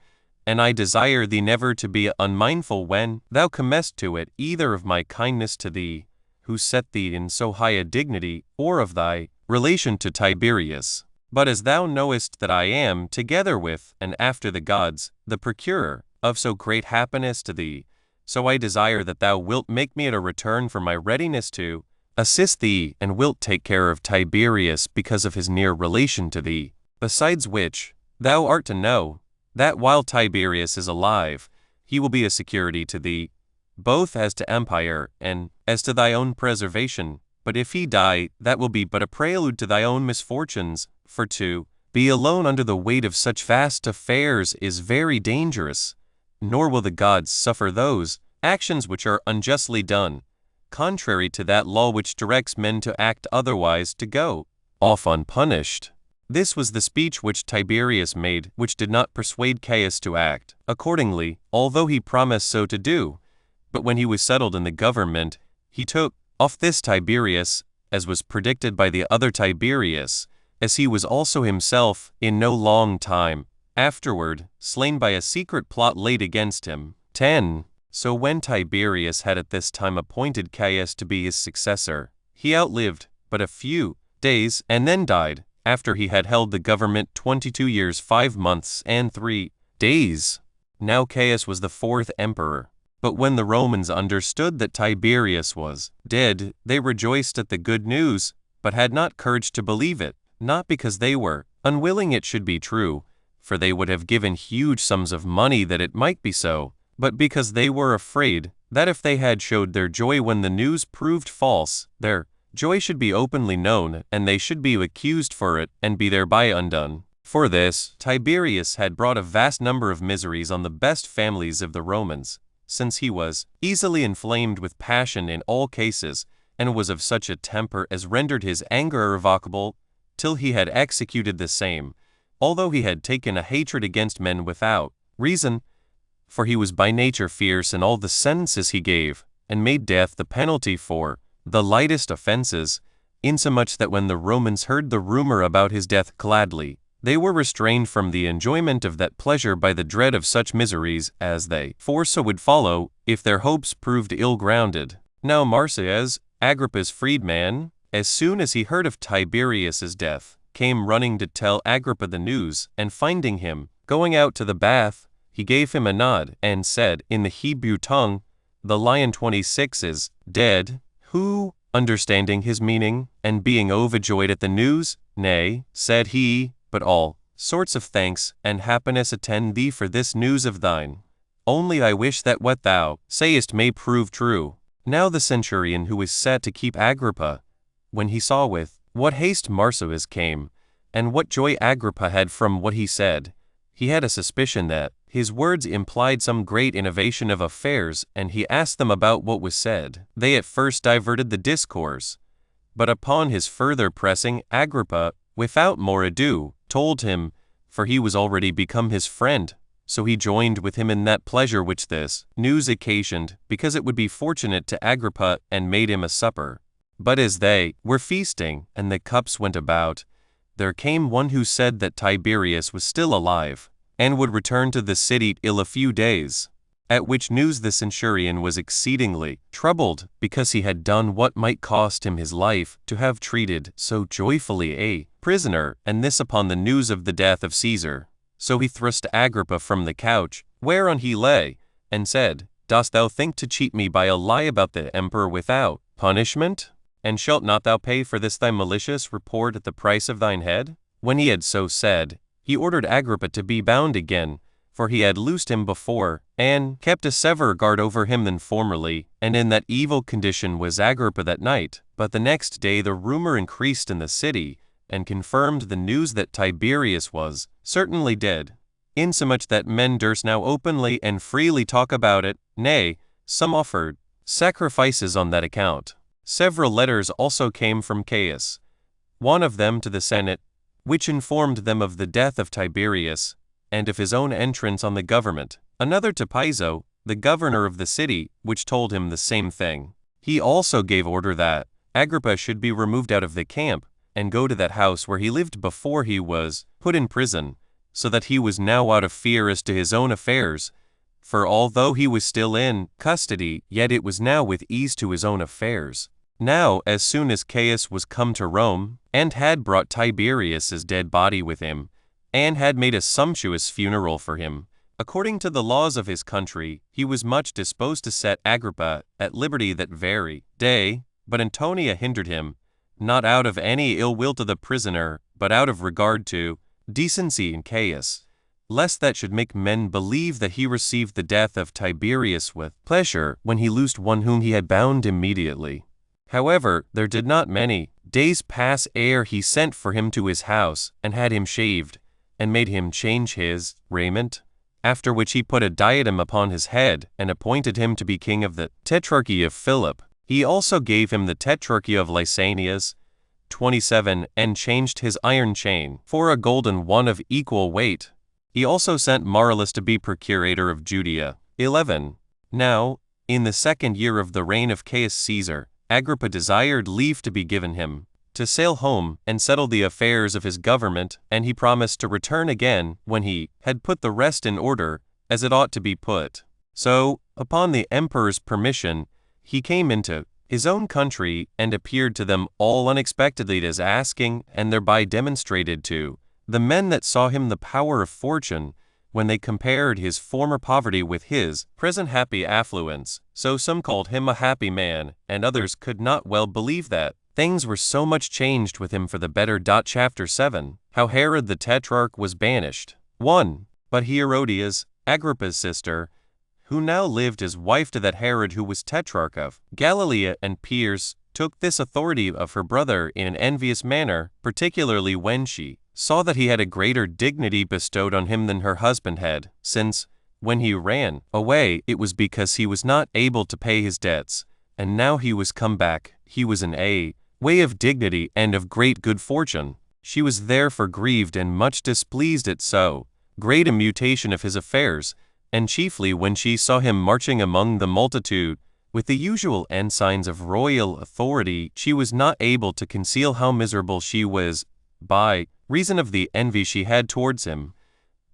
and I desire thee never to be unmindful when thou comest to it either of my kindness to thee, who set thee in so high a dignity, or of thy relation to Tiberius. But as thou knowest that I am, together with, and after the gods, the procurer of so great happiness to thee, so I desire that thou wilt make me a return for my readiness to assist thee, and wilt take care of Tiberius because of his near relation to thee. Besides which, thou art to know, that while Tiberius is alive, he will be a security to thee, both as to empire and as to thy own preservation. But if he die, that will be but a prelude to thy own misfortunes, for to be alone under the weight of such vast affairs is very dangerous, nor will the gods suffer those actions which are unjustly done, contrary to that law which directs men to act otherwise, to go off unpunished. This was the speech which Tiberius made, which did not persuade Caius to act accordingly, although he promised so to do. But when he was settled in the government, he took off this Tiberius, as was predicted by the other Tiberius, as he was also himself, in no long time afterward, slain by a secret plot laid against him. 10. So when Tiberius had at this time appointed Caius to be his successor, he outlived but a few days, and then died, after he had held the government 22 years 5 months and 3 days. Now Caius was the 4th emperor. But when the Romans understood that Tiberius was dead, they rejoiced at the good news, but had not courage to believe it, not because they were unwilling it should be true, for they would have given huge sums of money that it might be so, but because they were afraid that if they had showed their joy when the news proved false, their joy should be openly known, and they should be accused for it, and be thereby undone. For this, Tiberius had brought a vast number of miseries on the best families of the Romans, since he was easily inflamed with passion in all cases, and was of such a temper as rendered his anger irrevocable, till he had executed the same, although he had taken a hatred against men without reason, for he was by nature fierce in all the sentences he gave, and made death the penalty for the lightest offenses, insomuch that when the Romans heard the rumor about his death gladly, they were restrained from the enjoyment of that pleasure by the dread of such miseries as they foresaw would follow, if their hopes proved ill-grounded. Now Marsyas, Agrippa's freedman, as soon as he heard of Tiberius's death, came running to tell Agrippa the news, and finding him going out to the bath, he gave him a nod, and said in the Hebrew tongue, "The lion 26 is dead," who, understanding his meaning, and being overjoyed at the news, "Nay," said he, "but all sorts of thanks and happiness attend thee for this news of thine. Only I wish that what thou sayest may prove true." Now the centurion who was set to keep Agrippa, when he saw with what haste Marsyas came, and what joy Agrippa had from what he said, he had a suspicion that his words implied some great innovation of affairs, and he asked them about what was said. They at first diverted the discourse, but upon his further pressing, Agrippa, without more ado, told him, for he was already become his friend, so he joined with him in that pleasure which this news occasioned, because it would be fortunate to Agrippa, and made him a supper. But as they were feasting, and the cups went about, there came one who said that Tiberius was still alive, and would return to the city in a few days. At which news the centurion was exceedingly troubled, because he had done what might cost him his life, to have treated so joyfully a prisoner, and this upon the news of the death of Caesar. So he thrust Agrippa from the couch, whereon he lay, and said, "Dost thou think to cheat me by a lie about the emperor without punishment? And shalt not thou pay for this thy malicious report at the price of thine head?" When he had so said, he ordered Agrippa to be bound again, for he had loosed him before, and kept a severer guard over him than formerly, and in that evil condition was Agrippa that night. But the next day the rumor increased in the city, and confirmed the news that Tiberius was certainly dead, insomuch that men durst now openly and freely talk about it, nay, some offered sacrifices on that account. Several letters also came from Caius, one of them to the Senate, which informed them of the death of Tiberius, and of his own entrance on the government, another to Piso, the governor of the city, which told him the same thing. He also gave order that Agrippa should be removed out of the camp, and go to that house where he lived before he was put in prison, so that he was now out of fear as to his own affairs. For although he was still in custody, yet it was now with ease to his own affairs. Now, as soon as Caius was come to Rome, and had brought Tiberius's dead body with him, and had made a sumptuous funeral for him, according to the laws of his country, he was much disposed to set Agrippa at liberty that very day, but Antonia hindered him, not out of any ill will to the prisoner, but out of regard to decency in Caius, lest that should make men believe that he received the death of Tiberius with pleasure when he loosed one whom he had bound immediately. However, there did not many days pass ere he sent for him to his house, and had him shaved, and made him change his raiment, after which he put a diadem upon his head, and appointed him to be king of the tetrarchy of Philip. He also gave him the tetrarchy of Lysanias, 27, and changed his iron chain for a golden one of equal weight. He also sent Marillus to be procurator of Judea. 11. Now, in the 2nd year of the reign of Caius Caesar, Agrippa desired leave to be given him, to sail home and settle the affairs of his government, and he promised to return again when he had put the rest in order, as it ought to be put. So, upon the emperor's permission, he came into his own country, and appeared to them all unexpectedly as asking, and thereby demonstrated to the men that saw him the power of fortune, when they compared his former poverty with his present happy affluence. So some called him a happy man, and others could not well believe that things were so much changed with him for the better. Chapter 7. How Herod the Tetrarch was banished. 1. But Herodias, Agrippa's sister, who now lived as wife to that Herod who was Tetrarch of Galilee and Peers, took this authority of her brother in an envious manner, particularly when she saw that he had a greater dignity bestowed on him than her husband had, since, when he ran away, it was because he was not able to pay his debts, and now he was come back, he was in a way of dignity and of great good fortune. She was therefore grieved and much displeased at so great a mutation of his affairs, and chiefly when she saw him marching among the multitude with the usual ensigns of royal authority. She was not able to conceal how miserable she was by reason of the envy she had towards him,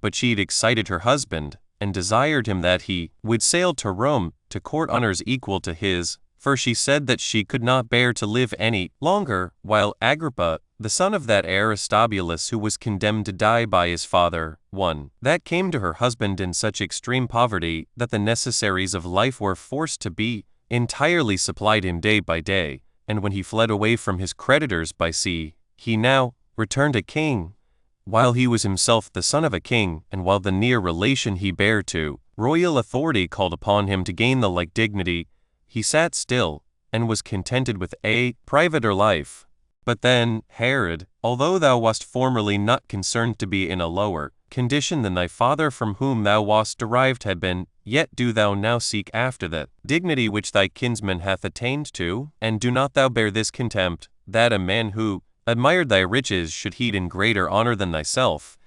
but she had excited her husband, and desired him that he would sail to Rome to court honors equal to his, for she said that she could not bear to live any longer, while Agrippa, the son of that Aristobulus who was condemned to die by his father, 1. That came to her husband in such extreme poverty that the necessaries of life were forced to be entirely supplied him day by day, and when he fled away from his creditors by sea, he now returned a king, while he was himself the son of a king, and while the near relation he bare to royal authority called upon him to gain the like dignity, he sat still, and was contented with a privater life. But then, Herod, although thou wast formerly not concerned to be in a lower condition than thy father from whom thou wast derived had been, yet do thou now seek after that dignity which thy kinsman hath attained to, and do not thou bear this contempt, that a man who admired thy riches should heed in greater honor than thyself,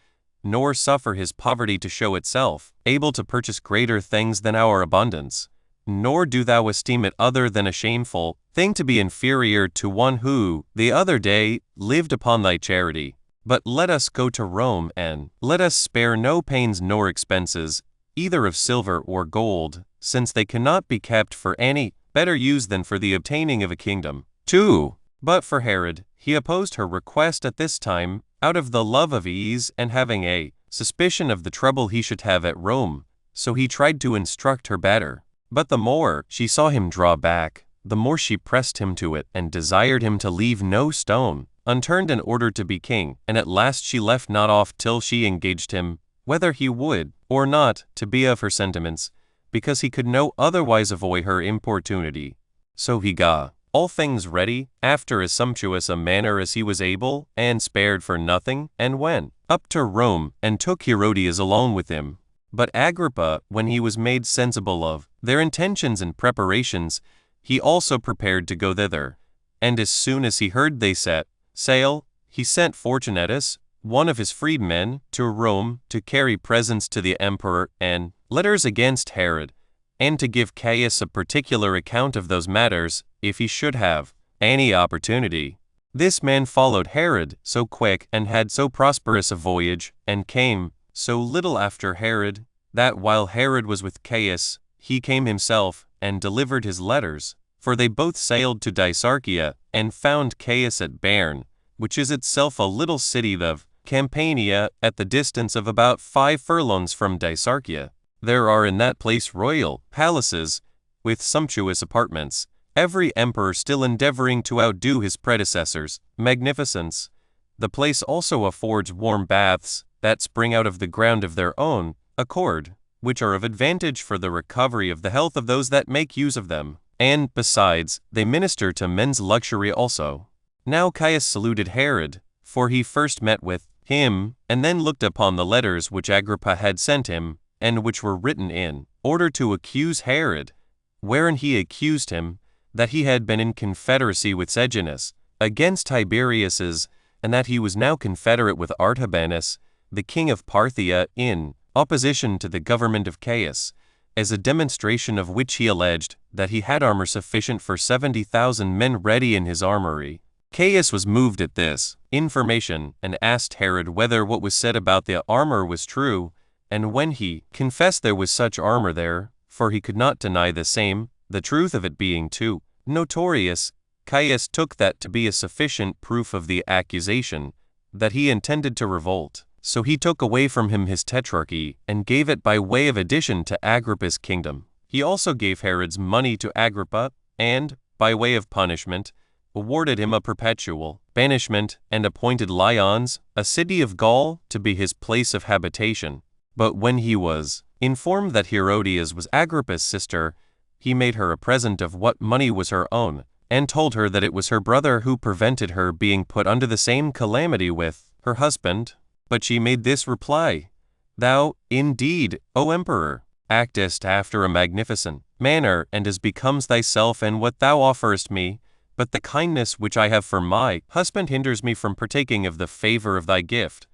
nor suffer his poverty to show itself, able to purchase greater things than our abundance. Nor do thou esteem it other than a shameful thing to be inferior to one who, the other day, lived upon thy charity. But let us go to Rome, and let us spare no pains nor expenses, either of silver or gold, since they cannot be kept for any better use than for the obtaining of a kingdom. 2. But for Herod, he opposed her request at this time, out of the love of ease and having a suspicion of the trouble he should have at Rome, so he tried to instruct her better. But the more she saw him draw back, the more she pressed him to it, and desired him to leave no stone unturned in order to be king, and at last she left not off till she engaged him, whether he would or not, to be of her sentiments, because he could no otherwise avoid her importunity. So he got all things ready, after as sumptuous a manner as he was able, and spared for nothing, and went up to Rome, and took Herodias along with him. But Agrippa, when he was made sensible of their intentions and preparations, he also prepared to go thither. And as soon as he heard they set sail, he sent Fortunatus, one of his freedmen, to Rome to carry presents to the emperor and letters against Herod, and to give Caius a particular account of those matters, if he should have any opportunity. This man followed Herod so quick and had so prosperous a voyage, and came so little after Herod, that while Herod was with Caius, he came himself, and delivered his letters. For they both sailed to Dicearchia, and found Caius at Berne, which is itself a little city of Campania, at the distance of about 5 furlongs from Dicearchia. There are in that place royal palaces, with sumptuous apartments, every emperor still endeavoring to outdo his predecessors' magnificence. The place also affords warm baths, that spring out of the ground of their own accord, which are of advantage for the recovery of the health of those that make use of them, and, besides, they minister to men's luxury also. Now Caius saluted Herod, for he first met with him, and then looked upon the letters which Agrippa had sent him, and which were written in order to accuse Herod, wherein he accused him, that he had been in confederacy with Sejanus against Tiberius's, and that he was now confederate with Artabanus, the king of Parthia, in opposition to the government of Caius, as a demonstration of which he alleged that he had armor sufficient for 70,000 men ready in his armory. Caius was moved at this information, and asked Herod whether what was said about the armor was true, and when he confessed there was such armor there, for he could not deny the same, the truth of it being too notorious, Caius took that to be a sufficient proof of the accusation, that he intended to revolt. So he took away from him his tetrarchy, and gave it by way of addition to Agrippa's kingdom. He also gave Herod's money to Agrippa, and, by way of punishment, awarded him a perpetual banishment, and appointed Lyons, a city of Gaul, to be his place of habitation. But when he was informed that Herodias was Agrippa's sister, he made her a present of what money was her own, and told her that it was her brother who prevented her being put under the same calamity with her husband. But she made this reply: Thou, indeed, O Emperor, actest after a magnificent manner, and as becomes thyself and what thou offerest me, but the kindness which I have for my husband hinders me from partaking of the favor of thy gift.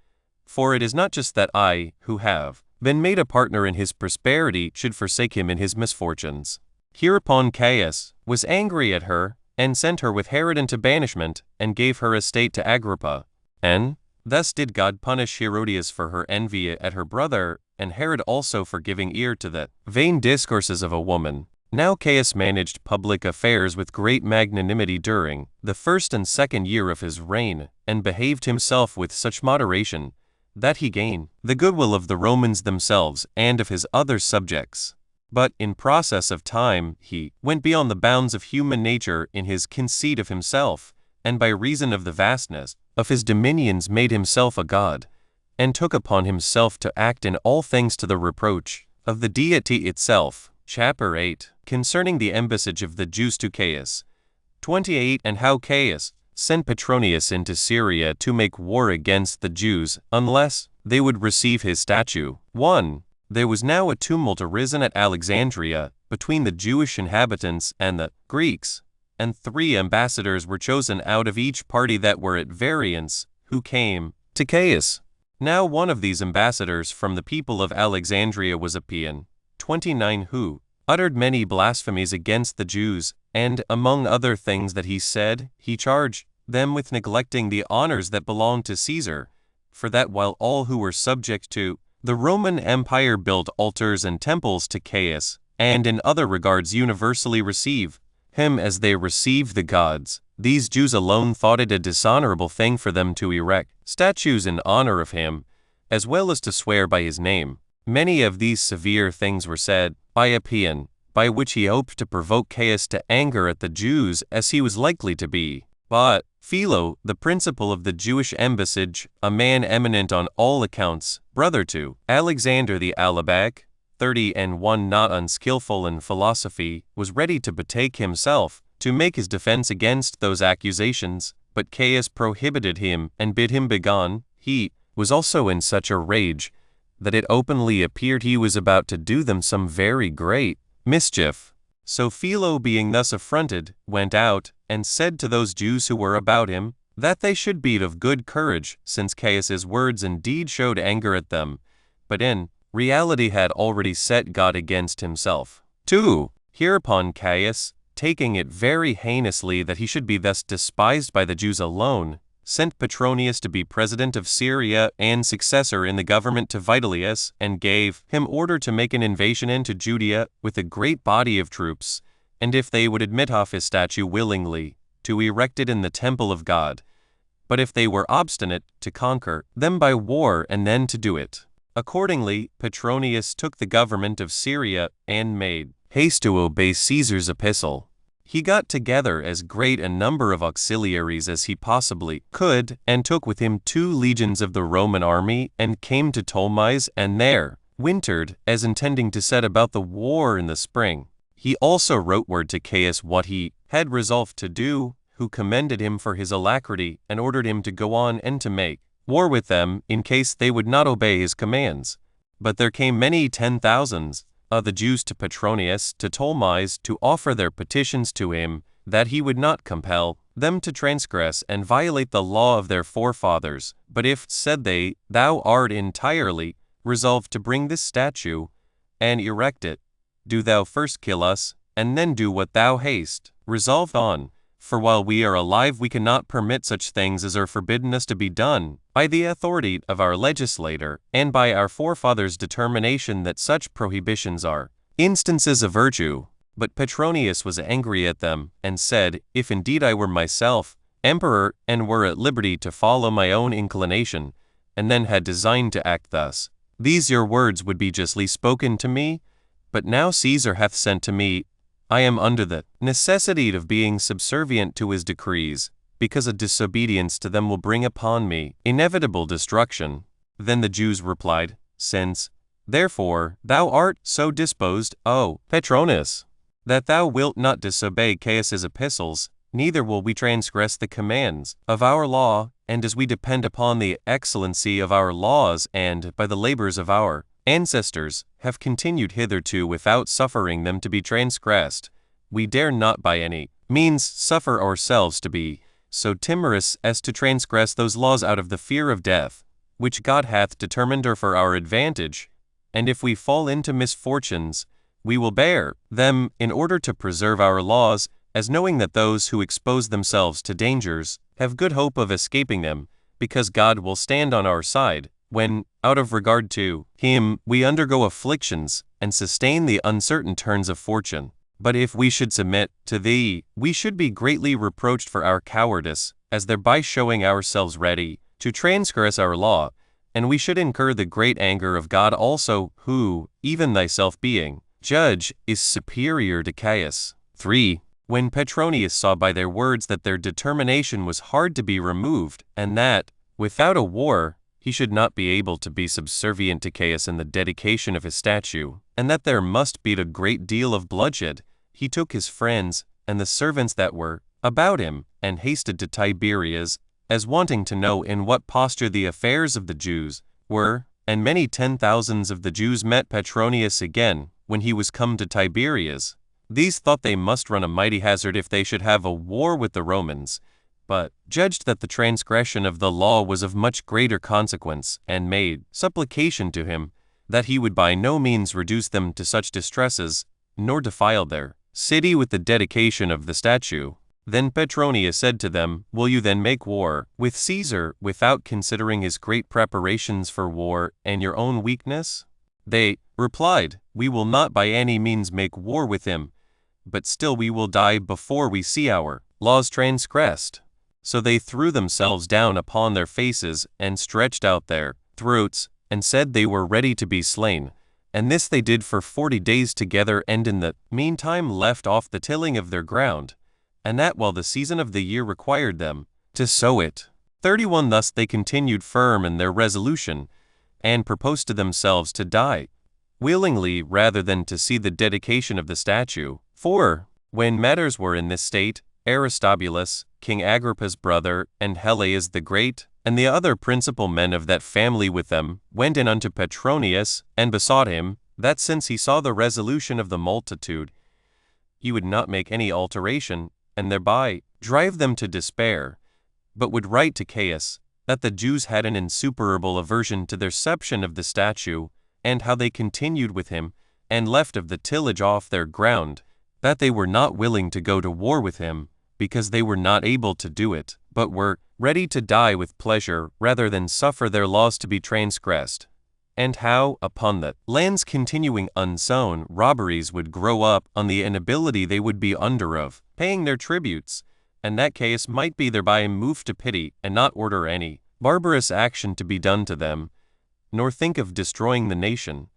For it is not just that I, who have been made a partner in his prosperity, should forsake him in his misfortunes. Hereupon Caius was angry at her, and sent her with Herod into banishment, and gave her estate to Agrippa. And thus did God punish Herodias for her envy at her brother, and Herod also for giving ear to the vain discourses of a woman. Now Caius managed public affairs with great magnanimity during the 1st and 2nd year of his reign, and behaved himself with such moderation, that he gained the goodwill of the Romans themselves and of his other subjects. But in process of time he went beyond the bounds of human nature in his conceit of himself, and by reason of the vastness of his dominions made himself a god, and took upon himself to act in all things to the reproach of the deity itself. Chapter 8. Concerning the embassage of the Jews to Caius. 28. And how Caius sent Petronius into Syria to make war against the Jews, unless they would receive his statue. 1. There was now a tumult arisen at Alexandria between the Jewish inhabitants and the Greeks, and 3 ambassadors were chosen out of each party that were at variance, who came to Caius. Now one of these ambassadors from the people of Alexandria was a Paean, 29, who uttered many blasphemies against the Jews, and, among other things that he said, he charged them with neglecting the honors that belonged to Caesar, for that while all who were subject to the Roman Empire built altars and temples to Caius, and in other regards universally receive him as they receive the gods, these Jews alone thought it a dishonorable thing for them to erect statues in honor of him, as well as to swear by his name. Many of these severe things were said by a Paean, by which he hoped to provoke Caius to anger at the Jews, as he was likely to be. But Philo, the principal of the Jewish embassage, a man eminent on all accounts, brother to Alexander the Alabac, 30 and 1, not unskillful in philosophy, was ready to betake himself to make his defense against those accusations, but Caius prohibited him and bid him begone. He was also in such a rage that it openly appeared he was about to do them some very great mischief. So Philo, being thus affronted, went out, and said to those Jews who were about him, that they should be of good courage, since Caius's words indeed showed anger at them, but in reality had already set God against himself. 2. Hereupon Caius, taking it very heinously that he should be thus despised by the Jews alone, sent Petronius to be president of Syria and successor in the government to Vitellius, and gave him order to make an invasion into Judea with a great body of troops, and if they would admit off his statue willingly, to erect it in the temple of God, but if they were obstinate, to conquer them by war and then to do it. Accordingly, Petronius took the government of Syria and made haste to obey Caesar's epistle. He got together as great a number of auxiliaries as he possibly could, and took with him 2 legions of the Roman army, and came to Ptolemais, and there wintered, as intending to set about the war in the spring. He also wrote word to Caius what he had resolved to do, who commended him for his alacrity, and ordered him to go on and to make war with them, in case they would not obey his commands. But there came many 10,000s of the Jews to Petronius to Ptolemais to offer their petitions to him, that he would not compel them to transgress and violate the law of their forefathers. But if, said they, thou art entirely resolved to bring this statue and erect it, do thou first kill us, and then do what thou hast resolved on. For while we are alive we cannot permit such things as are forbidden us to be done by the authority of our legislator, and by our forefathers' determination that such prohibitions are instances of virtue. But Petronius was angry at them, and said, if indeed I were myself emperor, and were at liberty to follow my own inclination, and then had designed to act thus, these your words would be justly spoken to me. But now Caesar hath sent to me, I am under the necessity of being subservient to his decrees, because a disobedience to them will bring upon me inevitable destruction. Then the Jews replied, since, therefore, thou art so disposed, O Petronius, that thou wilt not disobey Caius's epistles, neither will we transgress the commands of our law, and as we depend upon the excellency of our laws and by the labors of our ancestors have continued hitherto without suffering them to be transgressed, we dare not by any means suffer ourselves to be so timorous as to transgress those laws out of the fear of death, which God hath determined are for our advantage, and if we fall into misfortunes, we will bear them in order to preserve our laws, as knowing that those who expose themselves to dangers have good hope of escaping them, because God will stand on our side, when, out of regard to him, we undergo afflictions, and sustain the uncertain turns of fortune. But if we should submit to thee, we should be greatly reproached for our cowardice, as thereby showing ourselves ready to transgress our law, and we should incur the great anger of God also, who, even thyself being judge, is superior to Caius. 3. When Petronius saw by their words that their determination was hard to be removed, and that, without a war, he should not be able to be subservient to Caius in the dedication of his statue, and that there must be a great deal of bloodshed, he took his friends, and the servants that were about him, and hasted to Tiberias, as wanting to know in what posture the affairs of the Jews were. And many 10,000s of the Jews met Petronius again, when he was come to Tiberias. These thought they must run a mighty hazard if they should have a war with the Romans, but judged that the transgression of the law was of much greater consequence, and made supplication to him, that he would by no means reduce them to such distresses, nor defile their city with the dedication of the statue. Then Petronius said to them, will you then make war with Caesar, without considering his great preparations for war, and your own weakness? They replied, we will not by any means make war with him, but still we will die before we see our laws transgressed. So they threw themselves down upon their faces, and stretched out their throats, and said they were ready to be slain. And this they did for 40 days together, and in the meantime left off the tilling of their ground, and that while the season of the year required them to sow it. 31 Thus they continued firm in their resolution, and proposed to themselves to die willingly rather than to see the dedication of the statue. 4. When matters were in this state, Aristobulus, King Agrippa's brother, and Helias the Great, and the other principal men of that family with them, went in unto Petronius, and besought him, that since he saw the resolution of the multitude, he would not make any alteration, and thereby drive them to despair, but would write to Caius, that the Jews had an insuperable aversion to their reception of the statue, and how they continued with him, and left of the tillage off their ground, that they were not willing to go to war with him, because they were not able to do it. but were ready to die with pleasure rather than suffer their laws to be transgressed. And how, upon the land's continuing unsown, robberies would grow up on the inability they would be under of paying their tributes, and that Caius might be thereby moved to pity, and not order any barbarous action to be done to them, nor think of destroying the nation,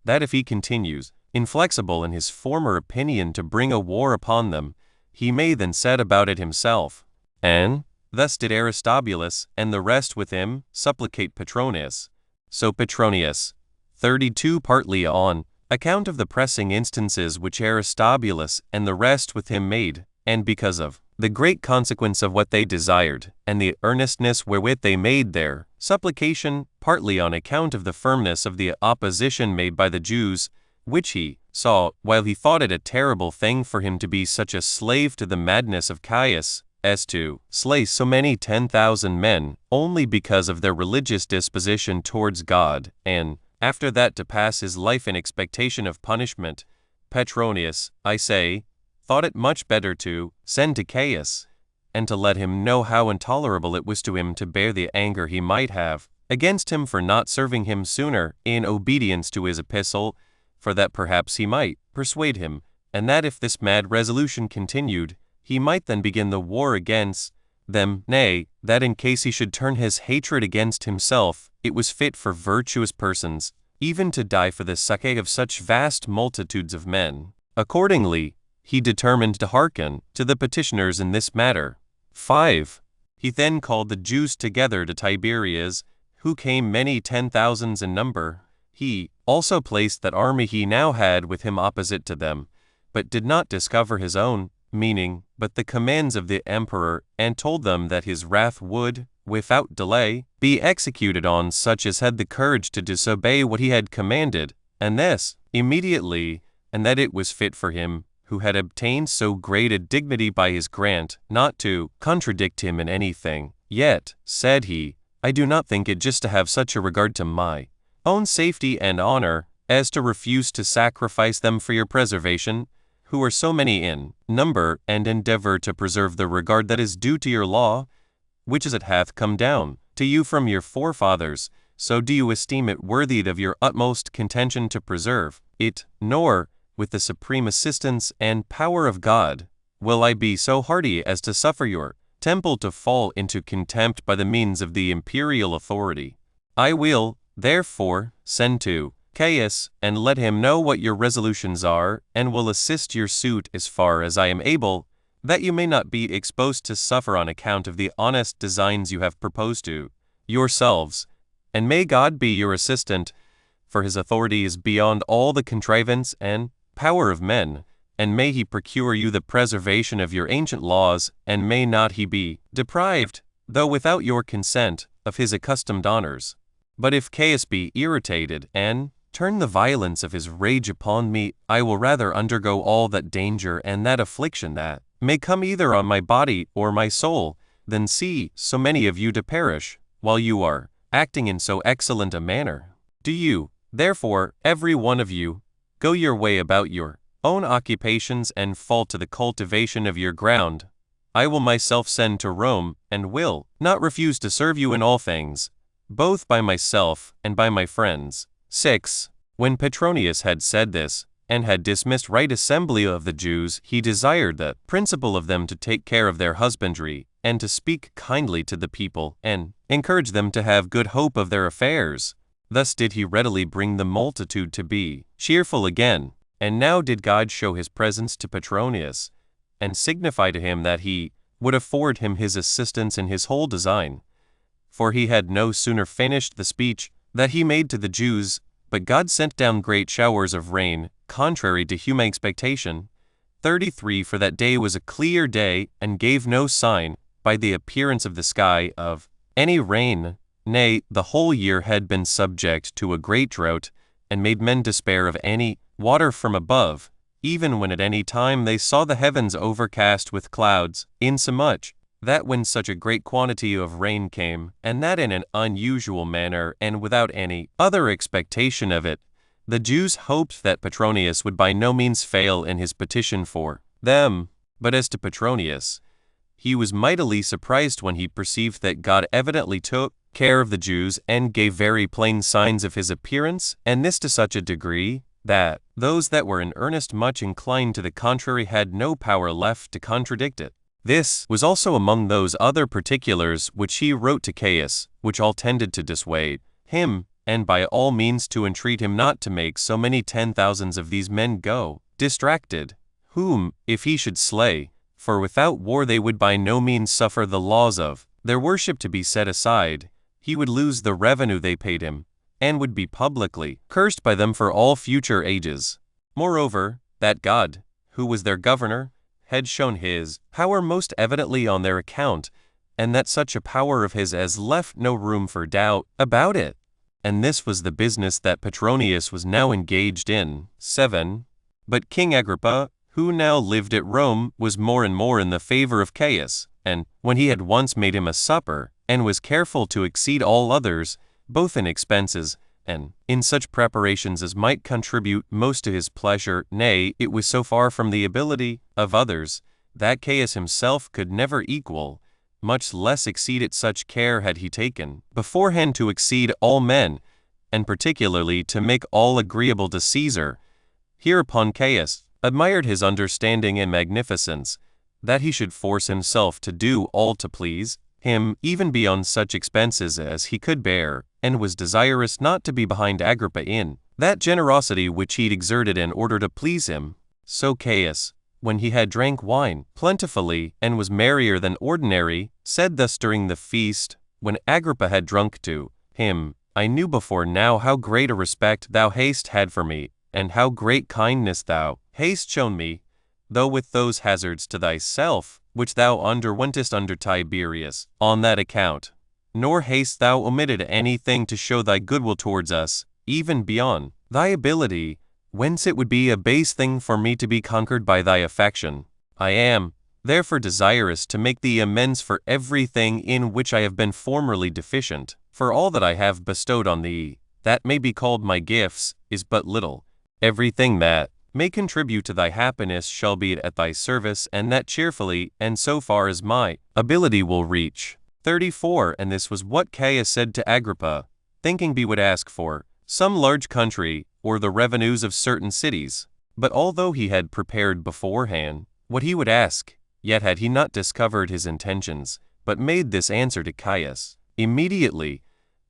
that if he continues inflexible in his former opinion to bring a war upon them, he may then set about it himself. And thus did Aristobulus, and the rest with him, supplicate Petronius. So Petronius, 32 partly on account of the pressing instances which Aristobulus and the rest with him made, and because of the great consequence of what they desired, and the earnestness wherewith they made their supplication, partly on account of the firmness of the opposition made by the Jews, which he saw, while he thought it a terrible thing for him to be such a slave to the madness of Caius, as to slay so many 10,000 men, only because of their religious disposition towards God, and after that to pass his life in expectation of punishment. Petronius, I say, thought it much better to send to Caius, and to let him know how intolerable it was to him to bear the anger he might have against him for not serving him sooner in obedience to his epistle, for that perhaps he might persuade him, and that if this mad resolution continued, he might then begin the war against them, nay, that in case he should turn his hatred against himself, it was fit for virtuous persons, even to die for the sake of such vast multitudes of men. Accordingly, he determined to hearken to the petitioners in this matter. 5. He then called the Jews together to Tiberias, who came many 10,000s in number. He also placed that army he now had with him opposite to them, but did not discover his own meaning, but the commands of the emperor, and told them that his wrath would, without delay, be executed on such as had the courage to disobey what he had commanded, and this immediately, and that it was fit for him, who had obtained so great a dignity by his grant, not to contradict him in anything. Yet, said he, I do not think it just to have such a regard to my own safety and honor, as to refuse to sacrifice them for your preservation, who are so many in number, and endeavor to preserve the regard that is due to your law, which as it hath come down to you from your forefathers, so do you esteem it worthy of your utmost contention to preserve it, nor, with the supreme assistance and power of God, will I be so hardy as to suffer your temple to fall into contempt by the means of the imperial authority. I will, therefore, send to Caius, and let him know what your resolutions are, and will assist your suit as far as I am able, that you may not be exposed to suffer on account of the honest designs you have proposed to yourselves, and may God be your assistant, for his authority is beyond all the contrivance and power of men, and may he procure you the preservation of your ancient laws, and may not he be deprived, though without your consent, of his accustomed honors. But if Caius be irritated, and turn the violence of his rage upon me, I will rather undergo all that danger and that affliction that may come either on my body or my soul, than see so many of you to perish, while you are acting in so excellent a manner. Do you, therefore, every one of you, go your way about your own occupations and fall to the cultivation of your ground. I will myself send to Rome, and will not refuse to serve you in all things, both by myself and by my friends. 6. When Petronius had said this, and had dismissed right assembly of the Jews, he desired the principal of them to take care of their husbandry, and to speak kindly to the people, and encourage them to have good hope of their affairs. Thus did he readily bring the multitude to be cheerful again. And now did God show his presence to Petronius, and signify to him that he would afford him his assistance in his whole design. For he had no sooner finished the speech that he made to the Jews, but God sent down great showers of rain, contrary to human expectation. 33 For that day was a clear day, and gave no sign, by the appearance of the sky, of any rain. Nay, the whole year had been subject to a great drought, and made men despair of any water from above, even when at any time they saw the heavens overcast with clouds, insomuch that when such a great quantity of rain came, and that in an unusual manner, and without any other expectation of it, the Jews hoped that Petronius would by no means fail in his petition for them. But as to Petronius, he was mightily surprised when he perceived that God evidently took care of the Jews and gave very plain signs of his appearance, and this to such a degree, that those that were in earnest much inclined to the contrary had no power left to contradict it. This was also among those other particulars which he wrote to Caius, which all tended to dissuade him, and by all means to entreat him not to make so many 10,000s of these men go distracted, whom, if he should slay, for without war they would by no means suffer the laws of their worship to be set aside, he would lose the revenue they paid him, and would be publicly cursed by them for all future ages. Moreover, that God, who was their governor, had shown his power most evidently on their account, and that such a power of his as left no room for doubt about it. And this was the business that Petronius was now engaged in. 7. But King Agrippa, who now lived at Rome, was more and more in the favor of Caius, and when he had once made him a supper, and was careful to exceed all others, both in expenses and in such preparations as might contribute most to his pleasure, nay, it was so far from the ability of others, that Caius himself could never equal, much less exceed it. Such care had he taken beforehand to exceed all men, and particularly to make all agreeable to Caesar. Hereupon Caius admired his understanding and magnificence, that he should force himself to do all to please him, even beyond such expenses as he could bear, and was desirous not to be behind Agrippa in that generosity which he exerted in order to please him. So Caius, when he had drank wine plentifully, and was merrier than ordinary, said thus during the feast, when Agrippa had drunk to him, I knew before now how great a respect thou hast had for me, and how great kindness thou hast shown me, though with those hazards to thyself, which thou underwentest under Tiberius, on that account. Nor hast thou omitted anything to show thy goodwill towards us, even beyond thy ability, whence it would be a base thing for me to be conquered by thy affection. I am, therefore, desirous to make thee amends for everything in which I have been formerly deficient, for all that I have bestowed on thee, that may be called my gifts, is but little. Everything that may contribute to thy happiness shall be at thy service, and that cheerfully, and so far as my ability will reach. 34. And this was what Caius said to Agrippa, thinking he would ask for some large country, or the revenues of certain cities. But although he had prepared beforehand what he would ask, yet had he not discovered his intentions, but made this answer to Caius immediately,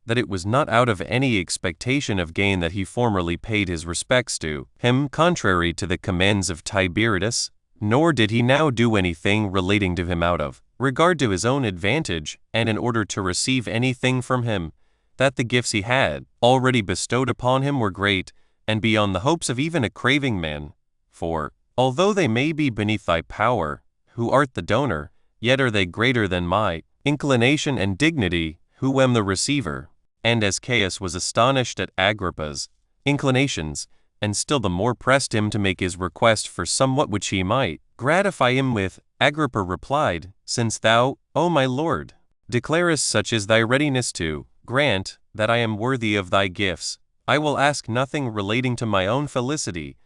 that it was not out of any expectation of gain that he formerly paid his respects to him contrary to the commands of Tiberius, nor did he now do anything relating to him out of regard to his own advantage, and in order to receive anything from him, that the gifts he had already bestowed upon him were great, and beyond the hopes of even a craving man. For, although they may be beneath thy power, who art the donor, yet are they greater than my inclination and dignity, who am the receiver. And as Caius was astonished at Agrippa's inclinations, and still the more pressed him to make his request for somewhat which he might gratify him with, Agrippa replied, Since thou, O my lord, declarest such is thy readiness to grant that I am worthy of thy gifts, I will ask nothing relating to my own felicity,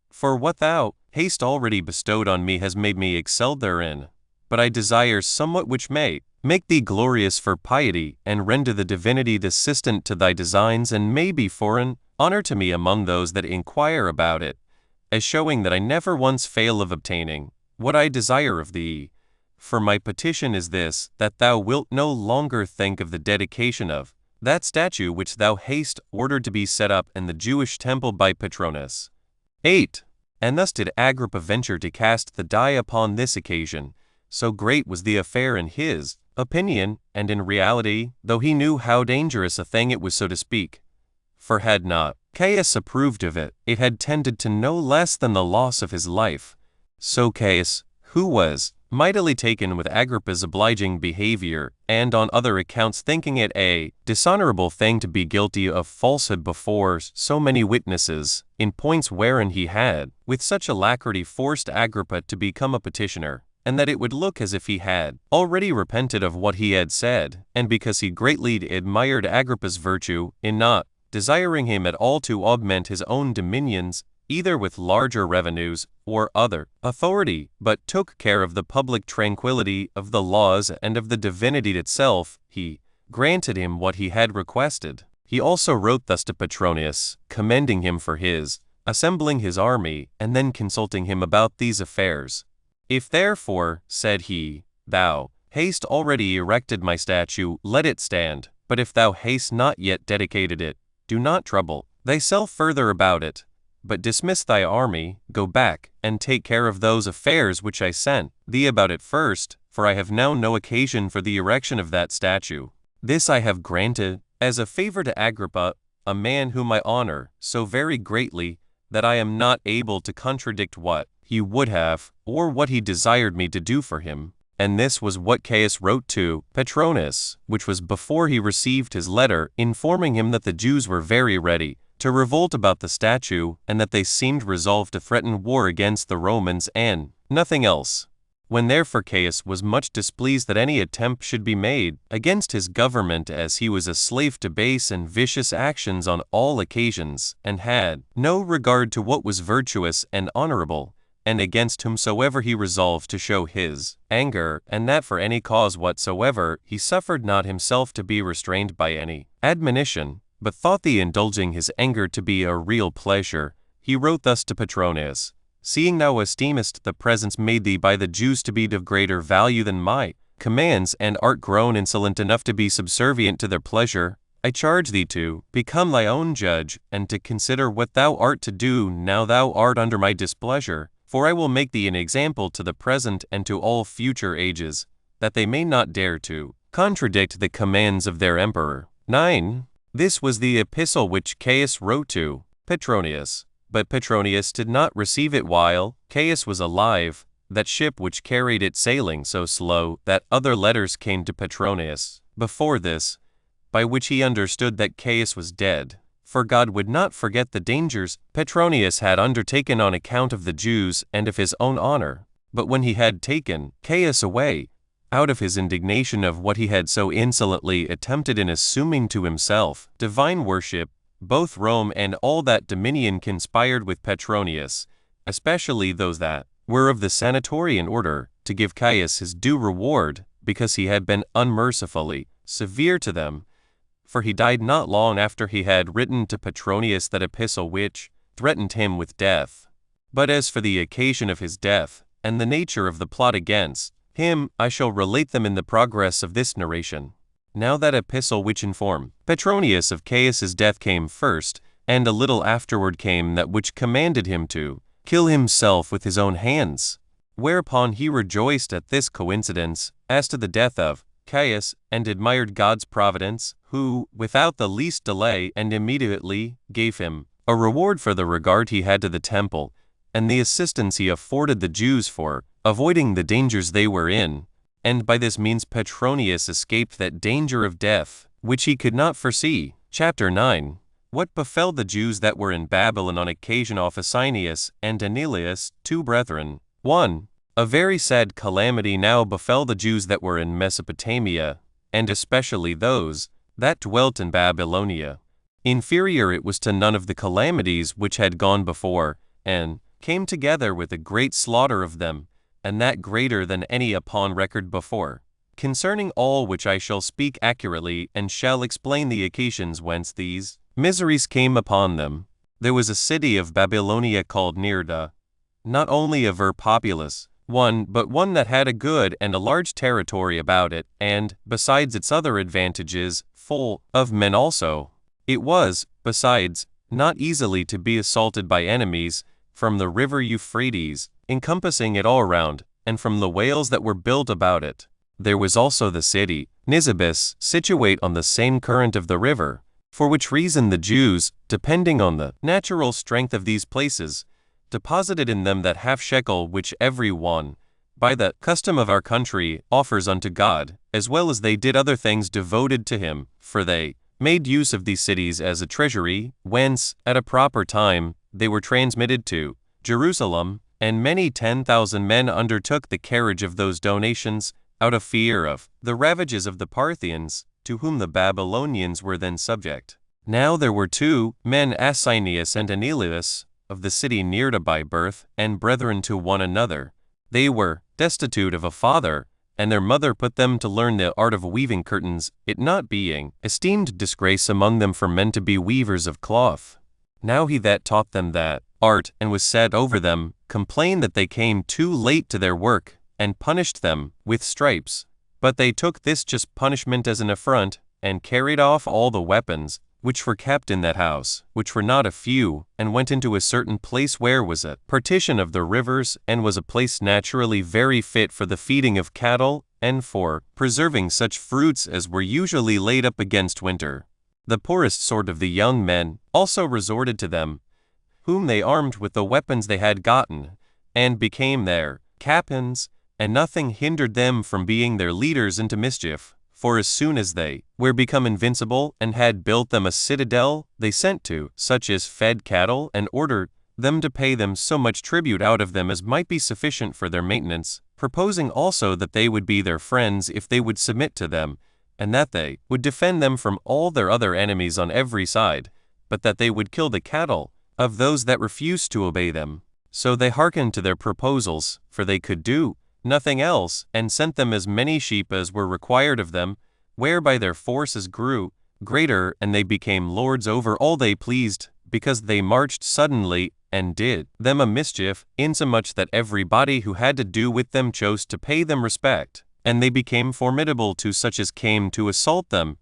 for what thou hast already bestowed on me has made me excel therein. But I desire somewhat which may make thee glorious for piety, and render the divinity assistant to thy designs, and may be foreign honor to me among those that inquire about it, as showing that I never once fail of obtaining what I desire of thee. For my petition is this, that thou wilt no longer think of the dedication of that statue which thou hast ordered to be set up in the Jewish temple by Petronius. 8. And thus did Agrippa venture to cast the die upon this occasion, so great was the affair in his opinion, and in reality, though he knew how dangerous a thing it was, so to speak. For had not Caius approved of it, it had tended to no less than the loss of his life. So Caius, who was mightily taken with Agrippa's obliging behavior, and on other accounts thinking it a dishonorable thing to be guilty of falsehood before so many witnesses, in points wherein he had, with such alacrity, forced Agrippa to become a petitioner, and that it would look as if he had already repented of what he had said, and because he greatly admired Agrippa's virtue, in not desiring him at all to augment his own dominions, either with larger revenues or other authority, but took care of the public tranquility, of the laws, and of the divinity itself, he granted him what he had requested. He also wrote thus to Petronius, commending him for his assembling his army, and then consulting him about these affairs. If therefore, said he, thou hast already erected my statue, let it stand, but if thou hast not yet dedicated it, do not trouble thyself further about it, but dismiss thy army, go back, and take care of those affairs which I sent thee about it first, for I have now no occasion for the erection of that statue. This I have granted, as a favor to Agrippa, a man whom I honor so very greatly, that I am not able to contradict what he would have, or what he desired me to do for him. And this was what Caius wrote to Petronius, which was before he received his letter, informing him that the Jews were very ready to revolt about the statue, and that they seemed resolved to threaten war against the Romans and nothing else. When therefore Caius was much displeased that any attempt should be made against his government, as he was a slave to base and vicious actions on all occasions, and had no regard to what was virtuous and honorable, and against whomsoever he resolved to show his anger, and that for any cause whatsoever, he suffered not himself to be restrained by any admonition, but thought the indulging his anger to be a real pleasure, he wrote thus to Petronius: Seeing thou esteemest the presents made thee by the Jews to be of greater value than my commands, and art grown insolent enough to be subservient to their pleasure, I charge thee to become thy own judge, and to consider what thou art to do now thou art under my displeasure. For I will make thee an example to the present and to all future ages, that they may not dare to contradict the commands of their emperor. 9. This was the epistle which Caius wrote to Petronius. But Petronius did not receive it while Caius was alive, that ship which carried it sailing so slow that other letters came to Petronius before this, by which he understood that Caius was dead. For God would not forget the dangers Petronius had undertaken on account of the Jews and of his own honor. But when he had taken Caius away, out of his indignation of what he had so insolently attempted in assuming to himself divine worship, both Rome and all that dominion conspired with Petronius, especially those that were of the senatorian order, to give Caius his due reward, because he had been unmercifully severe to them. For he died not long after he had written to Petronius that epistle which threatened him with death. But as for the occasion of his death, and the nature of the plot against him, I shall relate them in the progress of this narration. Now that epistle which informed Petronius of Caius's death came first, and a little afterward came that which commanded him to kill himself with his own hands. Whereupon he rejoiced at this coincidence as to the death of Caius, and admired God's providence, who, without the least delay and immediately, gave him a reward for the regard he had to the temple, and the assistance he afforded the Jews for avoiding the dangers they were in. And by this means Petronius escaped that danger of death, which he could not foresee. Chapter 9. What befell the Jews that were in Babylon on occasion of Asinius and Anelius, two brethren. 1. A very sad calamity now befell the Jews that were in Mesopotamia, and especially those that dwelt in Babylonia. Inferior it was to none of the calamities which had gone before, and came together with a great slaughter of them, and that greater than any upon record before. Concerning all which I shall speak accurately, and shall explain the occasions whence these miseries came upon them. There was a city of Babylonia called Nirda, not only of her populace, one, but one that had a good and a large territory about it, and, besides its other advantages, full of men also. It was, besides, not easily to be assaulted by enemies, from the river Euphrates, encompassing it all round, and from the wales that were built about it. There was also the city, Nisibis, situate on the same current of the river, for which reason the Jews, depending on the natural strength of these places, deposited in them that half shekel which every one, by the custom of our country, offers unto God, as well as they did other things devoted to him, for they made use of these cities as a treasury, whence, at a proper time, they were transmitted to Jerusalem, and many 10,000 men undertook the carriage of those donations, out of fear of the ravages of the Parthians, to whom the Babylonians were then subject. Now there were two men, Asinius and Anelius, of the city near to by birth, and brethren to one another. They were destitute of a father, and their mother put them to learn the art of weaving curtains, it not being esteemed disgrace among them for men to be weavers of cloth. Now he that taught them that art, and was set over them, complained that they came too late to their work, and punished them with stripes. But they took this just punishment as an affront, and carried off all the weapons, which were kept in that house, which were not a few, and went into a certain place where was a partition of the rivers, and was a place naturally very fit for the feeding of cattle, and for preserving such fruits as were usually laid up against winter. The poorest sort of the young men also resorted to them, whom they armed with the weapons they had gotten, and became their captains, and nothing hindered them from being their leaders into mischief. For as soon as they were become invincible, and had built them a citadel, they sent to such as fed cattle, and ordered them to pay them so much tribute out of them as might be sufficient for their maintenance, proposing also that they would be their friends if they would submit to them, and that they would defend them from all their other enemies on every side, but that they would kill the cattle of those that refused to obey them. So they hearkened to their proposals, for they could do nothing else, and sent them as many sheep as were required of them, whereby their forces grew greater, and they became lords over all they pleased, because they marched suddenly, and did them a mischief, insomuch that everybody who had to do with them chose to pay them respect, and they became formidable to such as came to assault them,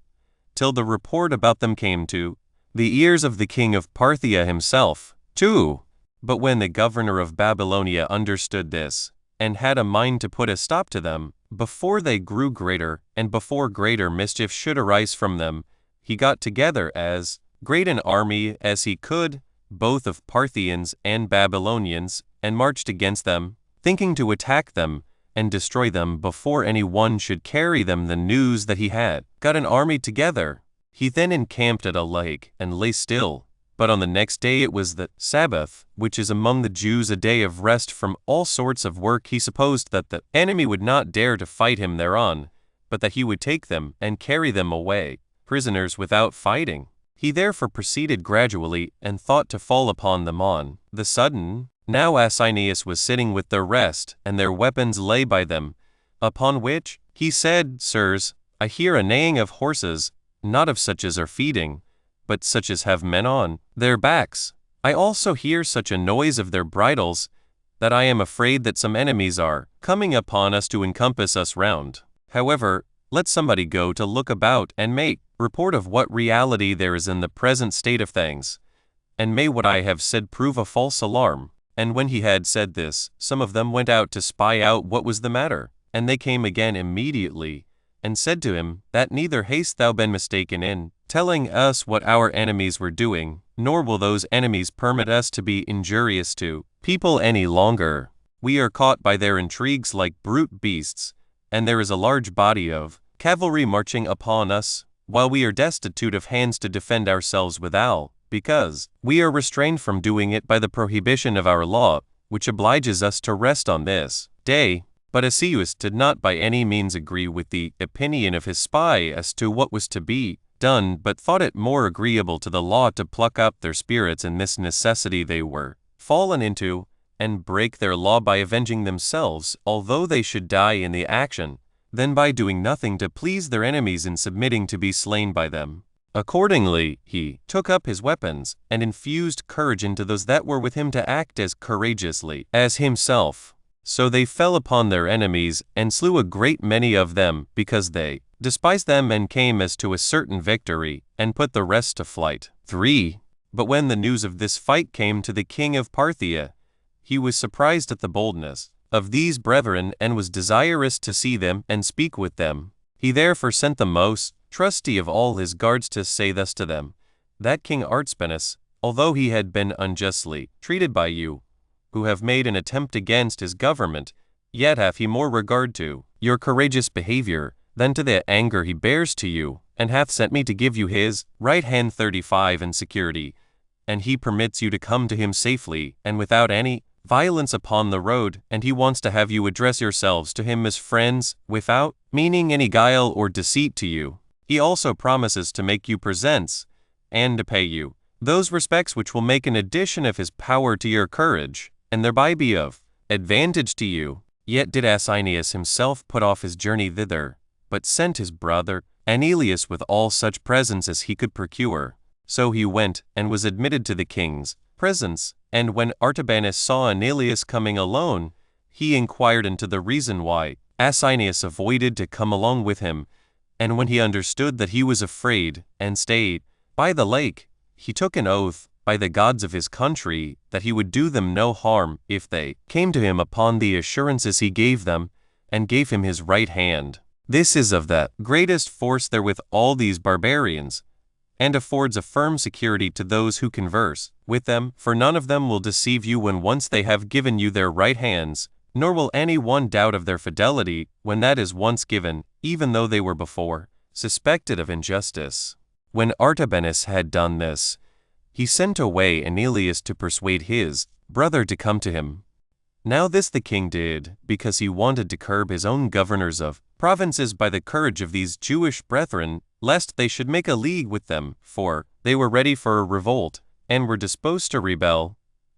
till the report about them came to the ears of the king of Parthia himself, too. But when the governor of Babylonia understood this, and had a mind to put a stop to them, before they grew greater, and before greater mischief should arise from them, he got together as great an army as he could, both of Parthians and Babylonians, and marched against them, thinking to attack them, and destroy them before any one should carry them the news that he had got an army together. He then encamped at a lake, and lay still. But on the next day it was the Sabbath, which is among the Jews a day of rest from all sorts of work. He supposed that the enemy would not dare to fight him thereon, but that he would take them and carry them away, prisoners without fighting. He therefore proceeded gradually, and thought to fall upon them on the sudden. Now Asinius was sitting with the rest, and their weapons lay by them, upon which he said, Sirs, I hear a neighing of horses, not of such as are feeding, but such as have men on their backs. I also hear such a noise of their bridles, that I am afraid that some enemies are coming upon us to encompass us round. However, let somebody go to look about, and make report of what reality there is in the present state of things, and may what I have said prove a false alarm. And when he had said this, some of them went out to spy out what was the matter, and they came again immediately, and said to him, That neither hast thou been mistaken in telling us what our enemies were doing, nor will those enemies permit us to be injurious to people any longer. We are caught by their intrigues like brute beasts, and there is a large body of cavalry marching upon us, while we are destitute of hands to defend ourselves withal, because we are restrained from doing it by the prohibition of our law, which obliges us to rest on this day. But Asius did not by any means agree with the opinion of his spy as to what was to be done, but thought it more agreeable to the law to pluck up their spirits in this necessity they were fallen into, and break their law by avenging themselves, although they should die in the action, than by doing nothing to please their enemies in submitting to be slain by them. Accordingly, he took up his weapons, and infused courage into those that were with him to act as courageously as himself. So they fell upon their enemies, and slew a great many of them, because they despised them, and came as to a certain victory, and put the rest to flight. 3. But when the news of this fight came to the king of Parthia, he was surprised at the boldness of these brethren, and was desirous to see them and speak with them. He therefore sent the most trusty of all his guards to say thus to them, That King Artspenus, although he had been unjustly treated by you, who have made an attempt against his government, yet hath he more regard to your courageous behavior than to the anger he bears to you, and hath sent me to give you his right hand 35 in security, and he permits you to come to him safely and without any violence upon the road, and he wants to have you address yourselves to him as friends, without meaning any guile or deceit to you. He also promises to make you presents, and to pay you those respects which will make an addition of his power to your courage, and thereby be of advantage to you. Yet did Asinius himself put off his journey thither, but sent his brother Anelius with all such presents as he could procure. So he went, and was admitted to the king's presence, and when Artabanus saw Anelius coming alone, he inquired into the reason why Asinius avoided to come along with him, and when he understood that he was afraid, and stayed by the lake, he took an oath by the gods of his country that he would do them no harm if they came to him upon the assurances he gave them, and gave him his right hand. This is of the greatest force therewith all these barbarians, and affords a firm security to those who converse with them, for none of them will deceive you when once they have given you their right hands, nor will any one doubt of their fidelity when that is once given, even though they were before suspected of injustice. When Artabanus had done this, he sent away Anelius to persuade his brother to come to him. Now this the king did, because he wanted to curb his own governors of provinces by the courage of these Jewish brethren, lest they should make a league with them, for they were ready for a revolt, and were disposed to rebel,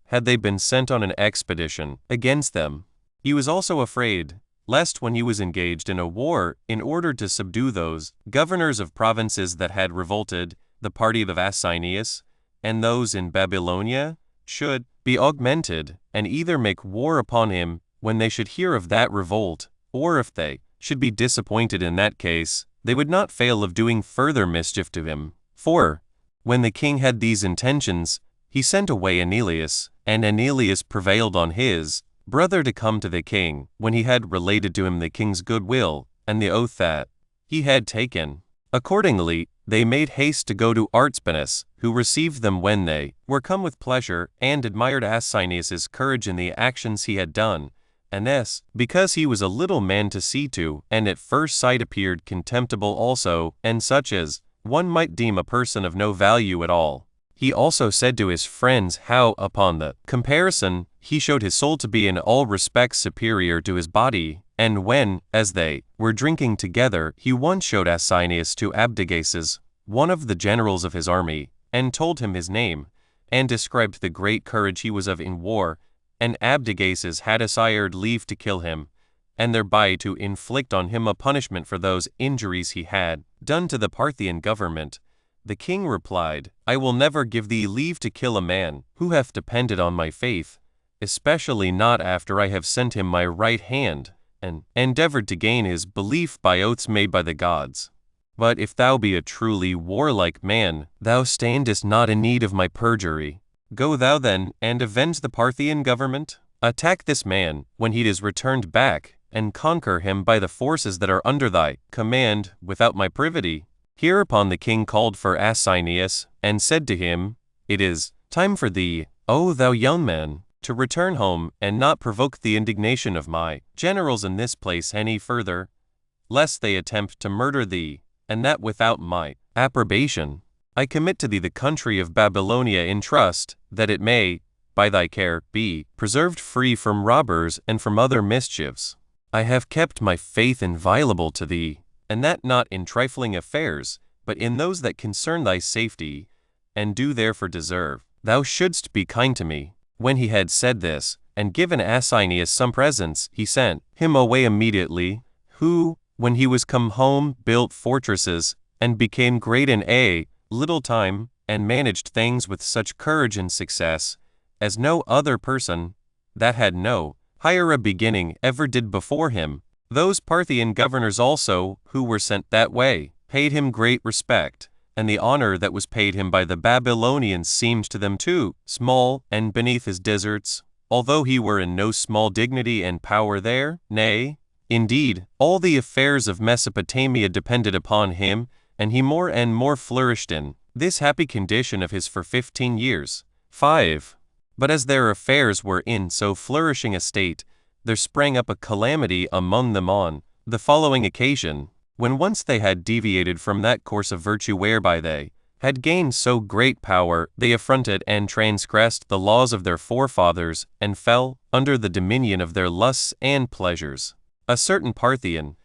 had they been sent on an expedition against them. He was also afraid, lest when he was engaged in a war, in order to subdue those governors of provinces that had revolted, the party of Asinius, and those in Babylonia, should be augmented, and either make war upon him when they should hear of that revolt, or if they should be disappointed in that case, they would not fail of doing further mischief to him. For, when the king had these intentions, he sent away Anelius, and Anelius prevailed on his brother to come to the king, when he had related to him the king's goodwill, and the oath that he had taken. Accordingly, they made haste to go to Artabanus, who received them when they were come with pleasure, and admired Asinius's courage in the actions he had done, and this, because he was a little man to see to, and at first sight appeared contemptible also, and such as one might deem a person of no value at all. He also said to his friends how, upon the comparison, he showed his soul to be in all respects superior to his body, and when, as they were drinking together, he once showed Asinius to Abdigases, one of the generals of his army, and told him his name, and described the great courage he was of in war, and Abdigases had desired leave to kill him, and thereby to inflict on him a punishment for those injuries he had done to the Parthian government. The king replied, I will never give thee leave to kill a man who hath depended on my faith, especially not after I have sent him my right hand, and endeavored to gain his belief by oaths made by the gods. But if thou be a truly warlike man, thou standest not in need of my perjury. Go thou then, and avenge the Parthian government. Attack this man when he is returned back, and conquer him by the forces that are under thy command, without my privity. Hereupon the king called for Asinius, and said to him, It is time for thee, O thou young man, to return home, and not provoke the indignation of my generals in this place any further, lest they attempt to murder thee, and that without my approbation. I commit to thee the country of Babylonia in trust, that it may, by thy care, be preserved free from robbers and from other mischiefs. I have kept my faith inviolable to thee, and that not in trifling affairs, but in those that concern thy safety, and do therefore deserve thou shouldst be kind to me. When he had said this, and given Asinius some presents, he sent him away immediately, who, when he was come home, built fortresses, and became great in a little time, and managed things with such courage and success, as no other person, that had no higher a beginning, ever did before him. Those Parthian governors also, who were sent that way, paid him great respect, and the honor that was paid him by the Babylonians seemed to them too small and beneath his deserts, although he were in no small dignity and power there. Nay, indeed, all the affairs of Mesopotamia depended upon him, and he more and more flourished in this happy condition of his for 15 years. 5. But as their affairs were in so flourishing a state, there sprang up a calamity among them on the following occasion, when once they had deviated from that course of virtue whereby they had gained so great power, they affronted and transgressed the laws of their forefathers, and fell under the dominion of their lusts and pleasures. A certain Parthian,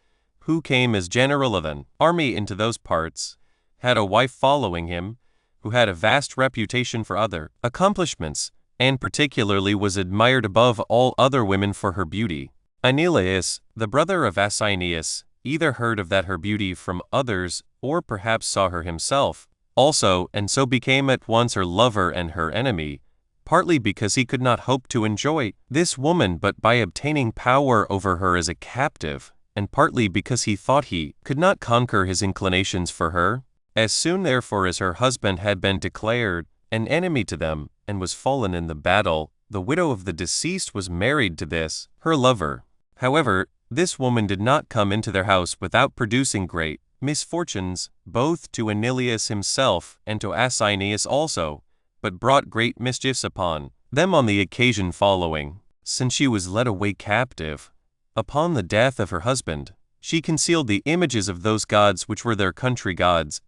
who came as general of an army into those parts, had a wife following him, who had a vast reputation for other accomplishments, and particularly was admired above all other women for her beauty. Aeneas, the brother of Asinius, either heard of that her beauty from others, or perhaps saw her himself also, and so became at once her lover and her enemy, partly because he could not hope to enjoy this woman but by obtaining power over her as a captive, and partly because he thought he could not conquer his inclinations for her. As soon therefore as her husband had been declared an enemy to them, and was fallen in the battle, the widow of the deceased was married to this, her lover. However, this woman did not come into their house without producing great misfortunes, both to Aeneas himself and to Asinius also, but brought great mischiefs upon them on the occasion following. Since she was led away captive, upon the death of her husband, she concealed the images of those gods which were their country gods,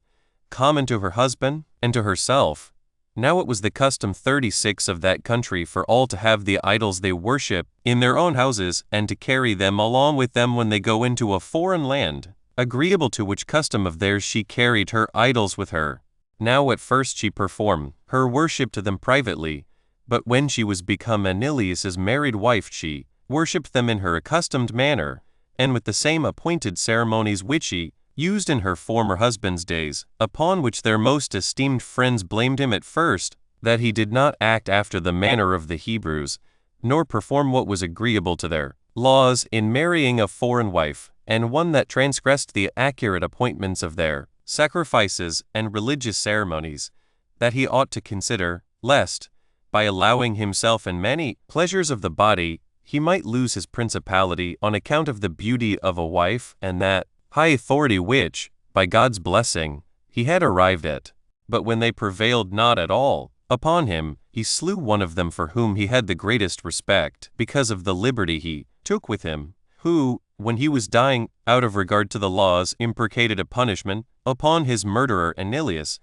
common to her husband and to herself. Now it was the custom 36 of that country for all to have the idols they worship in their own houses, and to carry them along with them when they go into a foreign land, agreeable to which custom of theirs she carried her idols with her. Now at first she performed her worship to them privately, but when she was become Aeneas's married wife she worshipped them in her accustomed manner, and with the same appointed ceremonies which she used in her former husband's days, upon which their most esteemed friends blamed him at first, that he did not act after the manner of the Hebrews, nor perform what was agreeable to their laws in marrying a foreign wife, and one that transgressed the accurate appointments of their sacrifices and religious ceremonies, that he ought to consider, lest, by allowing himself in many pleasures of the body, he might lose his principality on account of the beauty of a wife and that high authority which, by God's blessing, he had arrived at. But when they prevailed not at all upon him, he slew one of them for whom he had the greatest respect, because of the liberty he took with him, who, when he was dying, out of regard to the laws, imprecated a punishment upon his murderer Aeneas,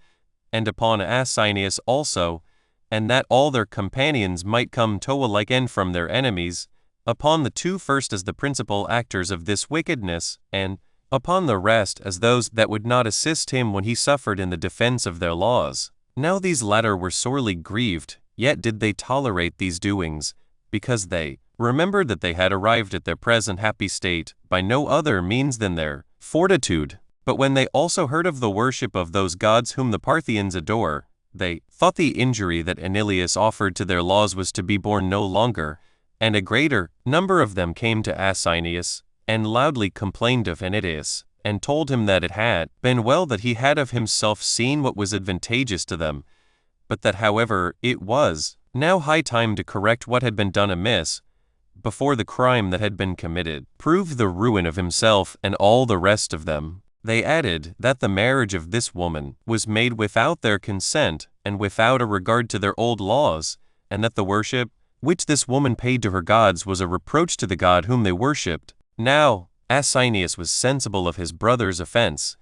and upon Asinius also, and that all their companions might come to a like end from their enemies, upon the two first as the principal actors of this wickedness, and upon the rest as those that would not assist him when he suffered in the defense of their laws. Now these latter were sorely grieved, yet did they tolerate these doings, because they remembered that they had arrived at their present happy state by no other means than their fortitude. But when they also heard of the worship of those gods whom the Parthians adore, they thought the injury that Aeneas offered to their laws was to be borne no longer, and a greater number of them came to Asinius, and loudly complained of Aeneas, and told him that it had been well that he had of himself seen what was advantageous to them, but that however it was now high time to correct what had been done amiss, before the crime that had been committed proved the ruin of himself and all the rest of them. They added that the marriage of this woman was made without their consent and without a regard to their old laws, and that the worship which this woman paid to her gods was a reproach to the God whom they worshipped. Now Asinius was sensible of his brother's offense,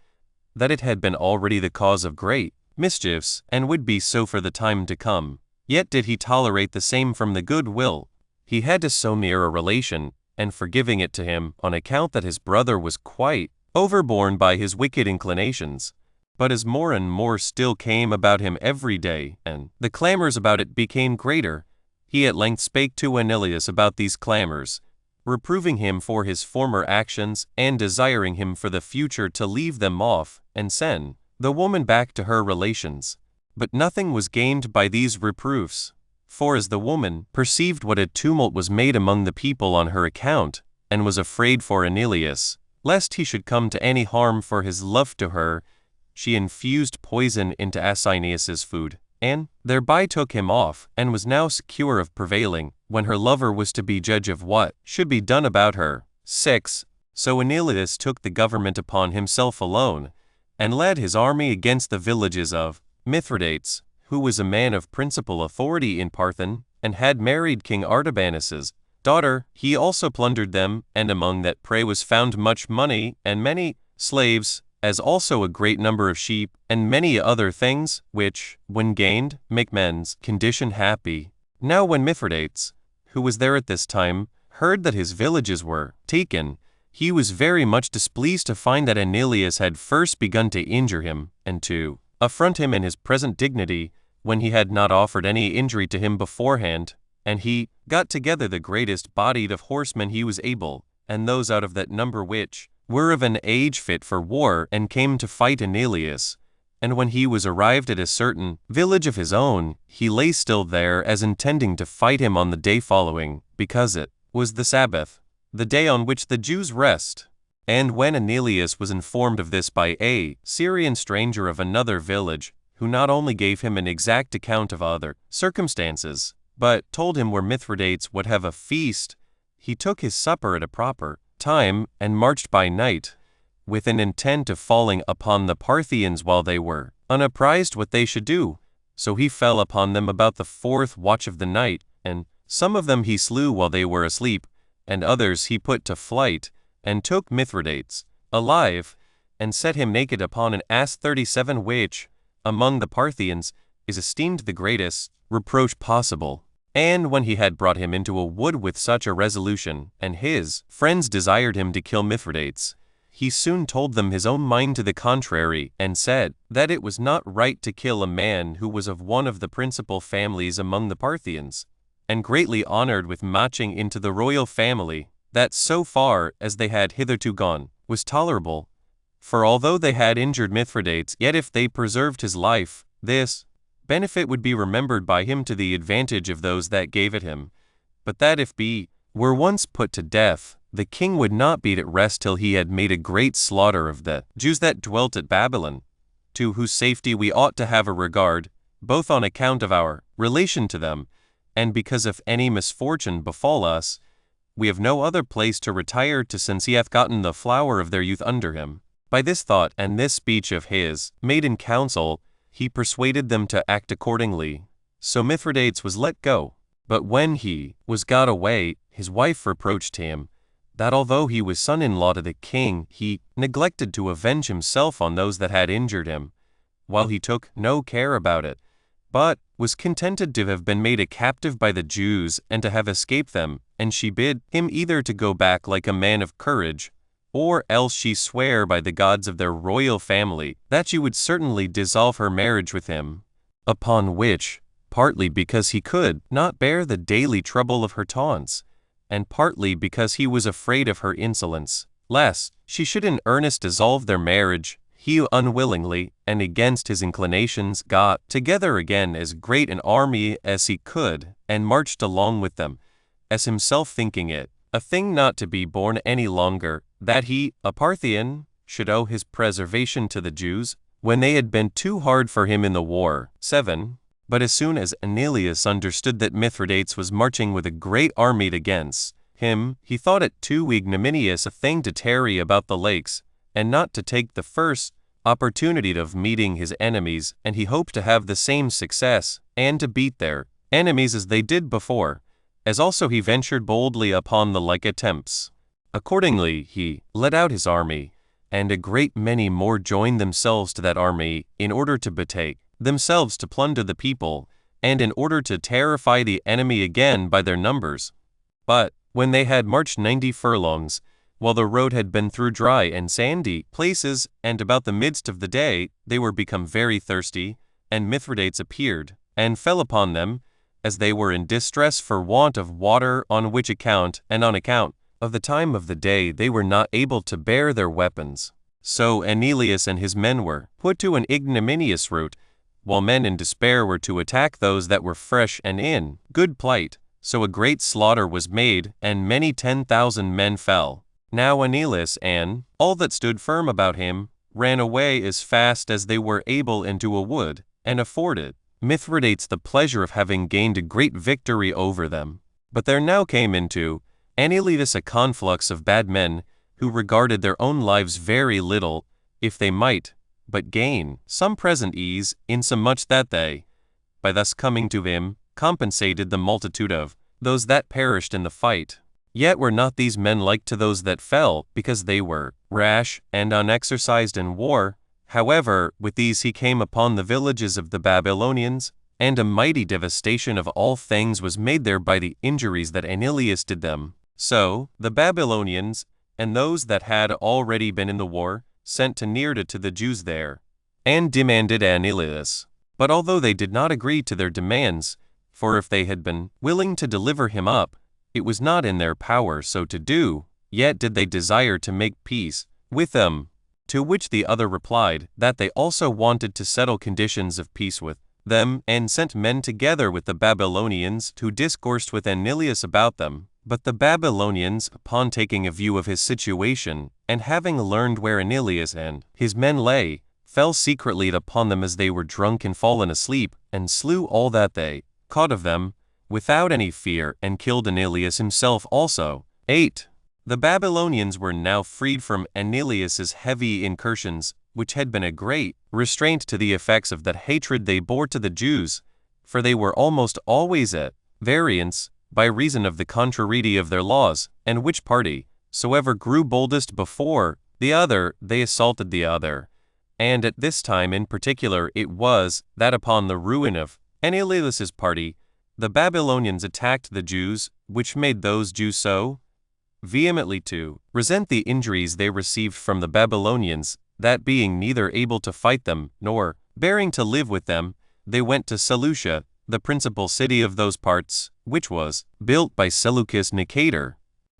that it had been already the cause of great mischiefs, and would be so for the time to come. Yet did he tolerate the same from the good will he had to so near a relation, and forgiving it to him on account that his brother was quite overborne by his wicked inclinations. But as more and more still came about him every day, and the clamors about it became greater, he at length spake to Aeneas about these clamors, reproving him for his former actions, and desiring him for the future to leave them off, and send the woman back to her relations. But nothing was gained by these reproofs, for as the woman perceived what a tumult was made among the people on her account, and was afraid for Aeneas, lest he should come to any harm for his love to her, she infused poison into Asinius's food, and thereby took him off, and was now secure of prevailing, when her lover was to be judge of what should be done about her. 6. So Aeneas took the government upon himself alone, and led his army against the villages of Mithridates, who was a man of principal authority in Parthen, and had married King Artabanus's daughter. He also plundered them, and among that prey was found much money, and many slaves, as also a great number of sheep, and many other things, which, when gained, make men's condition happy. Now when Mithridates, who was there at this time, heard that his villages were taken, he was very much displeased to find that Aeneas had first begun to injure him, and to affront him in his present dignity, when he had not offered any injury to him beforehand, and he got together the greatest bodied of horsemen he was able, and those out of that number which were of an age fit for war, and came to fight Aeneas. And when he was arrived at a certain village of his own, he lay still there as intending to fight him on the day following, because it was the Sabbath, the day on which the Jews rest. And when Aeneas was informed of this by a Syrian stranger of another village, who not only gave him an exact account of other circumstances, but told him where Mithridates would have a feast, he took his supper at a proper time, and marched by night, with an intent of falling upon the Parthians while they were unapprised what they should do. So he fell upon them about the 4th watch of the night, and some of them he slew while they were asleep, and others he put to flight, and took Mithridates alive, and set him naked upon an ass 37, which, among the Parthians, is esteemed the greatest reproach possible. And when he had brought him into a wood with such a resolution, and his friends desired him to kill Mithridates, he soon told them his own mind to the contrary, and said that it was not right to kill a man who was of one of the principal families among the Parthians, and greatly honored with matching into the royal family, that so far as they had hitherto gone was tolerable. For although they had injured Mithridates, yet if they preserved his life, this benefit would be remembered by him to the advantage of those that gave it him, but that if he were once put to death, the king would not be at rest till he had made a great slaughter of the Jews that dwelt at Babylon, to whose safety we ought to have a regard, both on account of our relation to them, and because if any misfortune befall us, we have no other place to retire to, since he hath gotten the flower of their youth under him. By this thought and this speech of his, made in council, he persuaded them to act accordingly. So Mithridates was let go. But when he was got away, his wife reproached him, that although he was son-in-law to the king, he neglected to avenge himself on those that had injured him, while he took no care about it, but was contented to have been made a captive by the Jews, and to have escaped them, and she bid him either to go back like a man of courage, or else she sware by the gods of their royal family that she would certainly dissolve her marriage with him. Upon which, partly because he could not bear the daily trouble of her taunts, and partly because he was afraid of her insolence, lest she should in earnest dissolve their marriage, he unwillingly, and against his inclinations, got together again as great an army as he could, and marched along with them, as himself thinking it a thing not to be borne any longer, that he, a Parthian, should owe his preservation to the Jews, when they had been too hard for him in the war. 7. But as soon as Aeneas understood that Mithridates was marching with a great army against him, he thought it too ignominious a thing to tarry about the lakes, and not to take the first opportunity of meeting his enemies, and he hoped to have the same success, and to beat their enemies as they did before, as also he ventured boldly upon the like attempts. Accordingly he led out his army, and a great many more joined themselves to that army, in order to betake themselves to plunder the people, and in order to terrify the enemy again by their numbers. But when they had marched 90 furlongs, while the road had been through dry and sandy places, and about the midst of the day, they were become very thirsty, and Mithridates appeared, and fell upon them, as they were in distress for want of water, on which account, and on account of the time of the day, they were not able to bear their weapons. So Aeneas and his men were put to an ignominious rout, while men in despair were to attack those that were fresh and in good plight. So a great slaughter was made, and many 10,000 men fell. Now Aeneas and all that stood firm about him ran away as fast as they were able into a wood, and afforded Mithridates the pleasure of having gained a great victory over them. But there now came into Aeneas a conflux of bad men, who regarded their own lives very little, if they might but gain some present ease, insomuch that they, by thus coming to him, compensated the multitude of those that perished in the fight. Yet were not these men like to those that fell, because they were rash and unexercised in war. However, with these he came upon the villages of the Babylonians, and a mighty devastation of all things was made there by the injuries that Aeneas did them. So the Babylonians, and those that had already been in the war, sent to Neerda to the Jews there, and demanded Antiquities. But although they did not agree to their demands, for if they had been willing to deliver him up, it was not in their power so to do, yet did they desire to make peace with them. To which the other replied, that they also wanted to settle conditions of peace with them, and sent men together with the Babylonians, who discoursed with Antiquities about them. But the Babylonians, upon taking a view of his situation, and having learned where Antiquities and his men lay, fell secretly upon them as they were drunk and fallen asleep, and slew all that they caught of them, without any fear, and killed Antiquities himself also. 8. The Babylonians were now freed from Antiquities' heavy incursions, which had been a great restraint to the effects of that hatred they bore to the Jews, for they were almost always at variance, by reason of the contrariety of their laws, and which party soever grew boldest before the other, they assaulted the other. And at this time in particular it was, that upon the ruin of Antiquities' party, the Babylonians attacked the Jews, which made those Jews so vehemently to resent the injuries they received from the Babylonians, that being neither able to fight them, nor bearing to live with them, they went to Seleucia, the principal city of those parts, which was built by Seleucus Nicator.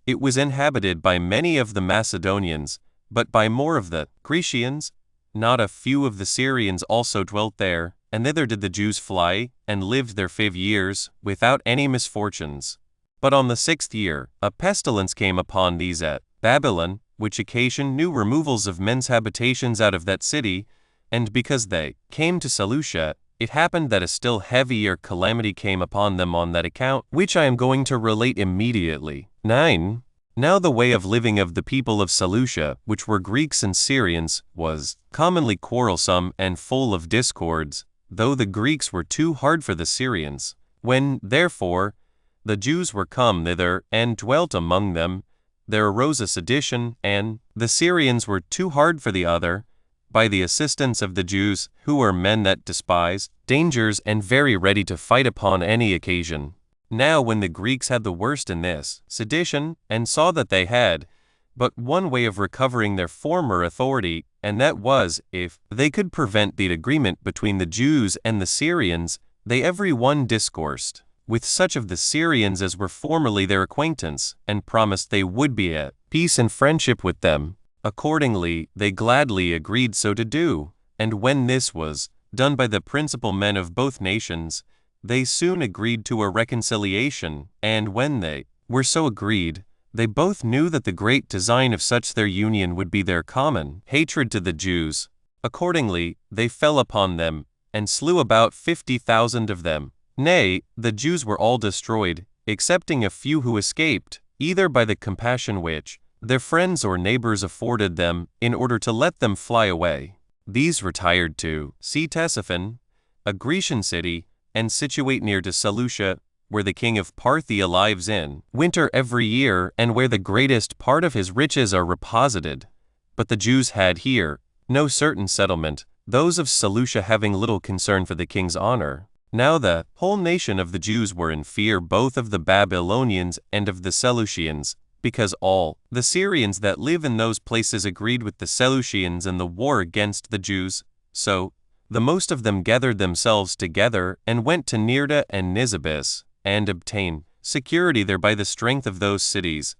It was inhabited by many of the Macedonians, but by more of the Grecians. Not a few of the Syrians also dwelt there, and thither did the Jews fly, and lived their 5 years, without any misfortunes. But on the 6th year, a pestilence came upon these at Babylon, which occasioned new removals of men's habitations out of that city, and because they came to Seleucia, it happened that a still heavier calamity came upon them on that account, which I am going to relate immediately. 9. Now the way of living of the people of Seleucia, which were Greeks and Syrians, was commonly quarrelsome and full of discords, though the Greeks were too hard for the Syrians. When, therefore, the Jews were come thither and dwelt among them, there arose a sedition, and the Syrians were too hard for the other, by the assistance of the Jews, who were men that despise dangers and very ready to fight upon any occasion. Now when the Greeks had the worst in this sedition, and saw that they had but one way of recovering their former authority, and that was, if they could prevent the agreement between the Jews and the Syrians, they every one discoursed with such of the Syrians as were formerly their acquaintance, and promised they would be at peace and friendship with them. Accordingly, they gladly agreed so to do, and when this was done by the principal men of both nations, they soon agreed to a reconciliation, and when they were so agreed, they both knew that the great design of such their union would be their common hatred to the Jews. Accordingly, they fell upon them, and slew about 50,000 of them. Nay, the Jews were all destroyed, excepting a few who escaped, either by the compassion which their friends or neighbors afforded them, in order to let them fly away. These retired to Ctesiphon, a Grecian city, and situate near to Seleucia, where the king of Parthia lives in winter every year, and where the greatest part of his riches are reposited. But the Jews had here no certain settlement, those of Seleucia having little concern for the king's honor. Now the whole nation of the Jews were in fear both of the Babylonians and of the Seleucians, because all the Syrians that live in those places agreed with the Seleucians in the war against the Jews. So the most of them gathered themselves together, and went to Nirda and Nisibis, and obtained security there by the strength of those cities,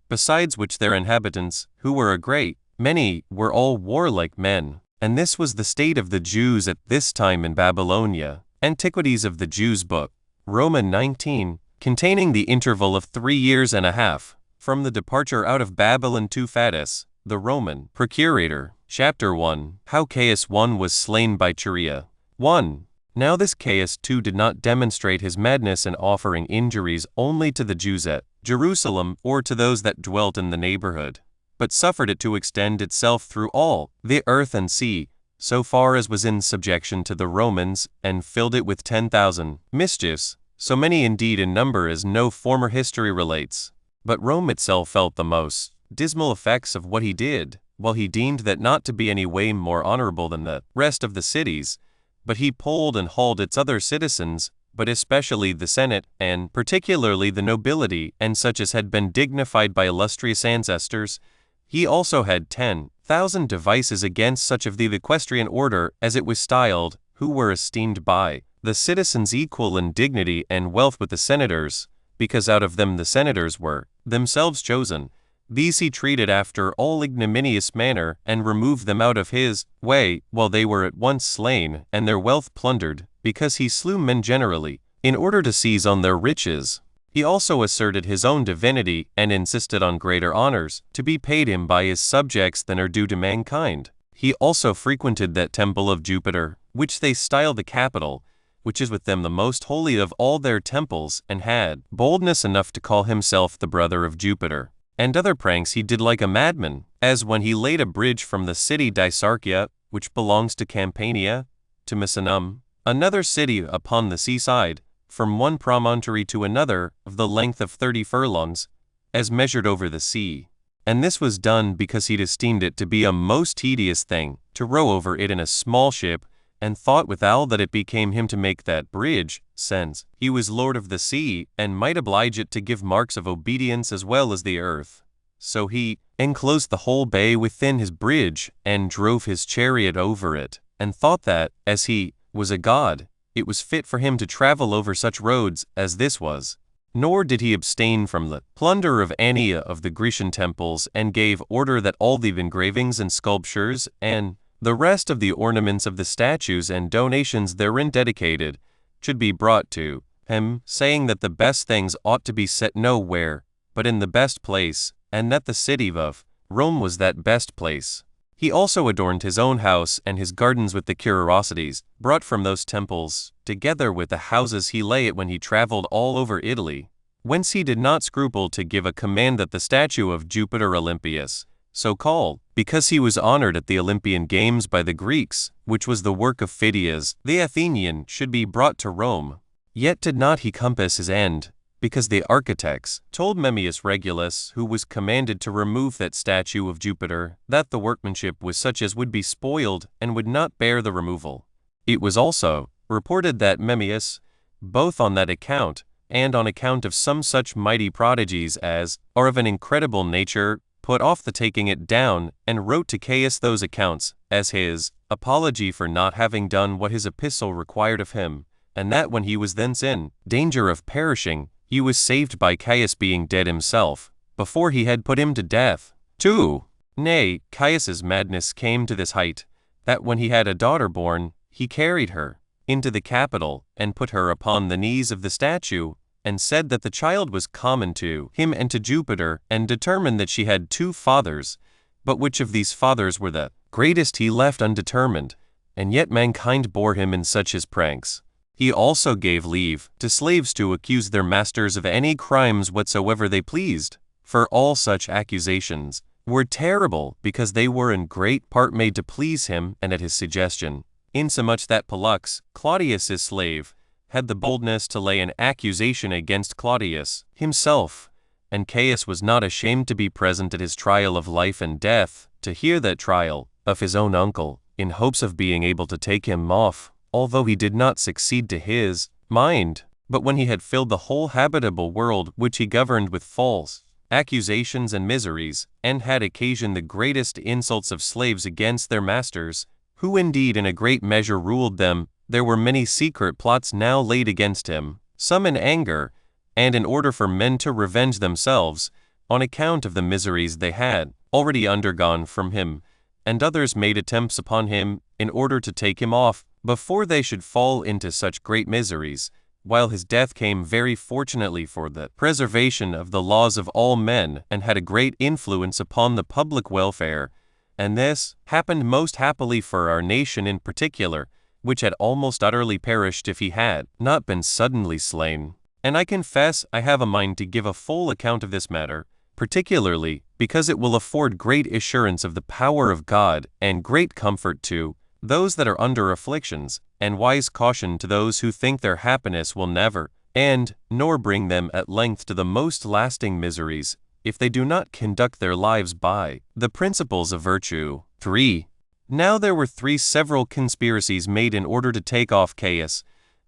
besides which their inhabitants, who were a great many, were all warlike men. And this was the state of the Jews at this time in Babylonia. Antiquities of the Jews book, Roman 19, containing the interval of 3 years and a half, from the departure out of Babylon to Faddis, the Roman procurator. Chapter 1. How Caius I was slain by Cherea. 1. Now this Caius too did not demonstrate his madness in offering injuries only to the Jews at Jerusalem or to those that dwelt in the neighborhood, but suffered it to extend itself through all the earth and sea, so far as was in subjection to the Romans, and filled it with 10,000 mischiefs, so many indeed in number as no former history relates. But Rome itself felt the most dismal effects of what he did, while he deemed that not to be any way more honorable than the rest of the cities, but he polled and hauled its other citizens, but especially the Senate, and particularly the nobility, and such as had been dignified by illustrious ancestors, He also had 10,000 devices against such of the equestrian order, as it was styled, who were esteemed by the citizens equal in dignity and wealth with the senators, because out of them the senators were themselves chosen. These he treated after all ignominious manner, and removed them out of his way, while they were at once slain, and their wealth plundered, because he slew men generally, in order to seize on their riches. He also asserted his own divinity, and insisted on greater honors to be paid him by his subjects than are due to mankind. He also frequented that temple of Jupiter, which they style the Capitol, which is with them the most holy of all their temples, and had boldness enough to call himself the brother of Jupiter. And other pranks he did like a madman, as when he laid a bridge from the city Dysarchia, which belongs to Campania, to Misenum, another city upon the seaside, from one promontory to another, of the length of 30 furlongs, as measured over the sea. And this was done because he'd esteemed it to be a most tedious thing to row over it in a small ship, and thought withal that it became him to make that bridge, since he was lord of the sea, and might oblige it to give marks of obedience as well as the earth. So he enclosed the whole bay within his bridge, and drove his chariot over it, and thought that, as he was a god, it was fit for him to travel over such roads as this was. Nor did he abstain from the plunder of any of the Grecian temples, and gave order that all the engravings and sculptures, and the rest of the ornaments of the statues and donations therein dedicated, should be brought to him, saying that the best things ought to be set nowhere but in the best place, and that the city of Rome was that best place. He also adorned his own house and his gardens with the curiosities brought from those temples, together with the houses he lay at when he traveled all over Italy, whence he did not scruple to give a command that the statue of Jupiter Olympius, so called, because he was honored at the Olympian Games by the Greeks, which was the work of Phidias, the Athenian, should be brought to Rome. Yet did not he compass his end, because the architects told Memmius Regulus, who was commanded to remove that statue of Jupiter, that the workmanship was such as would be spoiled, and would not bear the removal. It was also reported that Memmius, both on that account, and on account of some such mighty prodigies as are of an incredible nature, put off the taking it down, and wrote to Caius those accounts, as his apology for not having done what his epistle required of him, and that when he was thence in danger of perishing, he was saved by Caius being dead himself, before he had put him to death. 2. Nay, Caius's madness came to this height, that when he had a daughter born, he carried her into the Capitol, and put her upon the knees of the statue, and said that the child was common to him and to Jupiter, and determined that she had 2 fathers, but which of these fathers were the greatest he left undetermined, and yet mankind bore him in such his pranks. He also gave leave to slaves to accuse their masters of any crimes whatsoever they pleased, for all such accusations were terrible, because they were in great part made to please him and at his suggestion, insomuch that Pollux, Claudius's slave, had the boldness to lay an accusation against Claudius himself, and Caius was not ashamed to be present at his trial of life and death, to hear that trial of his own uncle, in hopes of being able to take him off, although he did not succeed to his mind. But when he had filled the whole habitable world, which he governed with false accusations and miseries, and had occasioned the greatest insults of slaves against their masters, who indeed in a great measure ruled them, there were many secret plots now laid against him, some in anger, and in order for men to revenge themselves, on account of the miseries they had already undergone from him, and others made attempts upon him, in order to take him off, before they should fall into such great miseries, while his death came very fortunately for the preservation of the laws of all men, and had a great influence upon the public welfare, and this happened most happily for our nation in particular, which had almost utterly perished if he had not been suddenly slain. And I confess I have a mind to give a full account of this matter, particularly because it will afford great assurance of the power of God, and great comfort to those that are under afflictions, and wise caution to those who think their happiness will never end, nor bring them at length to the most lasting miseries, if they do not conduct their lives by the principles of virtue. 3. Now there were 3 several conspiracies made in order to take off Caius,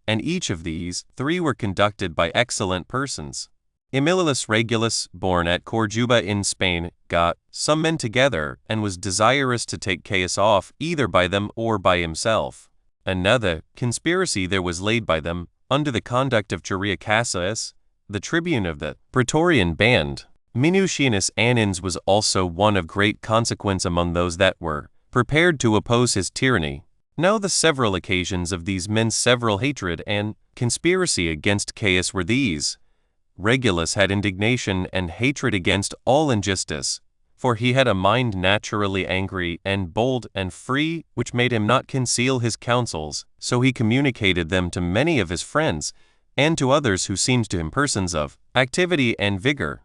and each of these 3 were conducted by excellent persons. Emilius Regulus, born at Corduba in Spain, got some men together and was desirous to take Caius off either by them or by himself. Another conspiracy there was laid by them, under the conduct of Churia Cassius, the tribune of the Praetorian band. Minucianus Annans was also one of great consequence among those that were prepared to oppose his tyranny. Now the several occasions of these men's several hatred and conspiracy against Caius were these. Regulus had indignation and hatred against all injustice, for he had a mind naturally angry and bold and free, which made him not conceal his counsels, so he communicated them to many of his friends, and to others who seemed to him persons of activity and vigor.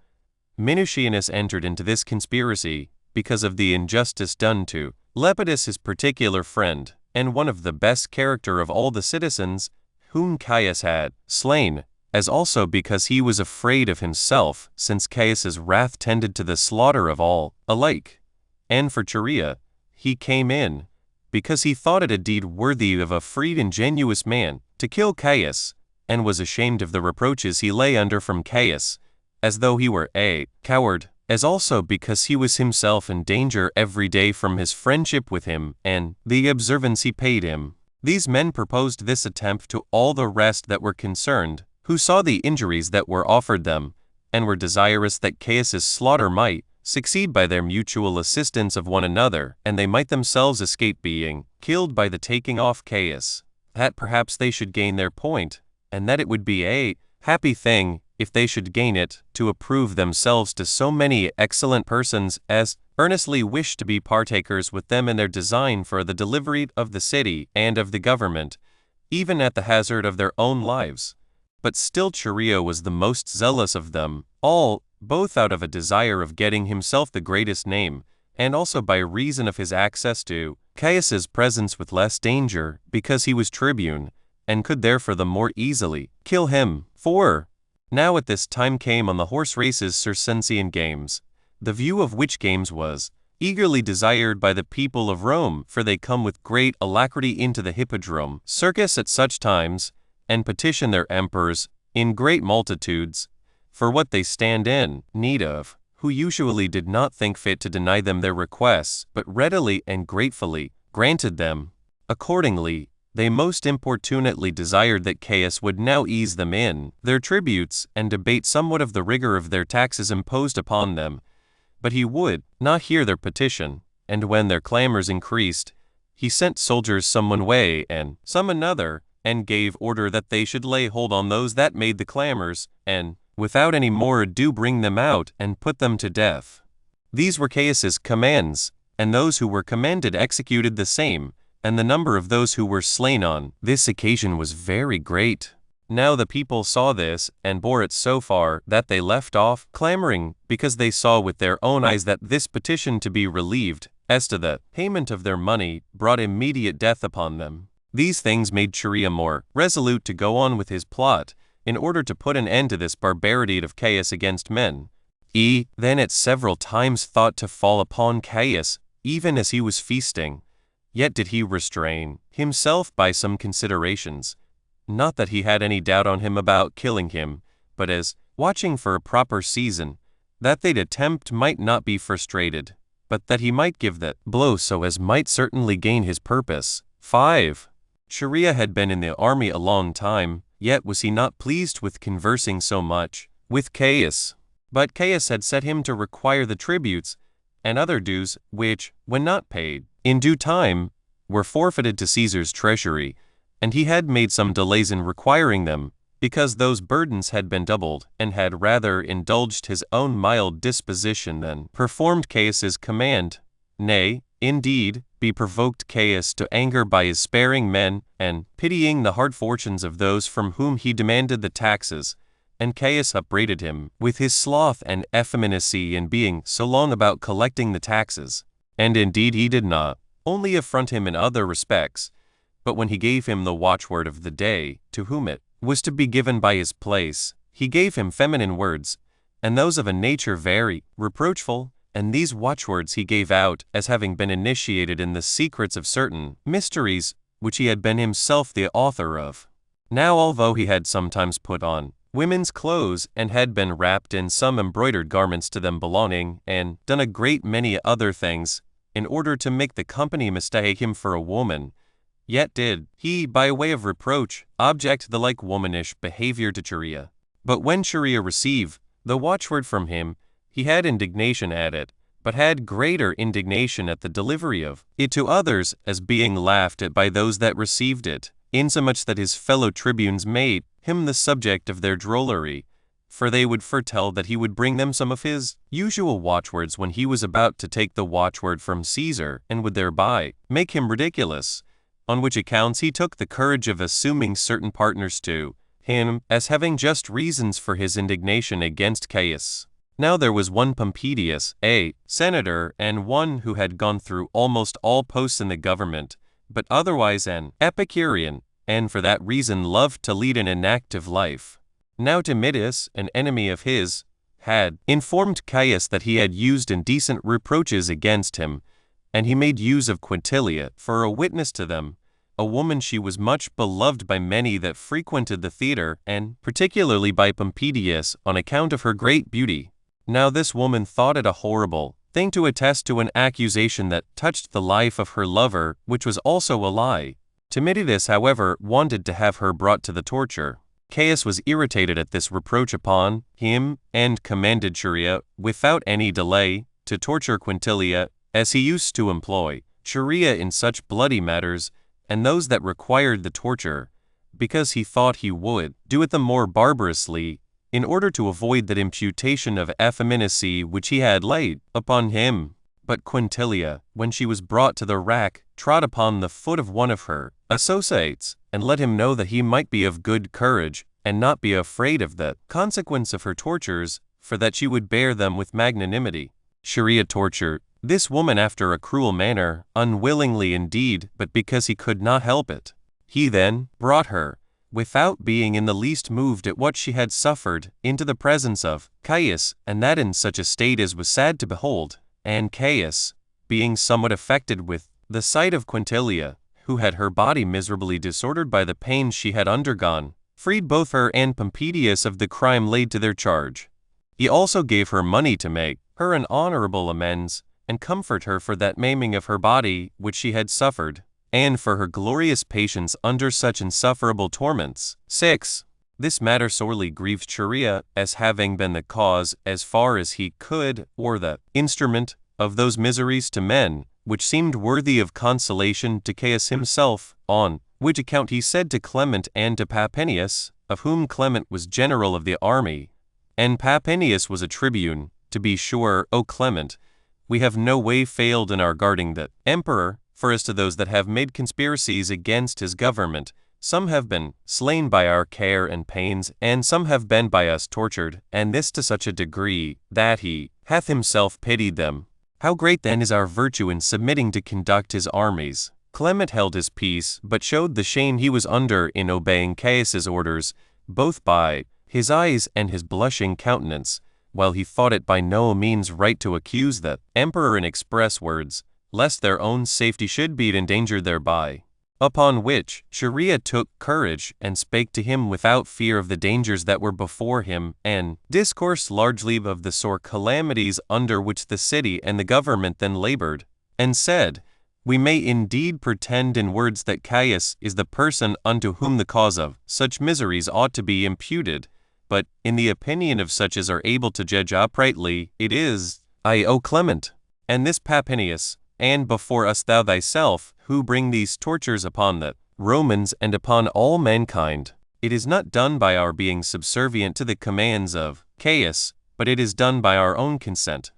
Minucianus entered into this conspiracy because of the injustice done to Lepidus, his particular friend, and one of the best character of all the citizens, whom Caius had slain, as also because he was afraid of himself, since Caius's wrath tended to the slaughter of all alike. And for Churia, he came in, because he thought it a deed worthy of a freed ingenuous man, to kill Caius, and was ashamed of the reproaches he lay under from Caius, as though he were a coward, as also because he was himself in danger every day from his friendship with him, and the observance he paid him. These men proposed this attempt to all the rest that were concerned, who saw the injuries that were offered them, and were desirous that Caius's slaughter might succeed by their mutual assistance of one another, and they might themselves escape being killed by the taking off Caius, that perhaps they should gain their point, and that it would be a happy thing, if they should gain it, to approve themselves to so many excellent persons as earnestly wished to be partakers with them in their design for the delivery of the city and of the government, even at the hazard of their own lives. But still Churia was the most zealous of them all, both out of a desire of getting himself the greatest name, and also by reason of his access to Caius's presence with less danger, because he was tribune, and could therefore the more easily kill him. For now at this time came on the horse races Circensian games, the view of which games was eagerly desired by the people of Rome, for they come with great alacrity into the hippodrome circus at such times, and petition their emperors, in great multitudes, for what they stand in need of, who usually did not think fit to deny them their requests, but readily and gratefully granted them. Accordingly, they most importunately desired that Caius would now ease them in their tributes, and debate somewhat of the rigor of their taxes imposed upon them. But he would not hear their petition, and when their clamors increased, he sent soldiers some one way and some another, and gave order that they should lay hold on those that made the clamors, and without any more ado bring them out and put them to death. These were Caius's commands, and those who were commanded executed the same, and the number of those who were slain on this occasion was very great. Now the people saw this, and bore it so far that they left off clamoring, because they saw with their own eyes that this petition to be relieved, as to the payment of their money, brought immediate death upon them. These things made Churia more resolute to go on with his plot, in order to put an end to this barbarity of Caius against men. He then at several times thought to fall upon Caius, even as he was feasting. Yet did he restrain himself by some considerations, not that he had any doubt on him about killing him, but as watching for a proper season, that they'd attempt might not be frustrated, but that he might give the blow so as might certainly gain his purpose. 5. Churia had been in the army a long time, yet was he not pleased with conversing so much with Caius. But Caius had set him to require the tributes and other dues, which, when not paid in due time, were forfeited to Caesar's treasury, and he had made some delays in requiring them, because those burdens had been doubled, and had rather indulged his own mild disposition than performed Caius's command. Nay, indeed, be provoked Caius to anger by his sparing men, and pitying the hard fortunes of those from whom he demanded the taxes, and Caius upbraided him with his sloth and effeminacy in being so long about collecting the taxes. And indeed he did not only affront him in other respects, but when he gave him the watchword of the day, to whom it was to be given by his place, he gave him feminine words, and those of a nature very reproachful, and these watchwords he gave out as having been initiated in the secrets of certain mysteries which he had been himself the author of. Now although he had sometimes put on women's clothes, and had been wrapped in some embroidered garments to them belonging, and done a great many other things, in order to make the company mistake him for a woman. Yet did he, by way of reproach, object the like womanish behavior to Cherea. But when Cherea received the watchword from him, he had indignation at it, but had greater indignation at the delivery of it to others, as being laughed at by those that received it, insomuch that his fellow tribunes made him the subject of their drollery, for they would foretell that he would bring them some of his usual watchwords when he was about to take the watchword from Caesar, and would thereby make him ridiculous, on which accounts he took the courage of assuming certain partners to him, as having just reasons for his indignation against Caius. Now there was one Pompedius, a senator, and one who had gone through almost all posts in the government, but otherwise an Epicurean, and for that reason loved to lead an inactive life. Now Domitius, an enemy of his, had informed Caius that he had used indecent reproaches against him, and he made use of Quintilia for a witness to them, a woman she was much beloved by many that frequented the theater, and particularly by Pompedius on account of her great beauty. Now this woman thought it a horrible thing to attest to an accusation that touched the life of her lover, which was also a lie. Domitius, however, wanted to have her brought to the torture. Caius was irritated at this reproach upon him, and commanded Cherea, without any delay, to torture Quintilia, as he used to employ Cherea in such bloody matters, and those that required the torture, because he thought he would do it the more barbarously, in order to avoid that imputation of effeminacy which he had laid upon him. But Quintilia, when she was brought to the rack, trod upon the foot of one of her associates, and let him know that he might be of good courage, and not be afraid of the consequence of her tortures, for that she would bear them with magnanimity. Cherea tortured this woman after a cruel manner, unwillingly indeed, but because he could not help it. He then brought her, without being in the least moved at what she had suffered, into the presence of Caius, and that in such a state as was sad to behold. And Caius, being somewhat affected with the sight of Quintilia, who had her body miserably disordered by the pains she had undergone, freed both her and Pompedius of the crime laid to their charge. He also gave her money to make her an honorable amends, and comfort her for that maiming of her body which she had suffered, and for her glorious patience under such insufferable torments. 6. This matter sorely grieved Cherea, as having been the cause, as far as he could, or the instrument, of those miseries to men, which seemed worthy of consolation to Caius himself, on which account he said to Clement and to Papinius, of whom Clement was general of the army, and Papinius was a tribune, to be sure, O Clement, we have no way failed in our guarding the emperor, for as to those that have made conspiracies against his government, some have been slain by our care and pains, and some have been by us tortured, and this to such a degree, that he hath himself pitied them. How great then is our virtue in submitting to conduct his armies! Clement held his peace, but showed the shame he was under in obeying Caius's orders, both by his eyes and his blushing countenance, while he thought it by no means right to accuse the emperor in express words, lest their own safety should be endangered thereby. Upon which Cherea took courage, and spake to him without fear of the dangers that were before him, and discoursed largely of the sore calamities under which the city and the government then labored, and said, we may indeed pretend in words that Caius is the person unto whom the cause of such miseries ought to be imputed, but, in the opinion of such as are able to judge uprightly, it is I, O Clement, and this Papinius, and before us thou thyself, who bring these tortures upon the Romans and upon all mankind. It is not done by our being subservient to the commands of Caius, but it is done by our own consent.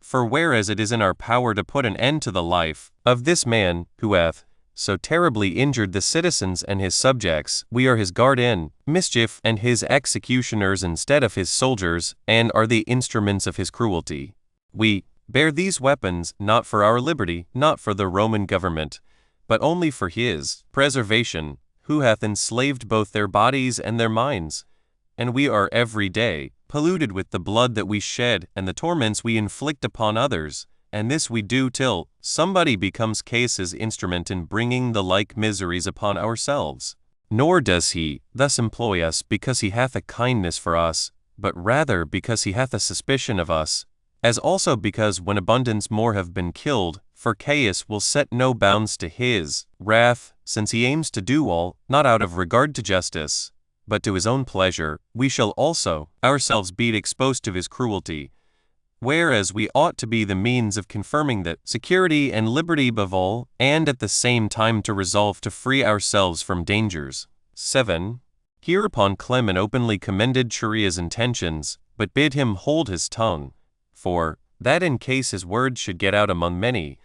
For whereas it is in our power to put an end to the life of this man, who hath so terribly injured the citizens and his subjects, we are his guard in mischief, and his executioners instead of his soldiers, and are the instruments of his cruelty. We bear these weapons, not for our liberty, not for the Roman government, but only for his preservation, who hath enslaved both their bodies and their minds. And we are every day polluted with the blood that we shed and the torments we inflict upon others, and this we do till somebody becomes Caius's instrument in bringing the like miseries upon ourselves. Nor does he thus employ us because he hath a kindness for us, but rather because he hath a suspicion of us, as also because when abundance more have been killed, for Caius will set no bounds to his wrath, since he aims to do all, not out of regard to justice, but to his own pleasure, we shall also ourselves be exposed to his cruelty, whereas we ought to be the means of confirming that security and liberty above all, and at the same time to resolve to free ourselves from dangers. 7. Hereupon Clement openly commended Charia's intentions, but bid him hold his tongue, for that in case his words should get out among many,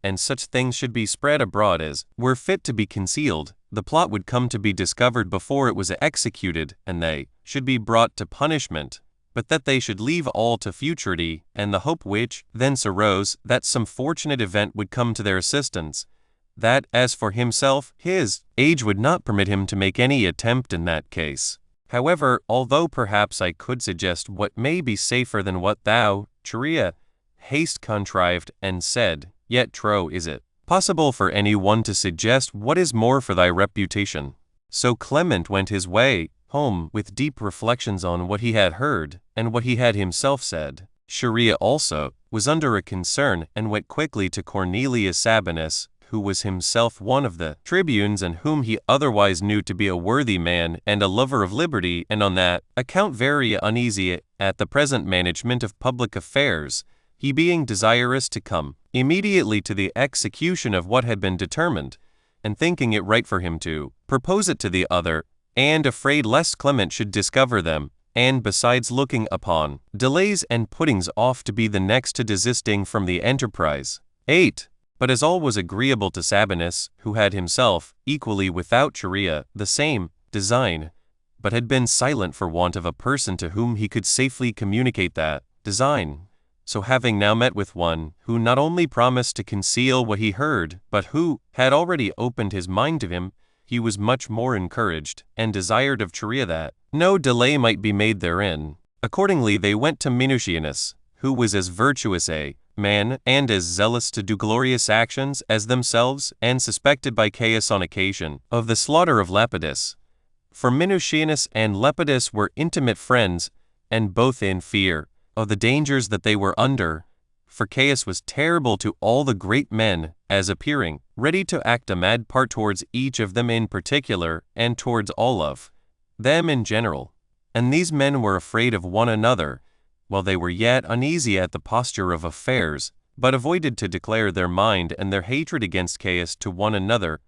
and such things should be spread abroad as were fit to be concealed, the plot would come to be discovered before it was executed, and they should be brought to punishment, but that they should leave all to futurity, and the hope which thence arose that some fortunate event would come to their assistance, that as for himself, his age would not permit him to make any attempt in that case. However, although perhaps I could suggest what may be safer than what thou, Charia, hast contrived and said, yet tro is it possible for any one to suggest what is more for thy reputation. So Clement went his way home with deep reflections on what he had heard and what he had himself said. Charia also was under a concern and went quickly to Cornelius Sabinus, who was himself one of the tribunes and whom he otherwise knew to be a worthy man and a lover of liberty, and on that account very uneasy at the present management of public affairs, he being desirous to come immediately to the execution of what had been determined, and thinking it right for him to propose it to the other, and afraid lest Clement should discover them, and besides looking upon delays and puttings off to be the next to desisting from the enterprise. 8. But as all was agreeable to Sabinus, who had himself, equally without Charia, the same design, but had been silent for want of a person to whom he could safely communicate that design, so having now met with one who not only promised to conceal what he heard, but who had already opened his mind to him, he was much more encouraged, and desired of Charia that no delay might be made therein. Accordingly they went to Minucianus, who was as virtuous a man, and as zealous to do glorious actions as themselves, and suspected by Caius on occasion of the slaughter of Lepidus. For Minucianus and Lepidus were intimate friends, and both in fear of the dangers that they were under, for Caius was terrible to all the great men, as appearing ready to act a mad part towards each of them in particular, and towards all of them in general. And these men were afraid of one another, while they were yet uneasy at the posture of affairs, but avoided to declare their mind and their hatred against Caius to one another,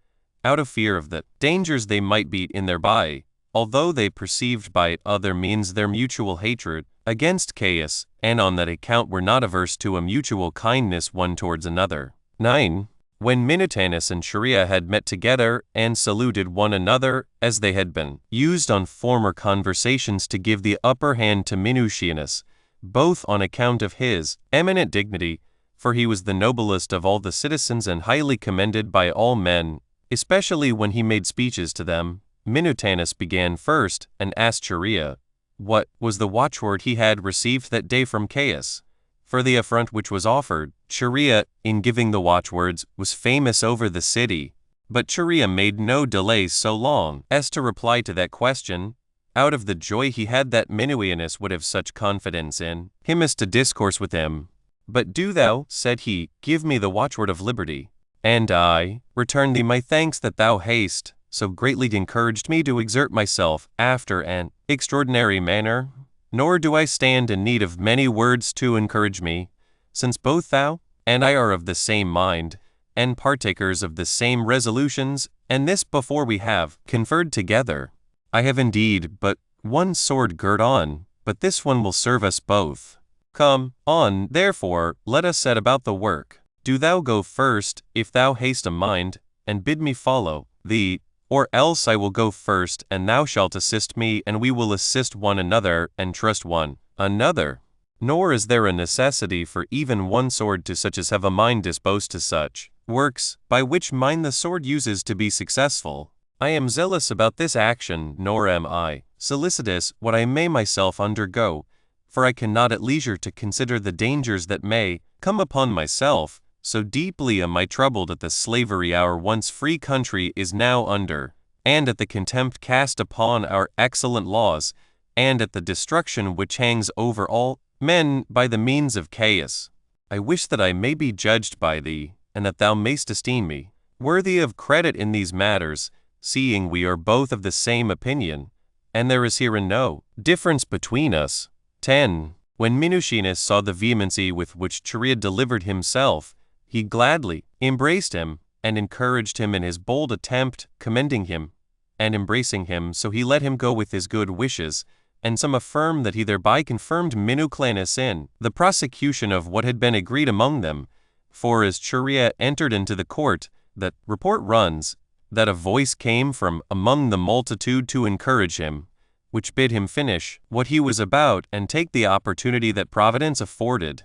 out of fear of the dangers they might be in thereby, although they perceived by other means their mutual hatred against Caius, and on that account were not averse to a mutual kindness one towards another. 9. When Minutanus and Charia had met together, and saluted one another, as they had been used on former conversations to give the upper hand to Minucianus, both on account of his eminent dignity, for he was the noblest of all the citizens and highly commended by all men, especially when he made speeches to them, Minutanus began first, and asked Charia what was the watchword he had received that day from Caius. For the affront which was offered, Charia, in giving the watchwords, was famous over the city. But Charia made no delay so long as to reply to that question, out of the joy he had that Minucianus would have such confidence in him as to discourse with him. But do thou, said he, give me the watchword of liberty, and I return thee my thanks that thou hast so greatly encouraged me to exert myself after an extraordinary manner. Nor do I stand in need of many words to encourage me, since both thou and I are of the same mind, and partakers of the same resolutions, and this before we have conferred together. I have indeed but one sword girt on, but this one will serve us both. Come on, therefore, let us set about the work. Do thou go first, if thou hast a mind, and bid me follow thee, or else I will go first, and thou shalt assist me, and we will assist one another, and trust one another. Nor is there a necessity for even one sword to such as have a mind disposed to such works, by which mind the sword uses to be successful. I am zealous about this action, nor am I solicitous what I may myself undergo, for I cannot at leisure to consider the dangers that may come upon myself, so deeply am I troubled at the slavery our once free country is now under. and at the contempt cast upon our excellent laws, and at the destruction which hangs over all men by the means of Caius. I wish that I may be judged by thee, and that thou mayst esteem me worthy of credit in these matters, seeing we are both of the same opinion, and there is herein no difference between us. 10. When Minucianus saw the vehemency with which Chorea delivered himself, he gladly embraced him, and encouraged him in his bold attempt, commending him, and embracing him, so he let him go with his good wishes, and some affirm that he thereby confirmed Minucianus in the prosecution of what had been agreed among them. For as Chorea entered into the court, that report runs, that a voice came from among the multitude to encourage him, which bid him finish what he was about and take the opportunity that Providence afforded,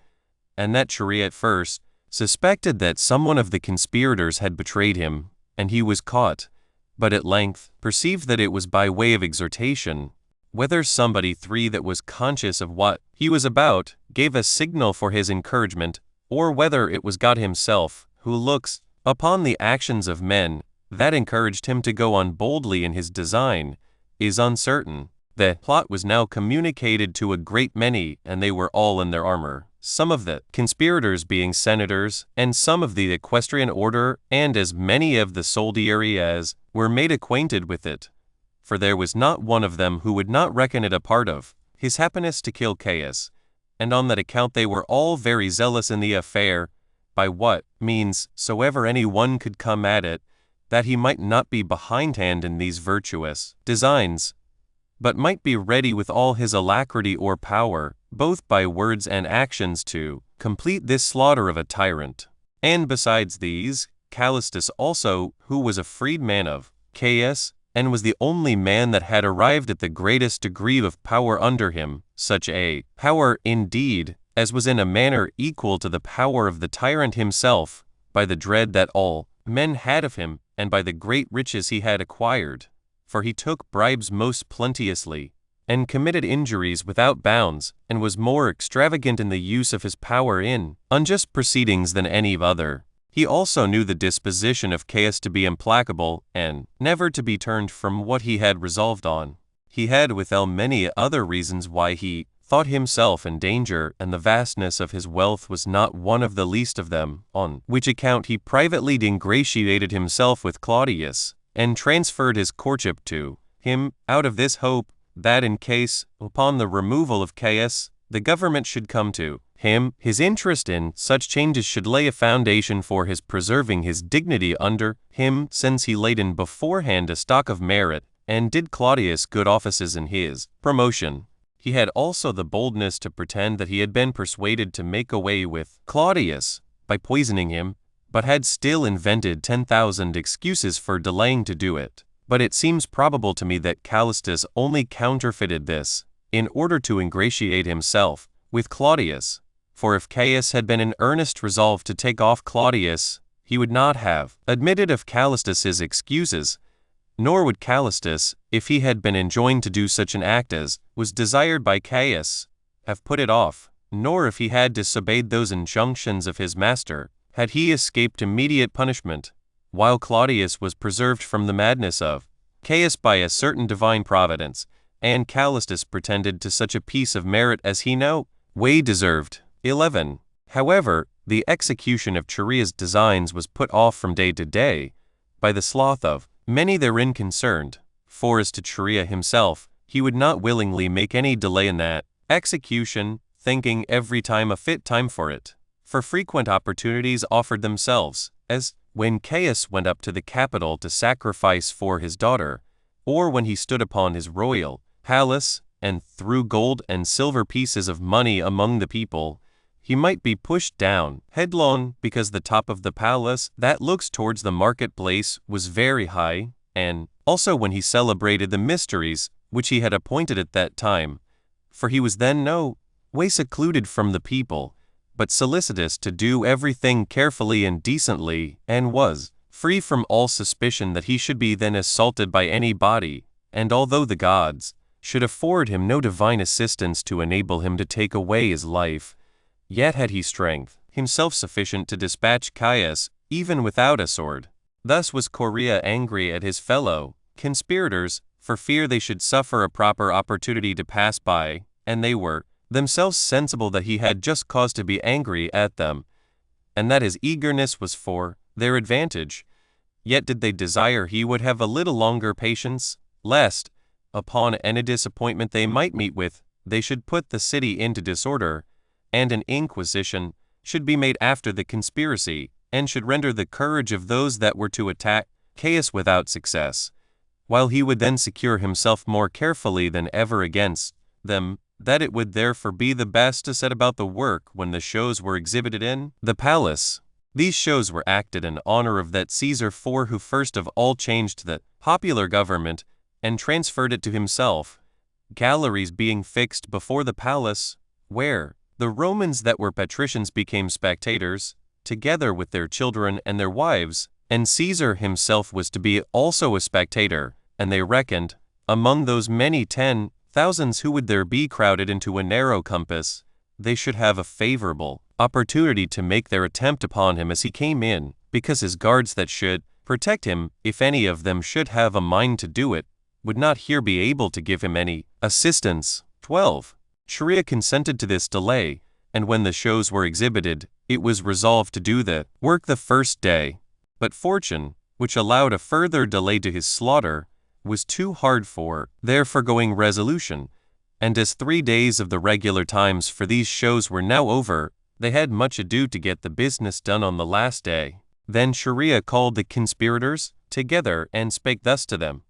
and that Chorea at first suspected that someone of the conspirators had betrayed him, and he was caught, but at length perceived that it was by way of exhortation, whether somebody three that was conscious of what he was about gave a signal for his encouragement, or whether it was God himself, who looks upon the actions of men, that encouraged him to go on boldly in his design, is uncertain. The plot was now communicated to a great many, and they were all in their armor, some of the conspirators being senators, and some of the equestrian order, and as many of the soldiery as were made acquainted with it. For there was not one of them who would not reckon it a part of his happiness to kill Caius, and on that account they were all very zealous in the affair, by what means soever any one could come at it, that he might not be behindhand in these virtuous designs, but might be ready with all his alacrity or power, both by words and actions, to complete this slaughter of a tyrant. And besides these, Callistus also, who was a freedman of Caius, and was the only man that had arrived at the greatest degree of power under him, such a power, indeed, as was in a manner equal to the power of the tyrant himself, by the dread that all men had of him, and by the great riches he had acquired. For he took bribes most plenteously, and committed injuries without bounds, and was more extravagant in the use of his power in unjust proceedings than any other. He also knew the disposition of Caius to be implacable, and never to be turned from what he had resolved on. He had withal many other reasons why he thought himself in danger, and the vastness of his wealth was not one of the least of them, on which account he privately ingratiated himself with Claudius, and transferred his courtship to him, out of this hope, that in case, upon the removal of Caius, the government should come to him, his interest in such changes should lay a foundation for his preserving his dignity under him, since he laid in beforehand a stock of merit, and did Claudius good offices in his promotion. He had also the boldness to pretend that he had been persuaded to make away with Claudius by poisoning him, but had still invented 10,000 excuses for delaying to do it. But it seems probable to me that Callistus only counterfeited this, in order to ingratiate himself with Claudius. For if Caius had been in earnest resolved to take off Claudius, he would not have admitted of Callistus's excuses, nor would Callistus, if he had been enjoined to do such an act as was desired by Caius, have put it off, nor if he had disobeyed those injunctions of his master, had he escaped immediate punishment, while Claudius was preserved from the madness of Caius by a certain divine providence, and Callistus pretended to such a piece of merit as he no way deserved. 11. However, the execution of Chorea's designs was put off from day to day, by the sloth of many therein concerned, for as to Chorea himself, he would not willingly make any delay in that execution, thinking every time a fit time for it. For frequent opportunities offered themselves, as when Caius went up to the Capitol to sacrifice for his daughter, or when he stood upon his royal palace, and threw gold and silver pieces of money among the people, he might be pushed down headlong, because the top of the palace that looks towards the marketplace was very high, and also when he celebrated the mysteries which he had appointed at that time, for he was then no way secluded from the people, but solicitous to do everything carefully and decently, and was free from all suspicion that he should be then assaulted by any body, and although the gods should afford him no divine assistance to enable him to take away his life, yet had he strength himself sufficient to dispatch Caius, even without a sword. Thus was Chorea angry at his fellow conspirators, for fear they should suffer a proper opportunity to pass by, and they were themselves sensible that he had just cause to be angry at them, and that his eagerness was for their advantage. Yet did they desire he would have a little longer patience, lest, upon any disappointment they might meet with, they should put the city into disorder, and an inquisition should be made after the conspiracy, and should render the courage of those that were to attack Caius without success, while he would then secure himself more carefully than ever against them, that it would therefore be the best to set about the work when the shows were exhibited in the palace. These shows were acted in honor of that Caesar who first of all changed the popular government and transferred it to himself, galleries being fixed before the palace, where the Romans that were patricians became spectators, together with their children and their wives, and Caesar himself was to be also a spectator, and they reckoned, among those many 10,000s who would there be crowded into a narrow compass, they should have a favorable opportunity to make their attempt upon him as he came in, because his guards that should protect him, if any of them should have a mind to do it, would not here be able to give him any assistance. 12. Sharia consented to this delay, and when the shows were exhibited, it was resolved to do the work the first day. But fortune, which allowed a further delay to his slaughter, was too hard for their foregoing resolution, and as 3 days of the regular times for these shows were now over, they had much ado to get the business done on the last day. Then Sharia called the conspirators together and spake thus to them: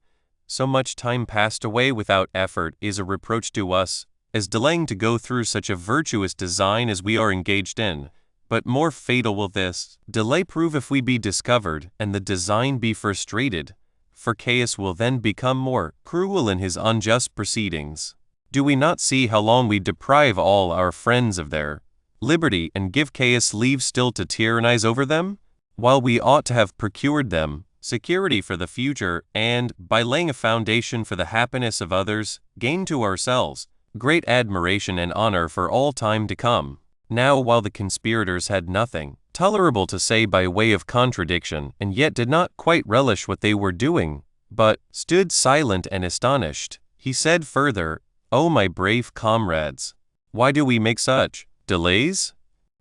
So much time passed away without effort is a reproach to us, as delaying to go through such a virtuous design as we are engaged in. But more fatal will this delay prove if we be discovered, and the design be frustrated, for Caius will then become more cruel in his unjust proceedings. Do we not see how long we deprive all our friends of their liberty, and give Caius leave still to tyrannize over them, while we ought to have procured them security for the future, and, by laying a foundation for the happiness of others, gain to ourselves great admiration and honor for all time to come? Now while the conspirators had nothing tolerable to say by way of contradiction, and yet did not quite relish what they were doing, but stood silent and astonished, he said further, O my brave comrades, why do we make such delays?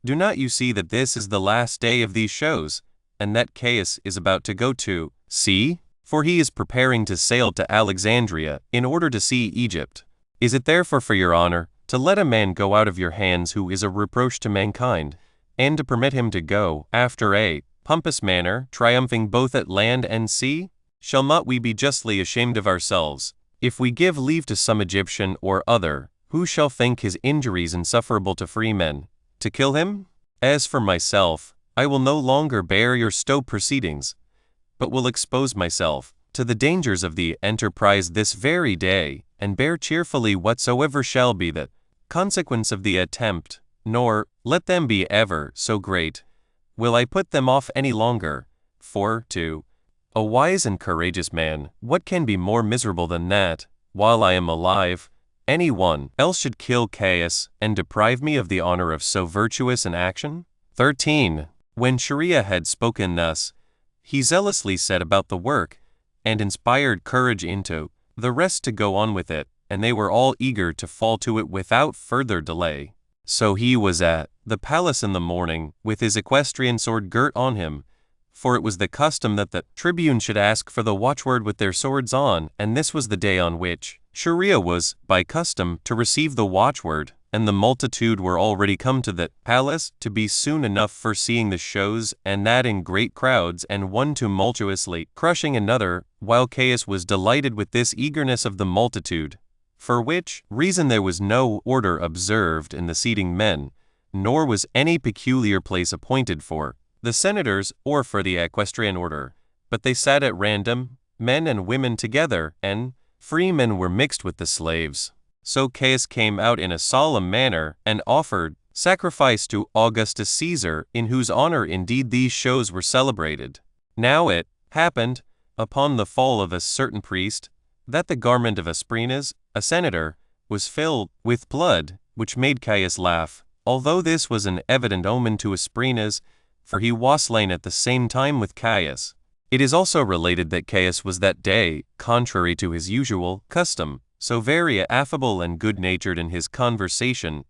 Do not you see that this is the last day of these shows, and that Caius is about to go to sea? For he is preparing to sail to Alexandria in order to see Egypt. Is it therefore for your honor to let a man go out of your hands who is a reproach to mankind, and to permit him to go after a pompous manner, triumphing both at land and sea? Shall not we be justly ashamed of ourselves, if we give leave to some Egyptian or other, who shall think his injuries insufferable to free men, to kill him? As for myself, I will no longer bear your slow proceedings, but will expose myself to the dangers of the enterprise this very day, and bear cheerfully whatsoever shall be the consequence of the attempt, nor, let them be ever so great, will I put them off any longer. For, to a wise and courageous man, what can be more miserable than that, while I am alive, any one else should kill Caius, and deprive me of the honor of so virtuous an action? 13. When Sharia had spoken thus, he zealously set about the work, and inspired courage into the rest to go on with it, and they were all eager to fall to it without further delay. So he was at the palace in the morning, with his equestrian sword girt on him, for it was the custom that the tribune should ask for the watchword with their swords on, and this was the day on which Sharia was, by custom, to receive the watchword, and the multitude were already come to the palace to be soon enough for seeing the shows, and that in great crowds, and one tumultuously crushing another, while Caius was delighted with this eagerness of the multitude, for which reason there was no order observed in the seating men, nor was any peculiar place appointed for the senators or for the equestrian order, but they sat at random, men and women together, and free men were mixed with the slaves. So Caius came out in a solemn manner, and offered sacrifice to Augustus Caesar, in whose honor indeed these shows were celebrated. Now it happened, upon the fall of a certain priest, that the garment of Asprenas, a senator, was filled with blood, which made Caius laugh, although this was an evident omen to Asprenas, for he was slain at the same time with Caius. It is also related that Caius was that day, contrary to his usual custom, so very affable and good-natured in his conversation,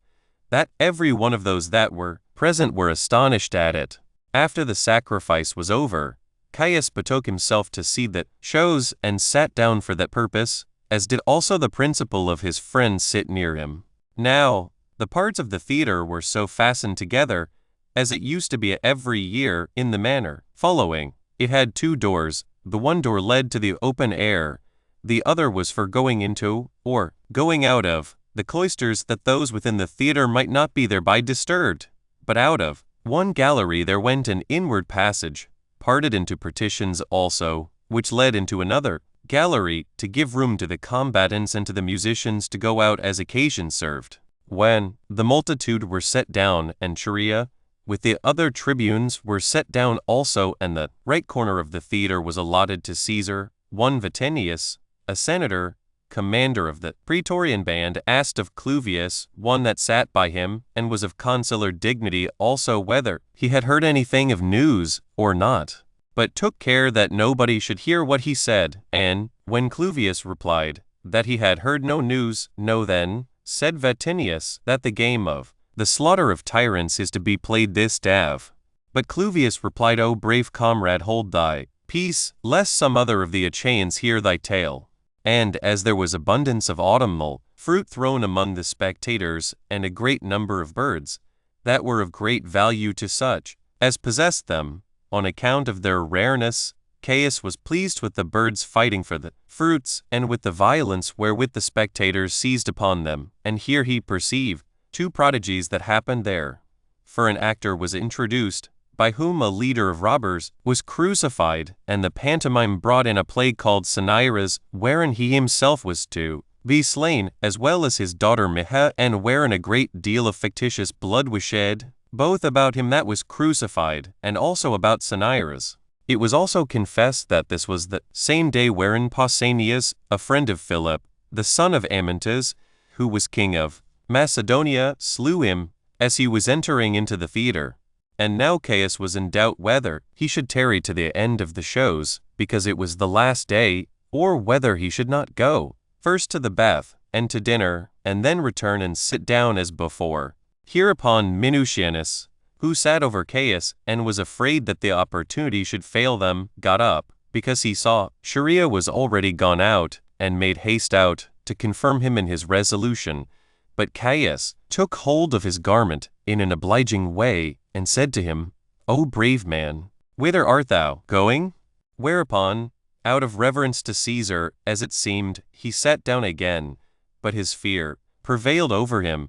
that every one of those that were present were astonished at it. After the sacrifice was over, Caius betook himself to see that shows and sat down for that purpose, as did also the principal of his friends sit near him. Now, the parts of the theatre were so fastened together, as it used to be every year in the manner following. It had 2 doors, the one door led to the open air, the other was for going into, or going out of, the cloisters, that those within the theatre might not be thereby disturbed. But out of one gallery there went an inward passage, parted into partitions also, which led into another gallery, to give room to the combatants and to the musicians to go out as occasion served. When the multitude were set down, and Chaerea, with the other tribunes, were set down also, and the right corner of the theatre was allotted to Caesar, one Vatinius, a senator, commander of the praetorian band, asked of Cluvius, one that sat by him, and was of consular dignity also, whether he had heard anything of news or not, but took care that nobody should hear what he said. And when Cluvius replied that he had heard no news, no, then said Vatinius that the game of the slaughter of tyrants is to be played this dave. But Cluvius replied, O brave comrade, hold thy peace, lest some other of the Achaeans hear thy tale. And as there was abundance of autumnal fruit thrown among the spectators, and a great number of birds, that were of great value to such as possessed them, on account of their rareness, Caius was pleased with the birds fighting for the fruits, and with the violence wherewith the spectators seized upon them. And here he perceived 2 prodigies that happened there. For an actor was introduced, by whom a leader of robbers was crucified, and the pantomime brought in a play called Cinyras, wherein he himself was to be slain, as well as his daughter Miha, and wherein a great deal of fictitious blood was shed, both about him that was crucified, and also about Cinyras. It was also confessed that this was the same day wherein Pausanias, a friend of Philip, the son of Amyntas, who was king of Macedonia, slew him as he was entering into the theatre. And now Caius was in doubt whether he should tarry to the end of the shows, because it was the last day, or whether he should not go first to the bath, and to dinner, and then return and sit down as before. Hereupon Minucianus, who sat over Caius, and was afraid that the opportunity should fail them, got up, because he saw Chaerea was already gone out, and made haste out to confirm him in his resolution. But Caius took hold of his garment in an obliging way, and said to him, O brave man, whither art thou going? Whereupon, out of reverence to Caesar, as it seemed, he sat down again, but his fear prevailed over him,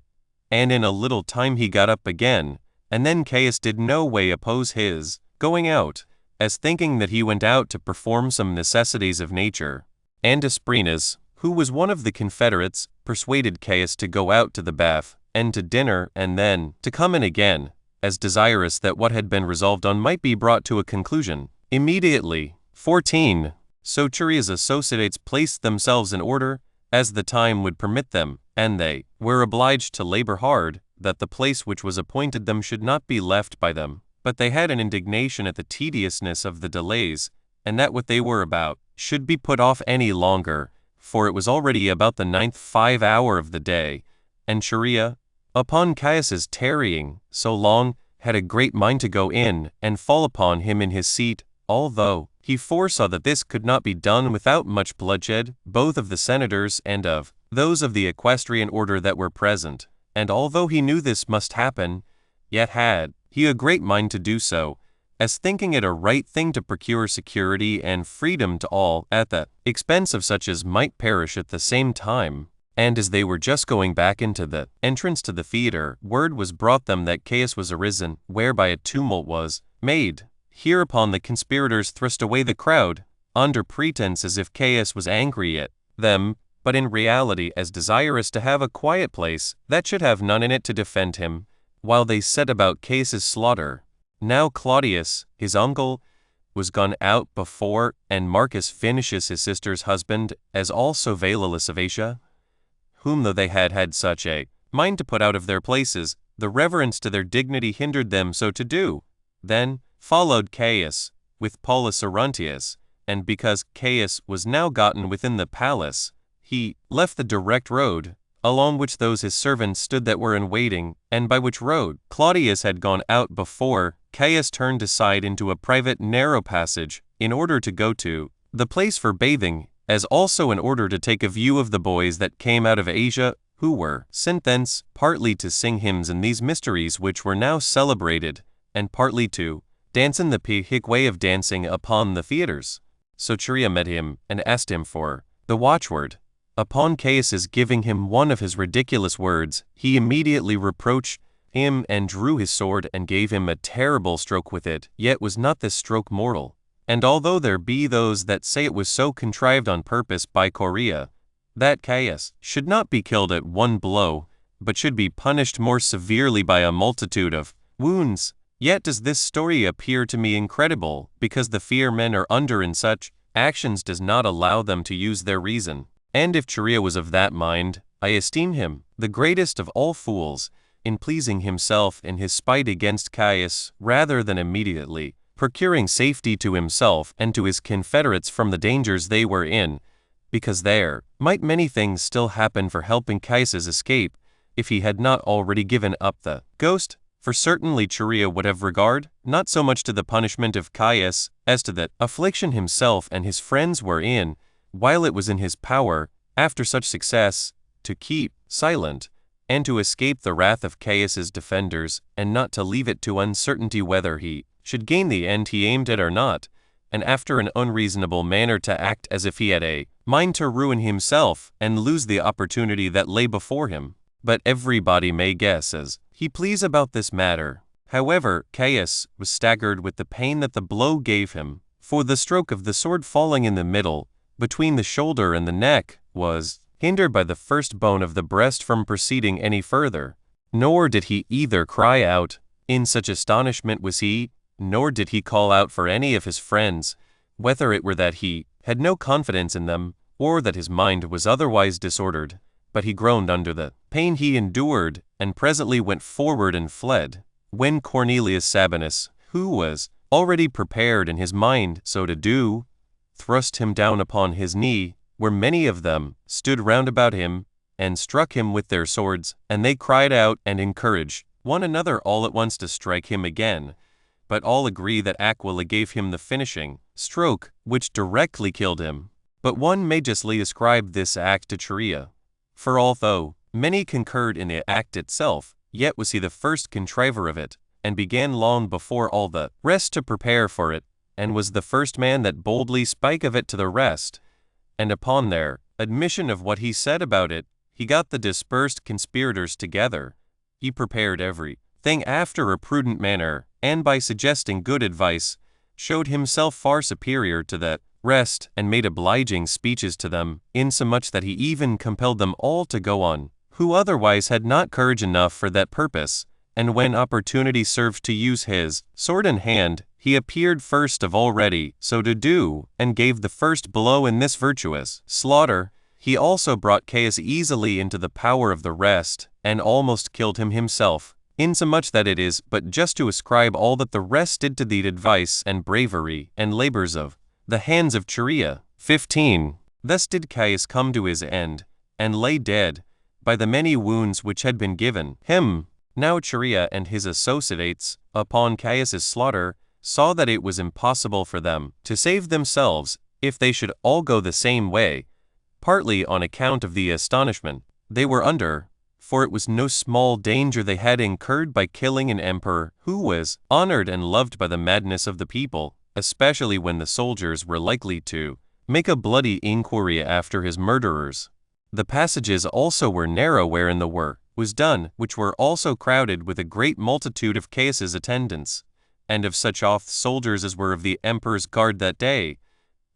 and in a little time he got up again. And then Caius did no way oppose his going out, as thinking that he went out to perform some necessities of nature. And Asprenas, who was one of the confederates, persuaded Caius to go out to the bath, and to dinner, and then to come in again, as desirous that what had been resolved on might be brought to a conclusion immediately. 14. So Chaerea's associates placed themselves in order, as the time would permit them, and they were obliged to labor hard, that the place which was appointed them should not be left by them. But they had an indignation at the tediousness of the delays, and that what they were about should be put off any longer, for it was already about the 9th hour of the day, and Chaerea, upon Caius's tarrying so long, had a great mind to go in and fall upon him in his seat, although he foresaw that this could not be done without much bloodshed, both of the senators and of those of the equestrian order that were present. And although he knew this must happen, yet had he a great mind to do so, as thinking it a right thing to procure security and freedom to all, at the expense of such as might perish at the same time. And as they were just going back into the entrance to the theatre, word was brought them that Caius was arisen, whereby a tumult was made. Hereupon the conspirators thrust away the crowd, under pretense as if Caius was angry at them, but in reality as desirous to have a quiet place that should have none in it to defend him, while they set about Caius's slaughter. Now Claudius, his uncle, was gone out before, and Marcus Vinicius his sister's husband, as also Valulus of Asia, whom though they had had such a mind to put out of their places, the reverence to their dignity hindered them so to do. Then followed Caius, with Paulus Orontius, and because Caius was now gotten within the palace, he left the direct road, along which those his servants stood that were in waiting, and by which road Claudius had gone out before. Caius turned aside into a private narrow passage, in order to go to the place for bathing, as also in order to take a view of the boys that came out of Asia, who were sent thence, partly to sing hymns in these mysteries which were now celebrated, and partly to dance in the Pihic way of dancing upon the theatres. So Chirea met him, and asked him for the watchword. Upon Caius's giving him one of his ridiculous words, he immediately reproached him, and drew his sword, and gave him a terrible stroke with it. Yet was not this stroke mortal. And although there be those that say it was so contrived on purpose by Chorea, that Caius should not be killed at one blow, but should be punished more severely by a multitude of wounds, yet does this story appear to me incredible, because the fear men are under in such actions does not allow them to use their reason. And if Chirea was of that mind, I esteem him the greatest of all fools, in pleasing himself in his spite against Caius, rather than immediately procuring safety to himself and to his confederates from the dangers they were in, because there might many things still happen for helping Caius's escape, if he had not already given up the ghost. For certainly Chirea would have regard, not so much to the punishment of Caius, as to that affliction himself and his friends were in, while it was in his power, after such success, to keep silent, and to escape the wrath of Caius's defenders, and not to leave it to uncertainty whether he should gain the end he aimed at or not, and after an unreasonable manner to act as if he had a mind to ruin himself, and lose the opportunity that lay before him. But everybody may guess as he please about this matter. However, Caius was staggered with the pain that the blow gave him, for the stroke of the sword falling in the middle, between the shoulder and the neck, was hindered by the first bone of the breast from proceeding any further. Nor did he either cry out, in such astonishment was he, nor did he call out for any of his friends, whether it were that he had no confidence in them, or that his mind was otherwise disordered, but he groaned under the pain he endured, and presently went forward and fled. When Cornelius Sabinus, who was already prepared in his mind so to do, thrust him down upon his knee, where many of them stood round about him, and struck him with their swords, and they cried out and encouraged one another all at once to strike him again. But all agree that Aquila gave him the finishing stroke, which directly killed him. But one may justly ascribe this act to Chirea. For although many concurred in the act itself, yet was he the first contriver of it, and began long before all the rest to prepare for it, and was the first man that boldly spake of it to the rest. And upon their admission of what he said about it, he got the dispersed conspirators together. He prepared every thing after a prudent manner, and by suggesting good advice, showed himself far superior to the rest, and made obliging speeches to them, insomuch that he even compelled them all to go on, who otherwise had not courage enough for that purpose. And when opportunity served to use his sword in hand, he appeared first of all ready so to do, and gave the first blow in this virtuous slaughter. He also brought Caius easily into the power of the rest, and almost killed him himself, insomuch that it is but just to ascribe all that the rest did to the advice and bravery and labors of the hands of Chirea. 15. Thus did Caius come to his end, and lay dead, by the many wounds which had been given him. Now Chirea and his associates, upon Caius's slaughter, saw that it was impossible for them to save themselves, if they should all go the same way, partly on account of the astonishment they were under, for it was no small danger they had incurred by killing an emperor who was honored and loved by the madness of the people, especially when the soldiers were likely to make a bloody inquiry after his murderers. The passages also were narrow wherein the work was done, which were also crowded with a great multitude of Caius's attendants, and of such oft soldiers as were of the emperor's guard that day,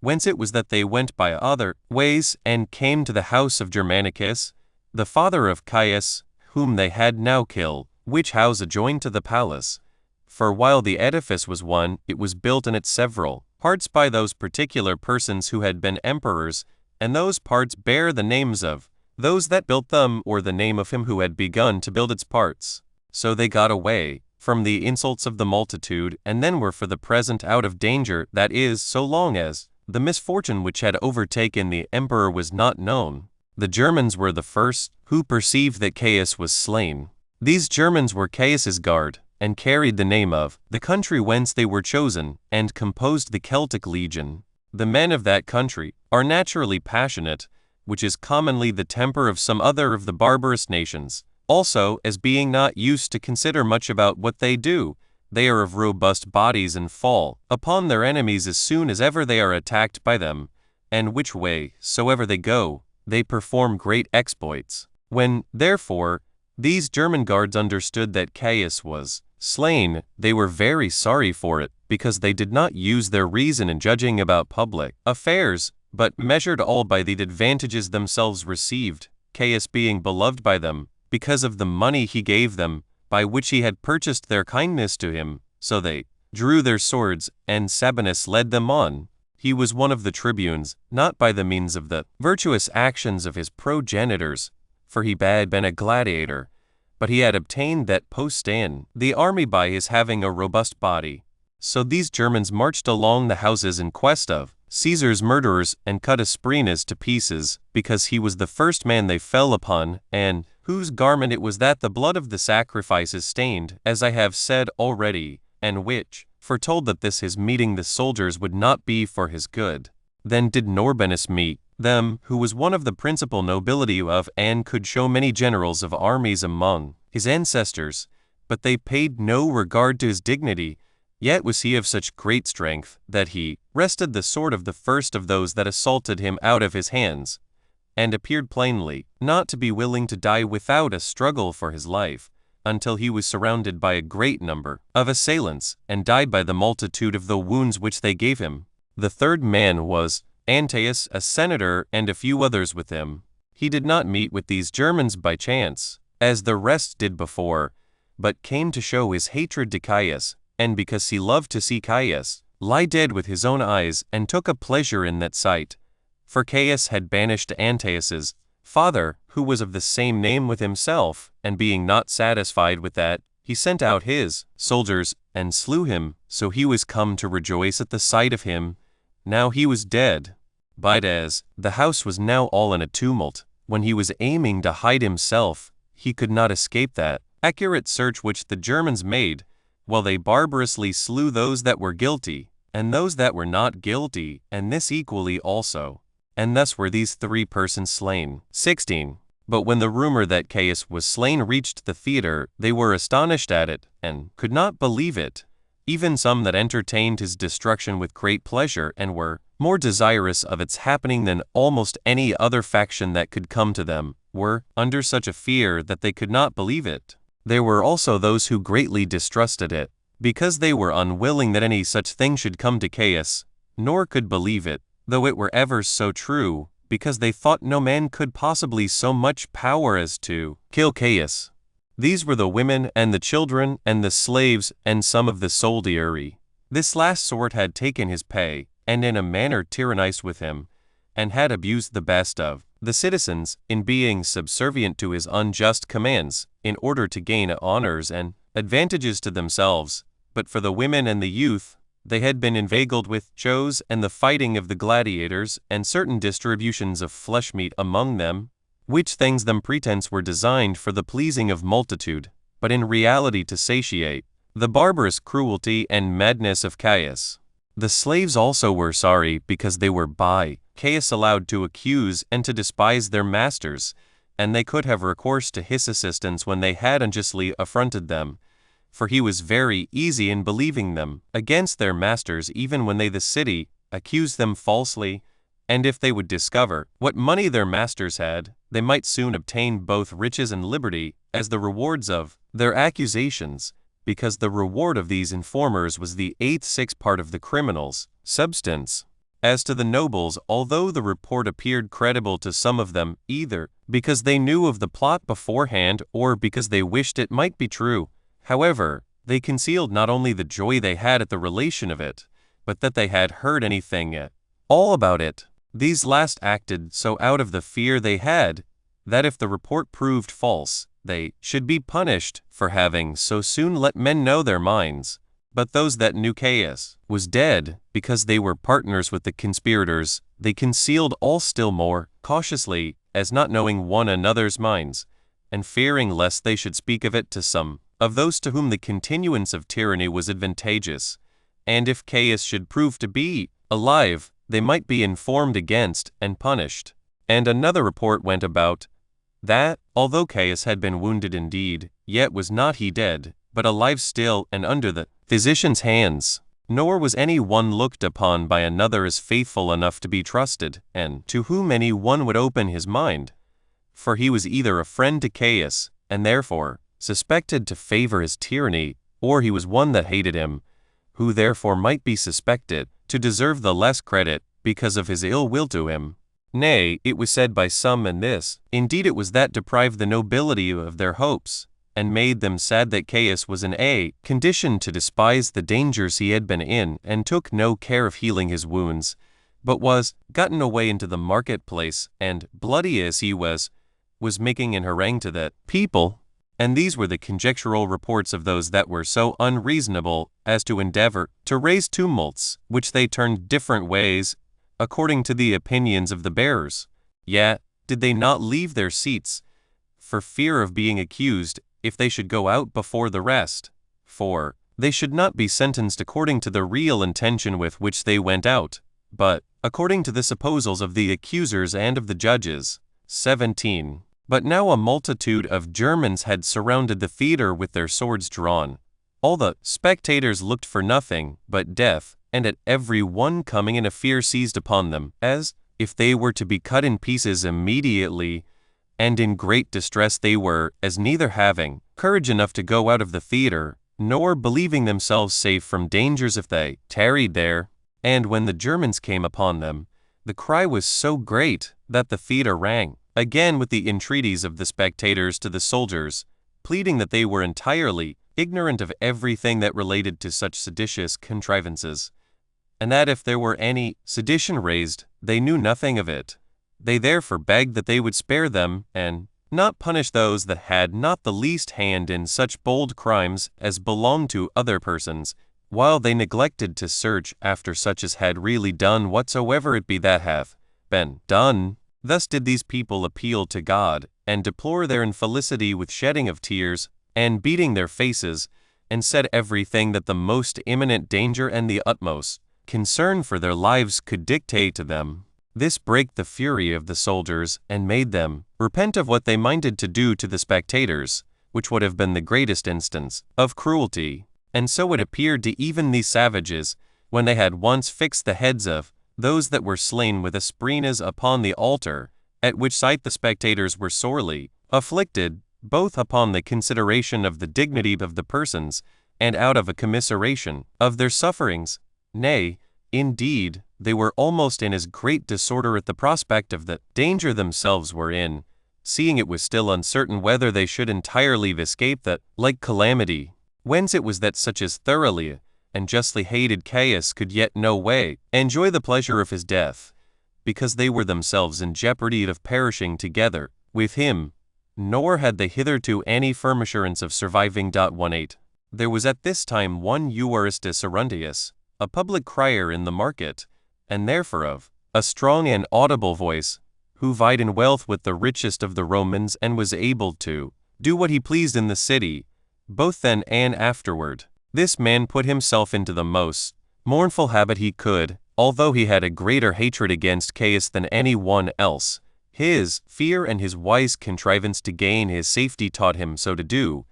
whence it was that they went by other ways, and came to the house of Germanicus, the father of Caius, whom they had now killed, which house adjoined to the palace. For while the edifice was one, it was built in its several parts by those particular persons who had been emperors, and those parts bear the names of those that built them, or the name of him who had begun to build its parts. So they got away from the insults of the multitude, and then were for the present out of danger, that is, so long as the misfortune which had overtaken the emperor was not known. The Germans were the first who perceived that Caius was slain. These Germans were Caius's guard, and carried the name of the country whence they were chosen, and composed the Celtic legion. The men of that country are naturally passionate, which is commonly the temper of some other of the barbarous nations. Also, as being not used to consider much about what they do, they are of robust bodies and fall upon their enemies as soon as ever they are attacked by them, and which way soever they go, they perform great exploits. When, therefore, these German guards understood that Caius was slain, they were very sorry for it, because they did not use their reason in judging about public affairs, but measured all by the advantages themselves received, Caius being beloved by them, because of the money he gave them, by which he had purchased their kindness to him. So they drew their swords, and Sabinus led them on. He was one of the tribunes, not by the means of the virtuous actions of his progenitors, for he had been a gladiator, but he had obtained that post in the army by his having a robust body. So these Germans marched along the houses in quest of Caesar's murderers, and cut Asprenas to pieces, because he was the first man they fell upon, and whose garment it was that the blood of the sacrifices stained, as I have said already, and which foretold that this his meeting the soldiers would not be for his good. Then did Norbanus meet them, who was one of the principal nobility of, and could show many generals of armies among his ancestors, but they paid no regard to his dignity. Yet was he of such great strength, that he wrested the sword of the first of those that assaulted him out of his hands, and appeared plainly not to be willing to die without a struggle for his life, until he was surrounded by a great number of assailants, and died by the multitude of the wounds which they gave him. The third man was Antæus, a senator, and a few others with him. He did not meet with these Germans by chance, as the rest did before, but came to show his hatred to Caius, and because he loved to see Caius lie dead with his own eyes, and took a pleasure in that sight. For Caius had banished Antæus's father, who was of the same name with himself, and being not satisfied with that, he sent out his soldiers, and slew him. So he was come to rejoice at the sight of him. Now he was dead. But as the house was now all in a tumult, when he was aiming to hide himself, he could not escape that accurate search which the Germans made, while they barbarously slew those that were guilty, and those that were not guilty, and this equally also. And thus were these 3 persons slain. 16. But when the rumor that Caius was slain reached the theater, they were astonished at it, and could not believe it. Even some that entertained his destruction with great pleasure, and were more desirous of its happening than almost any other faction that could come to them, were under such a fear that they could not believe it. There were also those who greatly distrusted it, because they were unwilling that any such thing should come to Caius, nor could believe it, though it were ever so true, because they thought no man could possibly so much power as to kill Caius. These were the women, and the children, and the slaves, and some of the soldiery. This last sort had taken his pay, and in a manner tyrannized with him, and had abused the best of the citizens, in being subservient to his unjust commands, in order to gain honors and advantages to themselves. But for the women and the youth, they had been inveigled with shows and the fighting of the gladiators, and certain distributions of flesh meat among them, which things them pretense were designed for the pleasing of multitude, but in reality to satiate the barbarous cruelty and madness of Caius. The slaves also were sorry, because they were by Caius allowed to accuse and to despise their masters, and they could have recourse to his assistance when they had unjustly affronted them, for he was very easy in believing them against their masters, even when they the city accused them falsely, and if they would discover what money their masters had, they might soon obtain both riches and liberty as the rewards of their accusations, because the reward of these informers was the 1/8 part of the criminal's substance. As to the nobles, although the report appeared credible to some of them, either because they knew of the plot beforehand, or because they wished it might be true, however, they concealed not only the joy they had at the relation of it, but that they had heard anything at all about it. These last acted so out of the fear they had, that if the report proved false, they should be punished for having so soon let men know their minds. But those that knew Caius was dead, because they were partners with the conspirators, they concealed all still more cautiously, as not knowing one another's minds, and fearing lest they should speak of it to some of those to whom the continuance of tyranny was advantageous, and if Caius should prove to be alive, they might be informed against and punished. And another report went about, that, although Caius had been wounded indeed, yet was not he dead, but alive still and under the physician's hands. Nor was any one looked upon by another as faithful enough to be trusted, and to whom any one would open his mind. For he was either a friend to Caius, and therefore suspected to favor his tyranny, or he was one that hated him, who therefore might be suspected to deserve the less credit because of his ill will to him. Nay, it was said by some, and this, indeed it was that deprived the nobility of their hopes, and made them sad, that Caius was in a condition to despise the dangers he had been in, and took no care of healing his wounds, but was gotten away into the marketplace, and, bloody as he was making an harangue to the people. And these were the conjectural reports of those that were so unreasonable as to endeavor to raise tumults, which they turned different ways, according to the opinions of the bearers. Yet did they not leave their seats, for fear of being accused, if they should go out before the rest. For they should not be sentenced according to the real intention with which they went out, but according to the supposals of the accusers and of the judges. 17. But now a multitude of Germans had surrounded the theater with their swords drawn. All the spectators looked for nothing but death, and at every one coming in a fear seized upon them, as if they were to be cut in pieces immediately, and in great distress they were, as neither having courage enough to go out of the theater, nor believing themselves safe from dangers if they tarried there. And when the Germans came upon them, the cry was so great that the theater rang again with the entreaties of the spectators to the soldiers, pleading that they were entirely ignorant of everything that related to such seditious contrivances, and that if there were any sedition raised, they knew nothing of it. They therefore begged that they would spare them, and not punish those that had not the least hand in such bold crimes as belonged to other persons, while they neglected to search after such as had really done whatsoever it be that have been done. Thus did these people appeal to God, and deplore their infelicity with shedding of tears, and beating their faces, and said everything that the most imminent danger and the utmost concern for their lives could dictate to them. This brake the fury of the soldiers, and made them repent of what they minded to do to the spectators, which would have been the greatest instance of cruelty. And so it appeared to even these savages, when they had once fixed the heads of those that were slain with asprenas upon the altar, at which sight the spectators were sorely afflicted, both upon the consideration of the dignity of the persons, and out of a commiseration of their sufferings. Nay, indeed, they were almost in as great disorder at the prospect of the danger themselves were in, seeing it was still uncertain whether they should entirely escape that like calamity. Whence it was that such as thoroughly and justly hated Caius could yet no way enjoy the pleasure of his death, because they were themselves in jeopardy of perishing together with him, nor had they hitherto any firm assurance of surviving. 18. There was at this time one Euaristus Aruntius, a public crier in the market, and therefore of a strong and audible voice, who vied in wealth with the richest of the Romans, and was able to do what he pleased in the city, both then and afterward. This man put himself into the most mournful habit he could, although he had a greater hatred against Caius than any one else. His fear and his wise contrivance to gain his safety taught him so to do,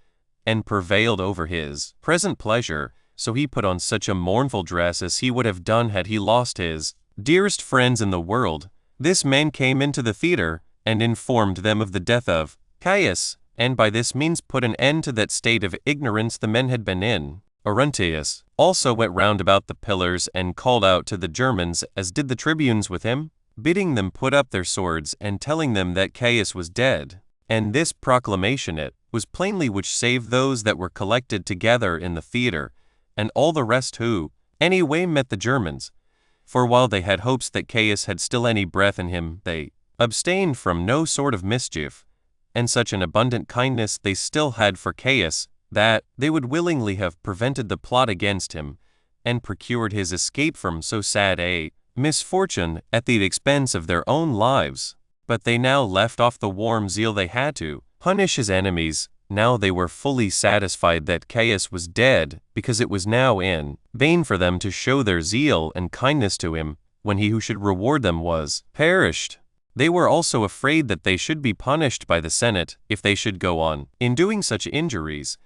and prevailed over his present pleasure, so he put on such a mournful dress as he would have done had he lost his dearest friends in the world. This man came into the theater, and informed them of the death of Caius, and by this means put an end to that state of ignorance the men had been in. Aruntius also went round about the pillars, and called out to the Germans, as did the tribunes with him, bidding them put up their swords, and telling them that Caius was dead. And this proclamation it was plainly which saved those that were collected together in the theater, and all the rest who any way met the Germans. For while they had hopes that Caius had still any breath in him, they abstained from no sort of mischief, and such an abundant kindness they still had for Caius, that they would willingly have prevented the plot against him, and procured his escape from so sad a misfortune at the expense of their own lives. But they now left off the warm zeal they had to punish his enemies. Now they were fully satisfied that Caius was dead, because it was now in vain for them to show their zeal and kindness to him, when he who should reward them was perished. They were also afraid that they should be punished by the Senate if they should go on in doing such injuries,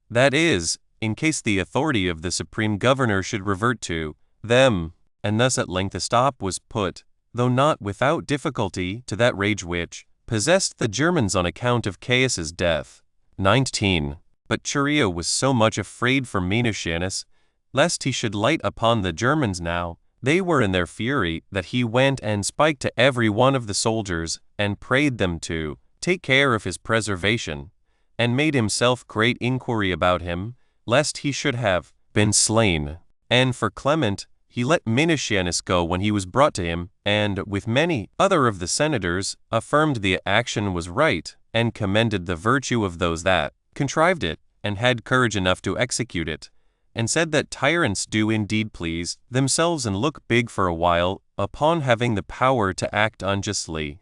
that is, in case the authority of the supreme governor should revert to them, and thus at length a stop was put, though not without difficulty, to that rage which possessed the Germans on account of Caius's death. 19. But Curio was so much afraid for Minucianus, lest he should light upon the Germans now, they were in their fury, that he went and spake to every one of the soldiers, and prayed them to take care of his preservation, and made himself great inquiry about him, lest he should have been slain. And for Clement, he let Minucianus go when he was brought to him, and, with many other of the senators, affirmed the action was right, and commended the virtue of those that contrived it, and had courage enough to execute it, and said that tyrants do indeed please themselves and look big for a while upon having the power to act unjustly,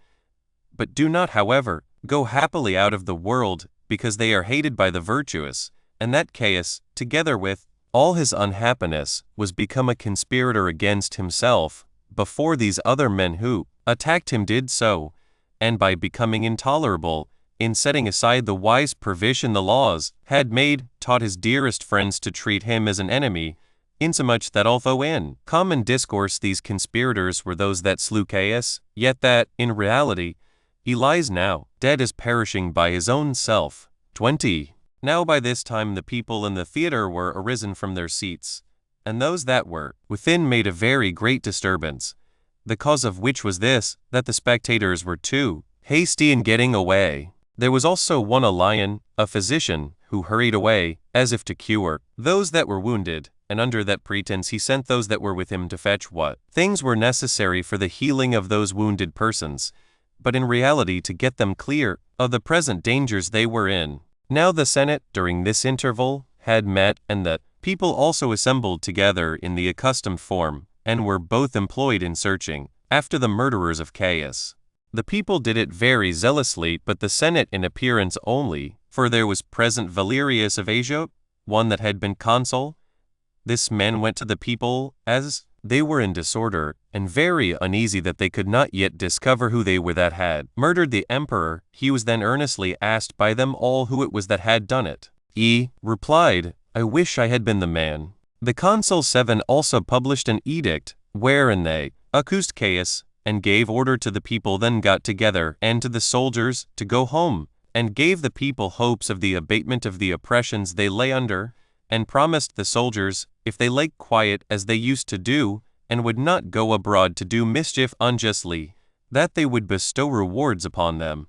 but do not, however, go happily out of the world, because they are hated by the virtuous, and that Caius, together with all his unhappiness, was become a conspirator against himself, before these other men who attacked him did so, and by becoming intolerable, in setting aside the wise provision the laws had made, taught his dearest friends to treat him as an enemy, insomuch that although in common discourse these conspirators were those that slew Caius, yet that, in reality, he lies now, dead as perishing by his own self. 20. Now by this time the people in the theater were arisen from their seats, and those that were within made a very great disturbance, the cause of which was this, that the spectators were too hasty in getting away. There was also one a lion, a physician, who hurried away, as if to cure those that were wounded, and under that pretense he sent those that were with him to fetch what things were necessary for the healing of those wounded persons, but in reality to get them clear of the present dangers they were in. Now the Senate, during this interval, had met, and the people also assembled together in the accustomed form, and were both employed in searching after the murderers of Caius. The people did it very zealously, but the Senate in appearance only, for there was present Valerius of Asia, one that had been consul. This man went to the people, as they were in disorder, and very uneasy that they could not yet discover who they were that had murdered the emperor. He was then earnestly asked by them all who it was that had done it. He replied, I wish I had been the man. The consul 7 also published an edict, wherein they accused Caius, and gave order to the people then got together, and to the soldiers, to go home, and gave the people hopes of the abatement of the oppressions they lay under, and promised the soldiers, if they lay quiet as they used to do, and would not go abroad to do mischief unjustly, that they would bestow rewards upon them.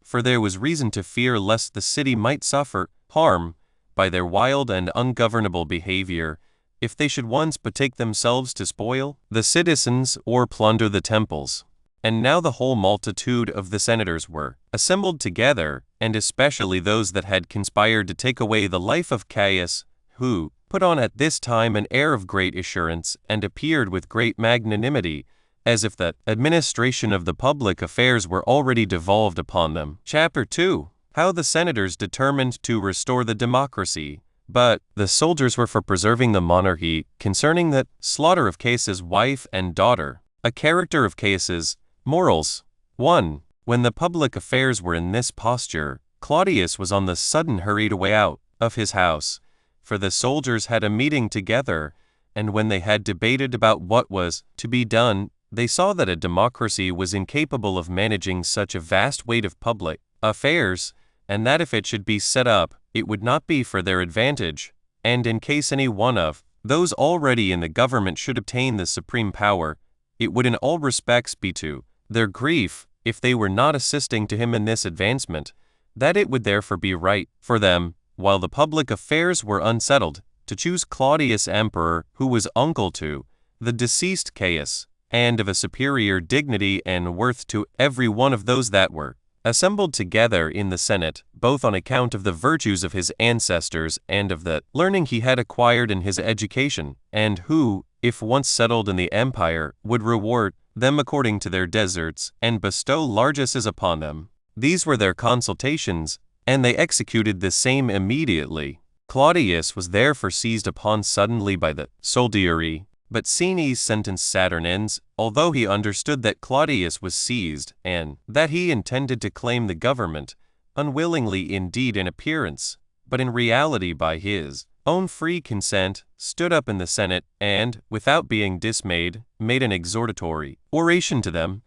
For there was reason to fear lest the city might suffer harm by their wild and ungovernable behavior, if they should once betake themselves to spoil the citizens or plunder the temples. And now the whole multitude of the senators were assembled together, and especially those that had conspired to take away the life of Caius, who put on at this time an air of great assurance, and appeared with great magnanimity, as if the administration of the public affairs were already devolved upon them. Chapter 2. How the senators determined to restore the democracy. But the soldiers were for preserving the monarchy, concerning the slaughter of Caius's wife and daughter. A character of Caius's morals. 1. When the public affairs were in this posture, Claudius was on the sudden hurried away out of his house, for the soldiers had a meeting together, and when they had debated about what was to be done, they saw that a democracy was incapable of managing such a vast weight of public affairs, and that if it should be set up, it would not be for their advantage, and in case any one of those already in the government should obtain the supreme power, it would in all respects be to their grief, if they were not assisting to him in this advancement, that it would therefore be right for them, while the public affairs were unsettled, to choose Claudius emperor, who was uncle to the deceased Caius, and of a superior dignity and worth to every one of those that were assembled together in the Senate, both on account of the virtues of his ancestors and of the learning he had acquired in his education, and who, if once settled in the empire, would reward them according to their deserts, and bestow largesses upon them. These were their consultations, and they executed the same immediately. Claudius was therefore seized upon suddenly by the soldiery, but Caesar's sentence Saturnines, although he understood that Claudius was seized, and that he intended to claim the government, unwillingly indeed in appearance, but in reality by his own free consent, stood up in the Senate, and, without being dismayed, made an exhortatory oration to them,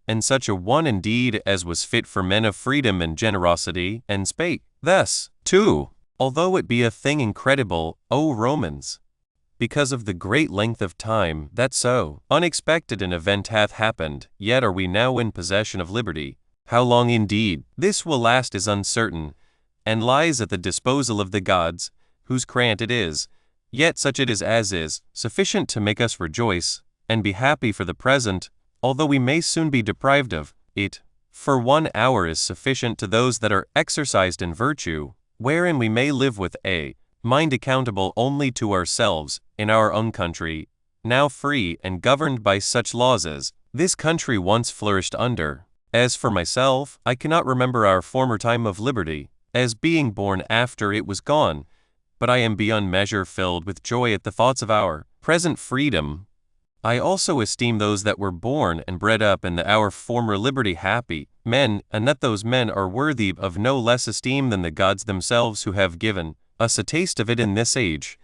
and such a one indeed as was fit for men of freedom and generosity, and spake thus, too, although it be a thing incredible, O Romans, because of the great length of time that so unexpected an event hath happened, yet are we now in possession of liberty. How long indeed this will last is uncertain, and lies at the disposal of the gods, whose grant it is, yet such it is as is, sufficient to make us rejoice, and be happy for the present, although we may soon be deprived of it. For 1 hour is sufficient to those that are exercised in virtue, wherein we may live with a mind accountable only to ourselves, in our own country, now free and governed by such laws as this country once flourished under. As for myself, I cannot remember our former time of liberty, as being born after it was gone, but I am beyond measure filled with joy at the thoughts of our present freedom. I also esteem those that were born and bred up in our former liberty happy men, and that those men are worthy of no less esteem than the gods themselves who have given us a taste of it in this age.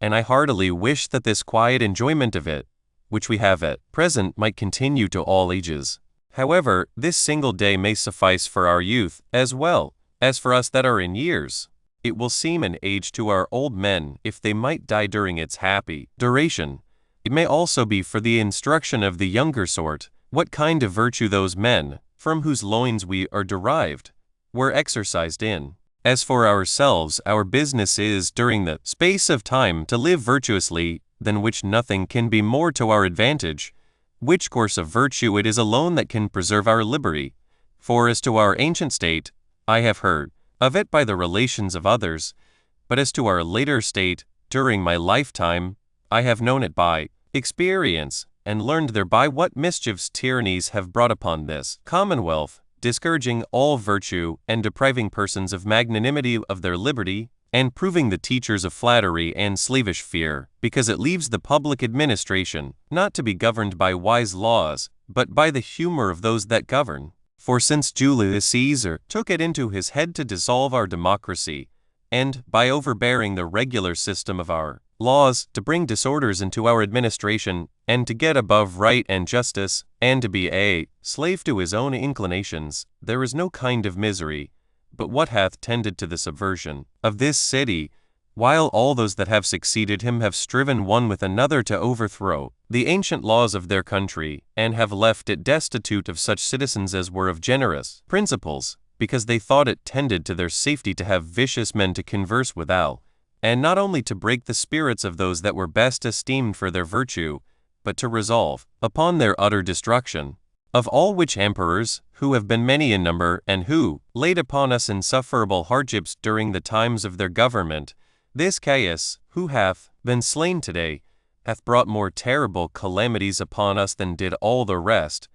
And I heartily wish that this quiet enjoyment of it, which we have at present, might continue to all ages. However, this single day may suffice for our youth, as well as for us that are in years. It will seem an age to our old men if they might die during its happy duration. It may also be for the instruction of the younger sort, what kind of virtue those men, from whose loins we are derived, were exercised in. As for ourselves, our business is, during the space of time, to live virtuously, than which nothing can be more to our advantage, which course of virtue it is alone that can preserve our liberty. For as to our ancient state, I have heard of it by the relations of others, but as to our later state, during my lifetime, I have known it by experience, and learned thereby what mischiefs tyrannies have brought upon this commonwealth, discouraging all virtue, and depriving persons of magnanimity of their liberty, and proving the teachers of flattery and slavish fear, because it leaves the public administration not to be governed by wise laws, but by the humor of those that govern. For since Julius Caesar took it into his head to dissolve our democracy, and, by overbearing the regular system of our laws, to bring disorders into our administration, and to get above right and justice, and to be a slave to his own inclinations, there is no kind of misery but what hath tended to the subversion of this city, while all those that have succeeded him have striven one with another to overthrow the ancient laws of their country, and have left it destitute of such citizens as were of generous principles, because they thought it tended to their safety to have vicious men to converse withal, and not only to break the spirits of those that were best esteemed for their virtue, but to resolve upon their utter destruction. Of all which emperors, who have been many in number, and who laid upon us insufferable hardships during the times of their government, this Caius, who hath been slain today, hath brought more terrible calamities upon us than did all the rest,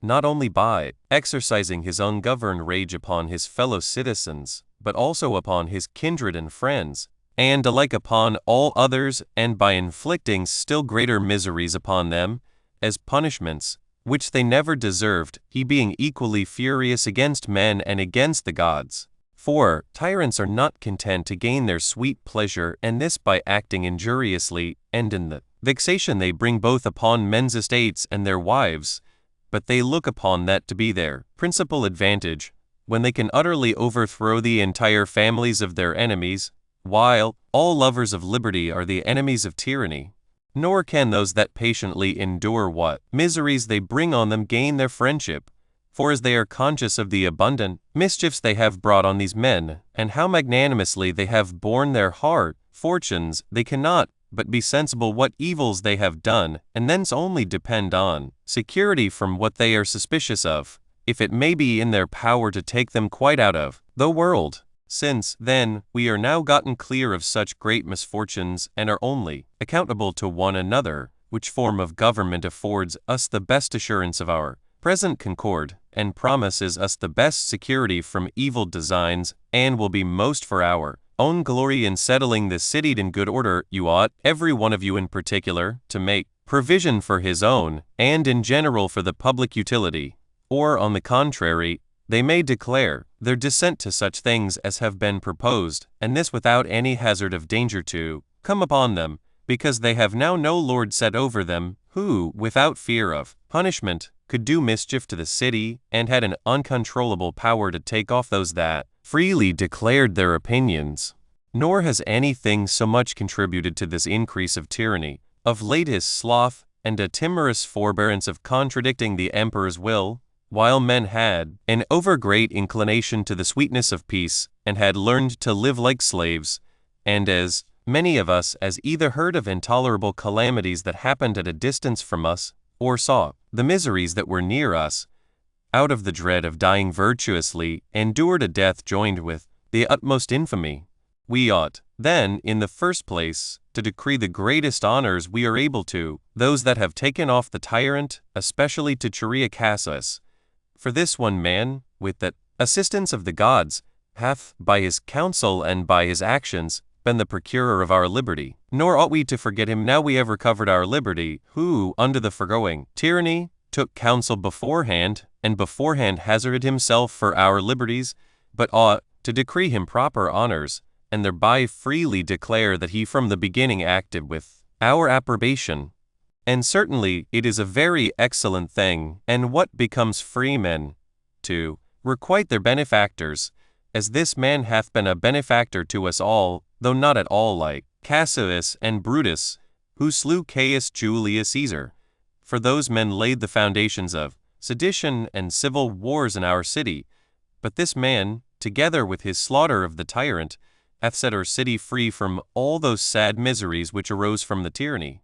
not only by exercising his ungoverned rage upon his fellow citizens, but also upon his kindred and friends, and alike upon all others, and by inflicting still greater miseries upon them, as punishments, which they never deserved, he being equally furious against men and against the gods. For tyrants are not content to gain their sweet pleasure, and this by acting injuriously, and in the vexation they bring both upon men's estates and their wives, but they look upon that to be their principal advantage, when they can utterly overthrow the entire families of their enemies, while all lovers of liberty are the enemies of tyranny. Nor can those that patiently endure what miseries they bring on them gain their friendship, for as they are conscious of the abundant mischiefs they have brought on these men, and how magnanimously they have borne their hard fortunes, they cannot but be sensible what evils they have done, and thence only depend on security from what they are suspicious of. if it may be in their power to take them quite out of the world. Since, then, we are now gotten clear of such great misfortunes and are only accountable to one another, which form of government affords us the best assurance of our present concord, and promises us the best security from evil designs, and will be most for our own glory in settling this city in good order, you ought, every one of you in particular, to make provision for his own, and in general for the public utility. Or, on the contrary, they may declare their dissent to such things as have been proposed, and this without any hazard of danger to come upon them, because they have now no lord set over them, who, without fear of punishment, could do mischief to the city, and had an uncontrollable power to take off those that freely declared their opinions. Nor has anything so much contributed to this increase of tyranny, of late his sloth, and a timorous forbearance of contradicting the emperor's will, while men had an over-great inclination to the sweetness of peace, and had learned to live like slaves, and as many of us as either heard of intolerable calamities that happened at a distance from us, or saw the miseries that were near us, out of the dread of dying virtuously, endured a death joined with the utmost infamy. We ought, then, in the first place, to decree the greatest honors we are able to those that have taken off the tyrant, especially to Cassius. For this one man, with the assistance of the gods, hath, by his counsel and by his actions, been the procurer of our liberty. Nor ought we to forget him now we have recovered our liberty, who, under the foregoing tyranny, took counsel beforehand, and beforehand hazarded himself for our liberties, but ought to decree him proper honors, and thereby freely declare that he from the beginning acted with our approbation. And certainly it is a very excellent thing, and what becomes free men, to requite their benefactors, as this man hath been a benefactor to us all, though not at all like Cassius and Brutus, who slew Caius Julius Caesar. For those men laid the foundations of sedition and civil wars in our city, but this man, together with his slaughter of the tyrant, hath set our city free from all those sad miseries which arose from the tyranny.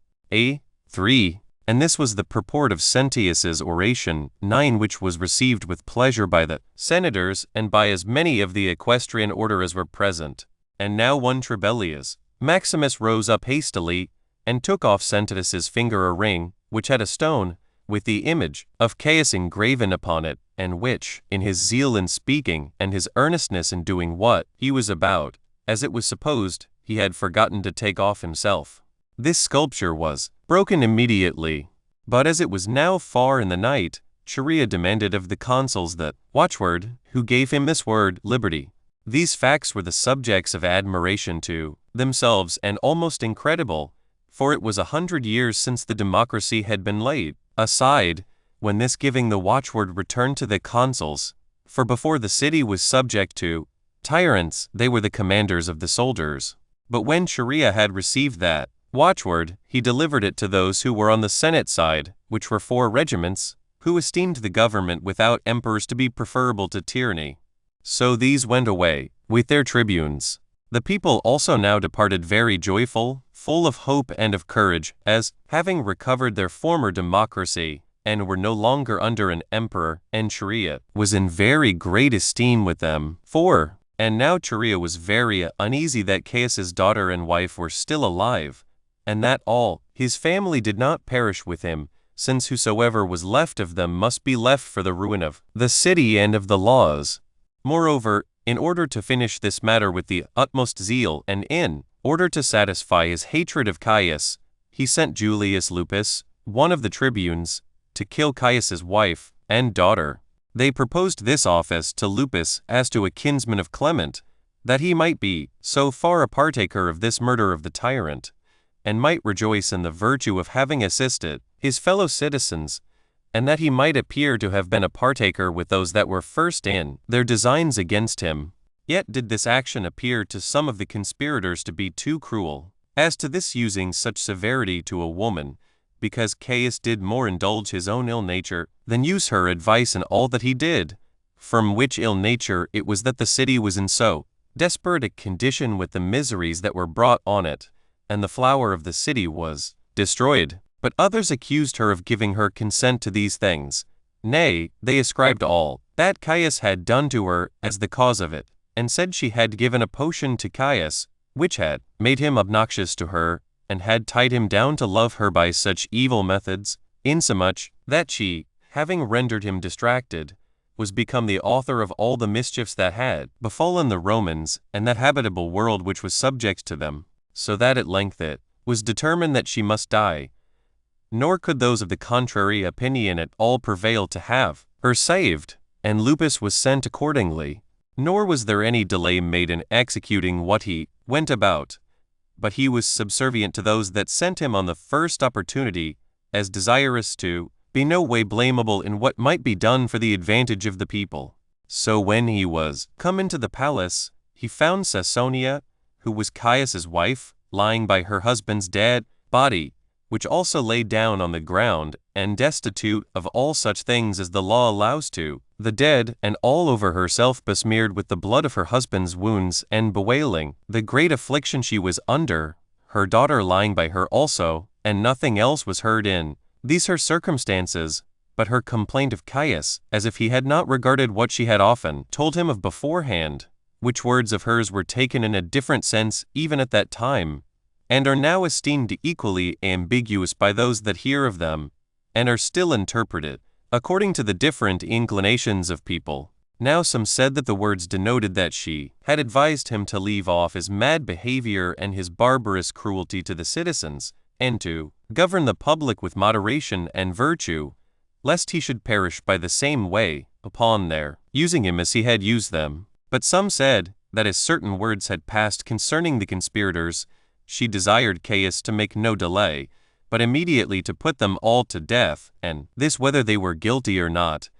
3. And this was the purport of Sentius's oration, 9, which was received with pleasure by the senators and by as many of the equestrian order as were present. And now one Trebellius Maximus rose up hastily, and took off Sentius's finger a ring, which had a stone, with the image of Caius engraven upon it, and which, in his zeal in speaking, and his earnestness in doing what he was about, as it was supposed, he had forgotten to take off himself. This sculpture was broken immediately, but as it was now far in the night, Chaerea demanded of the consuls the watchword, who gave him this word, liberty. These facts were the subjects of admiration to themselves and almost incredible, for it was 100 years since the democracy had been laid aside, when this giving the watchword returned to the consuls, for before the city was subject to tyrants, they were the commanders of the soldiers. But when Chaerea had received that watchword, he delivered it to those who were on the Senate side, which were 4 regiments, who esteemed the government without emperors to be preferable to tyranny. So these went away, with their tribunes. The people also now departed very joyful, full of hope and of courage, as, having recovered their former democracy, and were no longer under an emperor, and Chaerea was in very great esteem with them. 4. And now Chaerea was very uneasy that Caius's daughter and wife were still alive, and that all his family did not perish with him, since whosoever was left of them must be left for the ruin of the city and of the laws. Moreover, in order to finish this matter with the utmost zeal, and in order to satisfy his hatred of Caius, he sent Julius Lupus, one of the tribunes, to kill Caius's wife and daughter. They proposed this office to Lupus as to a kinsman of Clement, that he might be so far a partaker of this murder of the tyrant, and might rejoice in the virtue of having assisted his fellow citizens, and that he might appear to have been a partaker with those that were first in their designs against him. Yet did this action appear to some of the conspirators to be too cruel, as to this using such severity to a woman, because Caius did more indulge his own ill nature than use her advice in all that he did, from which ill nature it was that the city was in so desperate a condition with the miseries that were brought on it, and the flower of the city was destroyed. But others accused her of giving her consent to these things, Nay, they ascribed all that Caius had done to her as the cause of it, and said she had given a potion to Caius, which had made him obnoxious to her, and had tied him down to love her by such evil methods, insomuch that she, having rendered him distracted, was become the author of all the mischiefs that had befallen the Romans and that habitable world which was subject to them, so that at length it was determined that she must die. Nor could those of the contrary opinion at all prevail to have her saved, and Lupus was sent accordingly. Nor was there any delay made in executing what he went about, but he was subservient to those that sent him on the first opportunity, as desirous to be no way blamable in what might be done for the advantage of the people. So when he was come into the palace, he found Caesonia, who was Caius's wife, lying by her husband's dead body, which also lay down on the ground, and destitute of all such things as the law allows to the dead, and all over herself besmeared with the blood of her husband's wounds, and bewailing the great affliction she was under, her daughter lying by her also, and nothing else was heard in these her circumstances, but her complaint of Caius, as if he had not regarded what she had often told him of beforehand, which words of hers were taken in a different sense even at that time, and are now esteemed equally ambiguous by those that hear of them, and are still interpreted according to the different inclinations of people. Now some said that the words denoted that she had advised him to leave off his mad behavior and his barbarous cruelty to the citizens, and to govern the public with moderation and virtue, lest he should perish by the same way, upon their using him as he had used them. But some said that as certain words had passed concerning the conspirators, she desired Caius to make no delay, but immediately to put them all to death, and this whether they were guilty or not,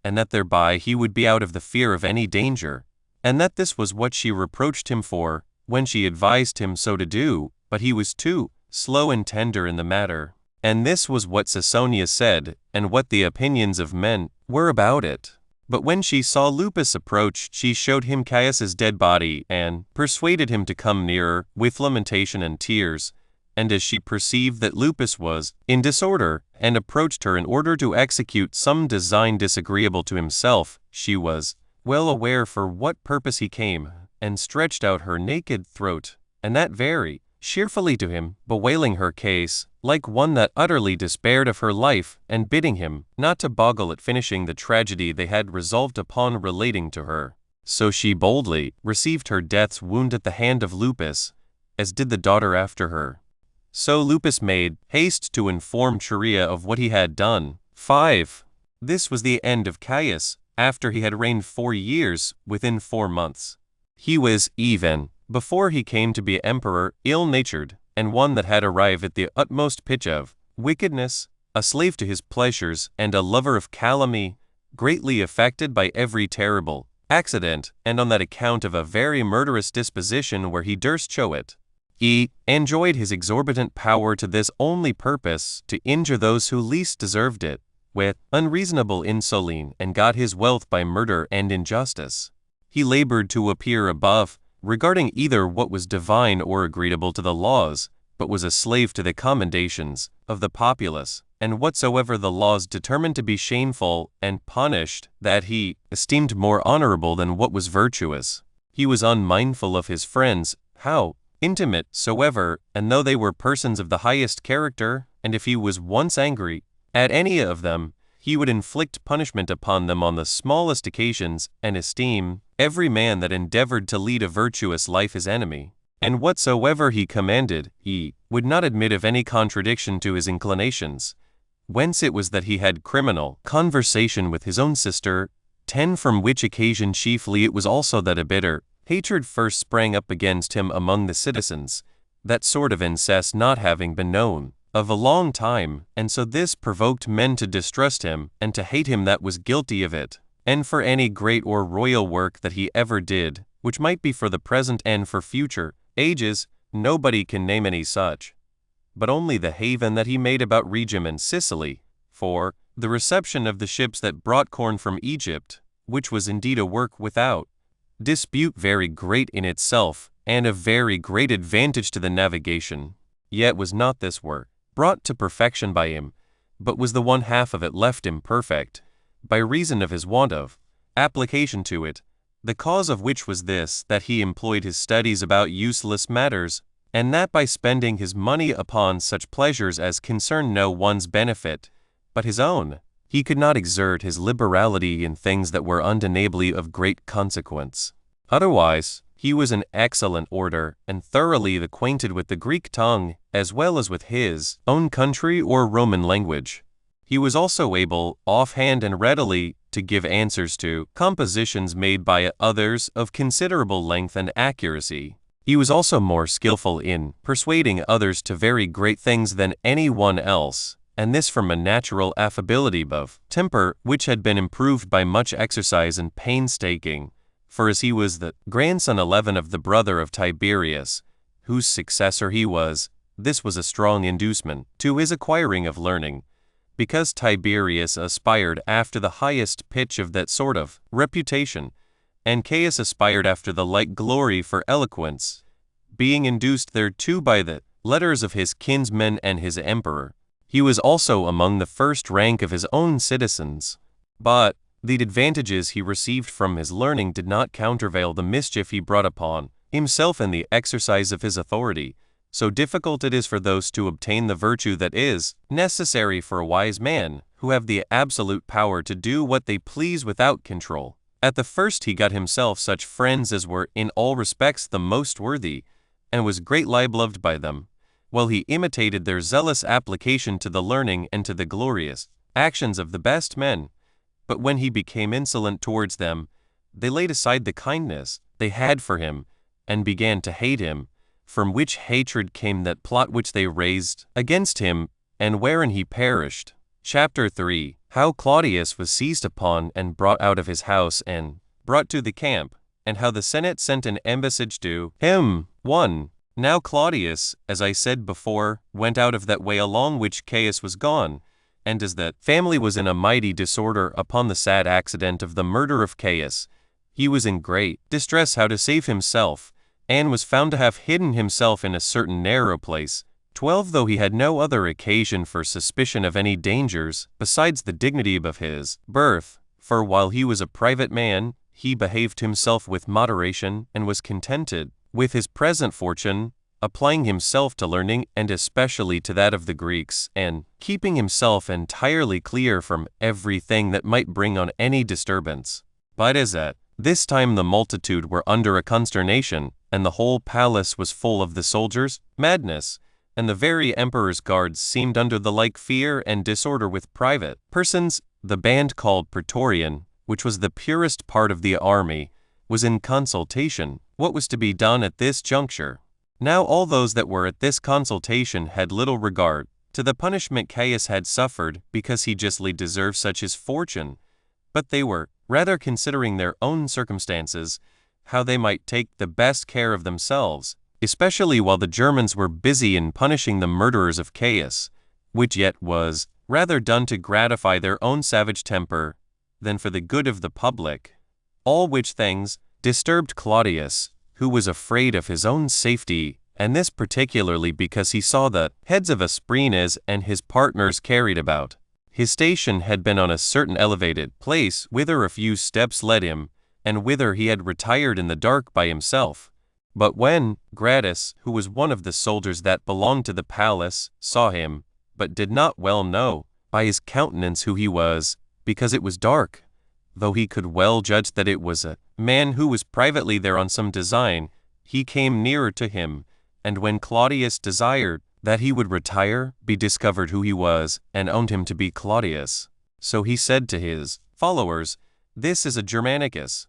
and that thereby he would be out of the fear of any danger, and that this was what she reproached him for, when she advised him so to do, but he was too slow and tender in the matter. And this was what Caesonia said, and what the opinions of men were about it. But when she saw Lupus approach, she showed him Caius's dead body, and persuaded him to come nearer, with lamentation and tears. And as she perceived that Lupus was in disorder, and approached her in order to execute some design disagreeable to himself, she was well aware for what purpose he came, and stretched out her naked throat, and that very cheerfully to him, bewailing her case, like one that utterly despaired of her life, and bidding him not to boggle at finishing the tragedy they had resolved upon relating to her. So she boldly received her death's wound at the hand of Lupus, as did the daughter after her. So Lupus made haste to inform Chaerea of what he had done. 5. This was the end of Caius, after he had reigned 4 years, within 4 months. He was even before he came to be emperor, ill-natured, and one that had arrived at the utmost pitch of wickedness, a slave to his pleasures, and a lover of calumny, greatly affected by every terrible accident, and on that account of a very murderous disposition where he durst show it. He enjoyed his exorbitant power to this only purpose, to injure those who least deserved it, with unreasonable insolence, and got his wealth by murder and injustice. He labored to appear above, regarding either what was divine or agreeable to the laws, but was a slave to the commendations of the populace, and whatsoever the laws determined to be shameful and punished, that he esteemed more honorable than what was virtuous. He was unmindful of his friends, how intimate soever, and though they were persons of the highest character, and if he was once angry at any of them, he would inflict punishment upon them on the smallest occasions, and esteem every man that endeavored to lead a virtuous life his enemy. And whatsoever he commanded, he would not admit of any contradiction to his inclinations. Whence it was that he had criminal conversation with his own sister. 10. From which occasion chiefly it was also that a bitter hatred first sprang up against him among the citizens, that sort of incest not having been known of a long time, and so this provoked men to distrust him, and to hate him that was guilty of it. And for any great or royal work that he ever did, which might be for the present and for future ages, nobody can name any such, but only the haven that he made about Rhegium and Sicily, for the reception of the ships that brought corn from Egypt, which was indeed a work without dispute very great in itself, and of very great advantage to the navigation. Yet was not this work brought to perfection by him, but was the one half of it left imperfect, by reason of his want of application to it, the cause of which was this, that he employed his studies about useless matters, and that by spending his money upon such pleasures as concern no one's benefit, but his own, he could not exert his liberality in things that were undeniably of great consequence. Otherwise, he was an excellent orator, and thoroughly acquainted with the Greek tongue, as well as with his own country or Roman language. He was also able, offhand and readily, to give answers to compositions made by others of considerable length and accuracy. He was also more skillful in persuading others to very great things than any one else, and this from a natural affability of temper which had been improved by much exercise and painstaking. For as he was the grandson 11 of the brother of Tiberius, whose successor he was, this was a strong inducement to his acquiring of learning, because Tiberius aspired after the highest pitch of that sort of reputation, and Caius aspired after the like glory for eloquence, being induced thereto by the letters of his kinsmen and his emperor. He was also among the first rank of his own citizens. But the advantages he received from his learning did not countervail the mischief he brought upon himself in the exercise of his authority. So difficult it is for those to obtain the virtue that is necessary for a wise man, who have the absolute power to do what they please without control. At the first he got himself such friends as were in all respects the most worthy, and was greatly beloved by them, while he imitated their zealous application to the learning and to the glorious actions of the best men. But when he became insolent towards them, they laid aside the kindness they had for him, and began to hate him, from which hatred came that plot which they raised against him, and wherein he perished. Chapter 3. How Claudius was seized upon and brought out of his house and brought to the camp, and how the Senate sent an embassage to him. 1. Now Claudius, as I said before, went out of that way along which Caius was gone, and as that family was in a mighty disorder upon the sad accident of the murder of Caius, he was in great distress how to save himself, and was found to have hidden himself in a certain narrow place. 12. Though he had no other occasion for suspicion of any dangers, besides the dignity of his birth, for while he was a private man, he behaved himself with moderation, and was contented with his present fortune, applying himself to learning, and especially to that of the Greeks, and keeping himself entirely clear from everything that might bring on any disturbance. But as at this time the multitude were under a consternation, and the whole palace was full of the soldiers' madness, and the very emperor's guards seemed under the like fear and disorder with private persons, the band called Praetorian, which was the purest part of the army, was in consultation what was to be done at this juncture. Now all those that were at this consultation had little regard to the punishment Caius had suffered, because he justly deserved such his fortune, but they were rather considering their own circumstances, how they might take the best care of themselves, especially while the Germans were busy in punishing the murderers of Caius, which yet was rather done to gratify their own savage temper than for the good of the public. All which things disturbed Claudius, who was afraid of his own safety, and this particularly because he saw the heads of Asprenas and his partners carried about. His station had been on a certain elevated place, whither a few steps led him, and whither he had retired in the dark by himself. But when Gratus, who was one of the soldiers that belonged to the palace, saw him, but did not well know by his countenance who he was, because it was dark, though he could well judge that it was a man who was privately there on some design, he came nearer to him, and when Claudius desired that he would retire, be discovered who he was, and owned him to be Claudius. So he said to his followers, "This is a Germanicus.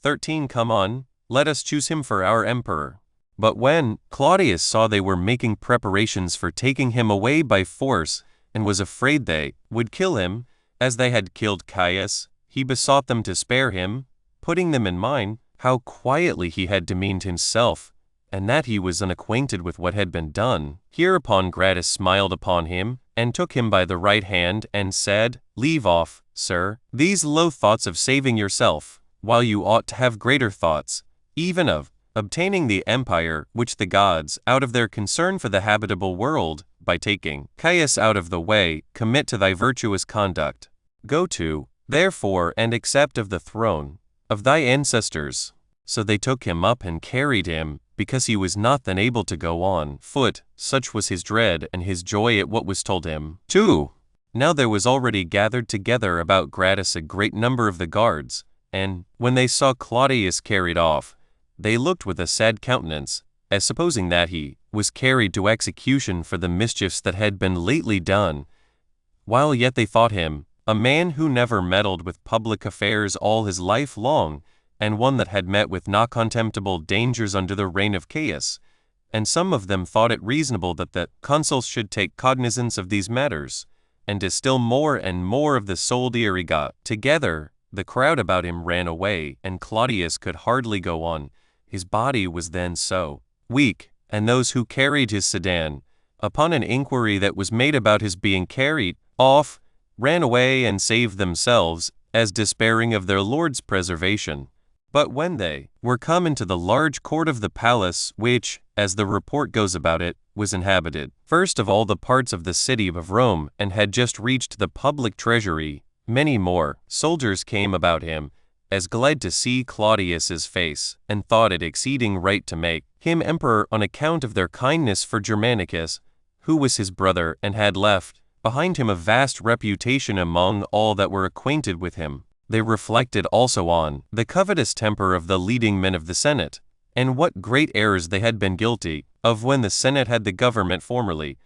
13 Come on, let us choose him for our emperor." But when Claudius saw they were making preparations for taking him away by force, and was afraid they would kill him, as they had killed Caius, he besought them to spare him, putting them in mind how quietly he had demeaned himself, and that he was unacquainted with what had been done. Hereupon Gratus smiled upon him, and took him by the right hand, and said, "Leave off, sir, these low thoughts of saving yourself, while you ought to have greater thoughts, even of obtaining the empire which the gods, out of their concern for the habitable world, by taking Caius out of the way, commit to thy virtuous conduct. Go to therefore, and accept of the throne of thy ancestors. So they took him up and carried him, because he was not then able to go on foot, such was his dread and his joy at what was told him. 2. Now there was already gathered together about Gratus a great number of the guards, and, when they saw Claudius carried off, they looked with a sad countenance, as supposing that he was carried to execution for the mischiefs that had been lately done, while yet they thought him a man who never meddled with public affairs all his life long, and one that had met with not contemptible dangers under the reign of Caius. And some of them thought it reasonable that the consuls should take cognizance of these matters, and as still more and more of the soldiery got together, the crowd about him ran away, and Claudius could hardly go on. His body was then so weak, and those who carried his sedan, upon an inquiry that was made about his being carried off, ran away and saved themselves, as despairing of their lord's preservation. But when they were come into the large court of the palace, which, as the report goes about it, was inhabited first of all the parts of the city of Rome, and had just reached the public treasury, many more soldiers came about him, as glad to see Claudius's face, and thought it exceeding right to make him emperor on account of their kindness for Germanicus, who was his brother, and had left behind him a vast reputation among all that were acquainted with him. They reflected also on the covetous temper of the leading men of the Senate, and what great errors they had been guilty of when the Senate had the government formerly.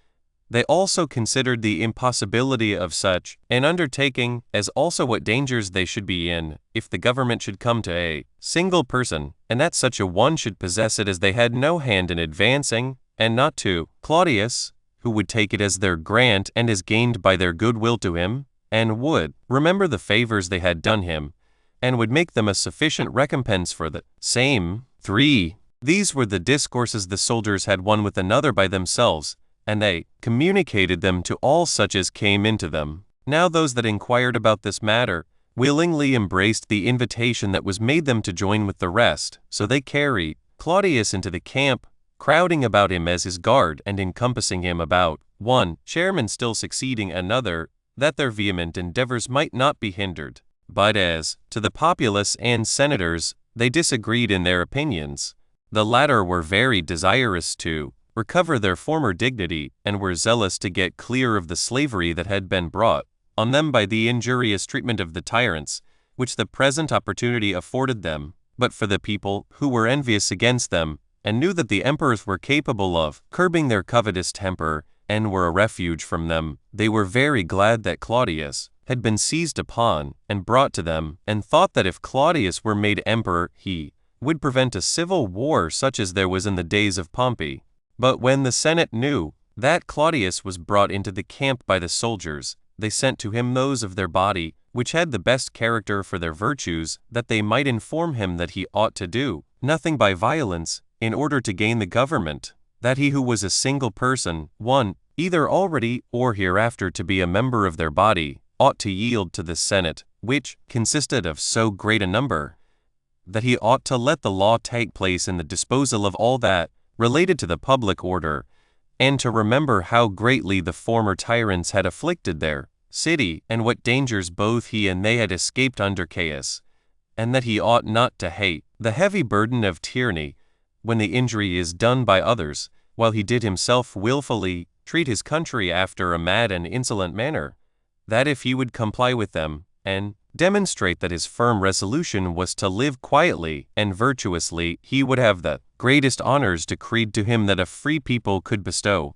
They also considered the impossibility of such an undertaking, as also what dangers they should be in, if the government should come to a single person, and that such a one should possess it as they had no hand in advancing, and not to Claudius, who would take it as their grant and as gained by their goodwill to him, and would remember the favors they had done him, and would make them a sufficient recompense for the same. 3. These were the discourses the soldiers had one with another by themselves, and they communicated them to all such as came into them. Now those that inquired about this matter willingly embraced the invitation that was made them to join with the rest, so they carried Claudius into the camp, crowding about him as his guard, and encompassing him about one chairman, still succeeding another, that their vehement endeavors might not be hindered. But as to the populace and senators, they disagreed in their opinions. The latter were very desirous to recover their former dignity, and were zealous to get clear of the slavery that had been brought on them by the injurious treatment of the tyrants, which the present opportunity afforded them. But for the people, who were envious against them, and knew that the emperors were capable of curbing their covetous temper, and were a refuge from them, they were very glad that Claudius had been seized upon and brought to them, and thought that if Claudius were made emperor, he would prevent a civil war such as there was in the days of Pompey. But when the Senate knew that Claudius was brought into the camp by the soldiers, they sent to him those of their body which had the best character for their virtues, that they might inform him that he ought to do nothing by violence, in order to gain the government, that he who was a single person, one, either already or hereafter to be a member of their body, ought to yield to the Senate, which consisted of so great a number, that he ought to let the law take place in the disposal of all that related to the public order, and to remember how greatly the former tyrants had afflicted their city, and what dangers both he and they had escaped under Caius, and that he ought not to hate the heavy burden of tyranny, when the injury is done by others, while he did himself wilfully treat his country after a mad and insolent manner, that if he would comply with them, and demonstrate that his firm resolution was to live quietly and virtuously, he would have the greatest honors decreed to him that a free people could bestow,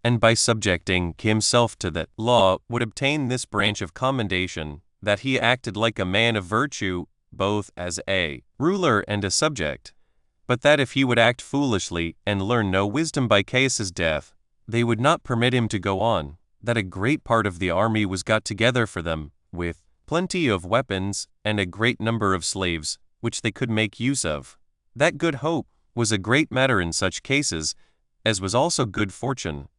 and by subjecting himself to the law would obtain this branch of commendation, that he acted like a man of virtue, both as a ruler and a subject. But that if he would act foolishly, and learn no wisdom by Caius's death, they would not permit him to go on, that a great part of the army was got together for them, with plenty of weapons, and a great number of slaves, which they could make use of. That good hope was a great matter in such cases, as was also good fortune,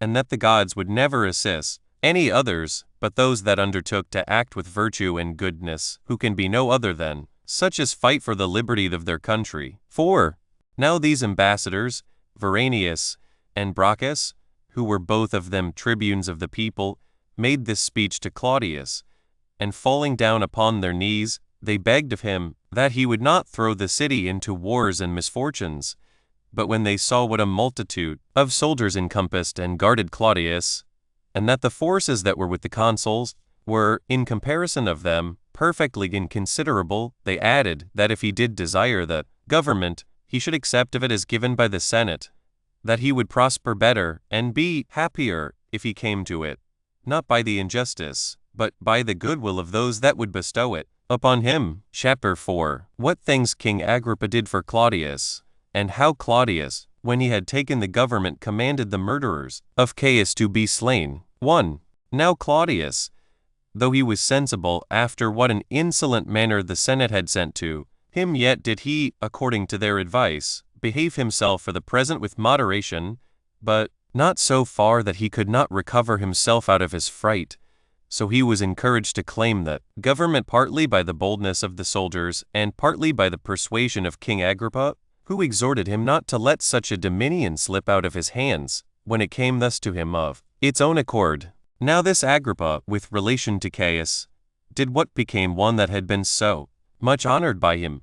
and that the gods would never assist any others but those that undertook to act with virtue and goodness, who can be no other than such as fight for the liberty of their country. 4. Now these ambassadors, Veranius and Brachus, who were both of them tribunes of the people, made this speech to Claudius, and falling down upon their knees, they begged of him that he would not throw the city into wars and misfortunes. But when they saw what a multitude of soldiers encompassed and guarded Claudius, and that the forces that were with the consuls were, in comparison of them, perfectly inconsiderable, they added that if he did desire the government, he should accept of it as given by the Senate, that he would prosper better and be happier if he came to it, not by the injustice, but by the goodwill of those that would bestow it upon him. Chapter 4. What things King Agrippa did for Claudius, and how Claudius, when he had taken the government, commanded the murderers of Caius to be slain. 1. Now Claudius, though he was sensible after what an insolent manner the Senate had sent to him, yet did he, according to their advice, behave himself for the present with moderation, but not so far that he could not recover himself out of his fright. So he was encouraged to claim that government partly by the boldness of the soldiers and partly by the persuasion of King Agrippa, who exhorted him not to let such a dominion slip out of his hands, when it came thus to him of its own accord. Now this Agrippa, with relation to Caius, did what became one that had been so much honored by him,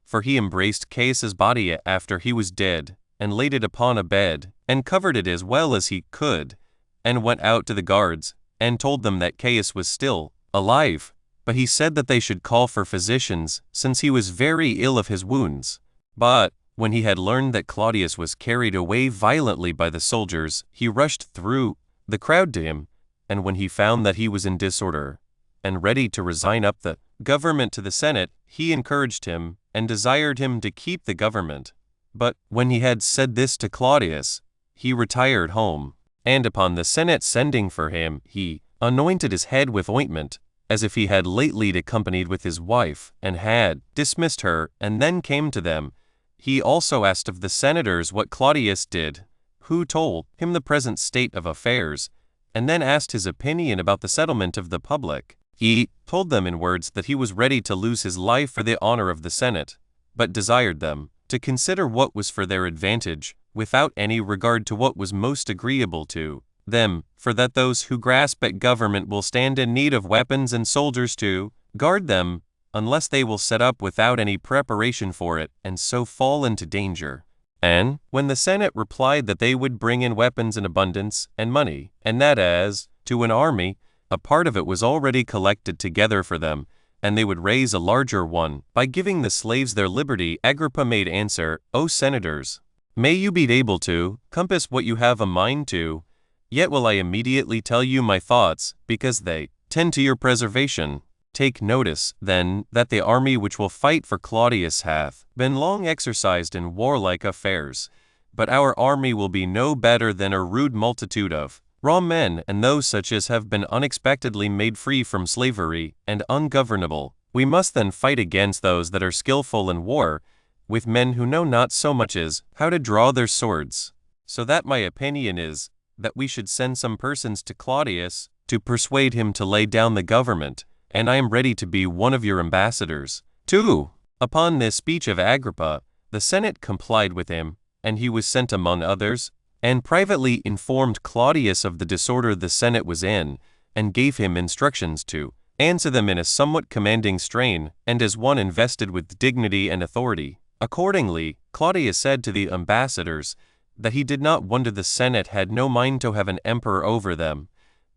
for he embraced Caius's body after he was dead, and laid it upon a bed, and covered it as well as he could, and went out to the guards, and told them that Caius was still alive, but he said that they should call for physicians, since he was very ill of his wounds. But when he had learned that Claudius was carried away violently by the soldiers, he rushed through the crowd to him, and when he found that he was in disorder, and ready to resign up the government to the Senate, he encouraged him, and desired him to keep the government. But when he had said this to Claudius, he retired home, and upon the Senate sending for him, he anointed his head with ointment, as if he had lately accompanied with his wife, and had dismissed her, and then came to them. He also asked of the senators what Claudius did, who told him the present state of affairs, and then asked his opinion about the settlement of the public. He told them in words that he was ready to lose his life for the honor of the Senate, but desired them to consider what was for their advantage, without any regard to what was most agreeable to them, for that those who grasp at government will stand in need of weapons and soldiers to guard them, unless they will set up without any preparation for it, and so fall into danger. And when the Senate replied that they would bring in weapons in abundance and money, and that as to an army, a part of it was already collected together for them, and they would raise a larger one by giving the slaves their liberty, Agrippa made answer, O senators, may you be able to compass what you have a mind to, yet will I immediately tell you my thoughts, because they tend to your preservation. Take notice, then, that the army which will fight for Claudius hath been long exercised in warlike affairs, but our army will be no better than a rude multitude of raw men, and those such as have been unexpectedly made free from slavery, and ungovernable. We must then fight against those that are skillful in war, with men who know not so much as how to draw their swords. So that my opinion is, that we should send some persons to Claudius, to persuade him to lay down the government, and I am ready to be one of your ambassadors. 2. Upon this speech of Agrippa, the Senate complied with him, and he was sent among others, and privately informed Claudius of the disorder the Senate was in, and gave him instructions to answer them in a somewhat commanding strain, and as one invested with dignity and authority. Accordingly, Claudius said to the ambassadors that he did not wonder the Senate had no mind to have an emperor over them,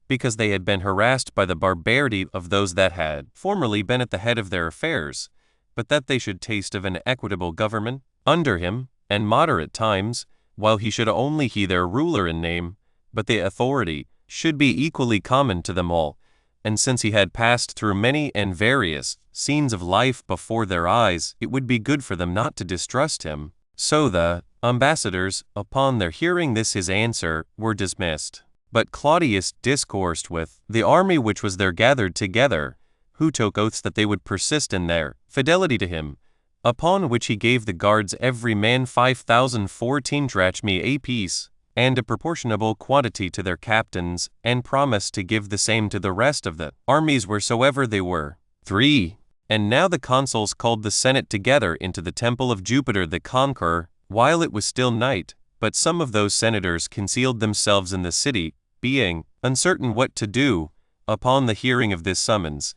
because they had been harassed by the barbarity of those that had formerly been at the head of their affairs, but that they should taste of an equitable government under him, and moderate times, while he should only be their ruler in name, but the authority should be equally common to them all. And since he had passed through many and various scenes of life before their eyes, it would be good for them not to distrust him. So the ambassadors, upon their hearing this his answer, were dismissed. But Claudius discoursed with the army which was there gathered together, who took oaths that they would persist in their fidelity to him, upon which he gave the guards every man 5,014 drachmae apiece, and a proportionable quantity to their captains, and promised to give the same to the rest of the armies wheresoever they were. 3. And now the consuls called the Senate together into the temple of Jupiter the Conqueror, while it was still night, but some of those senators concealed themselves in the city, being uncertain what to do, upon the hearing of this summons.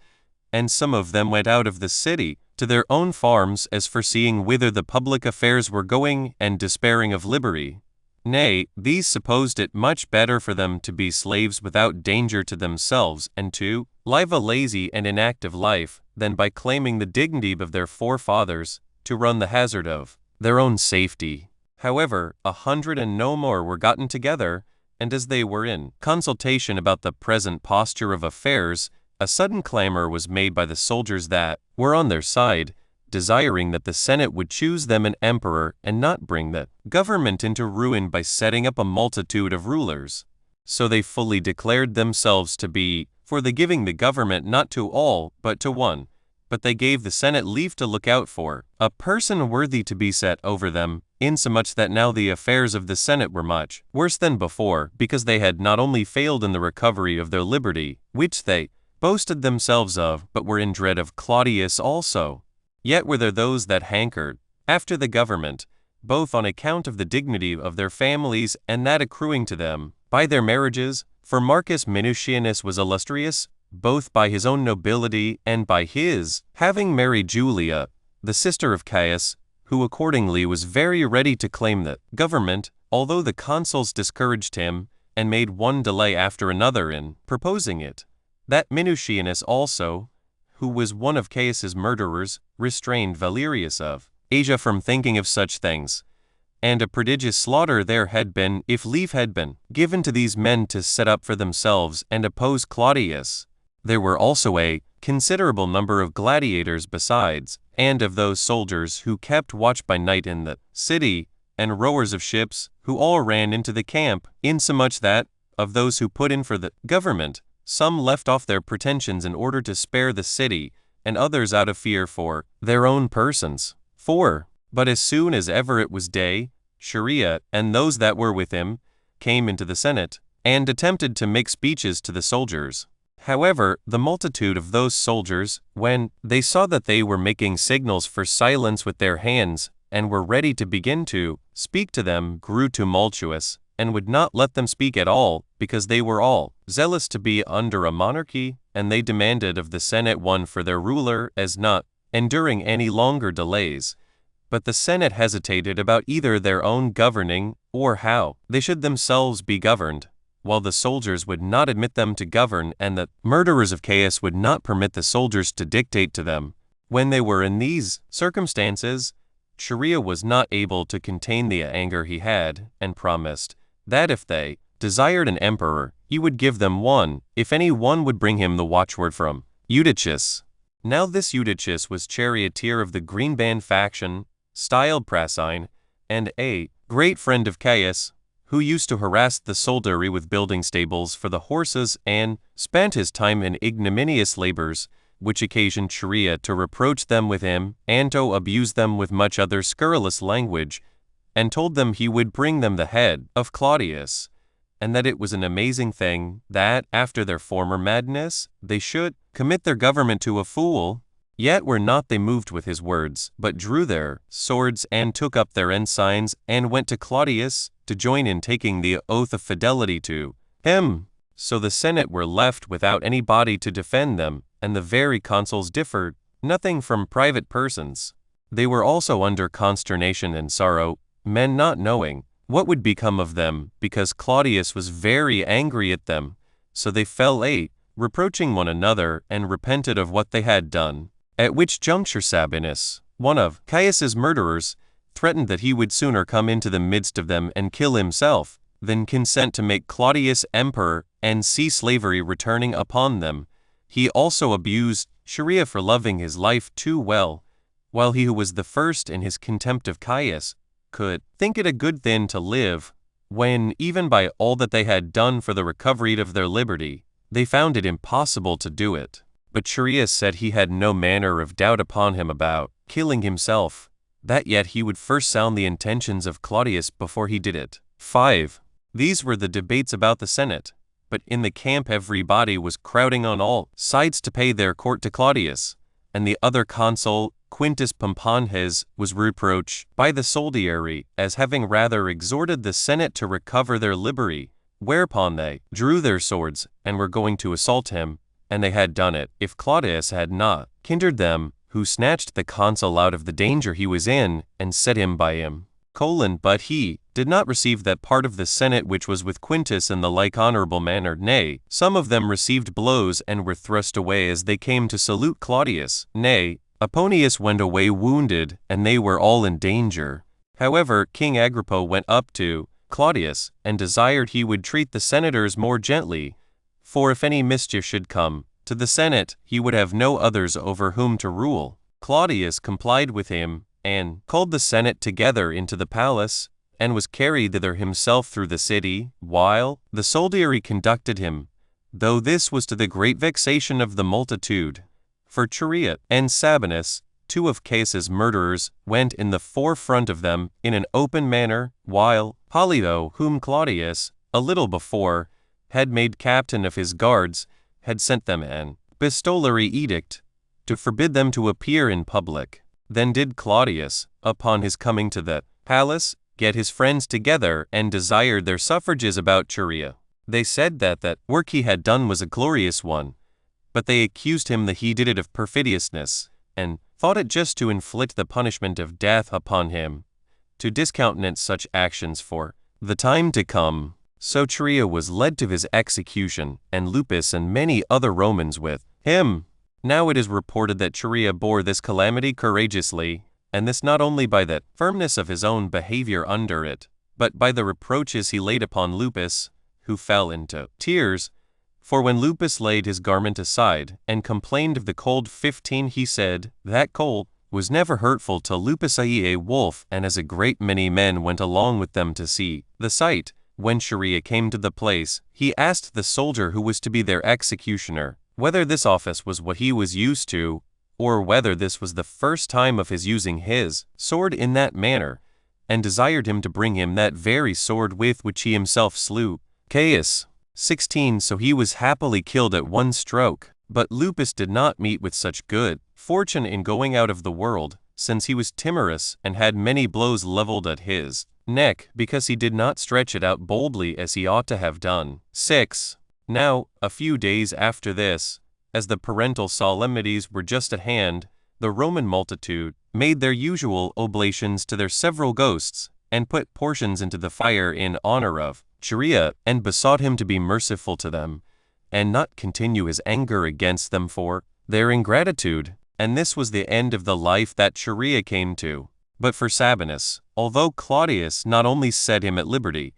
and some of them went out of the city to their own farms as foreseeing whither the public affairs were going and despairing of liberty. Nay, these supposed it much better for them to be slaves without danger to themselves and to live a lazy and inactive life, than by claiming the dignity of their forefathers to run the hazard of their own safety. However, 100 and no more were gotten together, and as they were in consultation about the present posture of affairs, a sudden clamor was made by the soldiers that were on their side, desiring that the Senate would choose them an emperor and not bring the government into ruin by setting up a multitude of rulers. So they fully declared themselves to be for the giving the government not to all, but to one. But they gave the Senate leave to look out for a person worthy to be set over them, insomuch that now the affairs of the Senate were much worse than before, because they had not only failed in the recovery of their liberty, which they boasted themselves of, but were in dread of Claudius also. Yet were there those that hankered after the government, both on account of the dignity of their families and that accruing to them by their marriages, for Marcus Minucianus was illustrious, both by his own nobility and by his having married Julia, the sister of Caius, who accordingly was very ready to claim the government, although the consuls discouraged him, and made one delay after another in proposing it. That Minucianus also, who was one of Caius's murderers, restrained Valerius of Asia from thinking of such things. And a prodigious slaughter there had been, if leave had been given to these men to set up for themselves and oppose Claudius. There were also a considerable number of gladiators besides, and of those soldiers who kept watch by night in the city, and rowers of ships, who all ran into the camp, insomuch that, of those who put in for the government, some left off their pretensions in order to spare the city, and others out of fear for their own persons. 4. But as soon as ever it was day, Sharia, and those that were with him, came into the Senate, and attempted to make speeches to the soldiers. However, the multitude of those soldiers, when they saw that they were making signals for silence with their hands, and were ready to begin to speak to them, grew tumultuous, and would not let them speak at all, because they were all zealous to be under a monarchy, and they demanded of the Senate one for their ruler, as not enduring any longer delays. But the Senate hesitated about either their own governing, or how they should themselves be governed, while the soldiers would not admit them to govern, and the murderers of Caius would not permit the soldiers to dictate to them. When they were in these circumstances, Sharia was not able to contain the anger he had, and promised that if they desired an emperor, he would give them one, if any one would bring him the watchword from Eutychus. Now this Eutychus was charioteer of the Green Band faction, styled Prasine, and a great friend of Caius, who used to harass the soldiery with building stables for the horses, and spent his time in ignominious labors, which occasioned Sharia to reproach them with him, and to abuse them with much other scurrilous language, and told them he would bring them the head of Claudius, and that it was an amazing thing that, after their former madness, they should commit their government to a fool. Yet were not they moved with his words, but drew their swords and took up their ensigns, and went to Claudius to join in taking the oath of fidelity to him. So the Senate were left without any body to defend them, and the very consuls differed nothing from private persons. They were also under consternation and sorrow, men not knowing what would become of them, because Claudius was very angry at them. So they fell reproaching one another, and repented of what they had done. At which juncture Sabinus, one of Caius's murderers, threatened that he would sooner come into the midst of them and kill himself, than consent to make Claudius emperor and see slavery returning upon them. He also abused Sharia for loving his life too well, while he who was the first in his contempt of Caius could think it a good thing to live, when, even by all that they had done for the recovery of their liberty, they found it impossible to do it. But Sharia said he had no manner of doubt upon him about killing himself, that yet he would first sound the intentions of Claudius before he did it. 5. These were the debates about the Senate, but in the camp everybody was crowding on all sides to pay their court to Claudius, and the other consul, Quintus Pomponius, was reproached by the soldiery as having rather exhorted the Senate to recover their liberty, whereupon they drew their swords and were going to assault him, and they had done it, if Claudius had not hindered them, who snatched the consul out of the danger he was in, and set him by him. But he did not receive that part of the Senate which was with Quintus in the like honorable manner, nay, some of them received blows and were thrust away as they came to salute Claudius, nay, Aponius went away wounded, and they were all in danger. However, King Agrippa went up to Claudius, and desired he would treat the senators more gently, for if any mischief should come to the Senate, he would have no others over whom to rule. Claudius complied with him, and called the Senate together into the palace, and was carried thither himself through the city, while the soldiery conducted him, though this was to the great vexation of the multitude. For Cherea and Sabinus, two of Caius's murderers, went in the forefront of them in an open manner, while Pollio, whom Claudius, a little before, had made captain of his guards, had sent them an epistolary edict to forbid them to appear in public. Then did Claudius, upon his coming to the palace, get his friends together and desired their suffrages about Cherea. They said that work he had done was a glorious one, but they accused him that he did it of perfidiousness, and thought it just to inflict the punishment of death upon him, to discountenance such actions for the time to come. So Cherea was led to his execution, and Lupus and many other Romans with him. Now it is reported that Cherea bore this calamity courageously, and this not only by the firmness of his own behavior under it, but by the reproaches he laid upon Lupus, who fell into tears. For when Lupus laid his garment aside, and complained of the cold, 15, he said, that cold was never hurtful till Lupus, i.e. a wolf, and as a great many men went along with them to see the sight. When Cherea came to the place, he asked the soldier who was to be their executioner, whether this office was what he was used to, or whether this was the first time of his using his sword in that manner, and desired him to bring him that very sword with which he himself slew Caius. 16. So he was happily killed at one stroke, but Lupus did not meet with such good fortune in going out of the world, since he was timorous and had many blows leveled at his neck, because he did not stretch it out boldly as he ought to have done. 6. Now, a few days after this, as the parental solemnities were just at hand, the Roman multitude made their usual oblations to their several ghosts, and put portions into the fire in honor of Cherea, and besought him to be merciful to them, and not continue his anger against them for their ingratitude. And this was the end of the life that Cherea came to. But for Sabinus, although Claudius not only set him at liberty,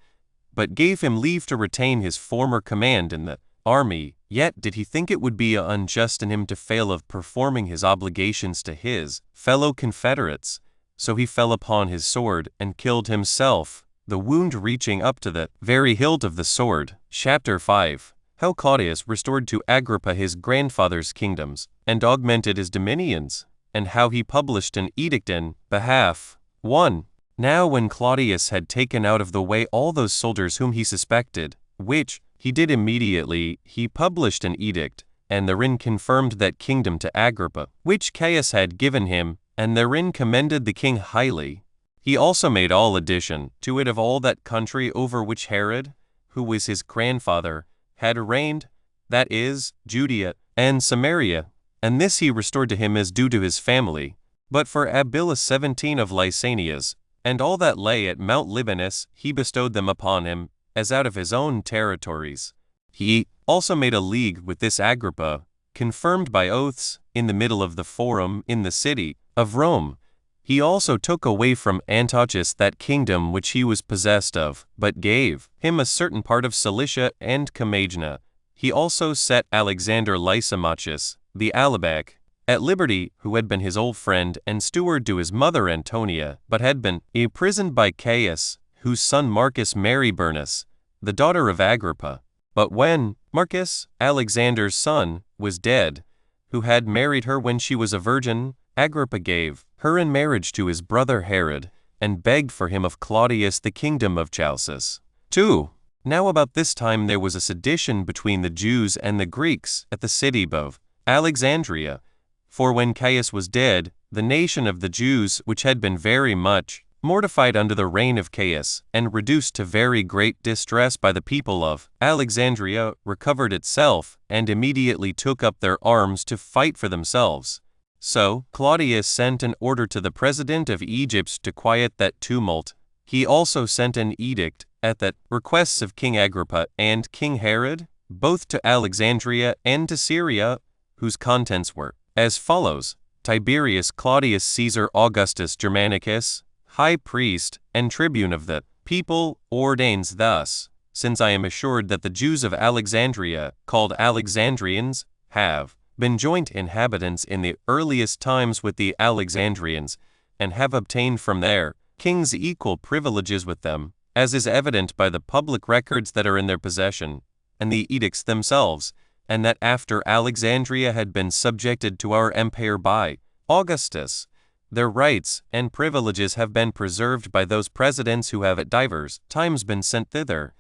but gave him leave to retain his former command in the army, yet did he think it would be unjust in him to fail of performing his obligations to his fellow confederates. So he fell upon his sword and killed himself, the wound reaching up to the very hilt of the sword. Chapter 5. How Claudius restored to Agrippa his grandfather's kingdoms, and augmented his dominions, and how he published an edict in behalf. 1. Now when Claudius had taken out of the way all those soldiers whom he suspected, which he did immediately, he published an edict, and therein confirmed that kingdom to Agrippa, which Caius had given him, and therein commended the king highly. He also made all addition to it of all that country over which Herod, who was his grandfather, had reigned, that is, Judea and Samaria, and this he restored to him as due to his family. But for Abilas 17 of Lysanias, and all that lay at Mount Libanus, he bestowed them upon him, as out of his own territories. He also made a league with this Agrippa, confirmed by oaths, in the middle of the forum in the city of Rome. He also took away from Antiochus that kingdom which he was possessed of, but gave him a certain part of Cilicia and Commagena. He also set Alexander Lysimachus, the Alabac, at liberty, who had been his old friend and steward to his mother Antonia, but had been imprisoned by Caius, whose son Marcus married Bernice, the daughter of Agrippa. But when Marcus, Alexander's son, was dead, who had married her when she was a virgin, Agrippa gave her in marriage to his brother Herod, and begged for him of Claudius the kingdom of Chalcis. 2. Now about this time there was a sedition between the Jews and the Greeks at the city of Alexandria. For when Caius was dead, the nation of the Jews, which had been very much mortified under the reign of Caius, and reduced to very great distress by the people of Alexandria, recovered itself, and immediately took up their arms to fight for themselves. So Claudius sent an order to the president of Egypt to quiet that tumult. He also sent an edict, at the requests of King Agrippa and King Herod, both to Alexandria and to Syria, whose contents were as follows: Tiberius Claudius Caesar Augustus Germanicus, high priest and tribune of the people, ordains thus: since I am assured that the Jews of Alexandria, called Alexandrians, have been joint inhabitants in the earliest times with the Alexandrians, and have obtained from their kings equal privileges with them, as is evident by the public records that are in their possession, and the edicts themselves, and that after Alexandria had been subjected to our empire by Augustus, their rights and privileges have been preserved by those presidents who have at divers times been sent thither,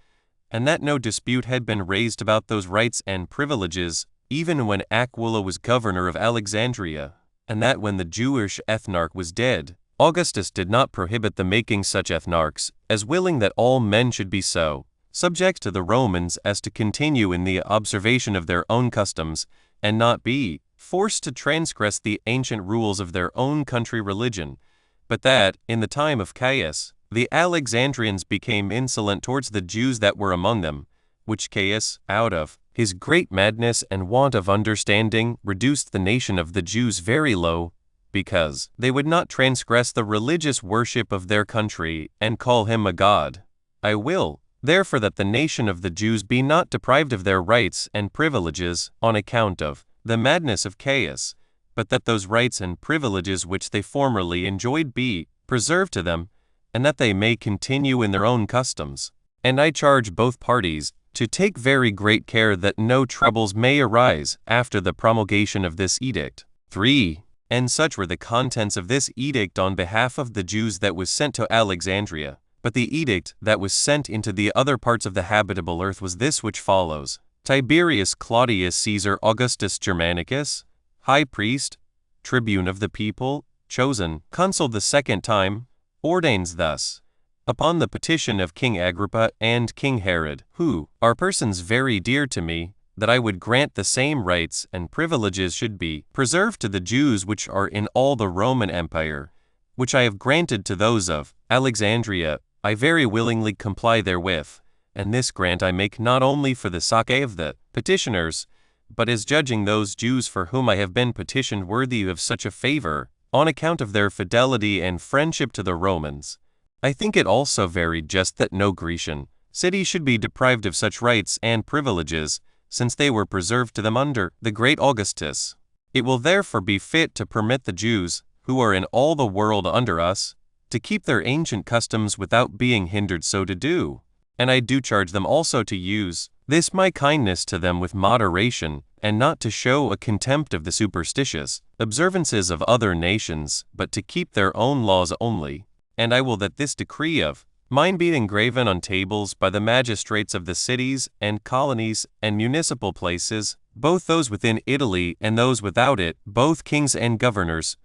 and that no dispute had been raised about those rights and privileges, even when Aquila was governor of Alexandria, and that when the Jewish ethnarch was dead, Augustus did not prohibit the making such ethnarchs, as willing that all men should be so subject to the Romans as to continue in the observation of their own customs, and not be forced to transgress the ancient rules of their own country religion, but that, in the time of Caius, the Alexandrians became insolent towards the Jews that were among them, which Caius, out of his great madness and want of understanding, reduced the nation of the Jews very low, because they would not transgress the religious worship of their country, and call him a god. I will, therefore, that the nation of the Jews be not deprived of their rights and privileges on account of the madness of Caius, but that those rights and privileges which they formerly enjoyed be preserved to them, and that they may continue in their own customs. And I charge both parties to take very great care that no troubles may arise after the promulgation of this edict. 3. And such were the contents of this edict on behalf of the Jews that was sent to Alexandria. But the edict that was sent into the other parts of the habitable earth was this which follows: Tiberius Claudius Caesar Augustus Germanicus, high priest, tribune of the people, chosen consul the second time, ordains thus: upon the petition of King Agrippa and King Herod, who are persons very dear to me, that I would grant the same rights and privileges should be preserved to the Jews which are in all the Roman Empire, which I have granted to those of Alexandria. I very willingly comply therewith, and this grant I make not only for the sake of the petitioners, but as judging those Jews for whom I have been petitioned worthy of such a favor, on account of their fidelity and friendship to the Romans. I think it also very just that no Grecian city should be deprived of such rights and privileges, since they were preserved to them under the great Augustus. It will therefore be fit to permit the Jews, who are in all the world under us, to keep their ancient customs without being hindered so to do. And I do charge them also to use this my kindness to them with moderation, and not to show a contempt of the superstitious observances of other nations, but to keep their own laws only. And I will that this decree of mine be engraven on tables by the magistrates of the cities and colonies and municipal places, both those within Italy and those without it, both kings and governors,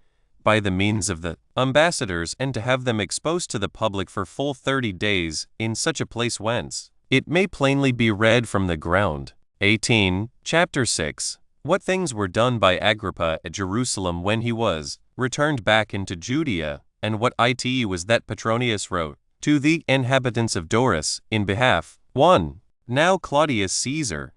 by the means of the ambassadors, and to have them exposed to the public for full 30 days, in such a place whence it may plainly be read from the ground. 18. Chapter 6. What things were done by Agrippa at Jerusalem when he was returned back into Judea, and what it was that Petronius wrote to the inhabitants of Doris in behalf. 1. Now Claudius Caesar,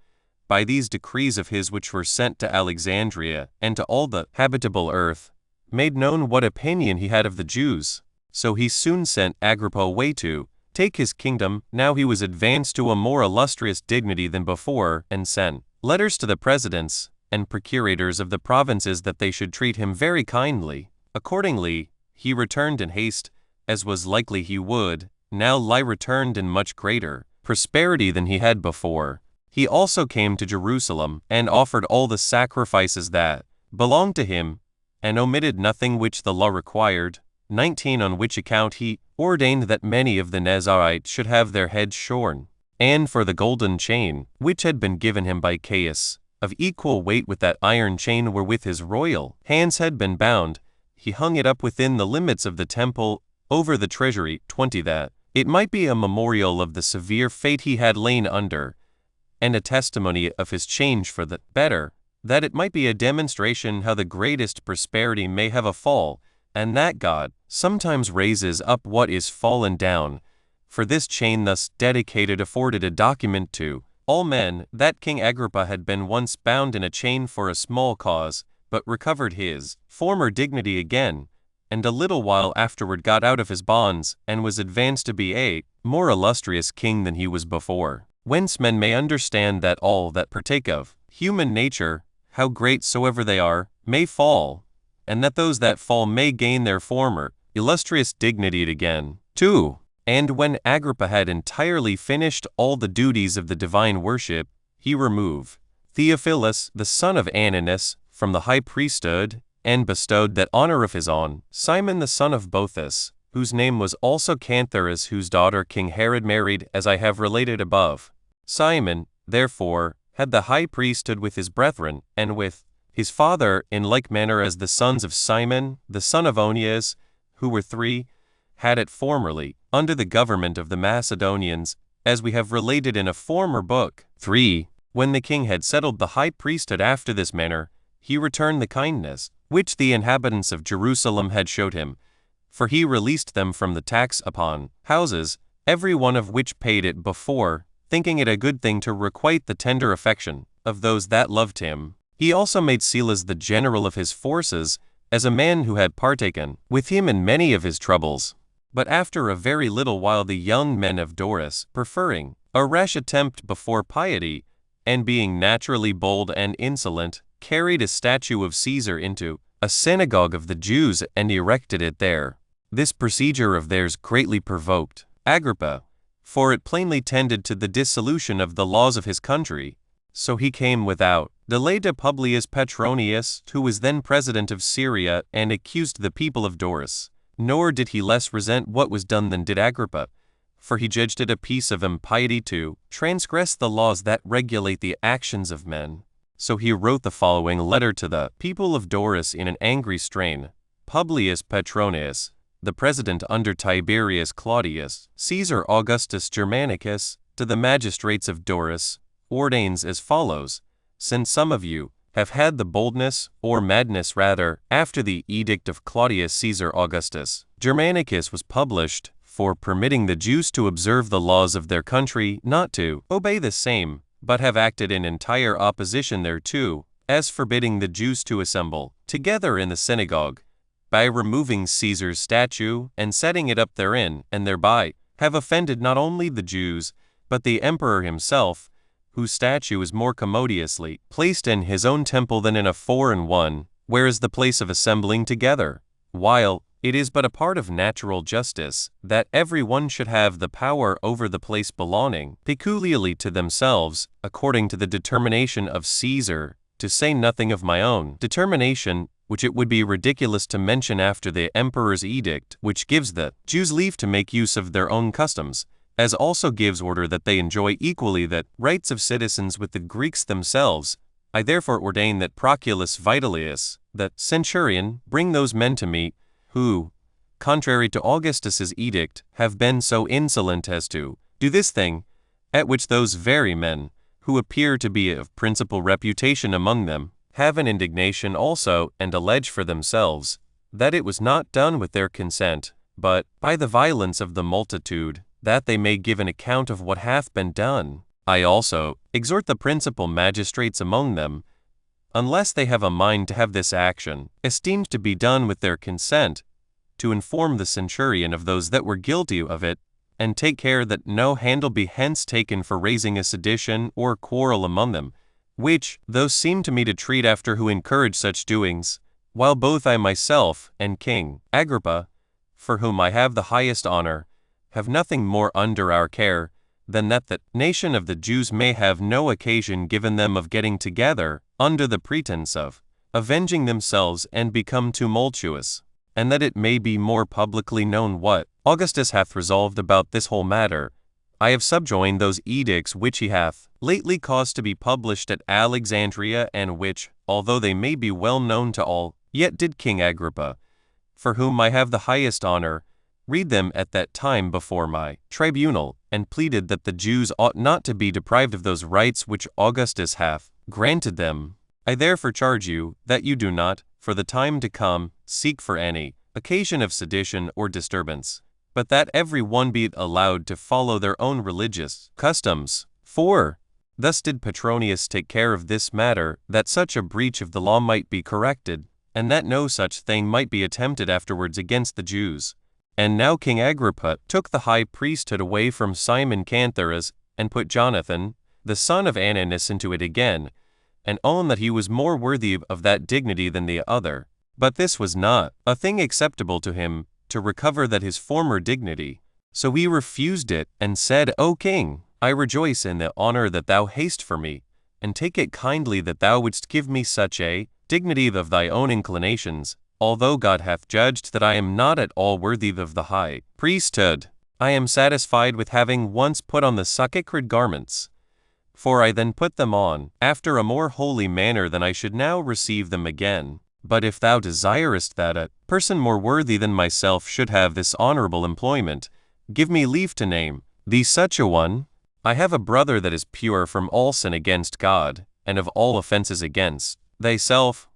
by these decrees of his which were sent to Alexandria and to all the habitable earth, made known what opinion he had of the Jews. So he soon sent Agrippa away to take his kingdom. Now he was advanced to a more illustrious dignity than before, and sent letters to the presidents and procurators of the provinces that they should treat him very kindly. Accordingly, he returned in haste, as was likely he would. Now returned in much greater prosperity than he had before. He also came to Jerusalem, and offered all the sacrifices that belonged to him, and omitted nothing which the law required. 19. On which account he ordained that many of the Nazarites should have their heads shorn, and for the golden chain, which had been given him by Caius, of equal weight with that iron chain wherewith his royal hands had been bound, he hung it up within the limits of the temple over the treasury, 20 that it might be a memorial of the severe fate he had lain under, and a testimony of his change for the better, that it might be a demonstration how the greatest prosperity may have a fall, and that God sometimes raises up what is fallen down. For this chain thus dedicated afforded a document to all men that King Agrippa had been once bound in a chain for a small cause, but recovered his former dignity again, and a little while afterward got out of his bonds, and was advanced to be a more illustrious king than he was before. Whence men may understand that all that partake of human nature, how great soever they are, may fall, and that those that fall may gain their former illustrious dignity again. 2. And when Agrippa had entirely finished all the duties of the divine worship, he removed Theophilus, the son of Ananus, from the high priesthood, and bestowed that honor of his on Simon the son of Boethus, whose name was also Cantharus, whose daughter King Herod married, as I have related above. Simon, therefore, had the high priesthood with his brethren, and with his father, in like manner as the sons of Simon, the son of Onias, who were 3, had it formerly, under the government of the Macedonians, as we have related in a former book. 3. When the king had settled the high priesthood after this manner, he returned the kindness which the inhabitants of Jerusalem had showed him, for he released them from the tax upon houses, every one of which paid it before, thinking it a good thing to requite the tender affection of those that loved him. He also made Silas the general of his forces, as a man who had partaken with him in many of his troubles. But after a very little while the young men of Doris, preferring a rash attempt before piety, and being naturally bold and insolent, carried a statue of Caesar into a synagogue of the Jews and erected it there. This procedure of theirs greatly provoked Agrippa, for it plainly tended to the dissolution of the laws of his country. So he came without delay to Publius Petronius, who was then president of Syria, and accused the people of Doris. Nor did he less resent what was done than did Agrippa, for he judged it a piece of impiety to transgress the laws that regulate the actions of men. So he wrote the following letter to the people of Doris in an angry strain. Publius Petronius, the president under Tiberius Claudius, Caesar Augustus Germanicus, to the magistrates of Doris, ordains as follows: since some of you have had the boldness, or madness rather, after the edict of Claudius Caesar Augustus Germanicus was published, for permitting the Jews to observe the laws of their country, not to obey the same, but have acted in entire opposition thereto, as forbidding the Jews to assemble together in the synagogue, by removing Caesar's statue and setting it up therein, and thereby have offended not only the Jews, but the emperor himself, whose statue is more commodiously placed in his own temple than in a foreign one, where is the place of assembling together, while it is but a part of natural justice that every one should have the power over the place belonging peculiarly to themselves, according to the determination of Caesar, to say nothing of my own determination, which it would be ridiculous to mention after the emperor's edict, which gives the Jews leave to make use of their own customs, as also gives order that they enjoy equally the rights of citizens with the Greeks themselves. I therefore ordain that Proculus Vitellius, the centurion, bring those men to me, who, contrary to Augustus's edict, have been so insolent as to do this thing, at which those very men, who appear to be of principal reputation among them, have an indignation also, and allege for themselves, that it was not done with their consent, but by the violence of the multitude, that they may give an account of what hath been done. I also exhort the principal magistrates among them, unless they have a mind to have this action esteemed to be done with their consent, to inform the centurion of those that were guilty of it, and take care that no handle be hence taken for raising a sedition or quarrel among them, which those seem to me to treat after who encourage such doings, while both I myself and King Agrippa, for whom I have the highest honor, have nothing more under our care than that the nation of the Jews may have no occasion given them of getting together under the pretense of avenging themselves and become tumultuous, and that it may be more publicly known what Augustus hath resolved about this whole matter. I have subjoined those edicts which he hath lately caused to be published at Alexandria, and which, although they may be well known to all, yet did King Agrippa, for whom I have the highest honor, read them at that time before my tribunal, and pleaded that the Jews ought not to be deprived of those rights which Augustus hath granted them. I therefore charge you, that you do not, for the time to come, seek for any occasion of sedition or disturbance, but that every one be allowed to follow their own religious customs. For thus did Petronius take care of this matter, that such a breach of the law might be corrected, and that no such thing might be attempted afterwards against the Jews. And now King Agrippa took the high priesthood away from Simon Cantheras, and put Jonathan, the son of Ananus, into it again, and owned that he was more worthy of that dignity than the other. But this was not a thing acceptable to him, to recover that his former dignity. So he refused it, and said, O king, I rejoice in the honor that thou hast for me, and take it kindly that thou wouldst give me such a dignity of thy own inclinations, although God hath judged that I am not at all worthy of the high priesthood. I am satisfied with having once put on the sacred garments, for I then put them on, after a more holy manner than I should now receive them again. But if thou desirest that a person more worthy than myself should have this honorable employment, give me leave to name thee such a one. I have a brother that is pure from all sin against God, and of all offenses against thyself.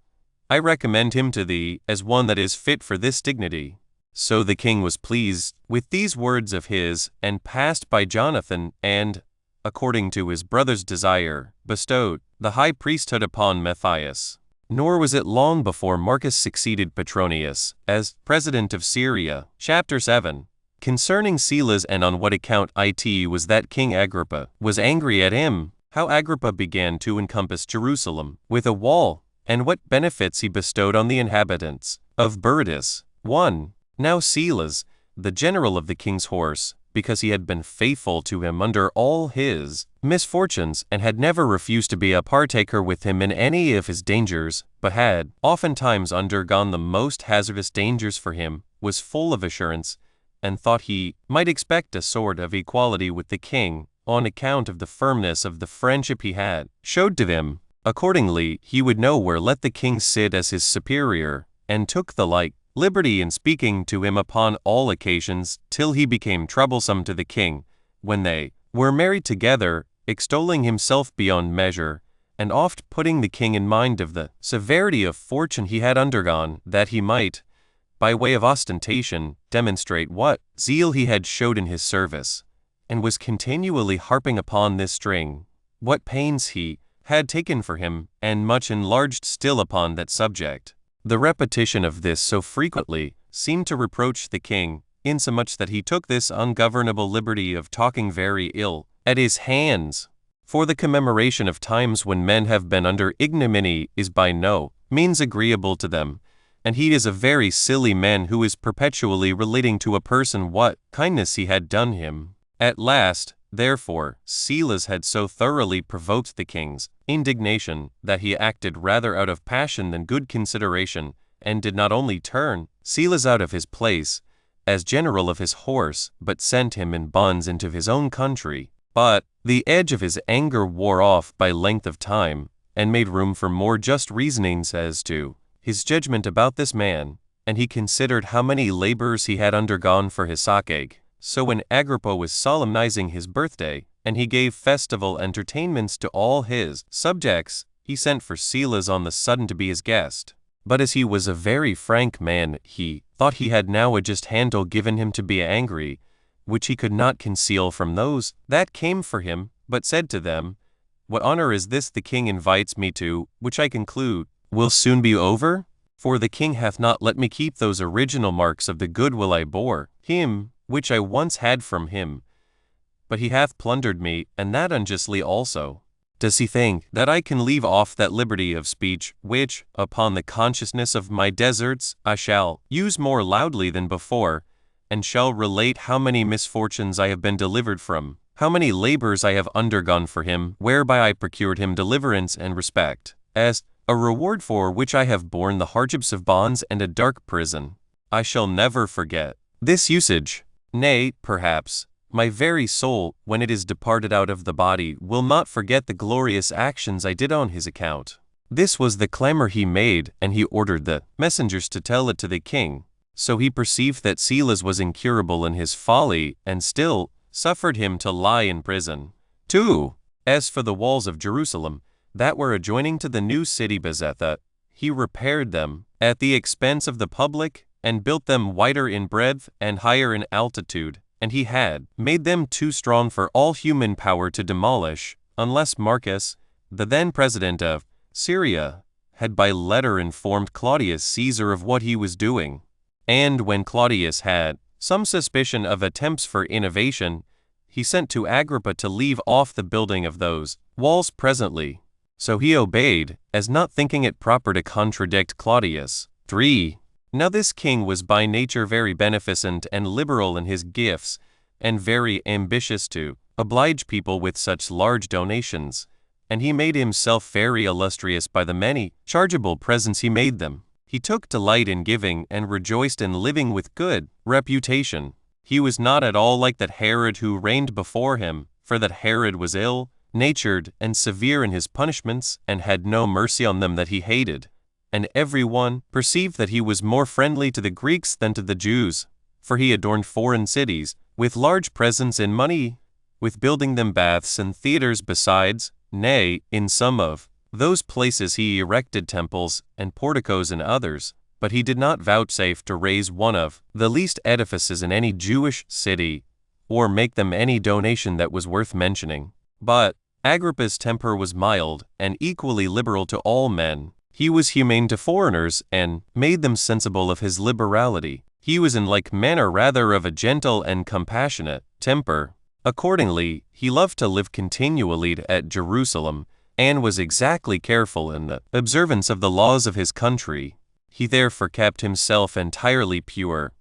I recommend him to thee as one that is fit for this dignity. So the king was pleased with these words of his, and passed by Jonathan, and, according to his brother's desire, bestowed the high priesthood upon Matthias. Nor was it long before Marcus succeeded Petronius as president of Syria. Chapter 7. Concerning Silas, and on what account it was that King Agrippa was angry at him, how Agrippa began to encompass Jerusalem with a wall, and what benefits he bestowed on the inhabitants of Burdus. 1. Now Silas, the general of the king's horse, because he had been faithful to him under all his misfortunes, and had never refused to be a partaker with him in any of his dangers, but had oftentimes undergone the most hazardous dangers for him, was full of assurance, and thought he might expect a sort of equality with the king, on account of the firmness of the friendship he had showed to them. Accordingly, he would nowhere let the king sit as his superior, and took the like liberty in speaking to him upon all occasions, till he became troublesome to the king, when they were married together, extolling himself beyond measure, and oft putting the king in mind of the severity of fortune he had undergone, that he might, by way of ostentation, demonstrate what zeal he had showed in his service, and was continually harping upon this string, what pains he had taken for him, and much enlarged still upon that subject. The repetition of this so frequently seemed to reproach the king, insomuch that he took this ungovernable liberty of talking very ill at his hands. For the commemoration of times when men have been under ignominy is by no means agreeable to them, and he is a very silly man who is perpetually relating to a person what kindness he had done him. At last, therefore, Silas had so thoroughly provoked the king's indignation, that he acted rather out of passion than good consideration, and did not only turn Silas out of his place as general of his horse, but sent him in bonds into his own country. But the edge of his anger wore off by length of time, and made room for more just reasonings as to his judgment about this man, and he considered how many labors he had undergone for his sake. So when Agrippa was solemnizing his birthday, and he gave festival entertainments to all his subjects, he sent for Silas on the sudden to be his guest. But as he was a very frank man, he thought he had now a just handle given him to be angry, which he could not conceal from those that came for him, but said to them, What honor is this the king invites me to, which I conclude will soon be over? For the king hath not let me keep those original marks of the goodwill I bore him, which I once had from him, but he hath plundered me, and that unjustly also. Does he think that I can leave off that liberty of speech, which, upon the consciousness of my deserts, I shall use more loudly than before, and shall relate how many misfortunes I have been delivered from, how many labors I have undergone for him, whereby I procured him deliverance and respect, as a reward for which I have borne the hardships of bonds and a dark prison. I shall never forget this usage. Nay, perhaps, my very soul, when it is departed out of the body, will not forget the glorious actions I did on his account. This was the clamor he made, and he ordered the messengers to tell it to the king. So he perceived that Silas was incurable in his folly, and still suffered him to lie in prison. 2. As for the walls of Jerusalem, that were adjoining to the new city Bezetha, he repaired them at the expense of the public, and built them wider in breadth and higher in altitude, and he had made them too strong for all human power to demolish, unless Marcus, the then president of Syria, had by letter informed Claudius Caesar of what he was doing. And when Claudius had some suspicion of attempts for innovation, he sent to Agrippa to leave off the building of those walls presently. So he obeyed, as not thinking it proper to contradict Claudius. 3. Now this king was by nature very beneficent and liberal in his gifts, and very ambitious to oblige people with such large donations, and he made himself very illustrious by the many chargeable presents he made them. He took delight in giving and rejoiced in living with good reputation. He was not at all like that Herod who reigned before him, for that Herod was ill-natured and severe in his punishments, and had no mercy on them that he hated. And every one perceived that he was more friendly to the Greeks than to the Jews, for he adorned foreign cities with large presents in money, with building them baths and theaters besides, nay, in some of those places he erected temples and porticos in others, but he did not vouchsafe to raise one of the least edifices in any Jewish city, or make them any donation that was worth mentioning. But Agrippa's temper was mild, and equally liberal to all men. He was humane to foreigners, and made them sensible of his liberality. He was in like manner rather of a gentle and compassionate temper. Accordingly, he loved to live continually at Jerusalem, and was exactly careful in the observance of the laws of his country. He therefore kept himself entirely pure,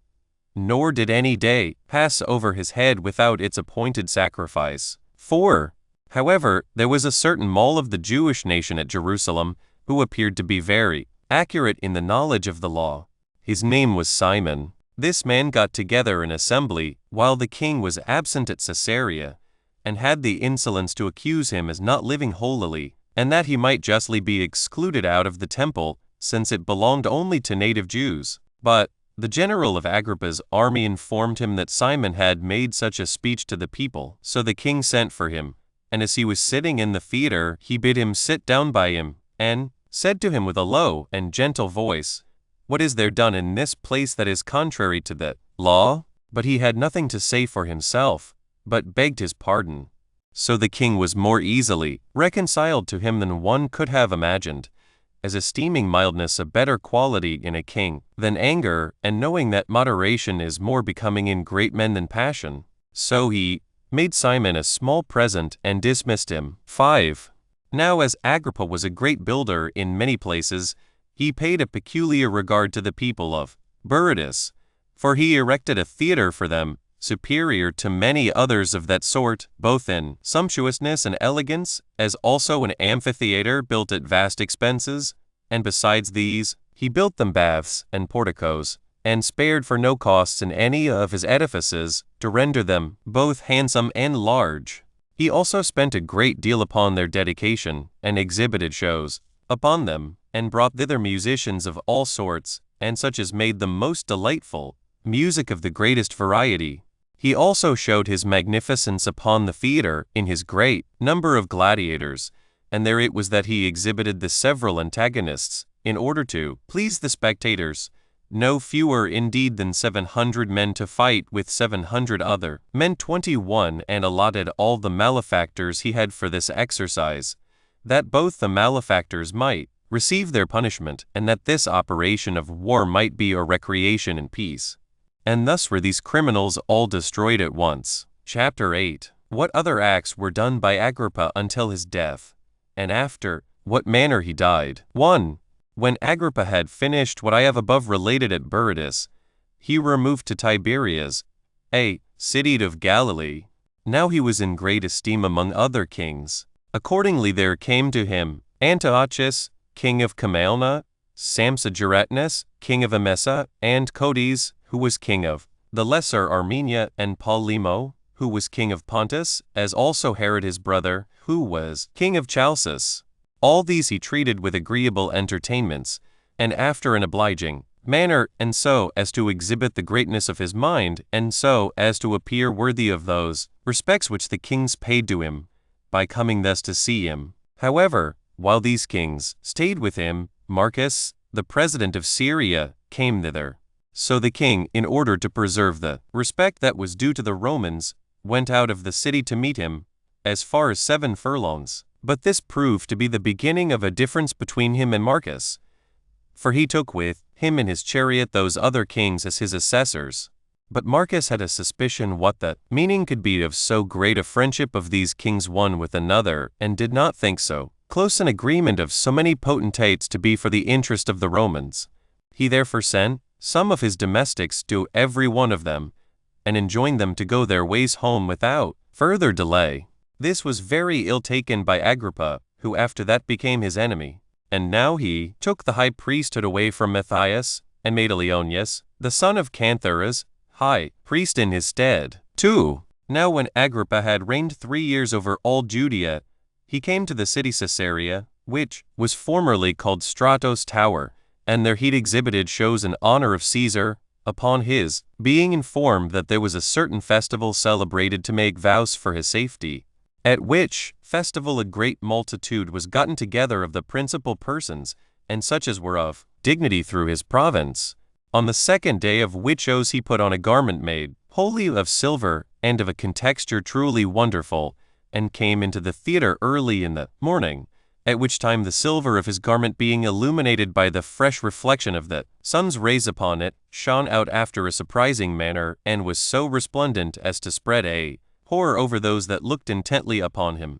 nor did any day pass over his head without its appointed sacrifice. 4. However, there was a certain mole of the Jewish nation at Jerusalem, who appeared to be very accurate in the knowledge of the law. His name was Simon. This man got together an assembly while the king was absent at Caesarea, and had the insolence to accuse him as not living holily, and that he might justly be excluded out of the temple, since it belonged only to native Jews. But the general of Agrippa's army informed him that Simon had made such a speech to the people. So the king sent for him, and as he was sitting in the theater, he bid him sit down by him, and said to him with a low and gentle voice, "What is there done in this place that is contrary to the law?" But he had nothing to say for himself, but begged his pardon. So the king was more easily reconciled to him than one could have imagined, as esteeming mildness a better quality in a king than anger, and knowing that moderation is more becoming in great men than passion. So he made Simon a small present and dismissed him. 5. Now as Agrippa was a great builder in many places, he paid a peculiar regard to the people of Berytus, for he erected a theater for them, superior to many others of that sort, both in sumptuousness and elegance, as also an amphitheater built at vast expenses, and besides these, he built them baths and porticos, and spared for no costs in any of his edifices, to render them both handsome and large. He also spent a great deal upon their dedication, and exhibited shows upon them, and brought thither musicians of all sorts, and such as made them most delightful, music of the greatest variety. He also showed his magnificence upon the theater in his great number of gladiators, and there it was that he exhibited the several antagonists, in order to please the spectators, no fewer indeed than 700 men to fight with 700 other men 21, and allotted all the malefactors he had for this exercise, that both the malefactors might receive their punishment, and that this operation of war might be a recreation in peace. And thus were these criminals all destroyed at once. Chapter 8. What other acts were done by Agrippa until his death, and after what manner he died. 1. When Agrippa had finished what I have above related at Berytus, he removed to Tiberias, a city of Galilee. Now he was in great esteem among other kings. Accordingly there came to him Antiochus, king of Camalna, Samsageratnus, king of Emesa, and Codies, who was king of the Lesser Armenia, and Polemo, who was king of Pontus, as also Herod his brother, who was king of Chalcis. All these he treated with agreeable entertainments, and after an obliging manner, and so as to exhibit the greatness of his mind, and so as to appear worthy of those respects which the kings paid to him, by coming thus to see him. However, while these kings stayed with him, Marcus, the president of Syria, came thither. So the king, in order to preserve the respect that was due to the Romans, went out of the city to meet him, as far as 7 furlongs. But this proved to be the beginning of a difference between him and Marcus, for he took with him in his chariot those other kings as his assessors. But Marcus had a suspicion what the meaning could be of so great a friendship of these kings one with another, and did not think so close an agreement of so many potentates to be for the interest of the Romans. He therefore sent some of his domestics to every one of them, and enjoined them to go their ways home without further delay. This was very ill taken by Agrippa, who after that became his enemy. And now he took the high priesthood away from Matthias, and made Leonius, the son of Cantharas, high priest in his stead. 2. Now when Agrippa had reigned 3 years over all Judea, he came to the city Caesarea, which was formerly called Strato's Tower, and there he exhibited shows in honor of Caesar, upon his being informed that there was a certain festival celebrated to make vows for his safety, at which festival a great multitude was gotten together of the principal persons, and such as were of dignity through his province. On the 2nd day of which oaths he put on a garment made wholly of silver, and of a contexture truly wonderful, and came into the theater early in the morning, at which time the silver of his garment being illuminated by the fresh reflection of the sun's rays upon it, shone out after a surprising manner, and was so resplendent as to spread a horror over those that looked intently upon him.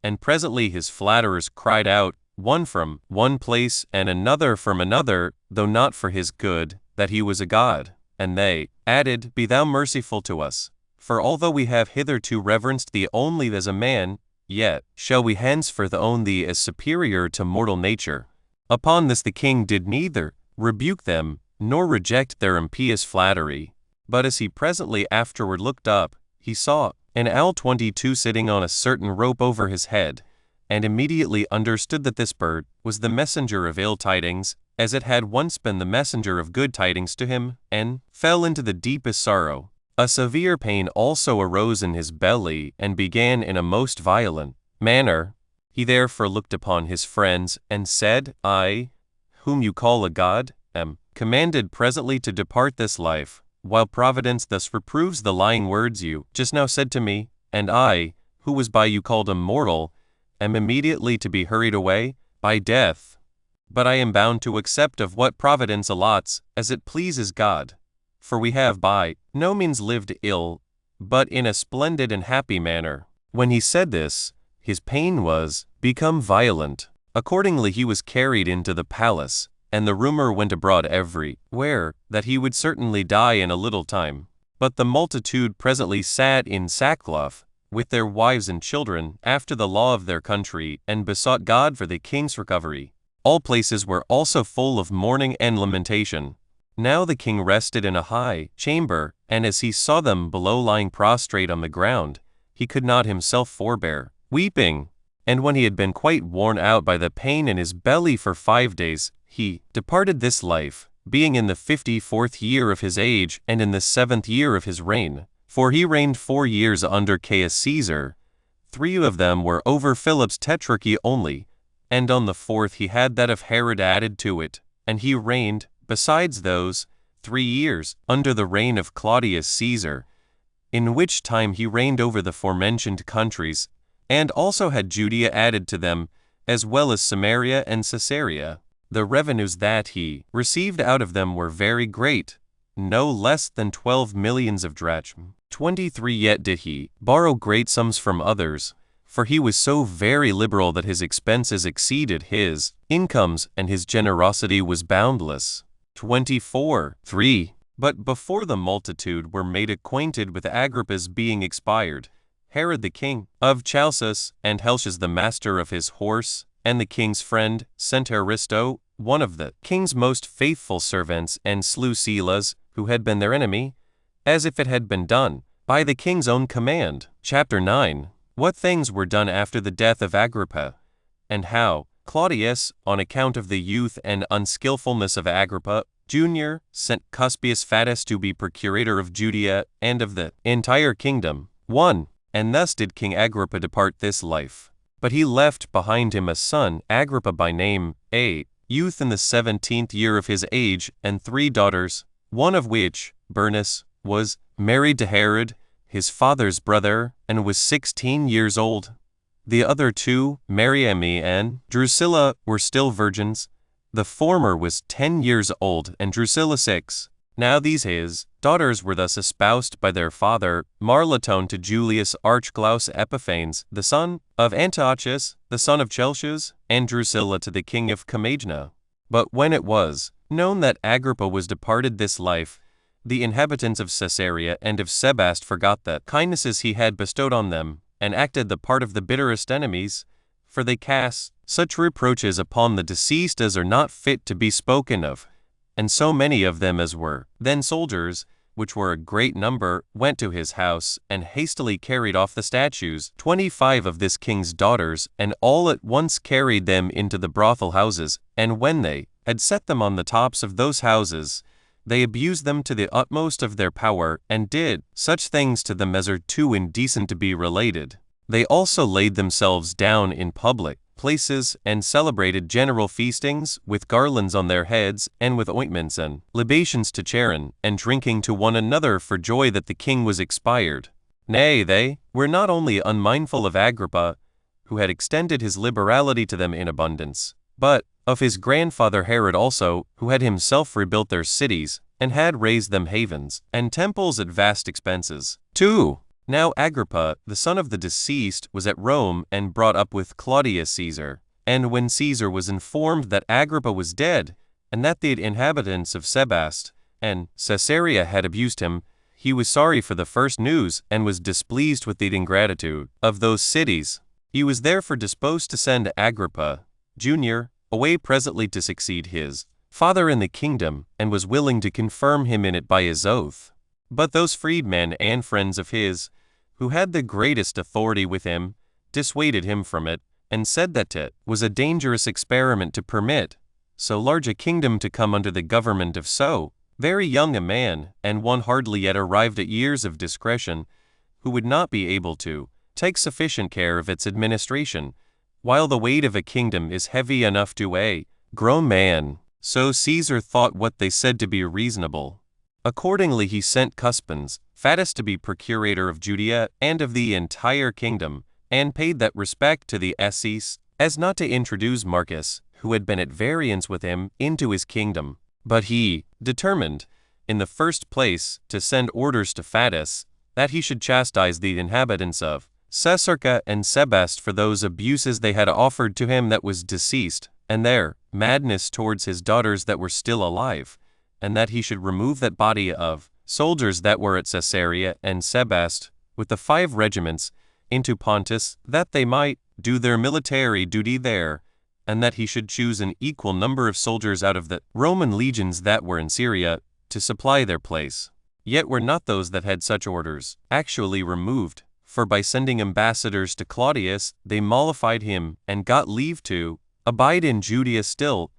And presently his flatterers cried out, one from one place and another from another, though not for his good, that he was a god. And they added, Be thou merciful to us, for although we have hitherto reverenced thee only as a man, yet shall we henceforth own thee as superior to mortal nature. Upon this the king did neither rebuke them, nor reject their impious flattery. But as he presently afterward looked up, he saw an owl 22 sitting on a certain rope over his head, and immediately understood that this bird was the messenger of ill tidings, as it had once been the messenger of good tidings to him, and fell into the deepest sorrow. A severe pain also arose in his belly, and began in a most violent manner. He therefore looked upon his friends, and said, I, whom you call a god, am commanded presently to depart this life, while Providence thus reproves the lying words you just now said to me, and I, who was by you called immortal, am immediately to be hurried away by death. But I am bound to accept of what Providence allots, as it pleases God. For we have by no means lived ill, but in a splendid and happy manner. When he said this, his pain was become violent. Accordingly he was carried into the palace, and the rumor went abroad everywhere that he would certainly die in a little time. But the multitude presently sat in sackcloth, with their wives and children, after the law of their country, and besought God for the king's recovery. All places were also full of mourning and lamentation. Now the king rested in a high chamber, and as he saw them below lying prostrate on the ground, he could not himself forbear weeping. And when he had been quite worn out by the pain in his belly for 5 days, he departed this life, being in the 54th year of his age, and in the 7th year of his reign. For he reigned 4 years under Caius Caesar. 3 of them were over Philip's tetrarchy only, and on the 4th he had that of Herod added to it, and he reigned, besides those, 3 years, under the reign of Claudius Caesar, in which time he reigned over the forementioned countries, and also had Judea added to them, as well as Samaria and Caesarea. The revenues that he received out of them were very great, no less than 12 millions of drachms. 23 Yet did he borrow great sums from others, for he was so very liberal that his expenses exceeded his incomes, and his generosity was boundless. 24. 3. But before the multitude were made acquainted with Agrippa's being expired, Herod the king of Chalcis, and Helcias the master of his horse, and the king's friend, sent Aristo, one of the king's most faithful servants, and slew Silas, who had been their enemy, as if it had been done by the king's own command. Chapter 9. What things were done after the death of Agrippa, and how Claudius, on account of the youth and unskillfulness of Agrippa, Jr. sent Cuspius Fatus to be procurator of Judea and of the entire kingdom. 1. And thus did King Agrippa depart this life. But he left behind him a son, Agrippa by name, a youth in the 17th year of his age, and 3 daughters, one of which, Bernice, was married to Herod, his father's brother, and was 16 years old. The other 2, Mariamne and Drusilla, were still virgins. The former was 10 years old, and Drusilla 6. Now these his daughters were thus espoused by their father, Marlatone, to Julius Archelaus Epiphanes, the son of Antiochus, the son of Chelcias, and Drusilla to the king of Commagena. But when it was known that Agrippa was departed this life, the inhabitants of Caesarea and of Sebaste forgot the kindnesses he had bestowed on them, and acted the part of the bitterest enemies, for they cast such reproaches upon the deceased as are not fit to be spoken of. And so many of them as were then soldiers, which were a great number, went to his house, and hastily carried off the statues, 25 of this king's daughters, and all at once carried them into the brothel houses, and when they had set them on the tops of those houses, they abused them to the utmost of their power, and did such things to them as are too indecent to be related. They also laid themselves down in public places, and celebrated general feastings, with garlands on their heads, and with ointments and libations to Charon, and drinking to one another for joy that the king was expired. Nay, they were not only unmindful of Agrippa, who had extended his liberality to them in abundance, but of his grandfather Herod also, who had himself rebuilt their cities, and had raised them havens and temples at vast expenses. 2. Now Agrippa, the son of the deceased, was at Rome, and brought up with Claudius Caesar. And when Caesar was informed that Agrippa was dead, and that the inhabitants of Sebaste and Caesarea had abused him, he was sorry for the first news, and was displeased with the ingratitude of those cities. He was therefore disposed to send Agrippa, Jr., away presently to succeed his father in the kingdom, and was willing to confirm him in it by his oath. But those freedmen and friends of his, who had the greatest authority with him, dissuaded him from it, and said that it was a dangerous experiment to permit so large a kingdom to come under the government of so very young a man, and one hardly yet arrived at years of discretion, who would not be able to take sufficient care of its administration, while the weight of a kingdom is heavy enough to a grown man. So Caesar thought what they said to be reasonable. Accordingly he sent Cuspius Fatus to be procurator of Judea and of the entire kingdom, and paid that respect to the Essenes, as not to introduce Marcus, who had been at variance with him, into his kingdom. But he determined, in the first place, to send orders to Fatus, that he should chastise the inhabitants of Caesarea and Sebaste for those abuses they had offered to him that was deceased, and their madness towards his daughters that were still alive, and that he should remove that body of soldiers that were at Caesarea and Sebaste, with the 5 regiments, into Pontus, that they might do their military duty there, and that he should choose an equal number of soldiers out of the Roman legions that were in Syria, to supply their place. Yet were not those that had such orders actually removed, for by sending ambassadors to Claudius, they mollified him, and got leave to abide in Judea still.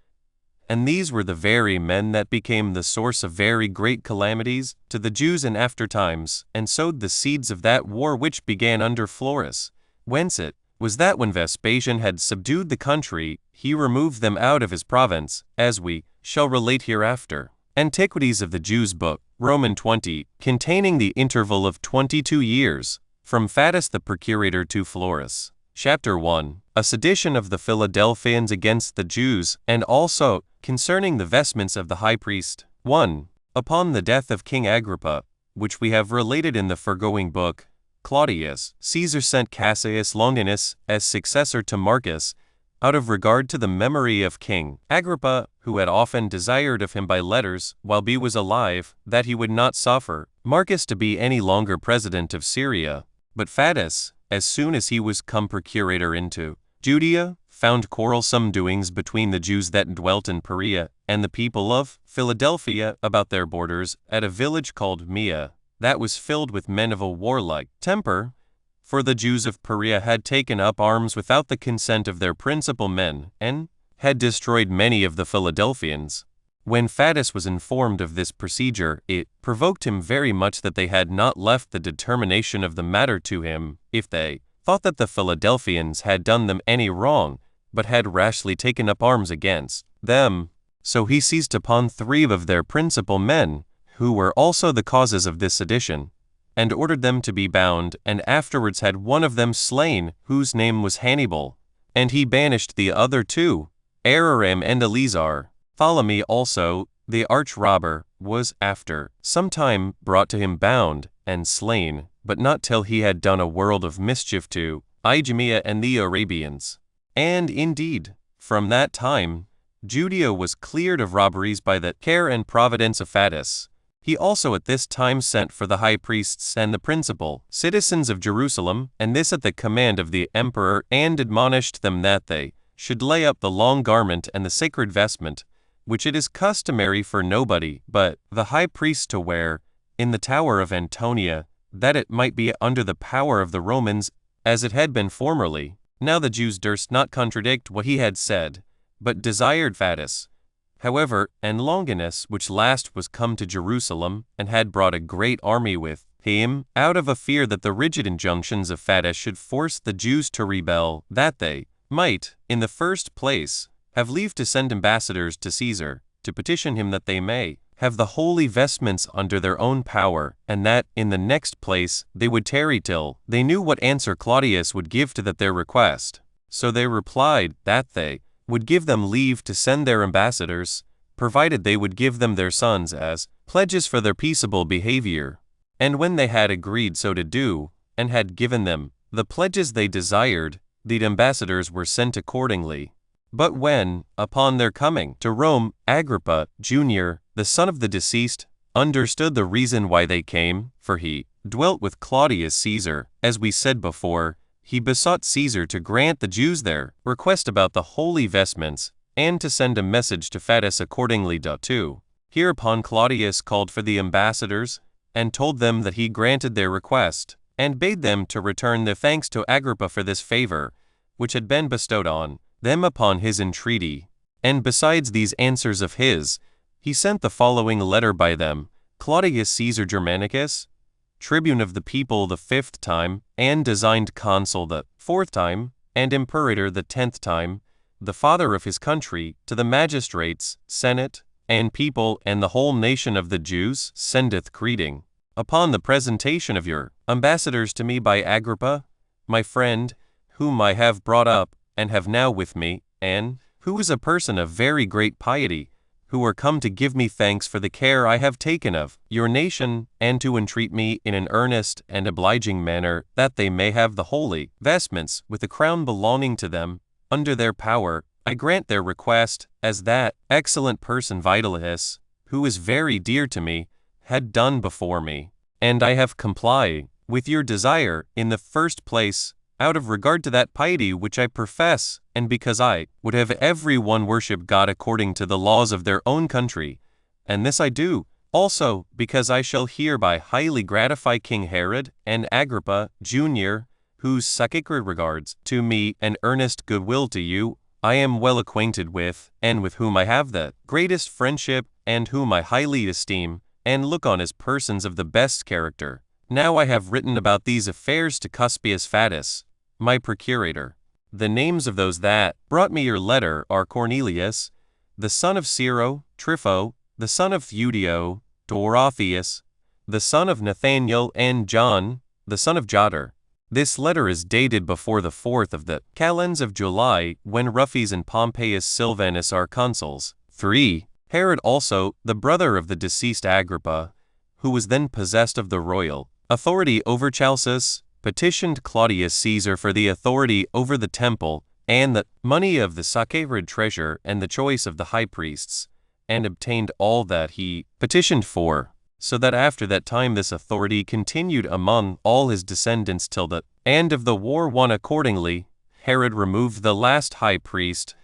And these were the very men that became the source of very great calamities to the Jews in after times, and sowed the seeds of that war which began under Florus. Whence it was that when Vespasian had subdued the country, he removed them out of his province, as we shall relate hereafter. Antiquities of the Jews book, Roman 20, containing the interval of 22 years, from Fatus the procurator to Florus. Chapter 1. A sedition of the Philadelphians against the Jews, and also concerning the vestments of the high priest. 1. Upon the death of King Agrippa, which we have related in the foregoing book, Claudius Caesar sent Cassius Longinus as successor to Marcus, out of regard to the memory of King Agrippa, who had often desired of him by letters, while he was alive, that he would not suffer Marcus to be any longer president of Syria. But Fatus, as soon as he was come procurator into Judea, found quarrelsome doings between the Jews that dwelt in Perea and the people of Philadelphia about their borders, at a village called Mea, that was filled with men of a warlike temper. For the Jews of Perea had taken up arms without the consent of their principal men, and had destroyed many of the Philadelphians. When Fadus was informed of this procedure, it provoked him very much that they had not left the determination of the matter to him, if they thought that the Philadelphians had done them any wrong, but had rashly taken up arms against them. So he seized upon 3 of their principal men, who were also the causes of this sedition, and ordered them to be bound, and afterwards had one of them slain, whose name was Hannibal. And he banished the other 2, Araram and Eleazar. Ptolemy also, the arch-robber, was after some time brought to him bound and slain, but not till he had done a world of mischief to Idumea and the Arabians. And indeed, from that time, Judea was cleared of robberies by the care and providence of Fadus. He also at this time sent for the high priests and the principal citizens of Jerusalem, and this at the command of the emperor, and admonished them that they should lay up the long garment and the sacred vestment, which it is customary for nobody but the high priest to wear, in the tower of Antonia, that it might be under the power of the Romans, as it had been formerly. Now the Jews durst not contradict what he had said, but desired Fadus, however, and Longinus, which last was come to Jerusalem, and had brought a great army with him, out of a fear that the rigid injunctions of Fadus should force the Jews to rebel, that they might, in the first place, have leave to send ambassadors to Caesar, to petition him that they may have the holy vestments under their own power, and that, in the next place, they would tarry till they knew what answer Claudius would give to their request. So they replied, that they would give them leave to send their ambassadors, provided they would give them their sons as pledges for their peaceable behavior. And when they had agreed so to do, and had given them the pledges they desired, the ambassadors were sent accordingly. But when, upon their coming to Rome, Agrippa, Jr., the son of the deceased, understood the reason why they came, for he dwelt with Claudius Caesar, as we said before, he besought Caesar to grant the Jews their request about the holy vestments, and to send a message to Fadus accordingly too. Hereupon Claudius called for the ambassadors, and told them that he granted their request, and bade them to return their thanks to Agrippa for this favor, which had been bestowed on them upon his entreaty. And besides these answers of his, he sent the following letter by them: Claudius Caesar Germanicus, tribune of the people the 5th time, and designed consul the 4th time, and imperator the 10th time, the father of his country, to the magistrates, senate, and people, and the whole nation of the Jews, sendeth greeting. Upon the presentation of your ambassadors to me by Agrippa, my friend, whom I have brought up, and have now with me, and who is a person of very great piety, who are come to give me thanks for the care I have taken of your nation, and to entreat me in an earnest and obliging manner that they may have the holy vestments with the crown belonging to them, under their power, I grant their request, as that excellent person Vitalis, who is very dear to me, had done before me. And I have complied with your desire, in the first place, out of regard to that piety which I profess, and because I would have every one worship God according to the laws of their own country. And this I do, also, because I shall hereby highly gratify King Herod and Agrippa, Jr., whose sacred regards to me and earnest goodwill to you I am well acquainted with, and with whom I have the greatest friendship, and whom I highly esteem, and look on as persons of the best character. Now I have written about these affairs to Cuspius Fadus, my procurator. The names of those that brought me your letter are Cornelius, the son of Ciro, Trypho, the son of Theudio, Dorotheus, the son of Nathanael, and John, the son of Jotter. This letter is dated before the 4th of the calends of July, when Ruffius and Pompeius Silvanus are consuls. 3. Herod also, the brother of the deceased Agrippa, who was then possessed of the royal authority over Chalcis, petitioned Claudius Caesar for the authority over the temple, and the money of the sacred treasure, and the choice of the high priests, and obtained all that he petitioned for. So that after that time this authority continued among all his descendants till the end of the war won. Accordingly, Herod removed the last high priest,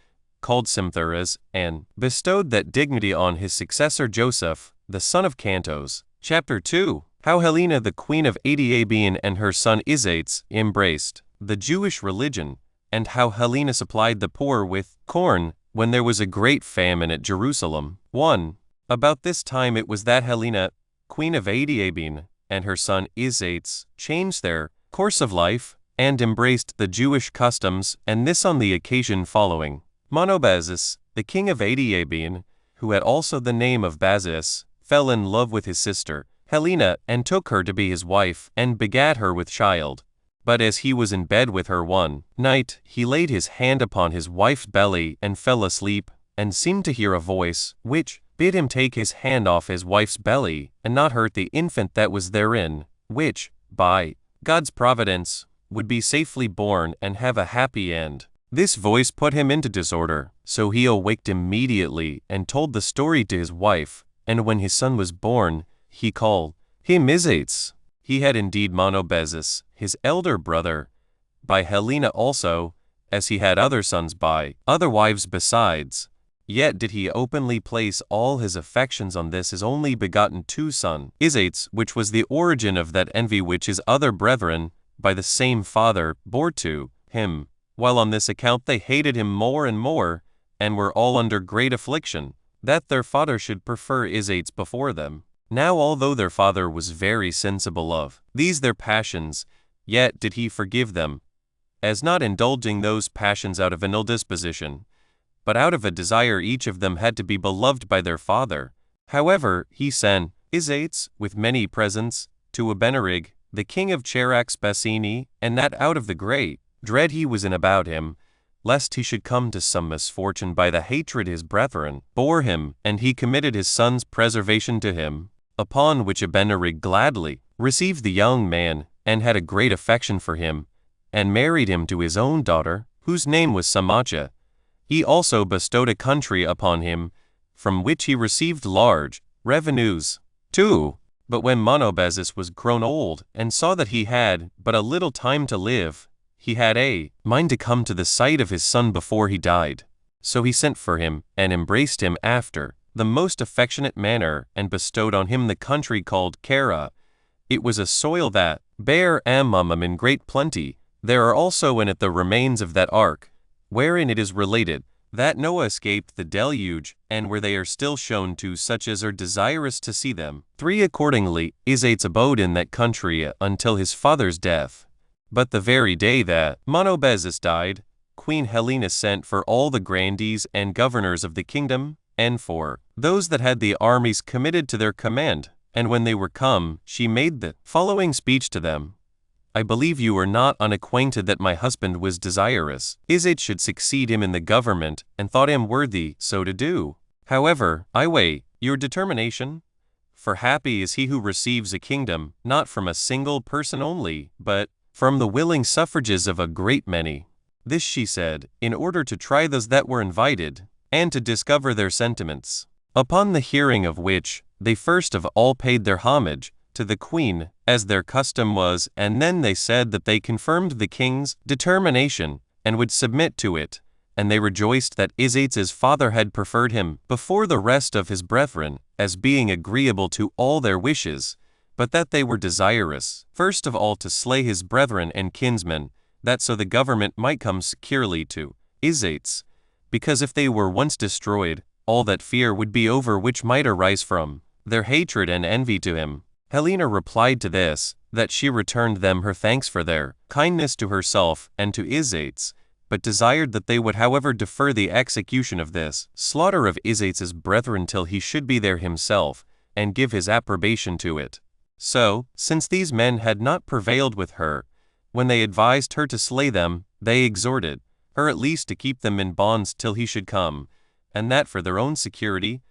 called Simtheres, and bestowed that dignity on his successor Joseph, the son of Cantos. Chapter 2. How Helena the queen of Adiabene and her son Isates embraced the Jewish religion, and how Helena supplied the poor with corn, when there was a great famine at Jerusalem. 1. About this time it was that Helena, queen of Adiabene, and her son Isates changed their course of life and embraced the Jewish customs, and this on the occasion following. Monobazus, the king of Adiabene, who had also the name of Basis, fell in love with his sister Helena and took her to be his wife and begat her with child. But as he was in bed with her one night, he laid his hand upon his wife's belly and fell asleep, and seemed to hear a voice, which bid him take his hand off his wife's belly, and not hurt the infant that was therein, which, by God's providence, would be safely born and have a happy end. This voice put him into disorder, so he awaked immediately and told the story to his wife, and when his son was born, he called him Isates. He had indeed Monobazus, his elder brother, by Helena also, as he had other sons by other wives besides. Yet did he openly place all his affections on this his only begotten son, Isates, which was the origin of that envy which his other brethren, by the same father, bore to him, while on this account they hated him more and more, and were all under great affliction, that their father should prefer Isates before them. Now although their father was very sensible of these their passions, yet did he forgive them, as not indulging those passions out of an ill disposition, but out of a desire each of them had to be beloved by their father. However, he sent Isates, with many presents, to Abenarig, the king of Charax-Bassini, and that out of the great dread he was in about him, lest he should come to some misfortune by the hatred his brethren bore him, and he committed his son's preservation to him. Upon which Abenarig gladly received the young man, and had a great affection for him, and married him to his own daughter, whose name was Samacha. He also bestowed a country upon him, from which he received large revenues. 2. But when Monobazus was grown old, and saw that he had but a little time to live, he had a mind to come to the sight of his son before he died. So he sent for him, and embraced him after the most affectionate manner, and bestowed on him the country called Kara. It was a soil that bare amomum in great plenty. There are also in it the remains of that ark, wherein it is related that Noah escaped the deluge, and where they are still shown to such as are desirous to see them. 3. Accordingly, Isates abode in that country until his father's death. But the very day that Monobazus died, Queen Helena sent for all the grandees and governors of the kingdom, and for those that had the armies committed to their command, and when they were come, she made the following speech to them. I believe you are not unacquainted that my husband was desirous Isates should succeed him in the government, and thought him worthy so to do. However, I weigh your determination, for happy is he who receives a kingdom, not from a single person only, but from the willing suffrages of a great many. This she said, in order to try those that were invited, and to discover their sentiments. Upon the hearing of which, they first of all paid their homage to the queen, as their custom was, and then they said that they confirmed the king's determination, and would submit to it, and they rejoiced that Isates' father had preferred him before the rest of his brethren, as being agreeable to all their wishes, but that they were desirous, first of all to slay his brethren and kinsmen, that so the government might come securely to Isates, because if they were once destroyed, all that fear would be over which might arise from their hatred and envy to him. Helena replied to this, that she returned them her thanks for their kindness to herself and to Isates, but desired that they would however defer the execution of this slaughter of Isates' brethren till he should be there himself, and give his approbation to it. So, since these men had not prevailed with her, when they advised her to slay them, they exhorted her at least to keep them in bonds till he should come, and that for their own security.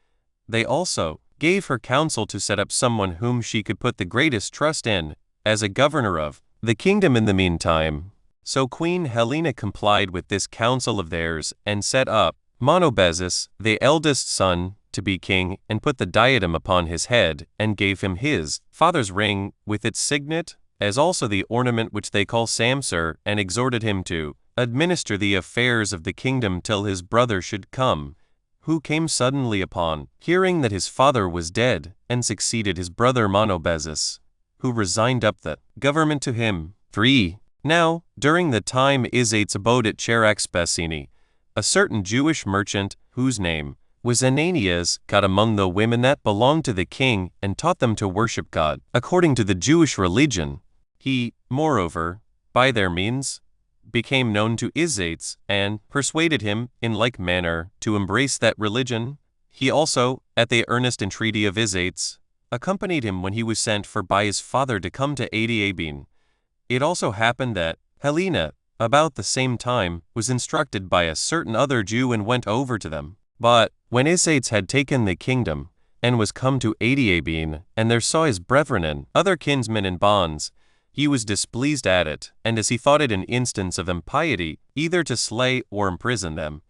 They also gave her counsel to set up someone whom she could put the greatest trust in, as a governor of the kingdom in the meantime. So Queen Helena complied with this counsel of theirs, and set up Monobazus, the eldest son, to be king, and put the diadem upon his head, and gave him his father's ring, with its signet, as also the ornament which they call Samsur, and exhorted him to administer the affairs of the kingdom till his brother should come, who came suddenly upon hearing that his father was dead, and succeeded his brother Monobazus, who resigned up the government to him. 3. Now, during the time Isates abode at Charax-Bassini, a certain Jewish merchant, whose name was Ananias, got among the women that belonged to the king and taught them to worship God according to the Jewish religion. He, moreover, by their means, became known to Isates, and persuaded him, in like manner, to embrace that religion. He also, at the earnest entreaty of Isates, accompanied him when he was sent for by his father to come to Adiabene. It also happened that Helena, about the same time, was instructed by a certain other Jew and went over to them. But when Isates had taken the kingdom, and was come to Adiabene, and there saw his brethren and other kinsmen in bonds, he was displeased at it, and as he thought it an instance of impiety, either to slay or imprison them,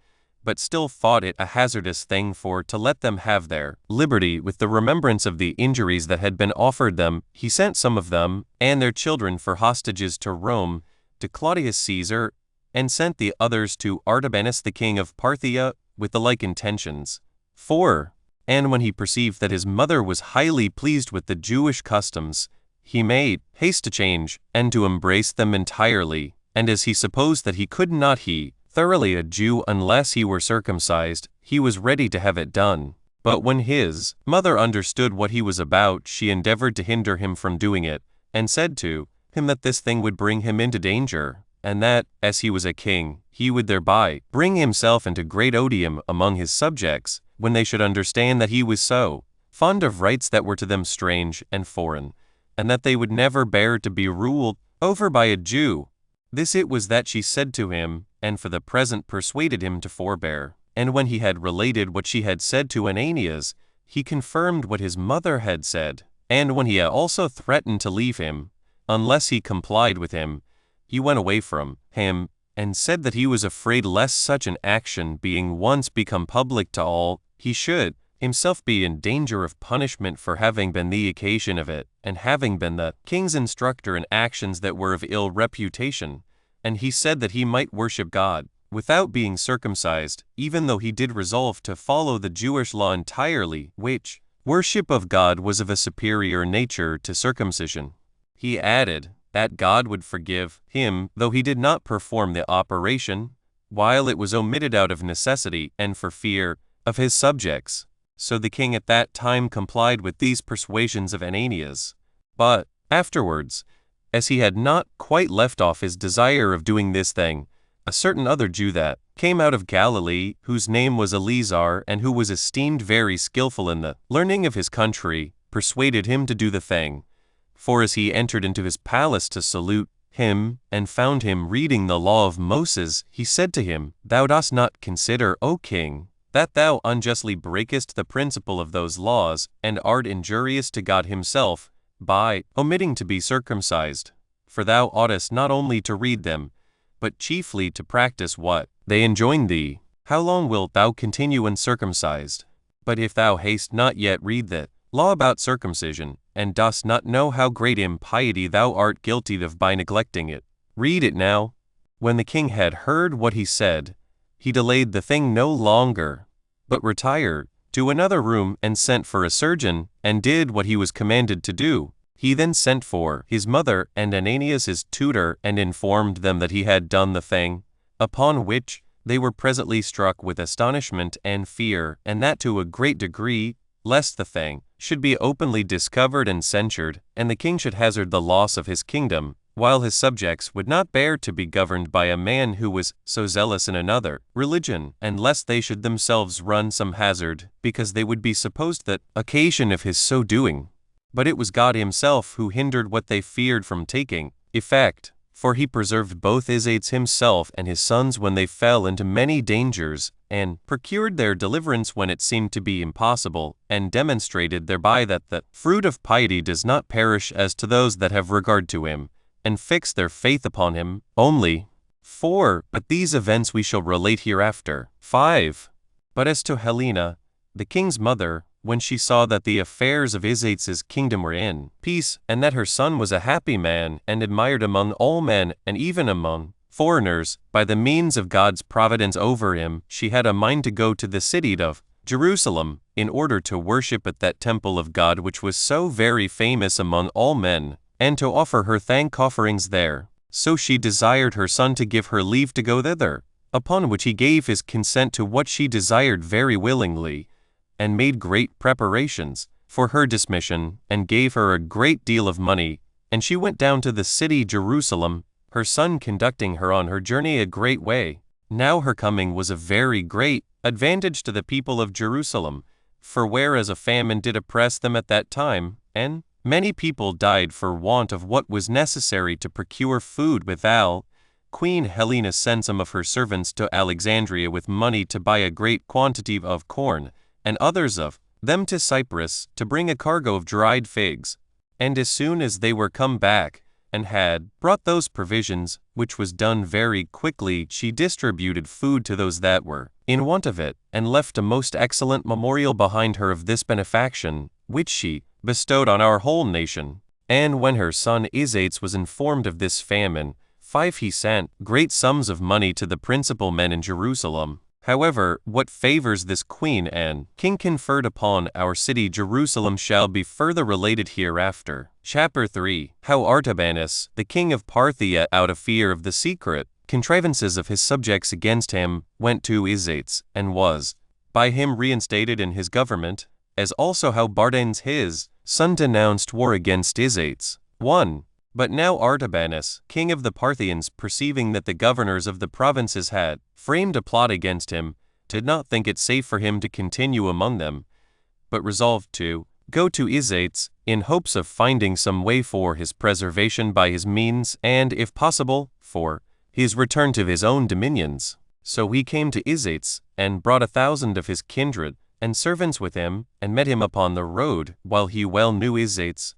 but still thought it a hazardous thing for to let them have their liberty with the remembrance of the injuries that had been offered them, he sent some of them and their children for hostages to Rome, to Claudius Caesar, and sent the others to Artabanus the king of Parthia, with the like intentions. 4. And when he perceived that his mother was highly pleased with the Jewish customs, he made haste to change, and to embrace them entirely, and as he supposed that he could not thoroughly a Jew unless he were circumcised, he was ready to have it done. But when his mother understood what he was about, she endeavored to hinder him from doing it, and said to him that this thing would bring him into danger, and that, as he was a king, he would thereby bring himself into great odium among his subjects, when they should understand that he was so fond of rites that were to them strange and foreign, and that they would never bear to be ruled over by a Jew. This it was that she said to him, and for the present persuaded him to forbear. And when he had related what she had said to Ananias, he confirmed what his mother had said. And when he had also threatened to leave him, unless he complied with him, he went away from him, and said that he was afraid lest such an action being once become public to all, he should himself be in danger of punishment for having been the occasion of it, and having been the king's instructor in actions that were of ill reputation. And he said that he might worship God without being circumcised, even though he did resolve to follow the Jewish law entirely, which worship of God was of a superior nature to circumcision. He added that God would forgive him, though he did not perform the operation, while it was omitted out of necessity and for fear of his subjects. So the king at that time complied with these persuasions of Ananias. But afterwards, as he had not quite left off his desire of doing this thing, a certain other Jew that came out of Galilee, whose name was Eleazar, and who was esteemed very skillful in the learning of his country, persuaded him to do the thing. For as he entered into his palace to salute him, and found him reading the law of Moses, he said to him, Thou dost not consider, O king, that thou unjustly breakest the principle of those laws, and art injurious to God himself, by omitting to be circumcised. For thou oughtest not only to read them, but chiefly to practice what they enjoin thee. How long wilt thou continue uncircumcised? But if thou hast not yet read the law about circumcision, and dost not know how great impiety thou art guilty of by neglecting it, read it now. When the king had heard what he said, he delayed the thing no longer, but retired to another room and sent for a surgeon, and did what he was commanded to do. He then sent for his mother and Ananias his tutor, and informed them that he had done the thing, upon which they were presently struck with astonishment and fear, and that to a great degree, lest the thing should be openly discovered and censured, and the king should hazard the loss of his kingdom, while his subjects would not bear to be governed by a man who was so zealous in another religion, and lest they should themselves run some hazard, because they would be supposed that occasion of his so doing. But it was God himself who hindered what they feared from taking effect, for he preserved both Isates himself and his sons when they fell into many dangers, and procured their deliverance when it seemed to be impossible, and demonstrated thereby that the fruit of piety does not perish as to those that have regard to him, and fix their faith upon him only. 4. But these events we shall relate hereafter. 5. But as to Helena, the king's mother, when she saw that the affairs of Isates' kingdom were in peace, and that her son was a happy man, and admired among all men, and even among foreigners, by the means of God's providence over him, she had a mind to go to the city of Jerusalem, in order to worship at that temple of God which was so very famous among all men, and to offer her thank offerings there. So she desired her son to give her leave to go thither. upon which he gave his consent to what she desired very willingly, and made great preparations for her dismission, and gave her a great deal of money, and she went down to the city Jerusalem, her son conducting her on her journey a great way. Now her coming was a very great advantage to the people of Jerusalem, for whereas a famine did oppress them at that time, and many people died for want of what was necessary to procure food withal, Queen Helena sent some of her servants to Alexandria with money to buy a great quantity of corn, and others of them to Cyprus to bring a cargo of dried figs. And as soon as they were come back, and had brought those provisions, which was done very quickly, she distributed food to those that were in want of it, and left a most excellent memorial behind her of this benefaction, which she bestowed on our whole nation. And when her son Isaetes was informed of this famine, he sent great sums of money to the principal men in Jerusalem. However, what favors this queen and king conferred upon our city Jerusalem shall be further related hereafter. Chapter 3. How Artabanus, the king of Parthia, out of fear of the secret contrivances of his subjects against him, went to Isaetes, and was by him reinstated in his government, as also how Bardanes his son denounced war against Isaetes. 1. But now Artabanus, king of the Parthians, perceiving that the governors of the provinces had framed a plot against him, did not think it safe for him to continue among them, but resolved to go to Isaetes, in hopes of finding some way for his preservation by his means, and, if possible, for his return to his own dominions. So he came to Isaetes, and brought 1,000 of his kindred and servants with him, and met him upon the road, while he well knew Isaetes.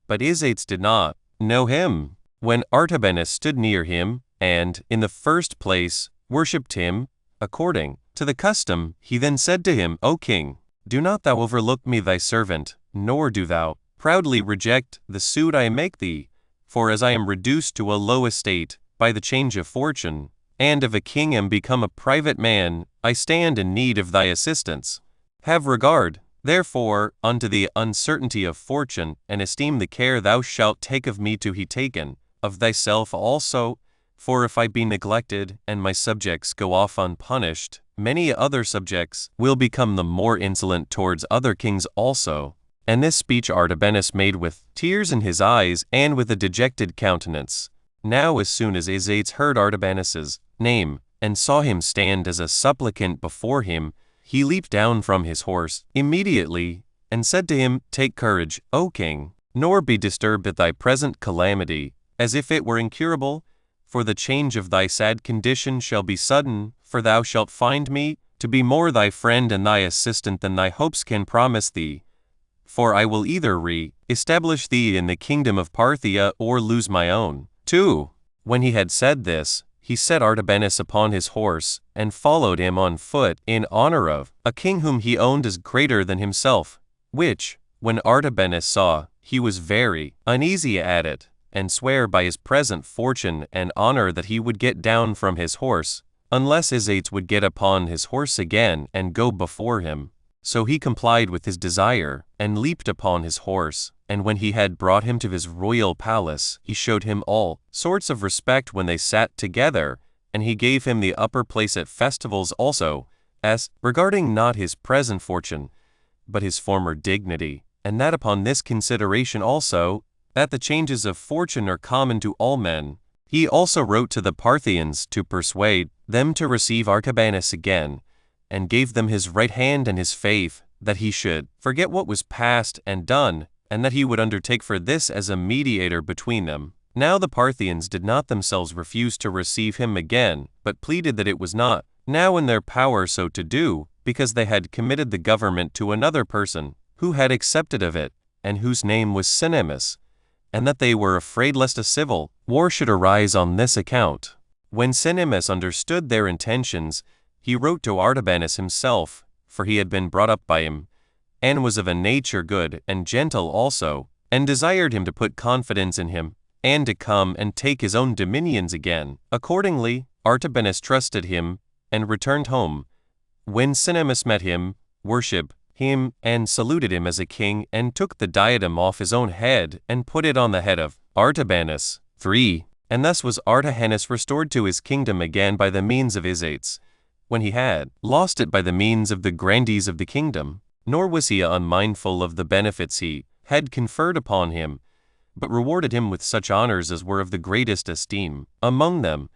But Isaetes did not know him. When Artabanus stood near him, and, in the first place, worshipped him, according to the custom, he then said to him, O king, do not thou overlook me thy servant, nor do thou proudly reject the suit I make thee, for as I am reduced to a low estate by the change of fortune, and of a king am become a private man, I stand in need of thy assistance. Have regard, therefore, unto the uncertainty of fortune, and esteem the care thou shalt take of me to be taken, of thyself also, for if I be neglected, and my subjects go off unpunished, many other subjects will become the more insolent towards other kings also. And this speech Artabanus made with tears in his eyes, and with a dejected countenance. Now as soon as Isaetes heard Artabanus's name, and saw him stand as a supplicant before him, he leaped down from his horse immediately, and said to him, Take courage, O king, nor be disturbed at thy present calamity, as if it were incurable, for the change of thy sad condition shall be sudden, for thou shalt find me to be more thy friend and thy assistant than thy hopes can promise thee. For I will either re-establish thee in the kingdom of Parthia, or lose my own. 2. When he had said this, he set Artabanus upon his horse, and followed him on foot, in honor of a king whom he owned as greater than himself, which, when Artabanus saw, he was very uneasy at it, and sware by his present fortune and honor that he would get down from his horse, unless Isaetes would get upon his horse again and go before him. So he complied with his desire, and leaped upon his horse, and when he had brought him to his royal palace, he showed him all sorts of respect when they sat together, and he gave him the upper place at festivals also, as regarding not his present fortune, but his former dignity, and that upon this consideration also, that the changes of fortune are common to all men. He also wrote to the Parthians to persuade them to receive Artabanus again, and gave them his right hand and his faith, that he should forget what was past and done, and that he would undertake for this as a mediator between them. Now the Parthians did not themselves refuse to receive him again, but pleaded that it was not now in their power so to do, because they had committed the government to another person, who had accepted of it, and whose name was Cinemus, and that they were afraid lest a civil war should arise on this account. When Cinemus understood their intentions, he wrote to Artabanus himself, for he had been brought up by him, and was of a nature good and gentle also, and desired him to put confidence in him, and to come and take his own dominions again. Accordingly, Artabanus trusted him, and returned home. When Cinemus met him, worshipped him, and saluted him as a king, and took the diadem off his own head, and put it on the head of Artabanus. 3. And thus was Artahanus restored to his kingdom again by the means of Isates, when he had lost it by the means of the grandees of the kingdom. Nor was he unmindful of the benefits he had conferred upon him, but rewarded him with such honors as were of the greatest esteem among them.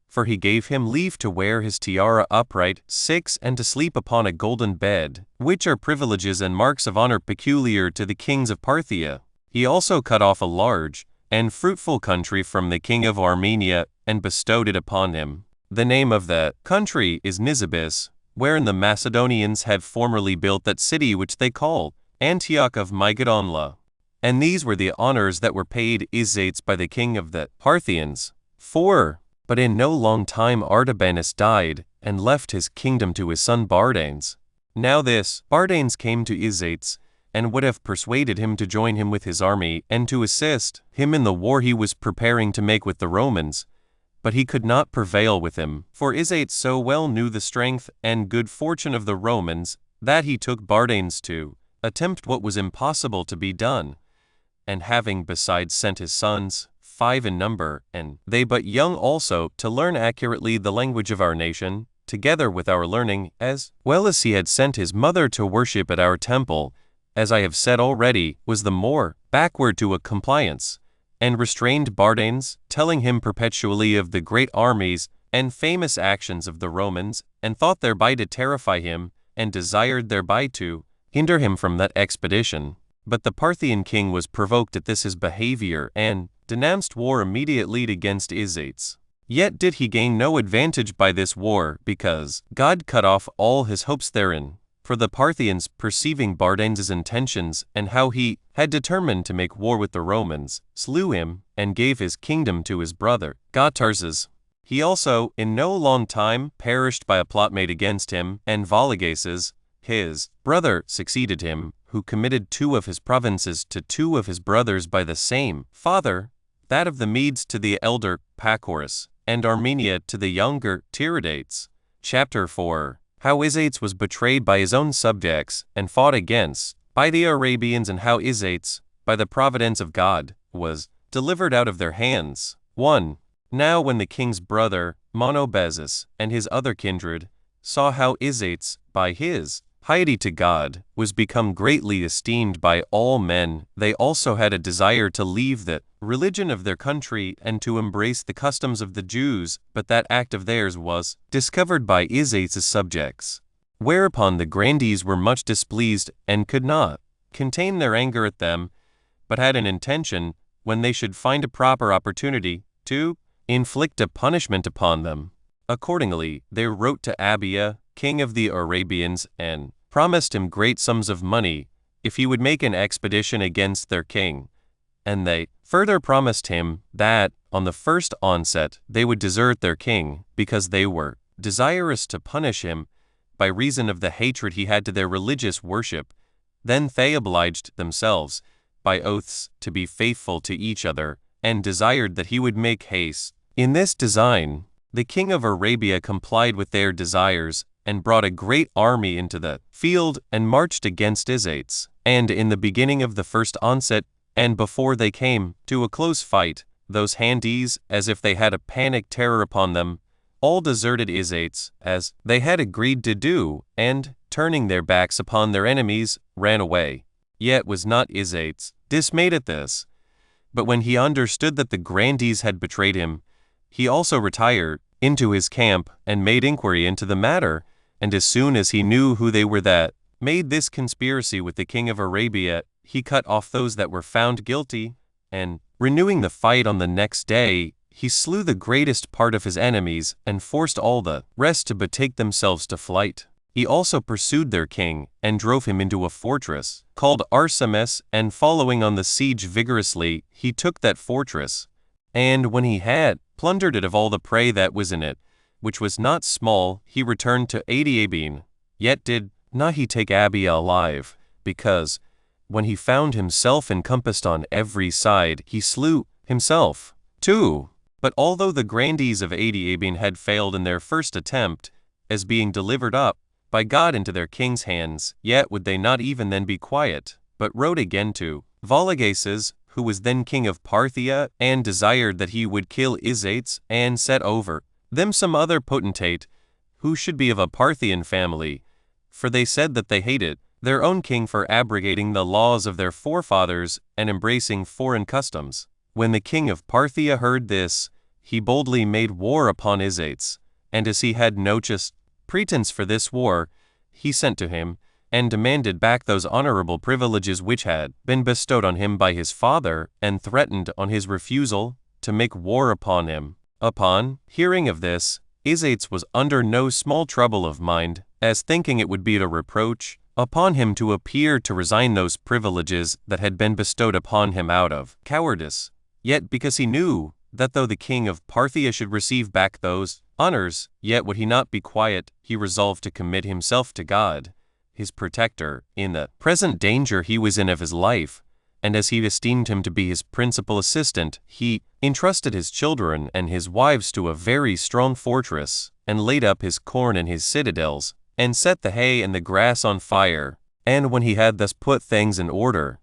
For he gave him leave to wear his tiara upright, 6, and to sleep upon a golden bed, which are privileges and marks of honor peculiar to the kings of Parthia. He also cut off a large and fruitful country from the king of Armenia, and bestowed it upon him. The name of the country is Nisibis, wherein the Macedonians had formerly built that city which they call Antioch of Magadonla. And these were the honors that were paid Isates by the king of the Parthians. 4. But in no long time Artabanus died, and left his kingdom to his son Bardanes. Now this Bardanes came to Isates, and would have persuaded him to join him with his army, and to assist him in the war he was preparing to make with the Romans. But he could not prevail with him, for Isates so well knew the strength and good fortune of the Romans, that he took Bardanes to attempt what was impossible to be done. And having besides sent his sons, 5 in number, and they but young also, to learn accurately the language of our nation, together with our learning, as well as he had sent his mother to worship at our temple, as I have said already, was the more backward to a compliance, and restrained Bardanes, telling him perpetually of the great armies and famous actions of the Romans, and thought thereby to terrify him, and desired thereby to hinder him from that expedition. But the Parthian king was provoked at this his behavior, and denounced war immediately against Isates. Yet did he gain no advantage by this war, because God cut off all his hopes therein. For the Parthians, perceiving Bardanes' intentions, and how he had determined to make war with the Romans, slew him, and gave his kingdom to his brother Gotarzes. He also, in no long time, perished by a plot made against him, and Vologases, his brother, succeeded him, who committed 2 of his provinces to 2 of his brothers by the same father, that of the Medes to the elder Pacorus, and Armenia to the younger Tiridates. Chapter 4. How Isates was betrayed by his own subjects, and fought against by the Arabians, and how Isates, by the providence of God, was delivered out of their hands. 1. Now when the king's brother, Monobazus, and his other kindred, saw how Isates, by his piety to God, was become greatly esteemed by all men, they also had a desire to leave the religion of their country, and to embrace the customs of the Jews, but that act of theirs was discovered by Isates' subjects. Whereupon the grandees were much displeased, and could not contain their anger at them, but had an intention, when they should find a proper opportunity, to inflict a punishment upon them. Accordingly, they wrote to Abia, king of the Arabians, and promised him great sums of money, if he would make an expedition against their king. And they further promised him that, on the first onset, they would desert their king, because they were desirous to punish him, by reason of the hatred he had to their religious worship. Then they obliged themselves, by oaths, to be faithful to each other, and desired that he would make haste. In this design, the king of Arabia complied with their desires, and brought a great army into the field, and marched against Isates. And in the beginning of the first onset, and before they came to a close fight, those handies, as if they had a panic terror upon them, all deserted Isates, as they had agreed to do, and, turning their backs upon their enemies, ran away. Yet was not Isates dismayed at this, but when he understood that the grandees had betrayed him, he also retired into his camp, and made inquiry into the matter, and as soon as he knew who they were that made this conspiracy with the king of Arabia, he cut off those that were found guilty, and, renewing the fight on the next day, he slew the greatest part of his enemies, and forced all the rest to betake themselves to flight. He also pursued their king, and drove him into a fortress, called Arsames, and following on the siege vigorously, he took that fortress. And when he had plundered it of all the prey that was in it, which was not small, he returned to Adiabene. Yet did not he take Abia alive, because, when he found himself encompassed on every side, he slew himself too. But although the grandees of Adiabene had failed in their first attempt, as being delivered up by God into their king's hands, yet would they not even then be quiet, but wrote again to Vologases, who was then king of Parthia, and desired that he would kill Isates, and set over them some other potentate, who should be of a Parthian family, for they said that they hated their own king for abrogating the laws of their forefathers and embracing foreign customs. When the king of Parthia heard this, he boldly made war upon Isates, and as he had no just pretense for this war, he sent to him, and demanded back those honorable privileges which had been bestowed on him by his father, and threatened on his refusal to make war upon him. Upon hearing of this, Isates was under no small trouble of mind, as thinking it would be a reproach upon him to appear to resign those privileges that had been bestowed upon him out of cowardice. Yet because he knew that though the king of Parthia should receive back those honors, yet would he not be quiet, he resolved to commit himself to God, his protector, in the present danger he was in of his life, and as he esteemed him to be his principal assistant, he entrusted his children and his wives to a very strong fortress, and laid up his corn in his citadels, and set the hay and the grass on fire. And when he had thus put things in order,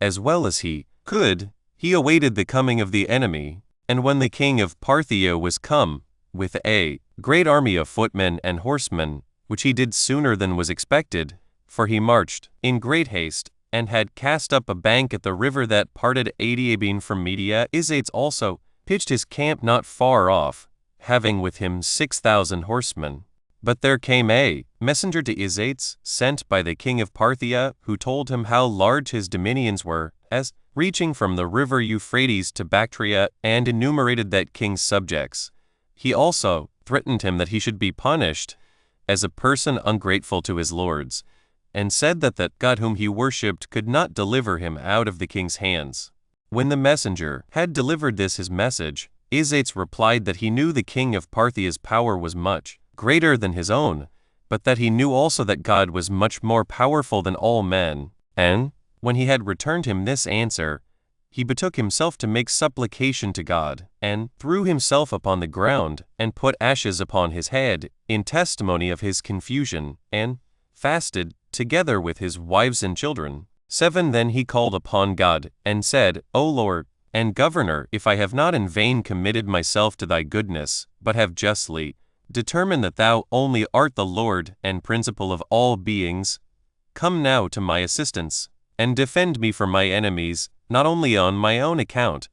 as well as he could, he awaited the coming of the enemy. And when the king of Parthia was come, with a great army of footmen and horsemen, which he did sooner than was expected, for he marched in great haste, and had cast up a bank at the river that parted Adiabene from Media, Isates also pitched his camp not far off, having with him 6,000 horsemen. But there came a messenger to Isates, sent by the king of Parthia, who told him how large his dominions were, as reaching from the river Euphrates to Bactria, and enumerated that king's subjects. He also threatened him that he should be punished as a person ungrateful to his lords, and said that God whom he worshipped could not deliver him out of the king's hands. When the messenger had delivered this his message, Isates replied that he knew the king of Parthia's power was much greater than his own, but that he knew also that God was much more powerful than all men. And, when he had returned him this answer, he betook himself to make supplication to God, and threw himself upon the ground, and put ashes upon his head, in testimony of his confusion, and fasted, together with his wives and children. 7 Then he called upon God, and said, O Lord and Governor, if I have not in vain committed myself to thy goodness, but have justly determined that thou only art the Lord and principal of all beings, come now to my assistance, and defend me from my enemies, not only on my own account,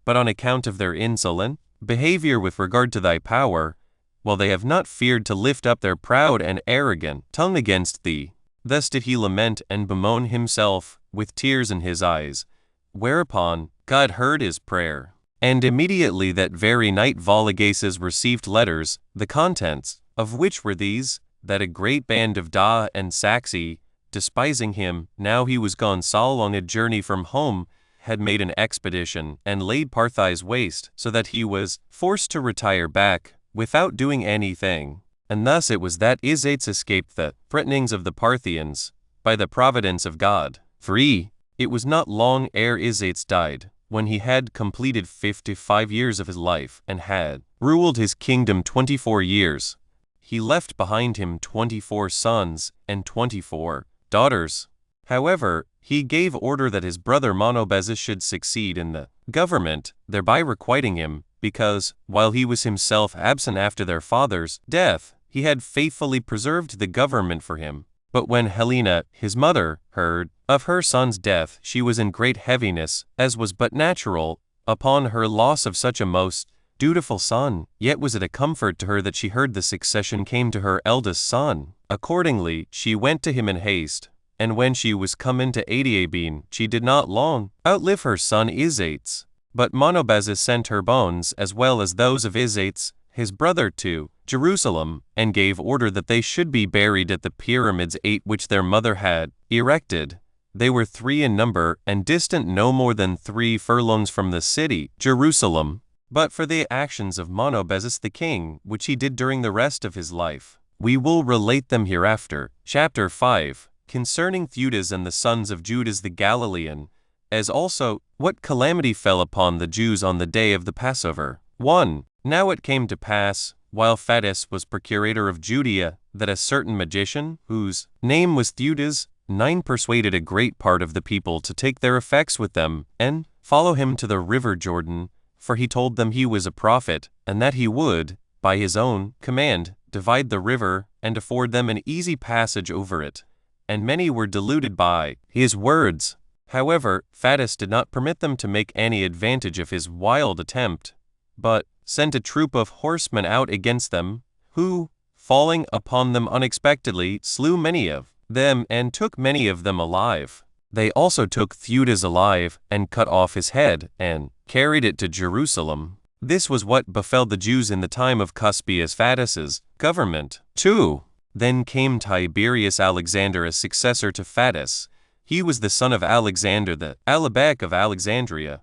but on account of their insolent behavior with regard to thy power, while they have not feared to lift up their proud and arrogant tongue against thee. Thus did he lament and bemoan himself, with tears in his eyes, whereupon God heard his prayer. And immediately that very night Vologases received letters, the contents of which were these, that a great band of Da and Saxi, despising him, now he was gone so long a journey from home, had made an expedition, and laid Parthia waste, so that he was forced to retire back, without doing anything. And thus it was that Isates escaped the threatenings of the Parthians, by the providence of God. For it was not long ere Isates died, when he had completed 55 years of his life, and had ruled his kingdom 24 years. He left behind him 24 sons, and 24 daughters. However, he gave order that his brother Monobazus should succeed in the government, thereby requiting him, because, while he was himself absent after their father's death, he had faithfully preserved the government for him. But when Helena, his mother, heard of her son's death, she was in great heaviness, as was but natural, upon her loss of such a most dutiful son. Yet was it a comfort to her that she heard the succession came to her eldest son. Accordingly, she went to him in haste, and when she was come into Adiabene, she did not long outlive her son Isates. But Monobazus sent her bones, as well as those of Isates, his brother, to Jerusalem, and gave order that they should be buried at the pyramids 8 which their mother had erected. They were 3 in number, and distant no more than 3 furlongs from the city, Jerusalem. But for the actions of Monobazus the king, which he did during the rest of his life, we will relate them hereafter. Chapter 5. Concerning Theudas and the sons of Judas the Galilean, as also what calamity fell upon the Jews on the day of the Passover. 1. Now it came to pass, while Thaddeus was procurator of Judea, that a certain magician, whose name was Theudas, 9 persuaded a great part of the people to take their effects with them, and follow him to the river Jordan, for he told them he was a prophet, and that he would, by his own command, divide the river, and afford them an easy passage over it. And many were deluded by his words. However, Faddus did not permit them to make any advantage of his wild attempt, but sent a troop of horsemen out against them, who, falling upon them unexpectedly, slew many of them and took many of them alive. They also took Theudas alive, and cut off his head, and carried it to Jerusalem. This was what befell the Jews in the time of Cuspius Faddus's government. 2. Then came Tiberius Alexander as successor to Faddus. He was the son of Alexander the Alabec of Alexandria,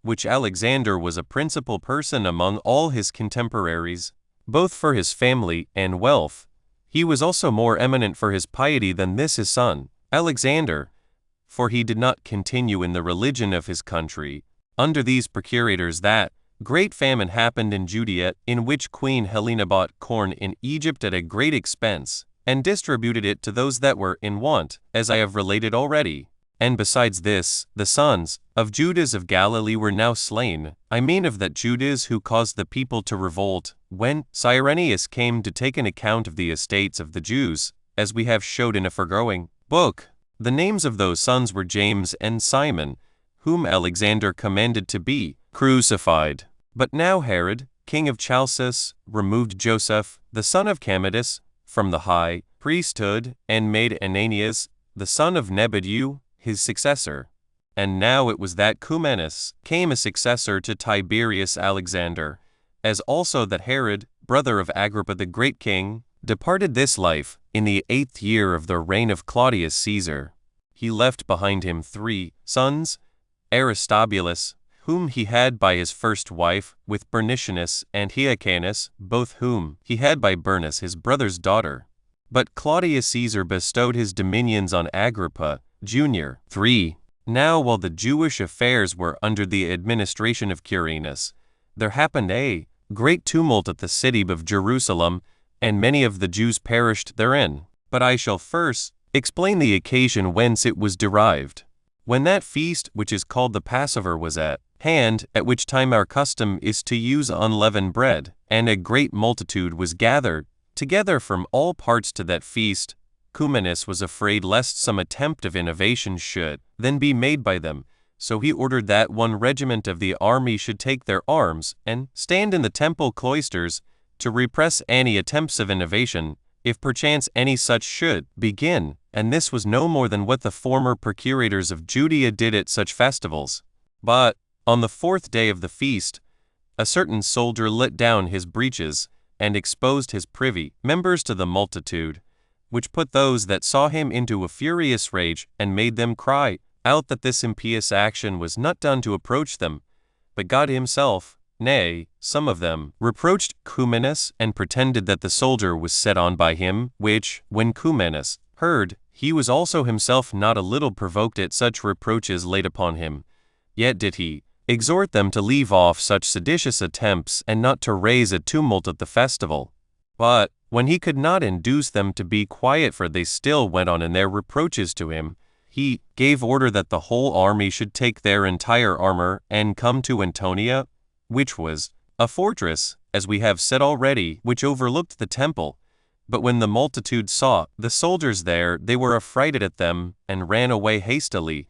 which Alexander was a principal person among all his contemporaries, both for his family and wealth. He was also more eminent for his piety than this his son, Alexander, for he did not continue in the religion of his country. Under these procurators that great famine happened in Judea, in which Queen Helena bought corn in Egypt at a great expense, and distributed it to those that were in want, as I have related already. And besides this, the sons of Judas of Galilee were now slain, I mean of that Judas who caused the people to revolt, when Cyrenius came to take an account of the estates of the Jews, as we have showed in a foregoing book. The names of those sons were James and Simon, whom Alexander commanded to be crucified. But now Herod, king of Chalcis, removed Joseph, the son of Commodus, from the high priesthood, and made Ananias, the son of Nebudiu, his successor. And now it was that Cumanus came a successor to Tiberius Alexander, as also that Herod, brother of Agrippa the great king, departed this life in the 8th year of the reign of Claudius Caesar. He left behind him 3 sons, Aristobulus, whom he had by his first wife, with Bernicianus, and Hyrcanus, both whom he had by Bernus his brother's daughter. But Claudius Caesar bestowed his dominions on Agrippa, Jr. 3. Now while the Jewish affairs were under the administration of Quirinus, there happened a great tumult at the city of Jerusalem, and many of the Jews perished therein. But I shall first explain the occasion whence it was derived. When that feast which is called the Passover was at hand, at which time our custom is to use unleavened bread, and a great multitude was gathered together from all parts to that feast, Cumanus was afraid lest some attempt of innovation should then be made by them, so he ordered that one regiment of the army should take their arms and stand in the temple cloisters to repress any attempts of innovation, if perchance any such should begin, and this was no more than what the former procurators of Judea did at such festivals. But on the 4th day of the feast, a certain soldier let down his breeches, and exposed his privy members to the multitude, which put those that saw him into a furious rage, and made them cry out that this impious action was not done to approach them, but God himself. Nay, some of them reproached Cumanus, and pretended that the soldier was set on by him, which, when Cumanus heard, he was also himself not a little provoked at such reproaches laid upon him. Yet did he exhort them to leave off such seditious attempts, and not to raise a tumult at the festival. But when he could not induce them to be quiet, for they still went on in their reproaches to him, he gave order that the whole army should take their entire armor, and come to Antonia, which was a fortress, as we have said already, which overlooked the temple. But when the multitude saw the soldiers there, they were affrighted at them, and ran away hastily.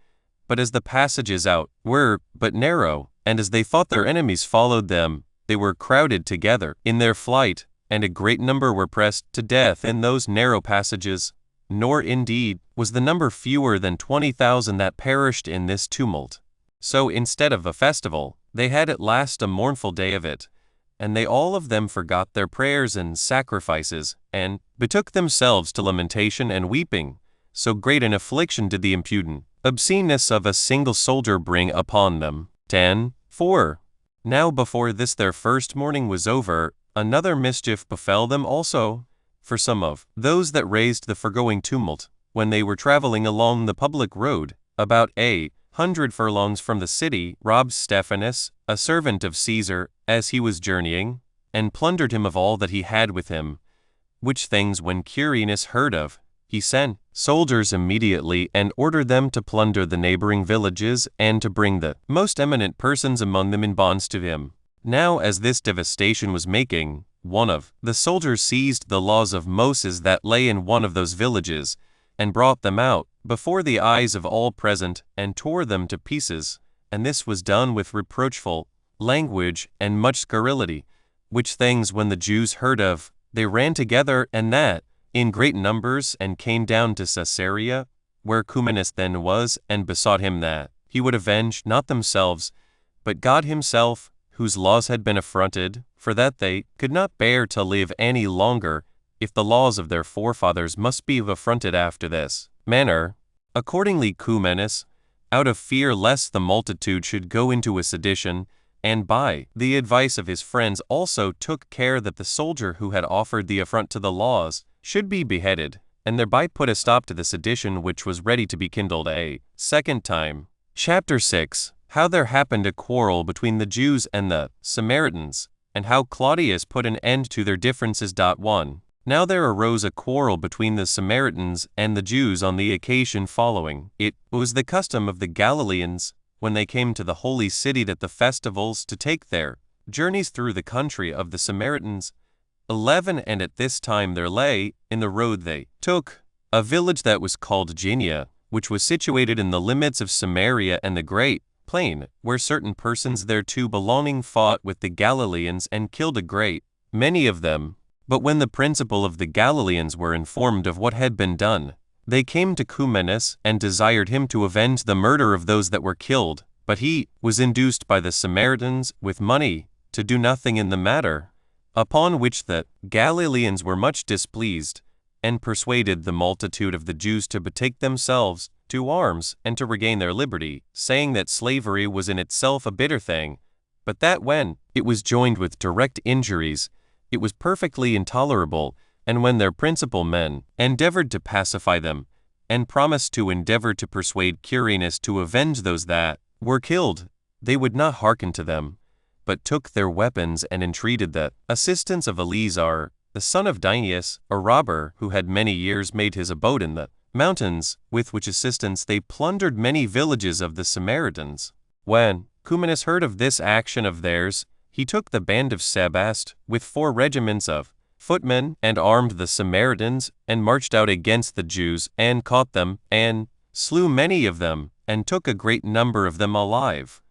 But as the passages out were but narrow, and as they thought their enemies followed them, they were crowded together in their flight, and a great number were pressed to death in those narrow passages. Nor indeed was the number fewer than 20,000 that perished in this tumult. So instead of a festival, they had at last a mournful day of it, and they all of them forgot their prayers and sacrifices, and betook themselves to lamentation and weeping. So great an affliction did the impudent obsceneness of a single soldier bring upon them. 10:4. Now before this their first mourning was over, another mischief befell them also. For some of those that raised the foregoing tumult, when they were traveling along the public road, about 100 furlongs from the city, robbed Stephanus, a servant of Caesar, as he was journeying, and plundered him of all that he had with him. Which things when Quirinus heard of, he sent soldiers immediately and ordered them to plunder the neighboring villages and to bring the most eminent persons among them in bonds to him. Now as this devastation was making, one of the soldiers seized the laws of Moses that lay in one of those villages, and brought them out before the eyes of all present, and tore them to pieces, and this was done with reproachful language and much scurrility, which things when the Jews heard of, they ran together, and that in great numbers, and came down to Caesarea, where Cumanus then was, and besought him that he would avenge not themselves, but God himself, whose laws had been affronted, for that they could not bear to live any longer, if the laws of their forefathers must be affronted after this manner. Accordingly Cumanus, out of fear lest the multitude should go into a sedition, and by the advice of his friends also took care that the soldier who had offered the affront to the laws should be beheaded, and thereby put a stop to the sedition which was ready to be kindled a second time. Chapter 6. How there happened a quarrel between the Jews and the Samaritans, and how Claudius put an end to their differences. 1. Now there arose a quarrel between the Samaritans and the Jews on the occasion following. It was the custom of the Galileans, when they came to the holy city at the festivals, to take their journeys through the country of the Samaritans. 11. And at this time there lay, in the road they took, a village that was called Ginia, which was situated in the limits of Samaria and the great plain, where certain persons thereto belonging fought with the Galileans and killed a great many of them. But when the principal of the Galileans were informed of what had been done, they came to Cumanus and desired him to avenge the murder of those that were killed. But he was induced by the Samaritans with money to do nothing in the matter. Upon which the Galileans were much displeased, and persuaded the multitude of the Jews to betake themselves to arms and to regain their liberty, saying that slavery was in itself a bitter thing, but that when it was joined with direct injuries, it was perfectly intolerable. And when their principal men endeavored to pacify them, and promised to endeavor to persuade Quirinus to avenge those that were killed, they would not hearken to them, but took their weapons and entreated the assistance of Eleazar, the son of Dineus, a robber who had many years made his abode in the mountains, with which assistance they plundered many villages of the Samaritans. When Cumanus heard of this action of theirs, he took the band of Sebast with 4 regiments of footmen, and armed the Samaritans, and marched out against the Jews, and caught them, and slew many of them, and took a great number of them alive.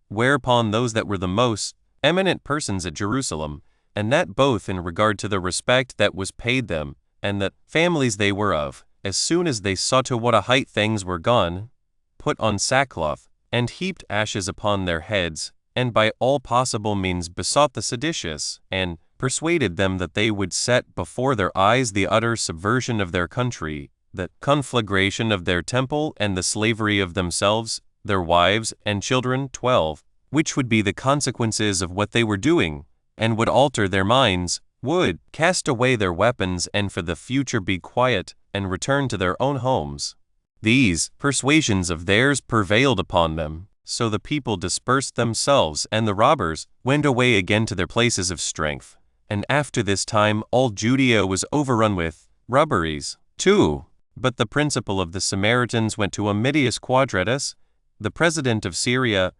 Whereupon those that were the most eminent persons at Jerusalem, and that both in regard to the respect that was paid them, and the families they were of, as soon as they saw to what a height things were gone, put on sackcloth, and heaped ashes upon their heads, and by all possible means besought the seditious, and persuaded them that they would set before their eyes the utter subversion of their country, the conflagration of their temple, and the slavery of themselves, their wives, and children. 12. Which would be the consequences of what they were doing, and would alter their minds, would cast away their weapons, and for the future be quiet, and return to their own homes. These persuasions of theirs prevailed upon them. So the people dispersed themselves, and the robbers went away again to their places of strength. And after this time all Judea was overrun with robberies. 2. But the principal of the Samaritans went to Ammidius Quadratus, the president of Syria,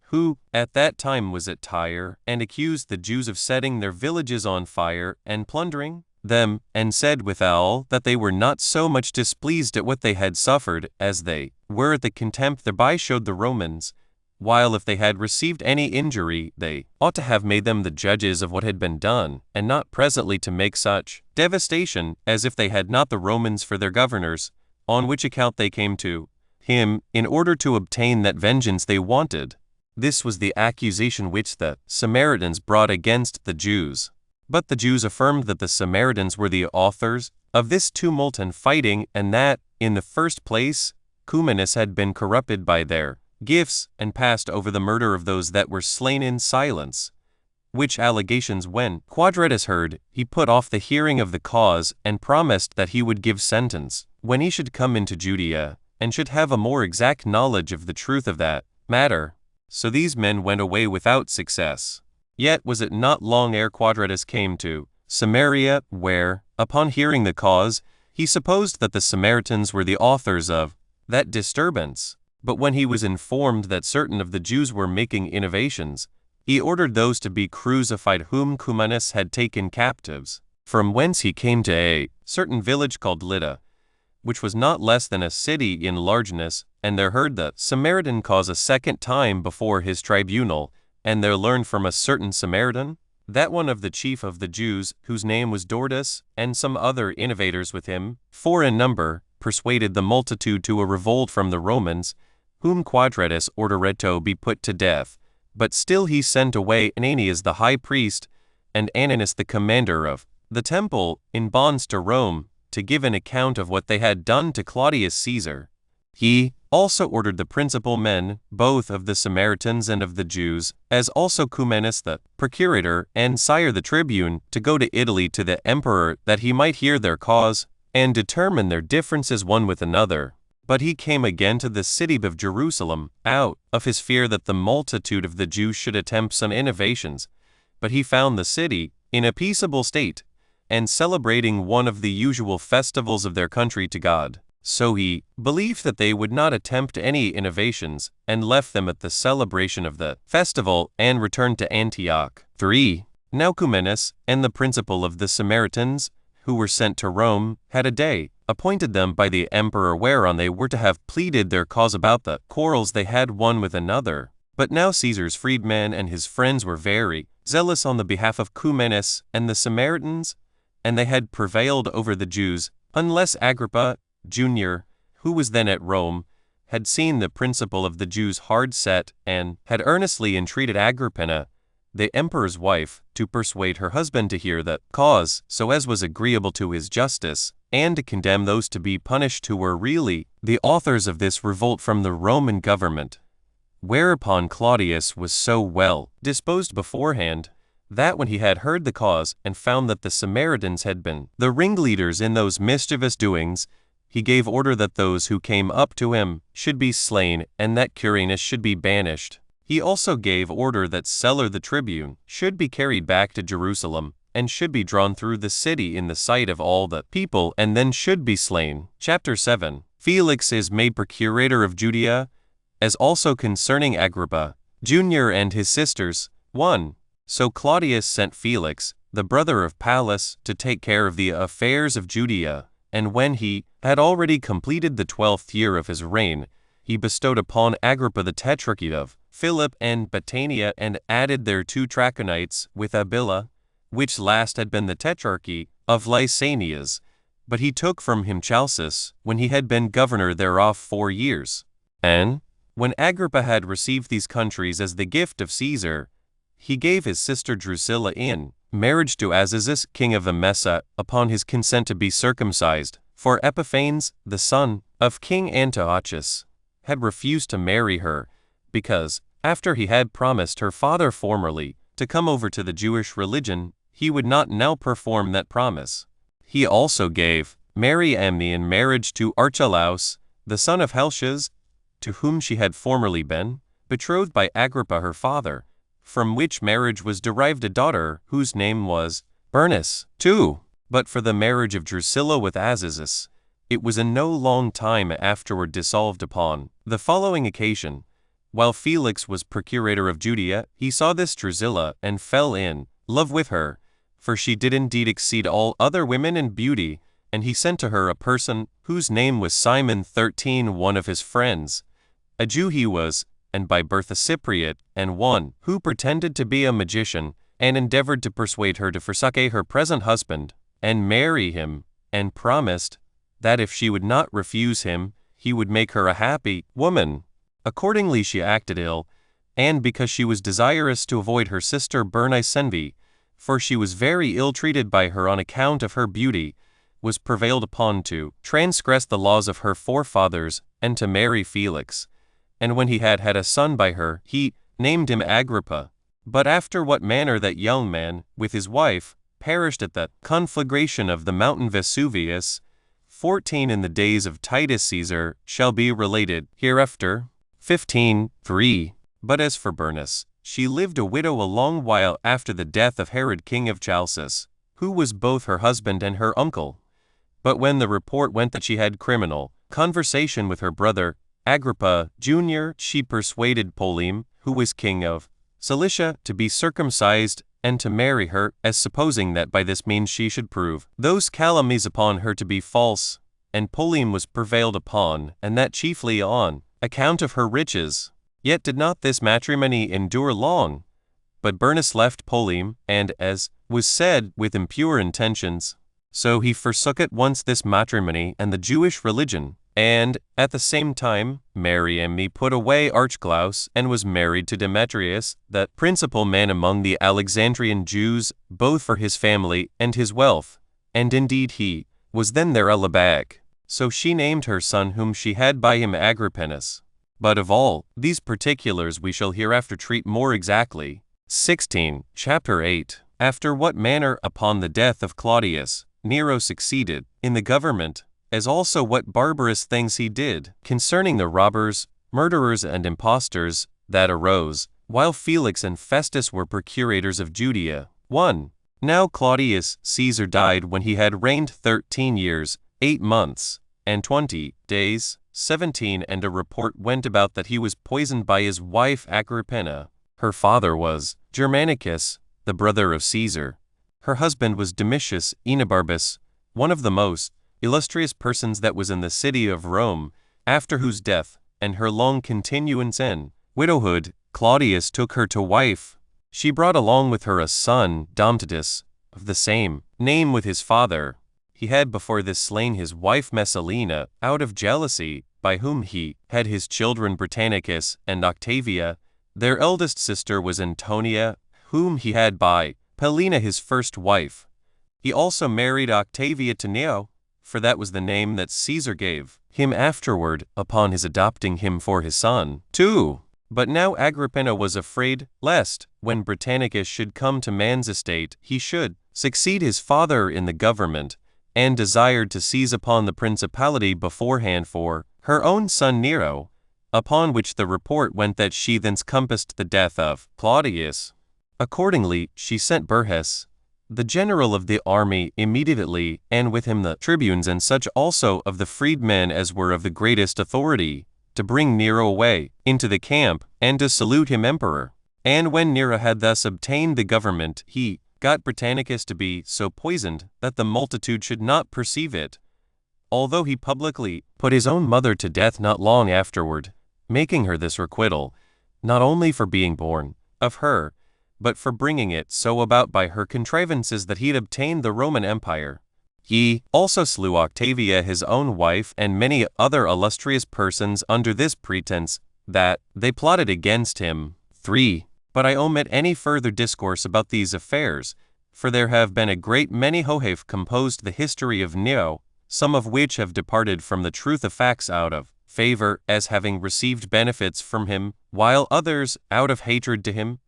who at that time was at Tyre, and accused the Jews of setting their villages on fire and plundering them, and said withal that they were not so much displeased at what they had suffered as they were at the contempt thereby showed the Romans, while if they had received any injury, they ought to have made them the judges of what had been done, and not presently to make such devastation as if they had not the Romans for their governors, on which account they came to him in order to obtain that vengeance they wanted. This was the accusation which the Samaritans brought against the Jews. But the Jews affirmed that the Samaritans were the authors of this tumult and fighting, and that, in the first place, Cumanus had been corrupted by their gifts, and passed over the murder of those that were slain in silence. Which allegations when Quadratus heard, he put off the hearing of the cause, and promised that he would give sentence, when he should come into Judea, and should have a more exact knowledge of the truth of that matter. So these men went away without success. Yet was it not long ere Quadratus came to Samaria, where, upon hearing the cause, He supposed that the Samaritans were the authors of that disturbance, but when he was informed that certain of the Jews were making innovations, he ordered those to be crucified whom Cumanus had taken captives, from whence he came to a certain village called Lydda, which was not less than a city in largeness, and there heard the Samaritan cause a second time before his tribunal, and there learned from a certain Samaritan, that one of the chief of the Jews, whose name was Dorcas, and some other innovators with him, 4 in number, persuaded the multitude to a revolt from the Romans, whom Quadratus ordered to be put to death. But still he sent away Ananias the high priest, and Ananus the commander of the temple, in bonds to Rome, to give an account of what they had done to Claudius Caesar. He also ordered the principal men, both of the Samaritans and of the Jews, as also Cumanus the procurator and Sire the tribune, to go to Italy to the emperor, that he might hear their cause, and determine their differences one with another. But he came again to the city of Jerusalem, out of his fear that the multitude of the Jews should attempt some innovations. But he found the city in a peaceable state, and celebrating one of the usual festivals of their country to God. So he believed that they would not attempt any innovations, and left them at the celebration of the festival, and returned to Antioch. 3. Now Cumanus, and the principal of the Samaritans, who were sent to Rome, had a day appointed them by the emperor whereon they were to have pleaded their cause about the quarrels they had one with another. But now Caesar's freedmen and his friends were very zealous on the behalf of Cumanus and the Samaritans, and they had prevailed over the Jews, unless Agrippa, Junior, who was then at Rome, had seen the principal of the Jews hard set, and had earnestly entreated Agrippina, the emperor's wife, to persuade her husband to hear the cause, so as was agreeable to his justice, and to condemn those to be punished who were really the authors of this revolt from the Roman government. Whereupon Claudius was so well disposed beforehand, that when he had heard the cause, and found that the Samaritans had been the ringleaders in those mischievous doings, he gave order that those who came up to him should be slain, and that Quirinus should be banished. He also gave order that Celer the tribune should be carried back to Jerusalem, and should be drawn through the city in the sight of all the people, and then should be slain. Chapter 7. Felix is made procurator of Judea, as also concerning Agrippa, Junior and his sisters. 1. So Claudius sent Felix, the brother of Pallas, to take care of the affairs of Judea, and when he had already completed the 12th year of his reign, he bestowed upon Agrippa the tetrarchy of Philip and Batanea, and added their 2 trachonites with Abila, which last had been the tetrarchy of Lysanias, but he took from him Chalcis, when he had been governor thereof 4 years. And when Agrippa had received these countries as the gift of Caesar, he gave his sister Drusilla in marriage to Azizus, king of Emesa, upon his consent to be circumcised, for Epiphanes, the son of King Antiochus, had refused to marry her, because, after he had promised her father formerly to come over to the Jewish religion, he would not now perform that promise. He also gave Mary Amni in marriage to Archelaus, the son of Helcias, to whom she had formerly been betrothed by Agrippa her father, from which marriage was derived a daughter whose name was Bernice. 2. But for the marriage of Drusilla with Azizus, it was in no long time afterward dissolved upon the following occasion. While Felix was procurator of Judea, he saw this Drusilla, and fell in love with her, for she did indeed exceed all other women in beauty, and he sent to her a person, whose name was Simon 13, one of his friends. A Jew he was, and by birth a Cypriot, and one who pretended to be a magician, and endeavored to persuade her to forsake her present husband, and marry him, and promised that if she would not refuse him, he would make her a happy woman. Accordingly she acted ill, and because she was desirous to avoid her sister Bernice envy, for she was very ill-treated by her on account of her beauty, was prevailed upon to transgress the laws of her forefathers, and to marry Felix. And when he had had a son by her, he named him Agrippa. But after what manner that young man, with his wife, perished at the conflagration of the mountain Vesuvius, 14 in the days of Titus Caesar, shall be related hereafter. 15. 3. But as for Bernice, she lived a widow a long while after the death of Herod king of Chalcis, who was both her husband and her uncle. But when the report went that she had criminal conversation with her brother, Agrippa, Jr., she persuaded Ptolemy, who was king of Cilicia, to be circumcised, and to marry her, as supposing that by this means she should prove those calumnies upon her to be false. And Ptolemy was prevailed upon, and that chiefly on account of her riches. Yet did not this matrimony endure long. But Bernice left Ptolemy, and, as was said, with impure intentions. So he forsook at once this matrimony and the Jewish religion, and, at the same time, Mary put away Archelaus, and was married to Demetrius, that principal man among the Alexandrian Jews, both for his family and his wealth. And indeed he was then their Elabag. So she named her son whom she had by him Agrippinus. But of all these particulars we shall hereafter treat more exactly. 16. Chapter 8. After what manner, upon the death of Claudius, Nero succeeded in the government, as also what barbarous things he did concerning the robbers, murderers, and impostors that arose, while Felix and Festus were procurators of Judea. 1. Now Claudius Caesar died when he had reigned 13 years, 8 months, and 20 days, 17, and a report went about that he was poisoned by his wife Agrippina. Her father was Germanicus, the brother of Caesar. Her husband was Domitius Enobarbus, one of the most illustrious persons that was in the city of Rome, after whose death, and her long continuance in widowhood, Claudius took her to wife. She brought along with her a son, Domitius, of the same name with his father. He had before this slain his wife Messalina, out of jealousy, by whom he had his children Britannicus and Octavia. Their eldest sister was Antonia, whom he had by Paulina his first wife. He also married Octavia to Neo, for that was the name that Caesar gave him afterward, upon his adopting him for his son. 2. But now Agrippina was afraid, lest, when Britannicus should come to man's estate, he should succeed his father in the government, and desired to seize upon the principality beforehand for her own son Nero, upon which the report went that she thence compassed the death of Claudius. Accordingly, she sent Burrhus, the general of the army, immediately, and with him the tribunes and such also of the freedmen as were of the greatest authority, to bring Nero away into the camp, and to salute him emperor. And when Nero had thus obtained the government, he got Britannicus to be so poisoned that the multitude should not perceive it, although he publicly put his own mother to death not long afterward, making her this requital, not only for being born of her, but for bringing it so about by her contrivances that he had obtained the Roman Empire. He also slew Octavia his own wife and many other illustrious persons under this pretense, that they plotted against him. 3. But I omit any further discourse about these affairs, for there have been a great many who have composed the history of Nero, some of which have departed from the truth of facts out of favor, as having received benefits from him, while others, out of hatred to him,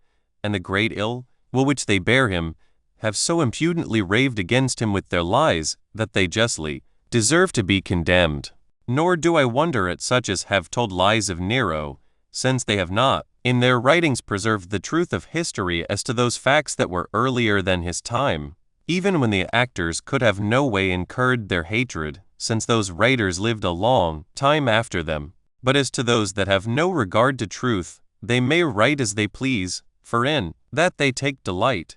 and the great ill will which they bear him, have so impudently raved against him with their lies, that they justly deserve to be condemned. Nor do I wonder at such as have told lies of Nero, since they have not, in their writings, preserved the truth of history as to those facts that were earlier than his time, even when the actors could have no way incurred their hatred, since those writers lived a long time after them. But as to those that have no regard to truth, they may write as they please, for in that they take delight.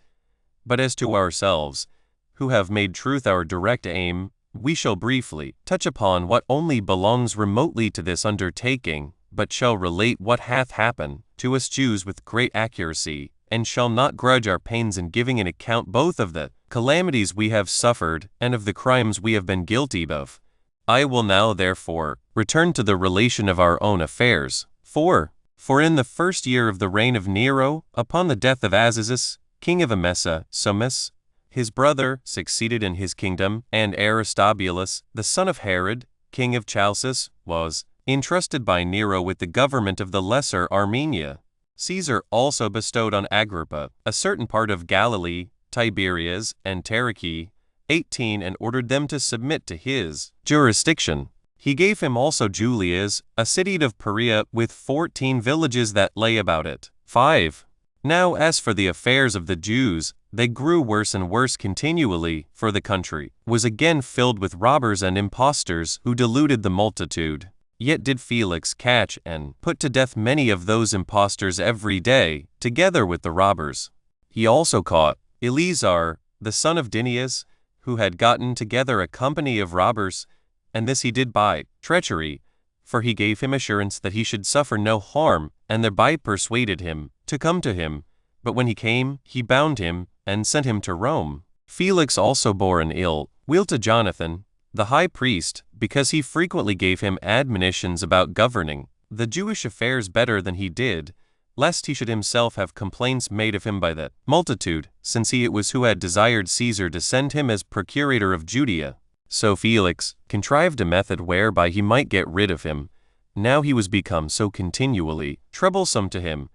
But as to ourselves, who have made truth our direct aim, we shall briefly touch upon what only belongs remotely to this undertaking, but shall relate what hath happened to us Jews with great accuracy, and shall not grudge our pains in giving an account both of the calamities we have suffered and of the crimes we have been guilty of. I will now, therefore, return to the relation of our own affairs. 4. For in the first year of the reign of Nero, upon the death of Azazus, king of Emesa, Somus, his brother, succeeded in his kingdom, and Aristobulus, the son of Herod, king of Chalcis, was entrusted by Nero with the government of the Lesser Armenia. Caesar also bestowed on Agrippa a certain part of Galilee, Tiberias, and Tarichae, 18, and ordered them to submit to his jurisdiction. He gave him also Julias, a city of Perea with 14 villages that lay about it. 5. Now as for the affairs of the Jews, they grew worse and worse continually, for the country was again filled with robbers and impostors who deluded the multitude. Yet did Felix catch and put to death many of those impostors every day, together with the robbers. He also caught Eleazar, the son of Dineas, who had gotten together a company of robbers, and this he did by treachery, for he gave him assurance that he should suffer no harm, and thereby persuaded him to come to him. But when he came, he bound him, and sent him to Rome. Felix also bore an ill will to Jonathan, the high priest, because he frequently gave him admonitions about governing the Jewish affairs better than he did, lest he should himself have complaints made of him by the multitude, since he it was who had desired Caesar to send him as procurator of Judea. So Felix contrived a method whereby he might get rid of him, now he was become so continually troublesome to him.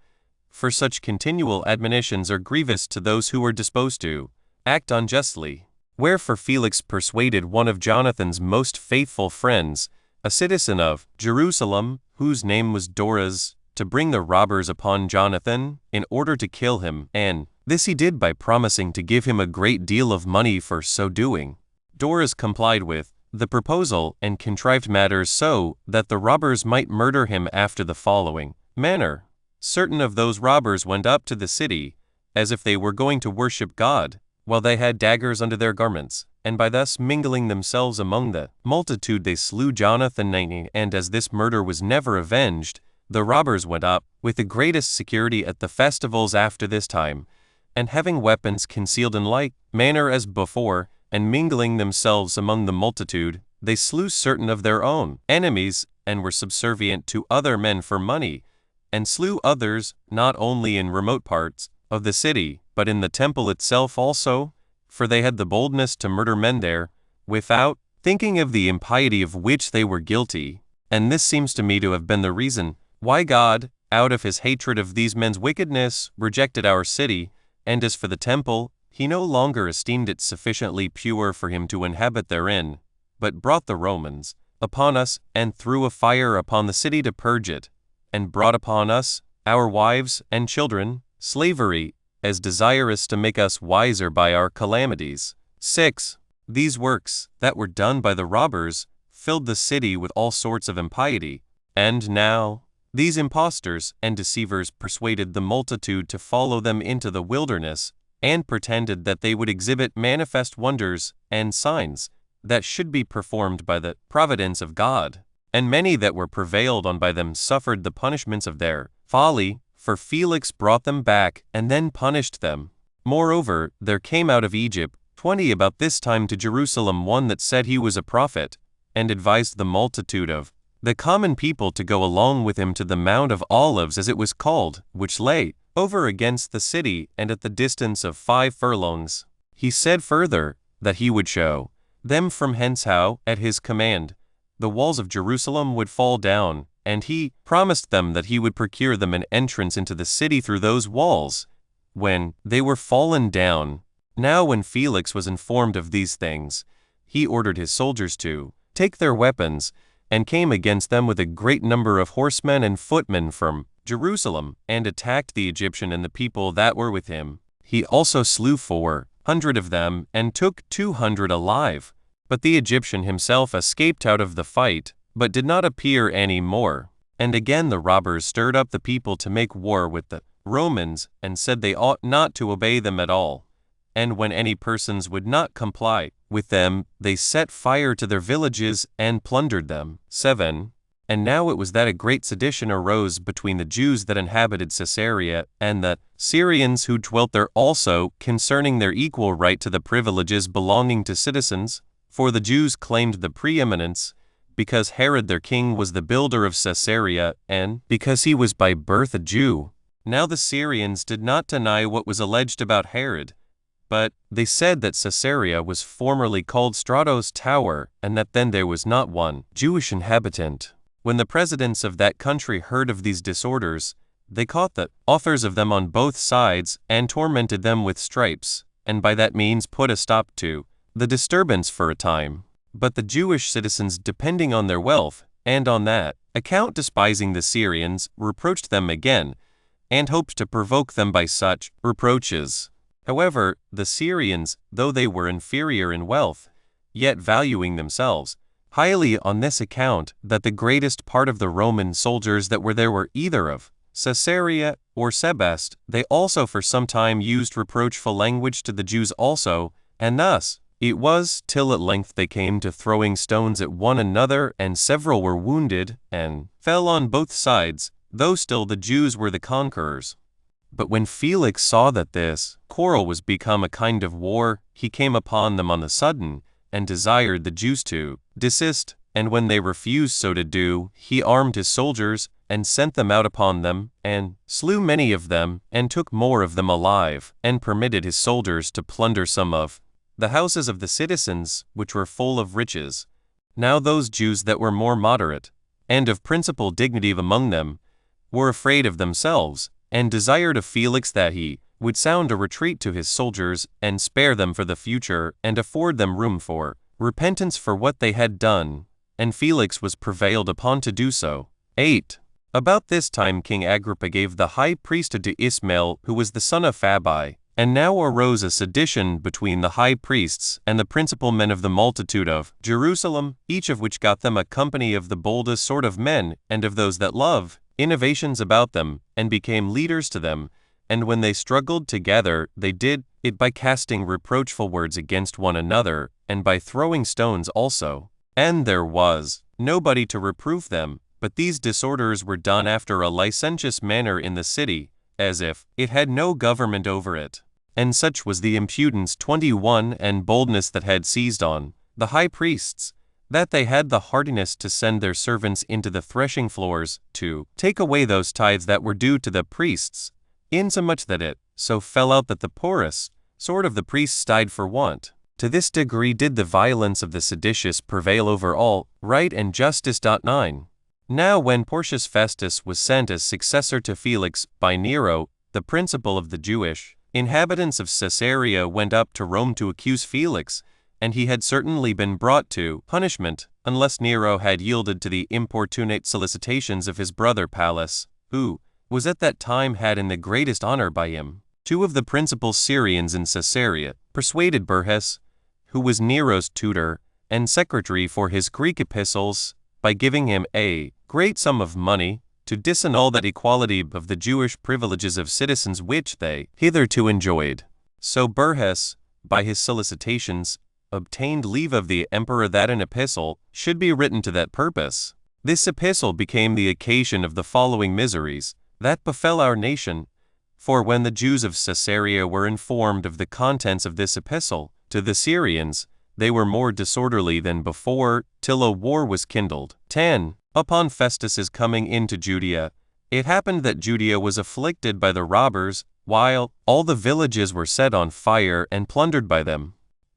For such continual admonitions are grievous to those who are disposed to act unjustly. Wherefore Felix persuaded one of Jonathan's most faithful friends, a citizen of Jerusalem, whose name was Doras, to bring the robbers upon Jonathan, in order to kill him, and this he did by promising to give him a great deal of money for so doing. Doras complied with the proposal, and contrived matters so that the robbers might murder him after the following manner. Certain of those robbers went up to the city, as if they were going to worship God, while they had daggers under their garments, and by thus mingling themselves among the multitude they slew Jonathan. And as this murder was never avenged, the robbers went up with the greatest security at the festivals after this time, and having weapons concealed in like manner as before, and mingling themselves among the multitude, they slew certain of their own enemies, and were subservient to other men for money, and slew others, not only in remote parts of the city, but in the temple itself also, for they had the boldness to murder men there, without thinking of the impiety of which they were guilty. And this seems to me to have been the reason why God, out of his hatred of these men's wickedness, rejected our city, and as for the temple, he no longer esteemed it sufficiently pure for him to inhabit therein, but brought the Romans upon us, and threw a fire upon the city to purge it, and brought upon us, our wives and children, slavery, as desirous to make us wiser by our calamities. 6. These works, that were done by the robbers, filled the city with all sorts of impiety. And now, these impostors and deceivers persuaded the multitude to follow them into the wilderness, and pretended that they would exhibit manifest wonders and signs that should be performed by the providence of God. And many that were prevailed on by them suffered the punishments of their folly, for Felix brought them back and then punished them. Moreover, there came out of Egypt 20 about this time to Jerusalem one that said he was a prophet, and advised the multitude of the common people to go along with him to the Mount of Olives, as it was called, which lay over against the city and at the distance of 5 furlongs. He said further, that he would show them from hence how, at his command, the walls of Jerusalem would fall down, and he promised them that he would procure them an entrance into the city through those walls, when they were fallen down. Now when Felix was informed of these things, he ordered his soldiers to take their weapons, and came against them with a great number of horsemen and footmen from Jerusalem, and attacked the Egyptian and the people that were with him. He also slew 400 of them, and took 200 alive. But the Egyptian himself escaped out of the fight, but did not appear any more. And again the robbers stirred up the people to make war with the Romans, and said they ought not to obey them at all. And when any persons would not comply with them, they set fire to their villages and plundered them. 7. And now it was that a great sedition arose between the Jews that inhabited Caesarea and the Syrians who dwelt there also, concerning their equal right to the privileges belonging to citizens. For the Jews claimed the preeminence, because Herod their king was the builder of Caesarea, and because he was by birth a Jew. Now the Syrians did not deny what was alleged about Herod, but they said that Caesarea was formerly called Strato's Tower, and that then there was not one Jewish inhabitant. When the presidents of that country heard of these disorders, they caught the authors of them on both sides, and tormented them with stripes, and by that means put a stop to the disturbance for a time. But the Jewish citizens, depending on their wealth, and on that account despising the Syrians, reproached them again, and hoped to provoke them by such reproaches. However, the Syrians, though they were inferior in wealth, yet valuing themselves highly on this account that the greatest part of the Roman soldiers that were there were either of Caesarea or Sebaste, they also for some time used reproachful language to the Jews also, and thus it was till at length they came to throwing stones at one another, and several were wounded, and fell on both sides, though still the Jews were the conquerors. But when Felix saw that this quarrel was become a kind of war, he came upon them on the sudden, and desired the Jews to desist, and when they refused so to do, he armed his soldiers, and sent them out upon them, and slew many of them, and took more of them alive, and permitted his soldiers to plunder some of the houses of the citizens, which were full of riches. Now those Jews that were more moderate, and of principal dignity among them, were afraid of themselves, and desired of Felix that he would sound a retreat to his soldiers, and spare them for the future, and afford them room for repentance for what they had done. And Felix was prevailed upon to do so. 8. About this time King Agrippa gave the high priesthood to Ismail, who was the son of Fabi. And now arose a sedition between the high priests and the principal men of the multitude of Jerusalem, each of which got them a company of the boldest sort of men, and of those that love innovations about them, and became leaders to them. And when they struggled together, they did it by casting reproachful words against one another, and by throwing stones also. And there was nobody to reprove them, but these disorders were done after a licentious manner in the city, as if it had no government over it. And such was the impudence 21 and boldness that had seized on the high priests, that they had the hardiness to send their servants into the threshing floors, to take away those tithes that were due to the priests, insomuch that it so fell out that the poorest sort of the priests died for want. To this degree did the violence of the seditious prevail over all right and justice. 9. Now when Porcius Festus was sent as successor to Felix by Nero, the principal of the Jewish inhabitants of Caesarea went up to Rome to accuse Felix, and he had certainly been brought to punishment, unless Nero had yielded to the importunate solicitations of his brother Pallas, who was at that time had in the greatest honor by him. 2 of the principal Syrians in Caesarea persuaded Burrhus, who was Nero's tutor and secretary for his Greek epistles, by giving him a great sum of money, to disannul that equality of the Jewish privileges of citizens which they hitherto enjoyed. So Burrhus, by his solicitations, obtained leave of the emperor that an epistle should be written to that purpose. This epistle became the occasion of the following miseries that befell our nation. For when the Jews of Caesarea were informed of the contents of this epistle to the Syrians, they were more disorderly than before, till a war was kindled. 10. Upon Festus's coming into Judea, it happened that Judea was afflicted by the robbers, while all the villages were set on fire and plundered by them.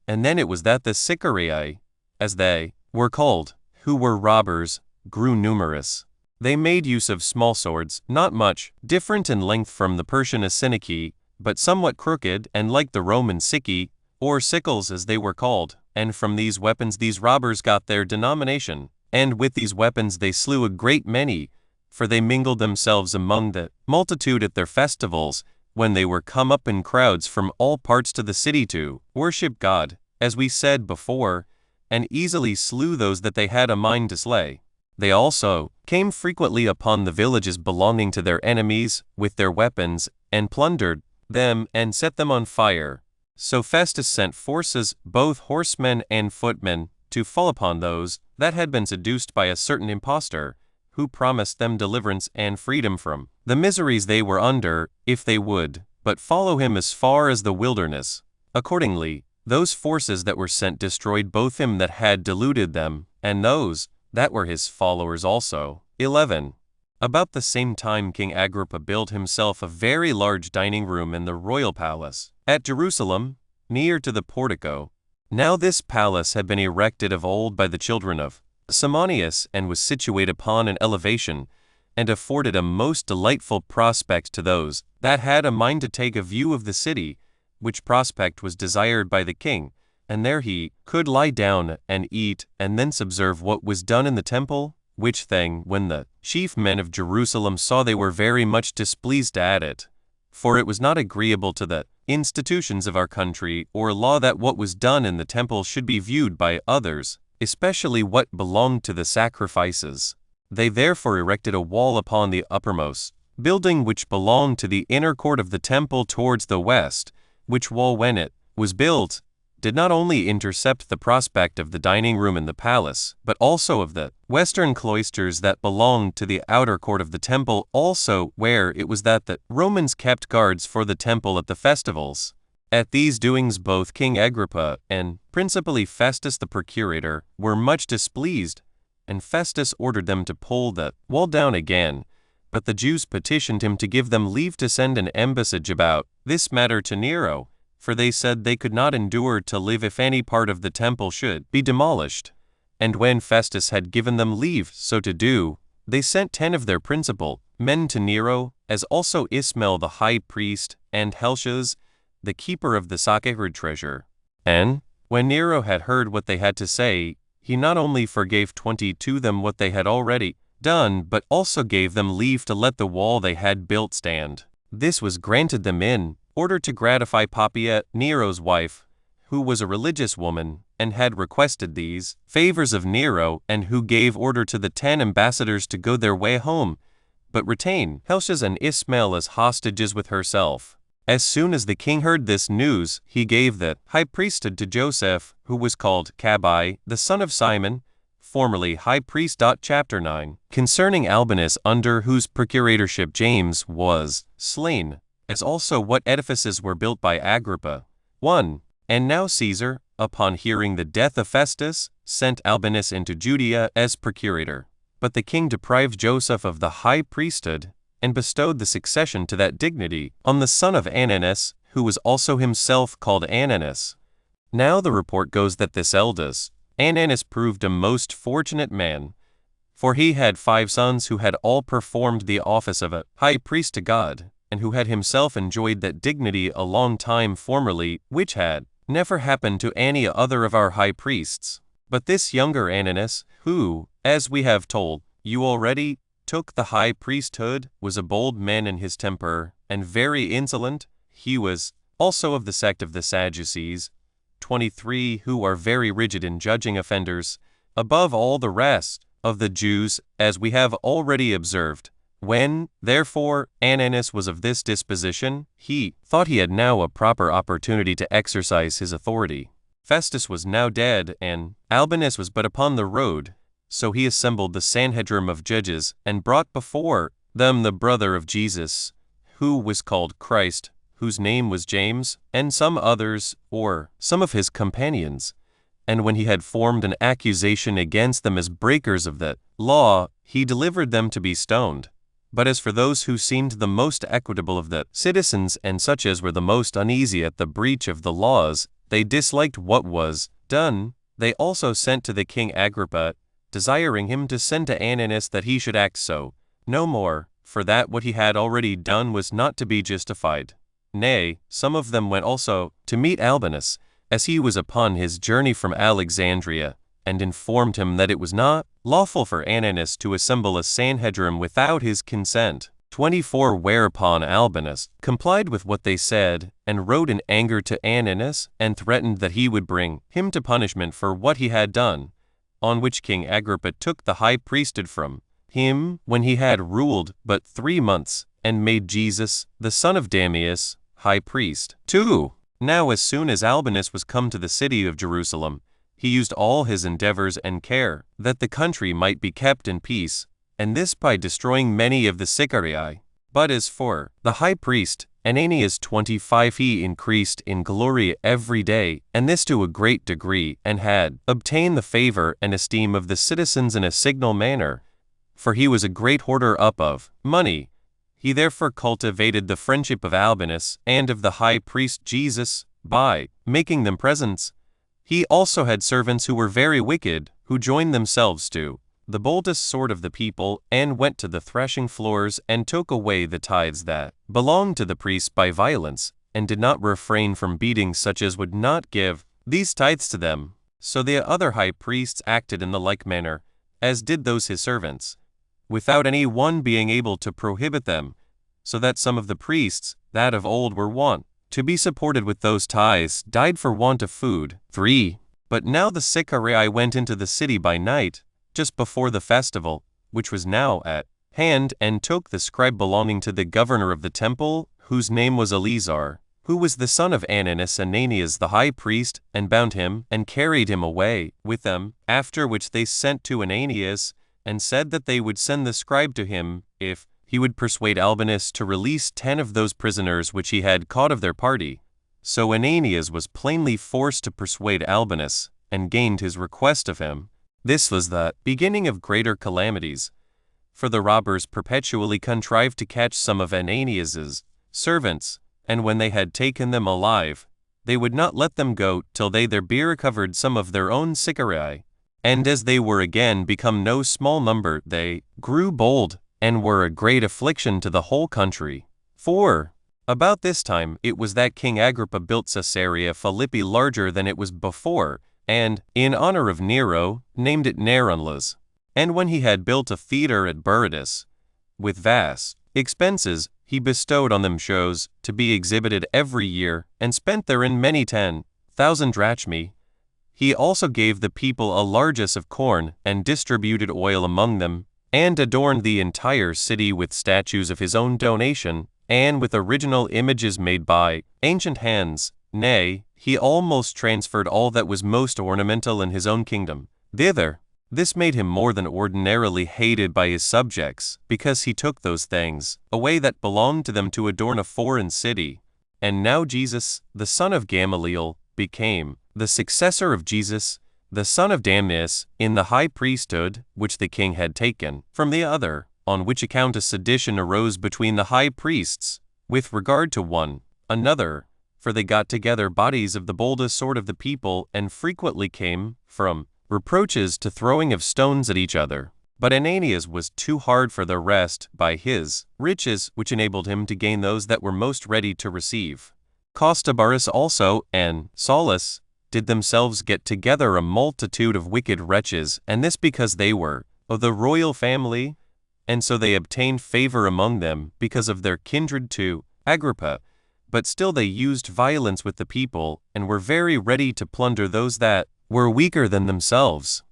And then it was that the Sicarii, as they were called, who were robbers, grew numerous. They made use of small swords, not much different in length from the Persian asynachi, but somewhat crooked, and like the Roman sicci, or sickles as they were called. And from these weapons these robbers got their denomination. And with these weapons they slew a great many, for they mingled themselves among the multitude at their festivals, when they were come up in crowds from all parts to the city to worship God, as we said before, and easily slew those that they had a mind to slay. They also came frequently upon the villages belonging to their enemies with their weapons, and plundered them and set them on fire. So Festus sent forces, both horsemen and footmen, to fall upon those that had been seduced by a certain impostor, who promised them deliverance and freedom from the miseries they were under, if they would but follow him as far as the wilderness. Accordingly, those forces that were sent destroyed both him that had deluded them, and those that were his followers also. 11. About the same time King Agrippa built himself a very large dining room in the royal palace at Jerusalem, near to the portico. Now this palace had been erected of old by the children of Simonius, and was situate upon an elevation, and afforded a most delightful prospect to those that had a mind to take a view of the city, which prospect was desired by the king, and there he could lie down and eat, and thence observe what was done in the temple, which thing, when the chief men of Jerusalem saw they were very much displeased at it. For it was not agreeable to the institutions of our country or law that what was done in the temple should be viewed by others, especially what belonged to the sacrifices. They therefore erected a wall upon the uppermost building which belonged to the inner court of the temple towards the west, which wall, when it was built, did not only intercept the prospect of the dining room in the palace, but also of the western cloisters that belonged to the outer court of the temple also, where it was that the Romans kept guards for the temple at the festivals. At these doings both King Agrippa and principally Festus the procurator were much displeased, and Festus ordered them to pull the wall down again. But the Jews petitioned him to give them leave to send an embassage about this matter to Nero, for they said they could not endure to live if any part of the temple should be demolished. And when Festus had given them leave so to do, they sent 10 of their principal men to Nero, as also Ismael the high priest, and Helcias, the keeper of the sacred treasure. And when Nero had heard what they had to say, he not only forgave 20 to them what they had already done, but also gave them leave to let the wall they had built stand. This was granted them in order to gratify Poppaea, Nero's wife, who was a religious woman, and had requested these favors of Nero, and who gave order to the 10 ambassadors to go their way home, but retain Helcias and Ismael as hostages with herself. As soon as the king heard this news, he gave the high priesthood to Joseph, who was called Cabbai, the son of Simon, formerly high priest. Chapter 9. Concerning Albinus, under whose procuratorship James was slain, as also what edifices were built by Agrippa. 1. And now Caesar, upon hearing the death of Festus, sent Albinus into Judea as procurator. But the king deprived Joseph of the high priesthood, and bestowed the succession to that dignity on the son of Ananus, who was also himself called Ananus. Now the report goes that this eldest Ananus proved a most fortunate man, for he had 5 sons who had all performed the office of a high priest to God, and who had himself enjoyed that dignity a long time formerly, which had never happened to any other of our high priests. But this younger Ananus, who, as we have told you already, took the high priesthood, was a bold man in his temper, and very insolent. He was also of the sect of the Sadducees, 23, who are very rigid in judging offenders, above all the rest of the Jews, as we have already observed. When, therefore, Ananus was of this disposition, he thought he had now a proper opportunity to exercise his authority. Festus was now dead, and Albinus was but upon the road. So he assembled the Sanhedrim of judges, and brought before them the brother of Jesus, who was called Christ, whose name was James, and some others, or some of his companions. And when he had formed an accusation against them as breakers of the law, he delivered them to be stoned. But as for those who seemed the most equitable of the citizens, and such as were the most uneasy at the breach of the laws, they disliked what was done. They also sent to the king Agrippa, desiring him to send to Ananus that he should act so no more, for that what he had already done was not to be justified. Nay, some of them went also to meet Albinus, as he was upon his journey from Alexandria, and informed him that it was not lawful for Ananus to assemble a Sanhedrim without his consent. 24. Whereupon Albinus complied with what they said, and wrote in anger to Ananus, and threatened that he would bring him to punishment for what he had done. On which King Agrippa took the high priesthood from him when he had ruled but 3 months, and made Jesus, the son of Damius, high priest. 2. Now as soon as Albinus was come to the city of Jerusalem, he used all his endeavors and care that the country might be kept in peace, and this by destroying many of the Sicarii. But as for the high priest, Ananias 25, he increased in glory every day, and this to a great degree, and had obtained the favor and esteem of the citizens in a signal manner, for he was a great hoarder up of money. He therefore cultivated the friendship of Albinus and of the high priest Jesus, by making them presents. He also had servants who were very wicked, who joined themselves to the boldest sort of the people, and went to the threshing floors, and took away the tithes that belonged to the priests by violence, and did not refrain from beating such as would not give these tithes to them. So the other high priests acted in the like manner, as did those his servants. without any one being able to prohibit them, so that some of the priests, that of old were wont to be supported with those tithes, died for want of food. 3. But now the Sicarii went into the city by night, just before the festival, which was now at hand, and took the scribe belonging to the governor of the temple, whose name was Eleazar, who was the son of Ananias and Ananias the high priest, and bound him, and carried him away with them, after which they sent to Ananias, and said that they would send the scribe to him, if he would persuade Albinus to release 10 of those prisoners which he had caught of their party. So Ananias was plainly forced to persuade Albinus, and gained his request of him. This was the beginning of greater calamities, for the robbers perpetually contrived to catch some of Ananias's servants, and when they had taken them alive, they would not let them go till they thereby recovered some of their own Sicarii. And as they were again become no small number, they grew bold, and were a great affliction to the whole country. 4. About this time it was that King Agrippa built Caesarea Philippi larger than it was before, and, in honor of Nero, named it Neronlas. And when he had built a theater at Berytus, with vast expenses, he bestowed on them shows, to be exhibited every year, and spent therein many 10,000 drachmae. He also gave the people a largess of corn, and distributed oil among them, and adorned the entire city with statues of his own donation, and with original images made by ancient hands. Nay, he almost transferred all that was most ornamental in his own kingdom thither. This made him more than ordinarily hated by his subjects, because he took those things away that belonged to them to adorn a foreign city. And now Jesus, the son of Gamaliel, became the successor of Jesus, the son of Damnius, in the high priesthood, which the king had taken from the other, on which account a sedition arose between the high priests, with regard to one another, for they got together bodies of the boldest sort of the people, and frequently came, from reproaches to throwing of stones at each other. But Ananias was too hard for the rest by his riches, which enabled him to gain those that were most ready to receive. Costobarus also, and Saulus, did themselves get together a multitude of wicked wretches, and this because they were of the royal family, and so they obtained favor among them because of their kindred to Agrippa. But still they used violence with the people, and were very ready to plunder those that were weaker than themselves.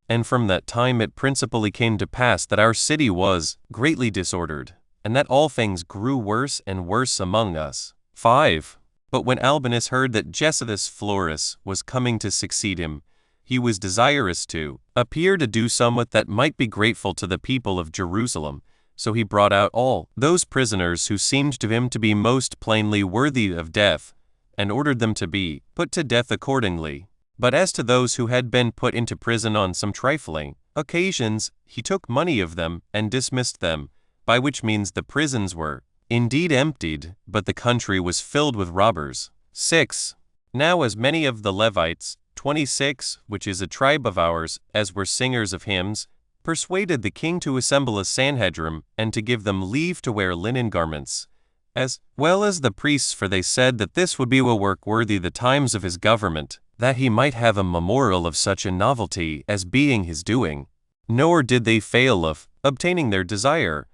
And from that time it principally came to pass that our city was greatly disordered, and that all things grew worse and worse among us. 5. But when Albinus heard that Josephus Florus was coming to succeed him, he was desirous to appear to do somewhat that might be grateful to the people of Jerusalem. So he brought out all those prisoners who seemed to him to be most plainly worthy of death, and ordered them to be put to death accordingly. But as to those who had been put into prison on some trifling occasions, he took money of them, and dismissed them, by which means the prisons were indeed emptied, but the country was filled with robbers. 6. Now as many of the Levites, 26, which is a tribe of ours, as were singers of hymns, persuaded the king to assemble a Sanhedrim, and to give them leave to wear linen garments, as well as the priests, for they said that this would be a work worthy the times of his government, that he might have a memorial of such a novelty as being his doing. Nor did they fail of obtaining their desire,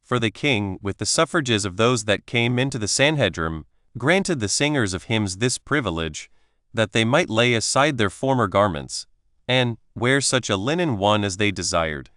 for the king, with the suffrages of those that came into the Sanhedrim, granted the singers of hymns this privilege, that they might lay aside their former garments, and wear such a linen one as they desired.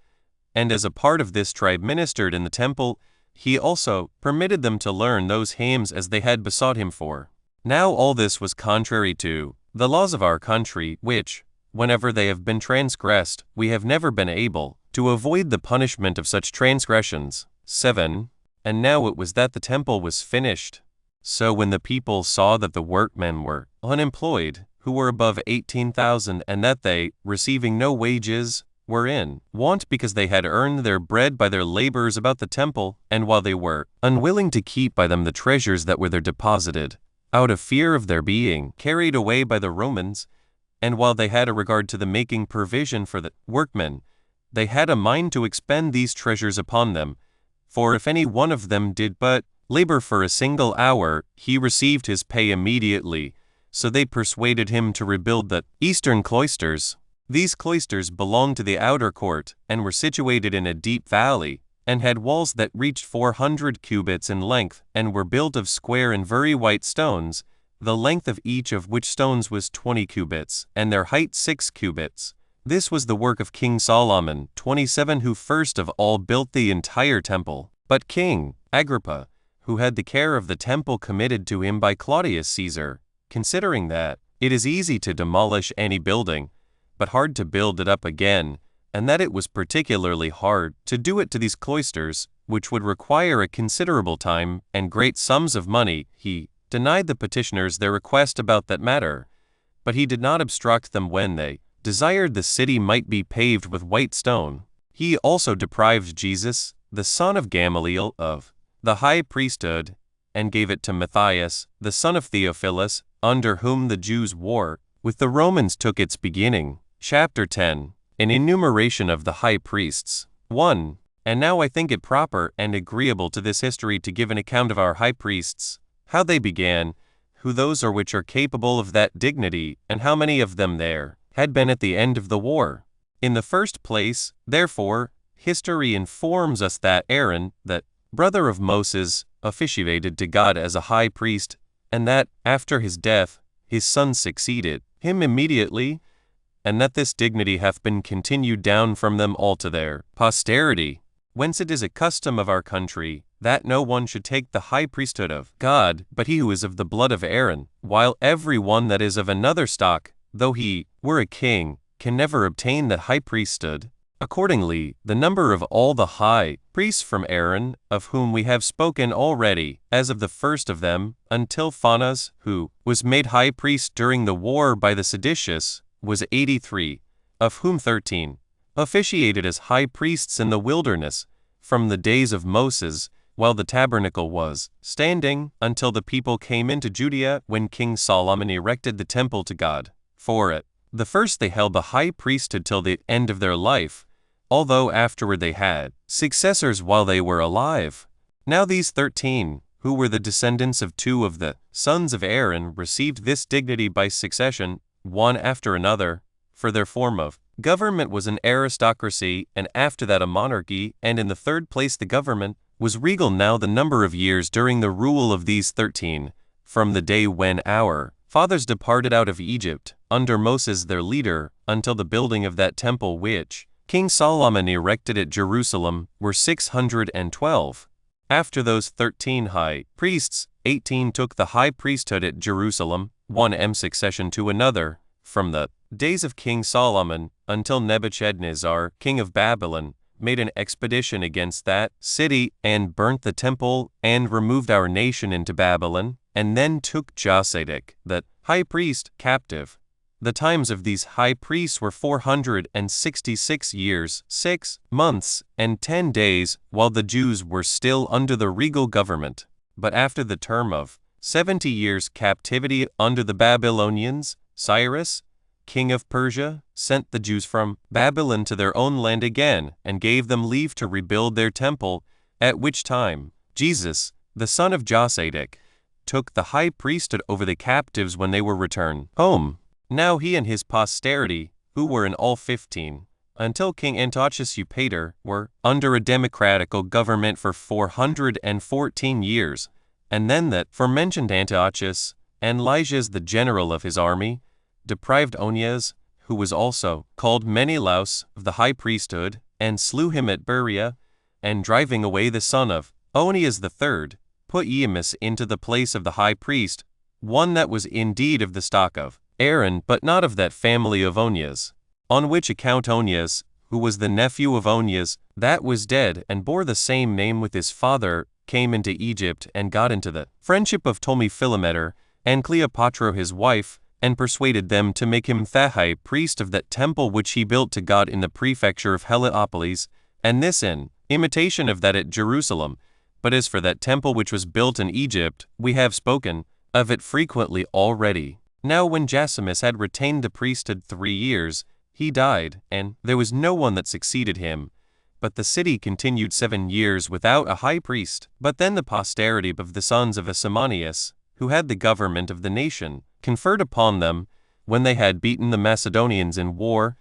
And as a part of this tribe ministered in the temple, he also permitted them to learn those hymns as they had besought him for. Now all this was contrary to the laws of our country, which, whenever they have been transgressed, we have never been able to avoid the punishment of such transgressions. 7. And now it was that the temple was finished. So when the people saw that the workmen were unemployed, who were above 18,000, and that they, receiving no wages, were in want because they had earned their bread by their labors about the temple, and while they were unwilling to keep by them the treasures that were there deposited, out of fear of their being carried away by the Romans, and while they had a regard to the making provision for the workmen, they had a mind to expend these treasures upon them. For if any one of them did but labor for a single hour, he received his pay immediately. So they persuaded him to rebuild the eastern cloisters, These cloisters belonged to the outer court, and were situated in a deep valley, and had walls that reached 400 cubits in length, and were built of square and very white stones, the length of each of which stones was 20 cubits, and their height 6 cubits. This was the work of King Solomon, 27, who first of all built the entire temple. But King Agrippa, who had the care of the temple committed to him by Claudius Caesar, considering that it is easy to demolish any building, but hard to build it up again, and that it was particularly hard to do it to these cloisters, which would require a considerable time and great sums of money, he denied the petitioners their request about that matter. But he did not obstruct them when they desired the city might be paved with white stone. He also deprived Jesus, the son of Gamaliel, of the high priesthood, and gave it to Matthias, the son of Theophilus, under whom the Jews' war with the Romans took its beginning. Chapter 10. An enumeration of the high priests. 1. And now I think it proper and agreeable to this history to give an account of our high priests, how they began, who those are which are capable of that dignity, and how many of them there had been at the end of the war. In the first place, therefore, history informs us that Aaron, that brother of Moses, officiated to God as a high priest, and that, after his death, his son succeeded him immediately, and that this dignity hath been continued down from them all to their posterity. Whence it is a custom of our country, that no one should take the high priesthood of God, but he who is of the blood of Aaron, while every one that is of another stock, though he were a king, can never obtain the high priesthood. Accordingly, the number of all the high priests from Aaron, of whom we have spoken already, as of the first of them, until Phanas, who was made high priest during the war by the seditious, was 83, of whom 13 officiated as high priests in the wilderness, from the days of Moses, while the tabernacle was standing, until the people came into Judea, when King Solomon erected the temple to God. For it, the first they held the high priesthood till the end of their life, although afterward they had successors while they were alive. Now these 13, who were the descendants of 2 of the sons of Aaron, received this dignity by succession, one after another, for their form of government was an aristocracy, and after that a monarchy, and in the third place the government was regal. Now the number of years during the rule of these 13, from the day when our fathers departed out of Egypt, under Moses their leader, until the building of that temple which King Solomon erected at Jerusalem, were 612. After those 13 high priests, 18 took the high priesthood at Jerusalem, 1 succession to another, from the days of King Solomon, until Nebuchadnezzar, king of Babylon, made an expedition against that city, and burnt the temple, and removed our nation into Babylon, and then took Josedek, the high priest, captive. The times of these high priests were 466 years, 6 months, and 10 days, while the Jews were still under the regal government. But after the term of 70 years captivity under the Babylonians, Cyrus, king of Persia, sent the Jews from Babylon to their own land again, and gave them leave to rebuild their temple, at which time Jesus, the son of Josedek, took the high priesthood over the captives when they were returned home. Now he and his posterity, who were in all 15, until King Antiochus Eupator, were under a democratical government for 414 years, and then that forementioned Antiochus, and Lysias the general of his army, deprived Onias, who was also called Menelaus, of the high priesthood, and slew him at Berea, and driving away the son of Onias the third, put Eamus into the place of the high priest, one that was indeed of the stock of Aaron, but not of that family of Onias. On which account Onias, who was the nephew of Onias, that was dead, and bore the same name with his father, came into Egypt, and got into the friendship of Ptolemy Philometor, and Cleopatra his wife, and persuaded them to make him the high priest of that temple which he built to God in the prefecture of Heliopolis, and this in imitation of that at Jerusalem. But as for that temple which was built in Egypt, we have spoken of it frequently already. Now when Jasimus had retained the priesthood 3 years, he died, and there was no one that succeeded him. But the city continued 7 years without a high priest. But then the posterity of the sons of Asamoneus, who had the government of the nation, conferred upon them, when they had beaten the Macedonians in war,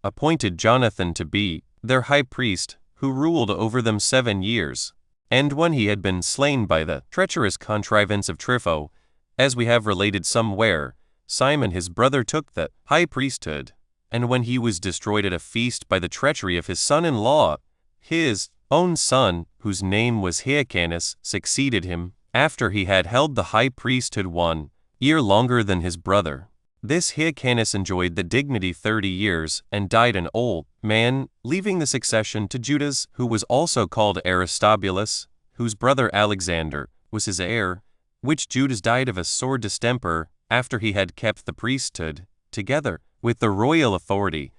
appointed Jonathan to be their high priest, who ruled over them 7 years. And when he had been slain by the treacherous contrivance of Trypho, as we have related somewhere, Simon his brother took the high priesthood. And when he was destroyed at a feast by the treachery of his son-in-law, his own son, whose name was Hyrcanus, succeeded him, after he had held the high priesthood 1 year longer than his brother. This Hyrcanus enjoyed the dignity 30 years, and died an old man, leaving the succession to Judas, who was also called Aristobulus, whose brother Alexander was his heir, which Judas died of a sore distemper, after he had kept the priesthood, together with the royal authority.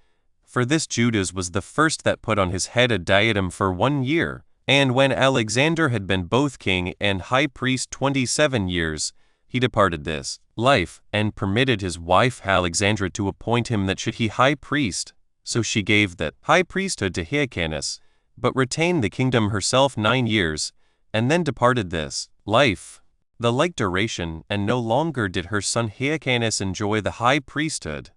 For this Judas was the first that put on his head a diadem for 1 year. And when Alexander had been both king and high priest 27 years, he departed this life, and permitted his wife Alexandra to appoint him that should he high priest. So she gave that high priesthood to Hyrcanus, but retained the kingdom herself 9 years, and then departed this life the like duration, and no longer did her son Hyrcanus enjoy the high priesthood.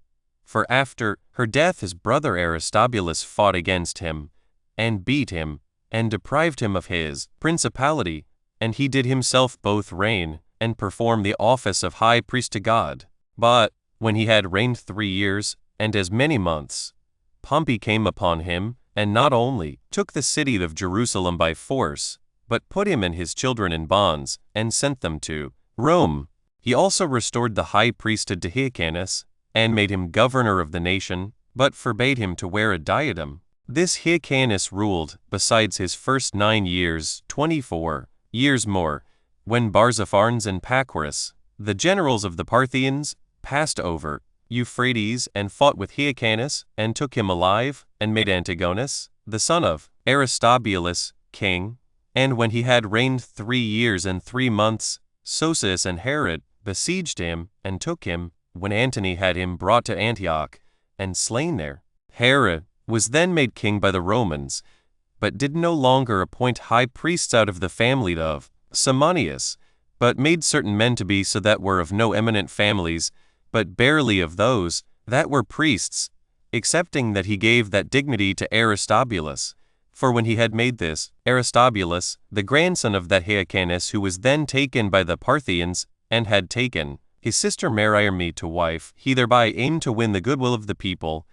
For after her death his brother Aristobulus fought against him, and beat him, and deprived him of his principality, and he did himself both reign, and perform the office of high priest to God. But when he had reigned 3 years, and as many months, Pompey came upon him, and not only took the city of Jerusalem by force, but put him and his children in bonds, and sent them to Rome. He also restored the high priesthood to Hyrcanus, and made him governor of the nation, but forbade him to wear a diadem. This Hyrcanus ruled, besides his first 9 years, 24 years more, when Barzapharnes and Pacorus, the generals of the Parthians, passed over Euphrates and fought with Hyrcanus, and took him alive, and made Antigonus, the son of Aristobulus, king. And when he had reigned 3 years and 3 months, Sosius and Herod besieged him, and took him, when Antony had him brought to Antioch, and slain there. Herod was then made king by the Romans, but did no longer appoint high priests out of the family of Simonius, but made certain men to be so that were of no eminent families, but barely of those that were priests, excepting that he gave that dignity to Aristobulus. For when he had made this, Aristobulus, the grandson of that Hyrcanus who was then taken by the Parthians, and had taken his sister Mariamne to wife, he thereby aimed to win the goodwill of the people,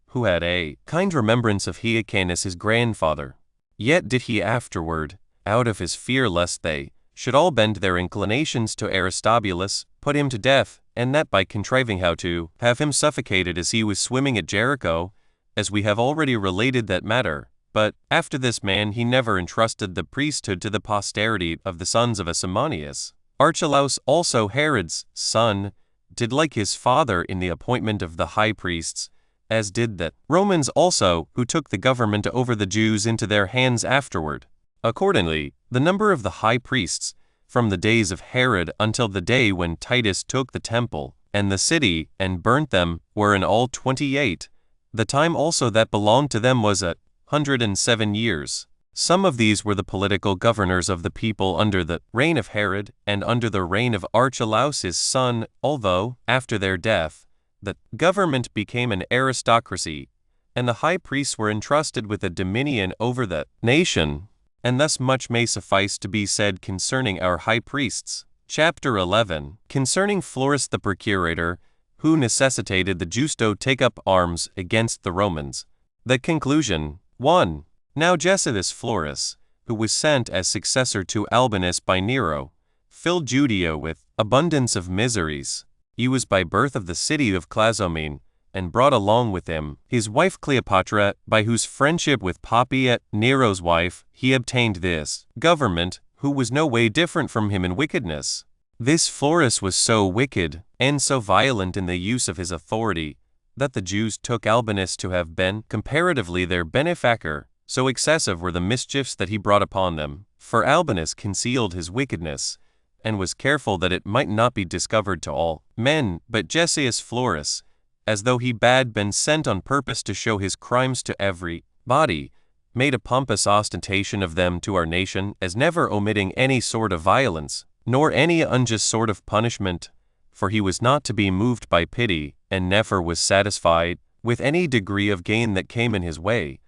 who had a kind remembrance of Hyrcanus his grandfather. Yet did he afterward, out of his fear lest they should all bend their inclinations to Aristobulus, put him to death, and that by contriving how to have him suffocated as he was swimming at Jericho, as we have already related that matter. But after this man he never entrusted the priesthood to the posterity of the sons of Asimonius. Archelaus also, Herod's son, did like his father in the appointment of the high priests, as did the Romans also, who took the government over the Jews into their hands afterward. Accordingly, the number of the high priests, from the days of Herod until the day when Titus took the temple and the city and burnt them, were in all 28. The time also that belonged to them was 107 years. Some of these were the political governors of the people under the reign of Herod and under the reign of Archelaus his son, although, after their death, the government became an aristocracy, and the high priests were entrusted with a dominion over the nation. And thus much may suffice to be said concerning our high priests. Chapter 11. Concerning Florus the procurator, who necessitated the Jews to take up arms against the Romans. The conclusion. 1. Now Josephus Florus, who was sent as successor to Albinus by Nero, filled Judea with abundance of miseries. He was by birth of the city of Clazomene, and brought along with him his wife Cleopatra, by whose friendship with Poppy, Nero's wife, he obtained this government, who was no way different from him in wickedness. This Florus was so wicked, and so violent in the use of his authority, that the Jews took Albinus to have been comparatively their benefactor, so excessive were the mischiefs that he brought upon them. For Albinus concealed his wickedness, and was careful that it might not be discovered to all men, but Josephus Florus, as though he had been sent on purpose to show his crimes to every body, made a pompous ostentation of them to our nation, as never omitting any sort of violence, nor any unjust sort of punishment, for he was not to be moved by pity, and never was satisfied with any degree of gain that came in his way,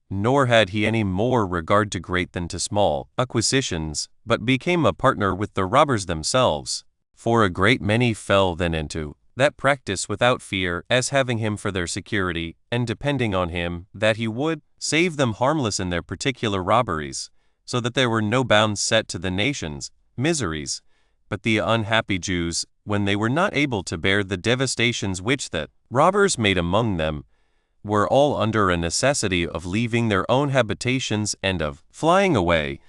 nor had he any more regard to great than to small acquisitions, but became a partner with the robbers themselves. For a great many fell then into that practice without fear, as having him for their security, and depending on him, that he would save them harmless in their particular robberies, so that there were no bounds set to the nation's miseries. But the unhappy Jews, when they were not able to bear the devastations which the robbers made among them, were all under a necessity of leaving their own habitations and of flying away,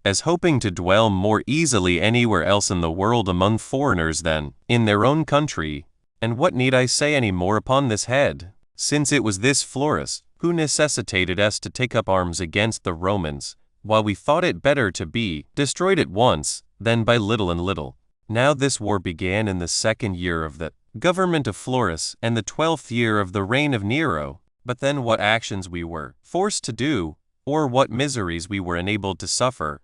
as hoping to dwell more easily anywhere else in the world among foreigners than in their own country. And what need I say any more upon this head, since it was this Florus who necessitated us to take up arms against the Romans, while we thought it better to be destroyed at once than by little and little. Now this war began in the 2nd year of the government of Florus and the 12th year of the reign of Nero. But then what actions we were forced to do, or what miseries we were enabled to suffer,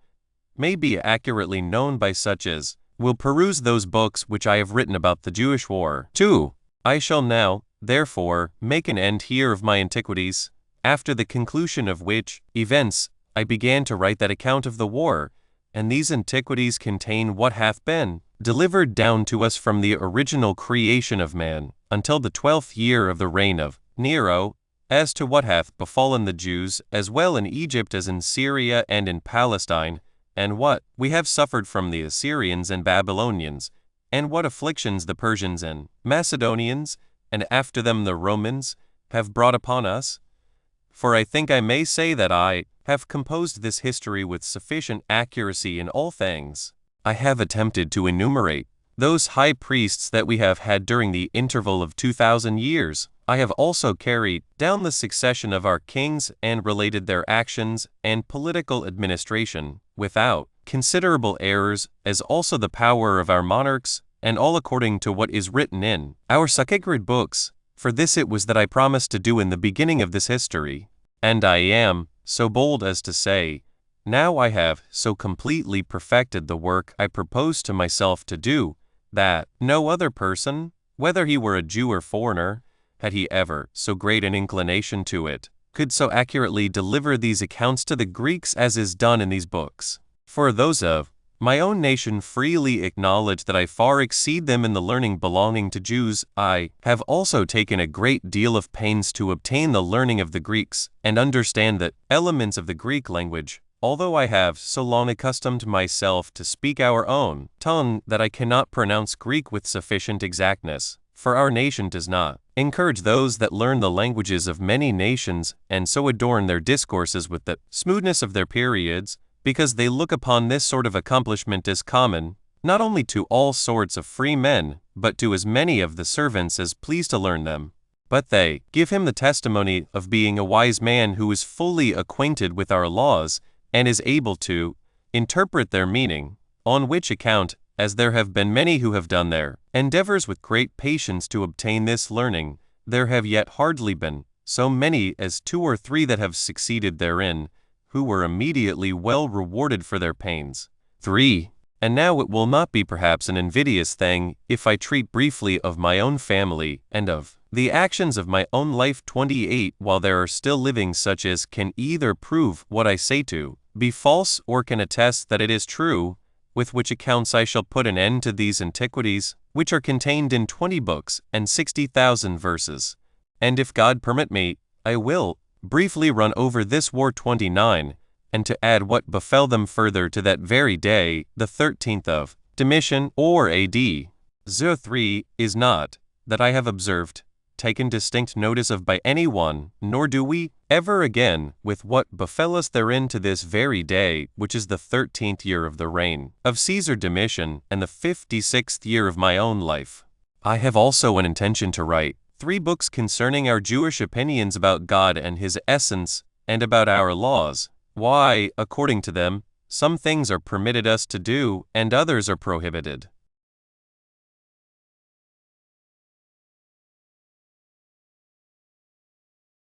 may be accurately known by such as will peruse those books which I have written about the Jewish war. 2. I shall now, therefore, make an end here of my Antiquities, after the conclusion of which events I began to write that account of the war, and these Antiquities contain what hath been delivered down to us from the original creation of man, until the 12th year of the reign of Nero, as to what hath befallen the Jews, as well in Egypt as in Syria and in Palestine, and what we have suffered from the Assyrians and Babylonians, and what afflictions the Persians and Macedonians, and after them the Romans, have brought upon us. For I think I may say that I have composed this history with sufficient accuracy in all things. I have attempted to enumerate those high priests that we have had during the interval of 2,000 years. I have also carried down the succession of our kings and related their actions and political administration, without considerable errors, as also the power of our monarchs, and all according to what is written in our sacred books. For this it was that I promised to do in the beginning of this history. And I am so bold as to say, now I have so completely perfected the work I proposed to myself to do, that no other person, whether he were a Jew or foreigner, had he ever so great an inclination to it, could so accurately deliver these accounts to the Greeks as is done in these books. For those of my own nation freely acknowledge that I far exceed them in the learning belonging to Jews. I have also taken a great deal of pains to obtain the learning of the Greeks, and understand the elements of the Greek language, although I have so long accustomed myself to speak our own tongue that I cannot pronounce Greek with sufficient exactness. For our nation does not encourage those that learn the languages of many nations, and so adorn their discourses with the smoothness of their periods, because they look upon this sort of accomplishment as common, not only to all sorts of free men, but to as many of the servants as please to learn them. But they give him the testimony of being a wise man who is fully acquainted with our laws, and is able to interpret their meaning, on which account, as there have been many who have done their endeavors with great patience to obtain this learning, there have yet hardly been so many as 2 or 3 that have succeeded therein, who were immediately well rewarded for their pains. 3. And now it will not be perhaps an invidious thing if I treat briefly of my own family, and of the actions of my own life. 28. While there are still living such as can either prove what I say to be false, or can attest that it is true, with which accounts I shall put an end to these Antiquities, which are contained in 20 books and 60,000 verses. And if God permit me, I will briefly run over this war. 29, and to add what befell them further to that very day, the 13th of Domitian, or A.D. 03, is not, that I have observed, taken distinct notice of by any one, nor do we ever again, with what befell us therein to this very day, which is the 13th year of the reign of Caesar Domitian, and the 56th year of my own life. I have also an intention to write 3 books concerning our Jewish opinions about God and his essence, and about our laws, why, according to them, some things are permitted us to do, and others are prohibited.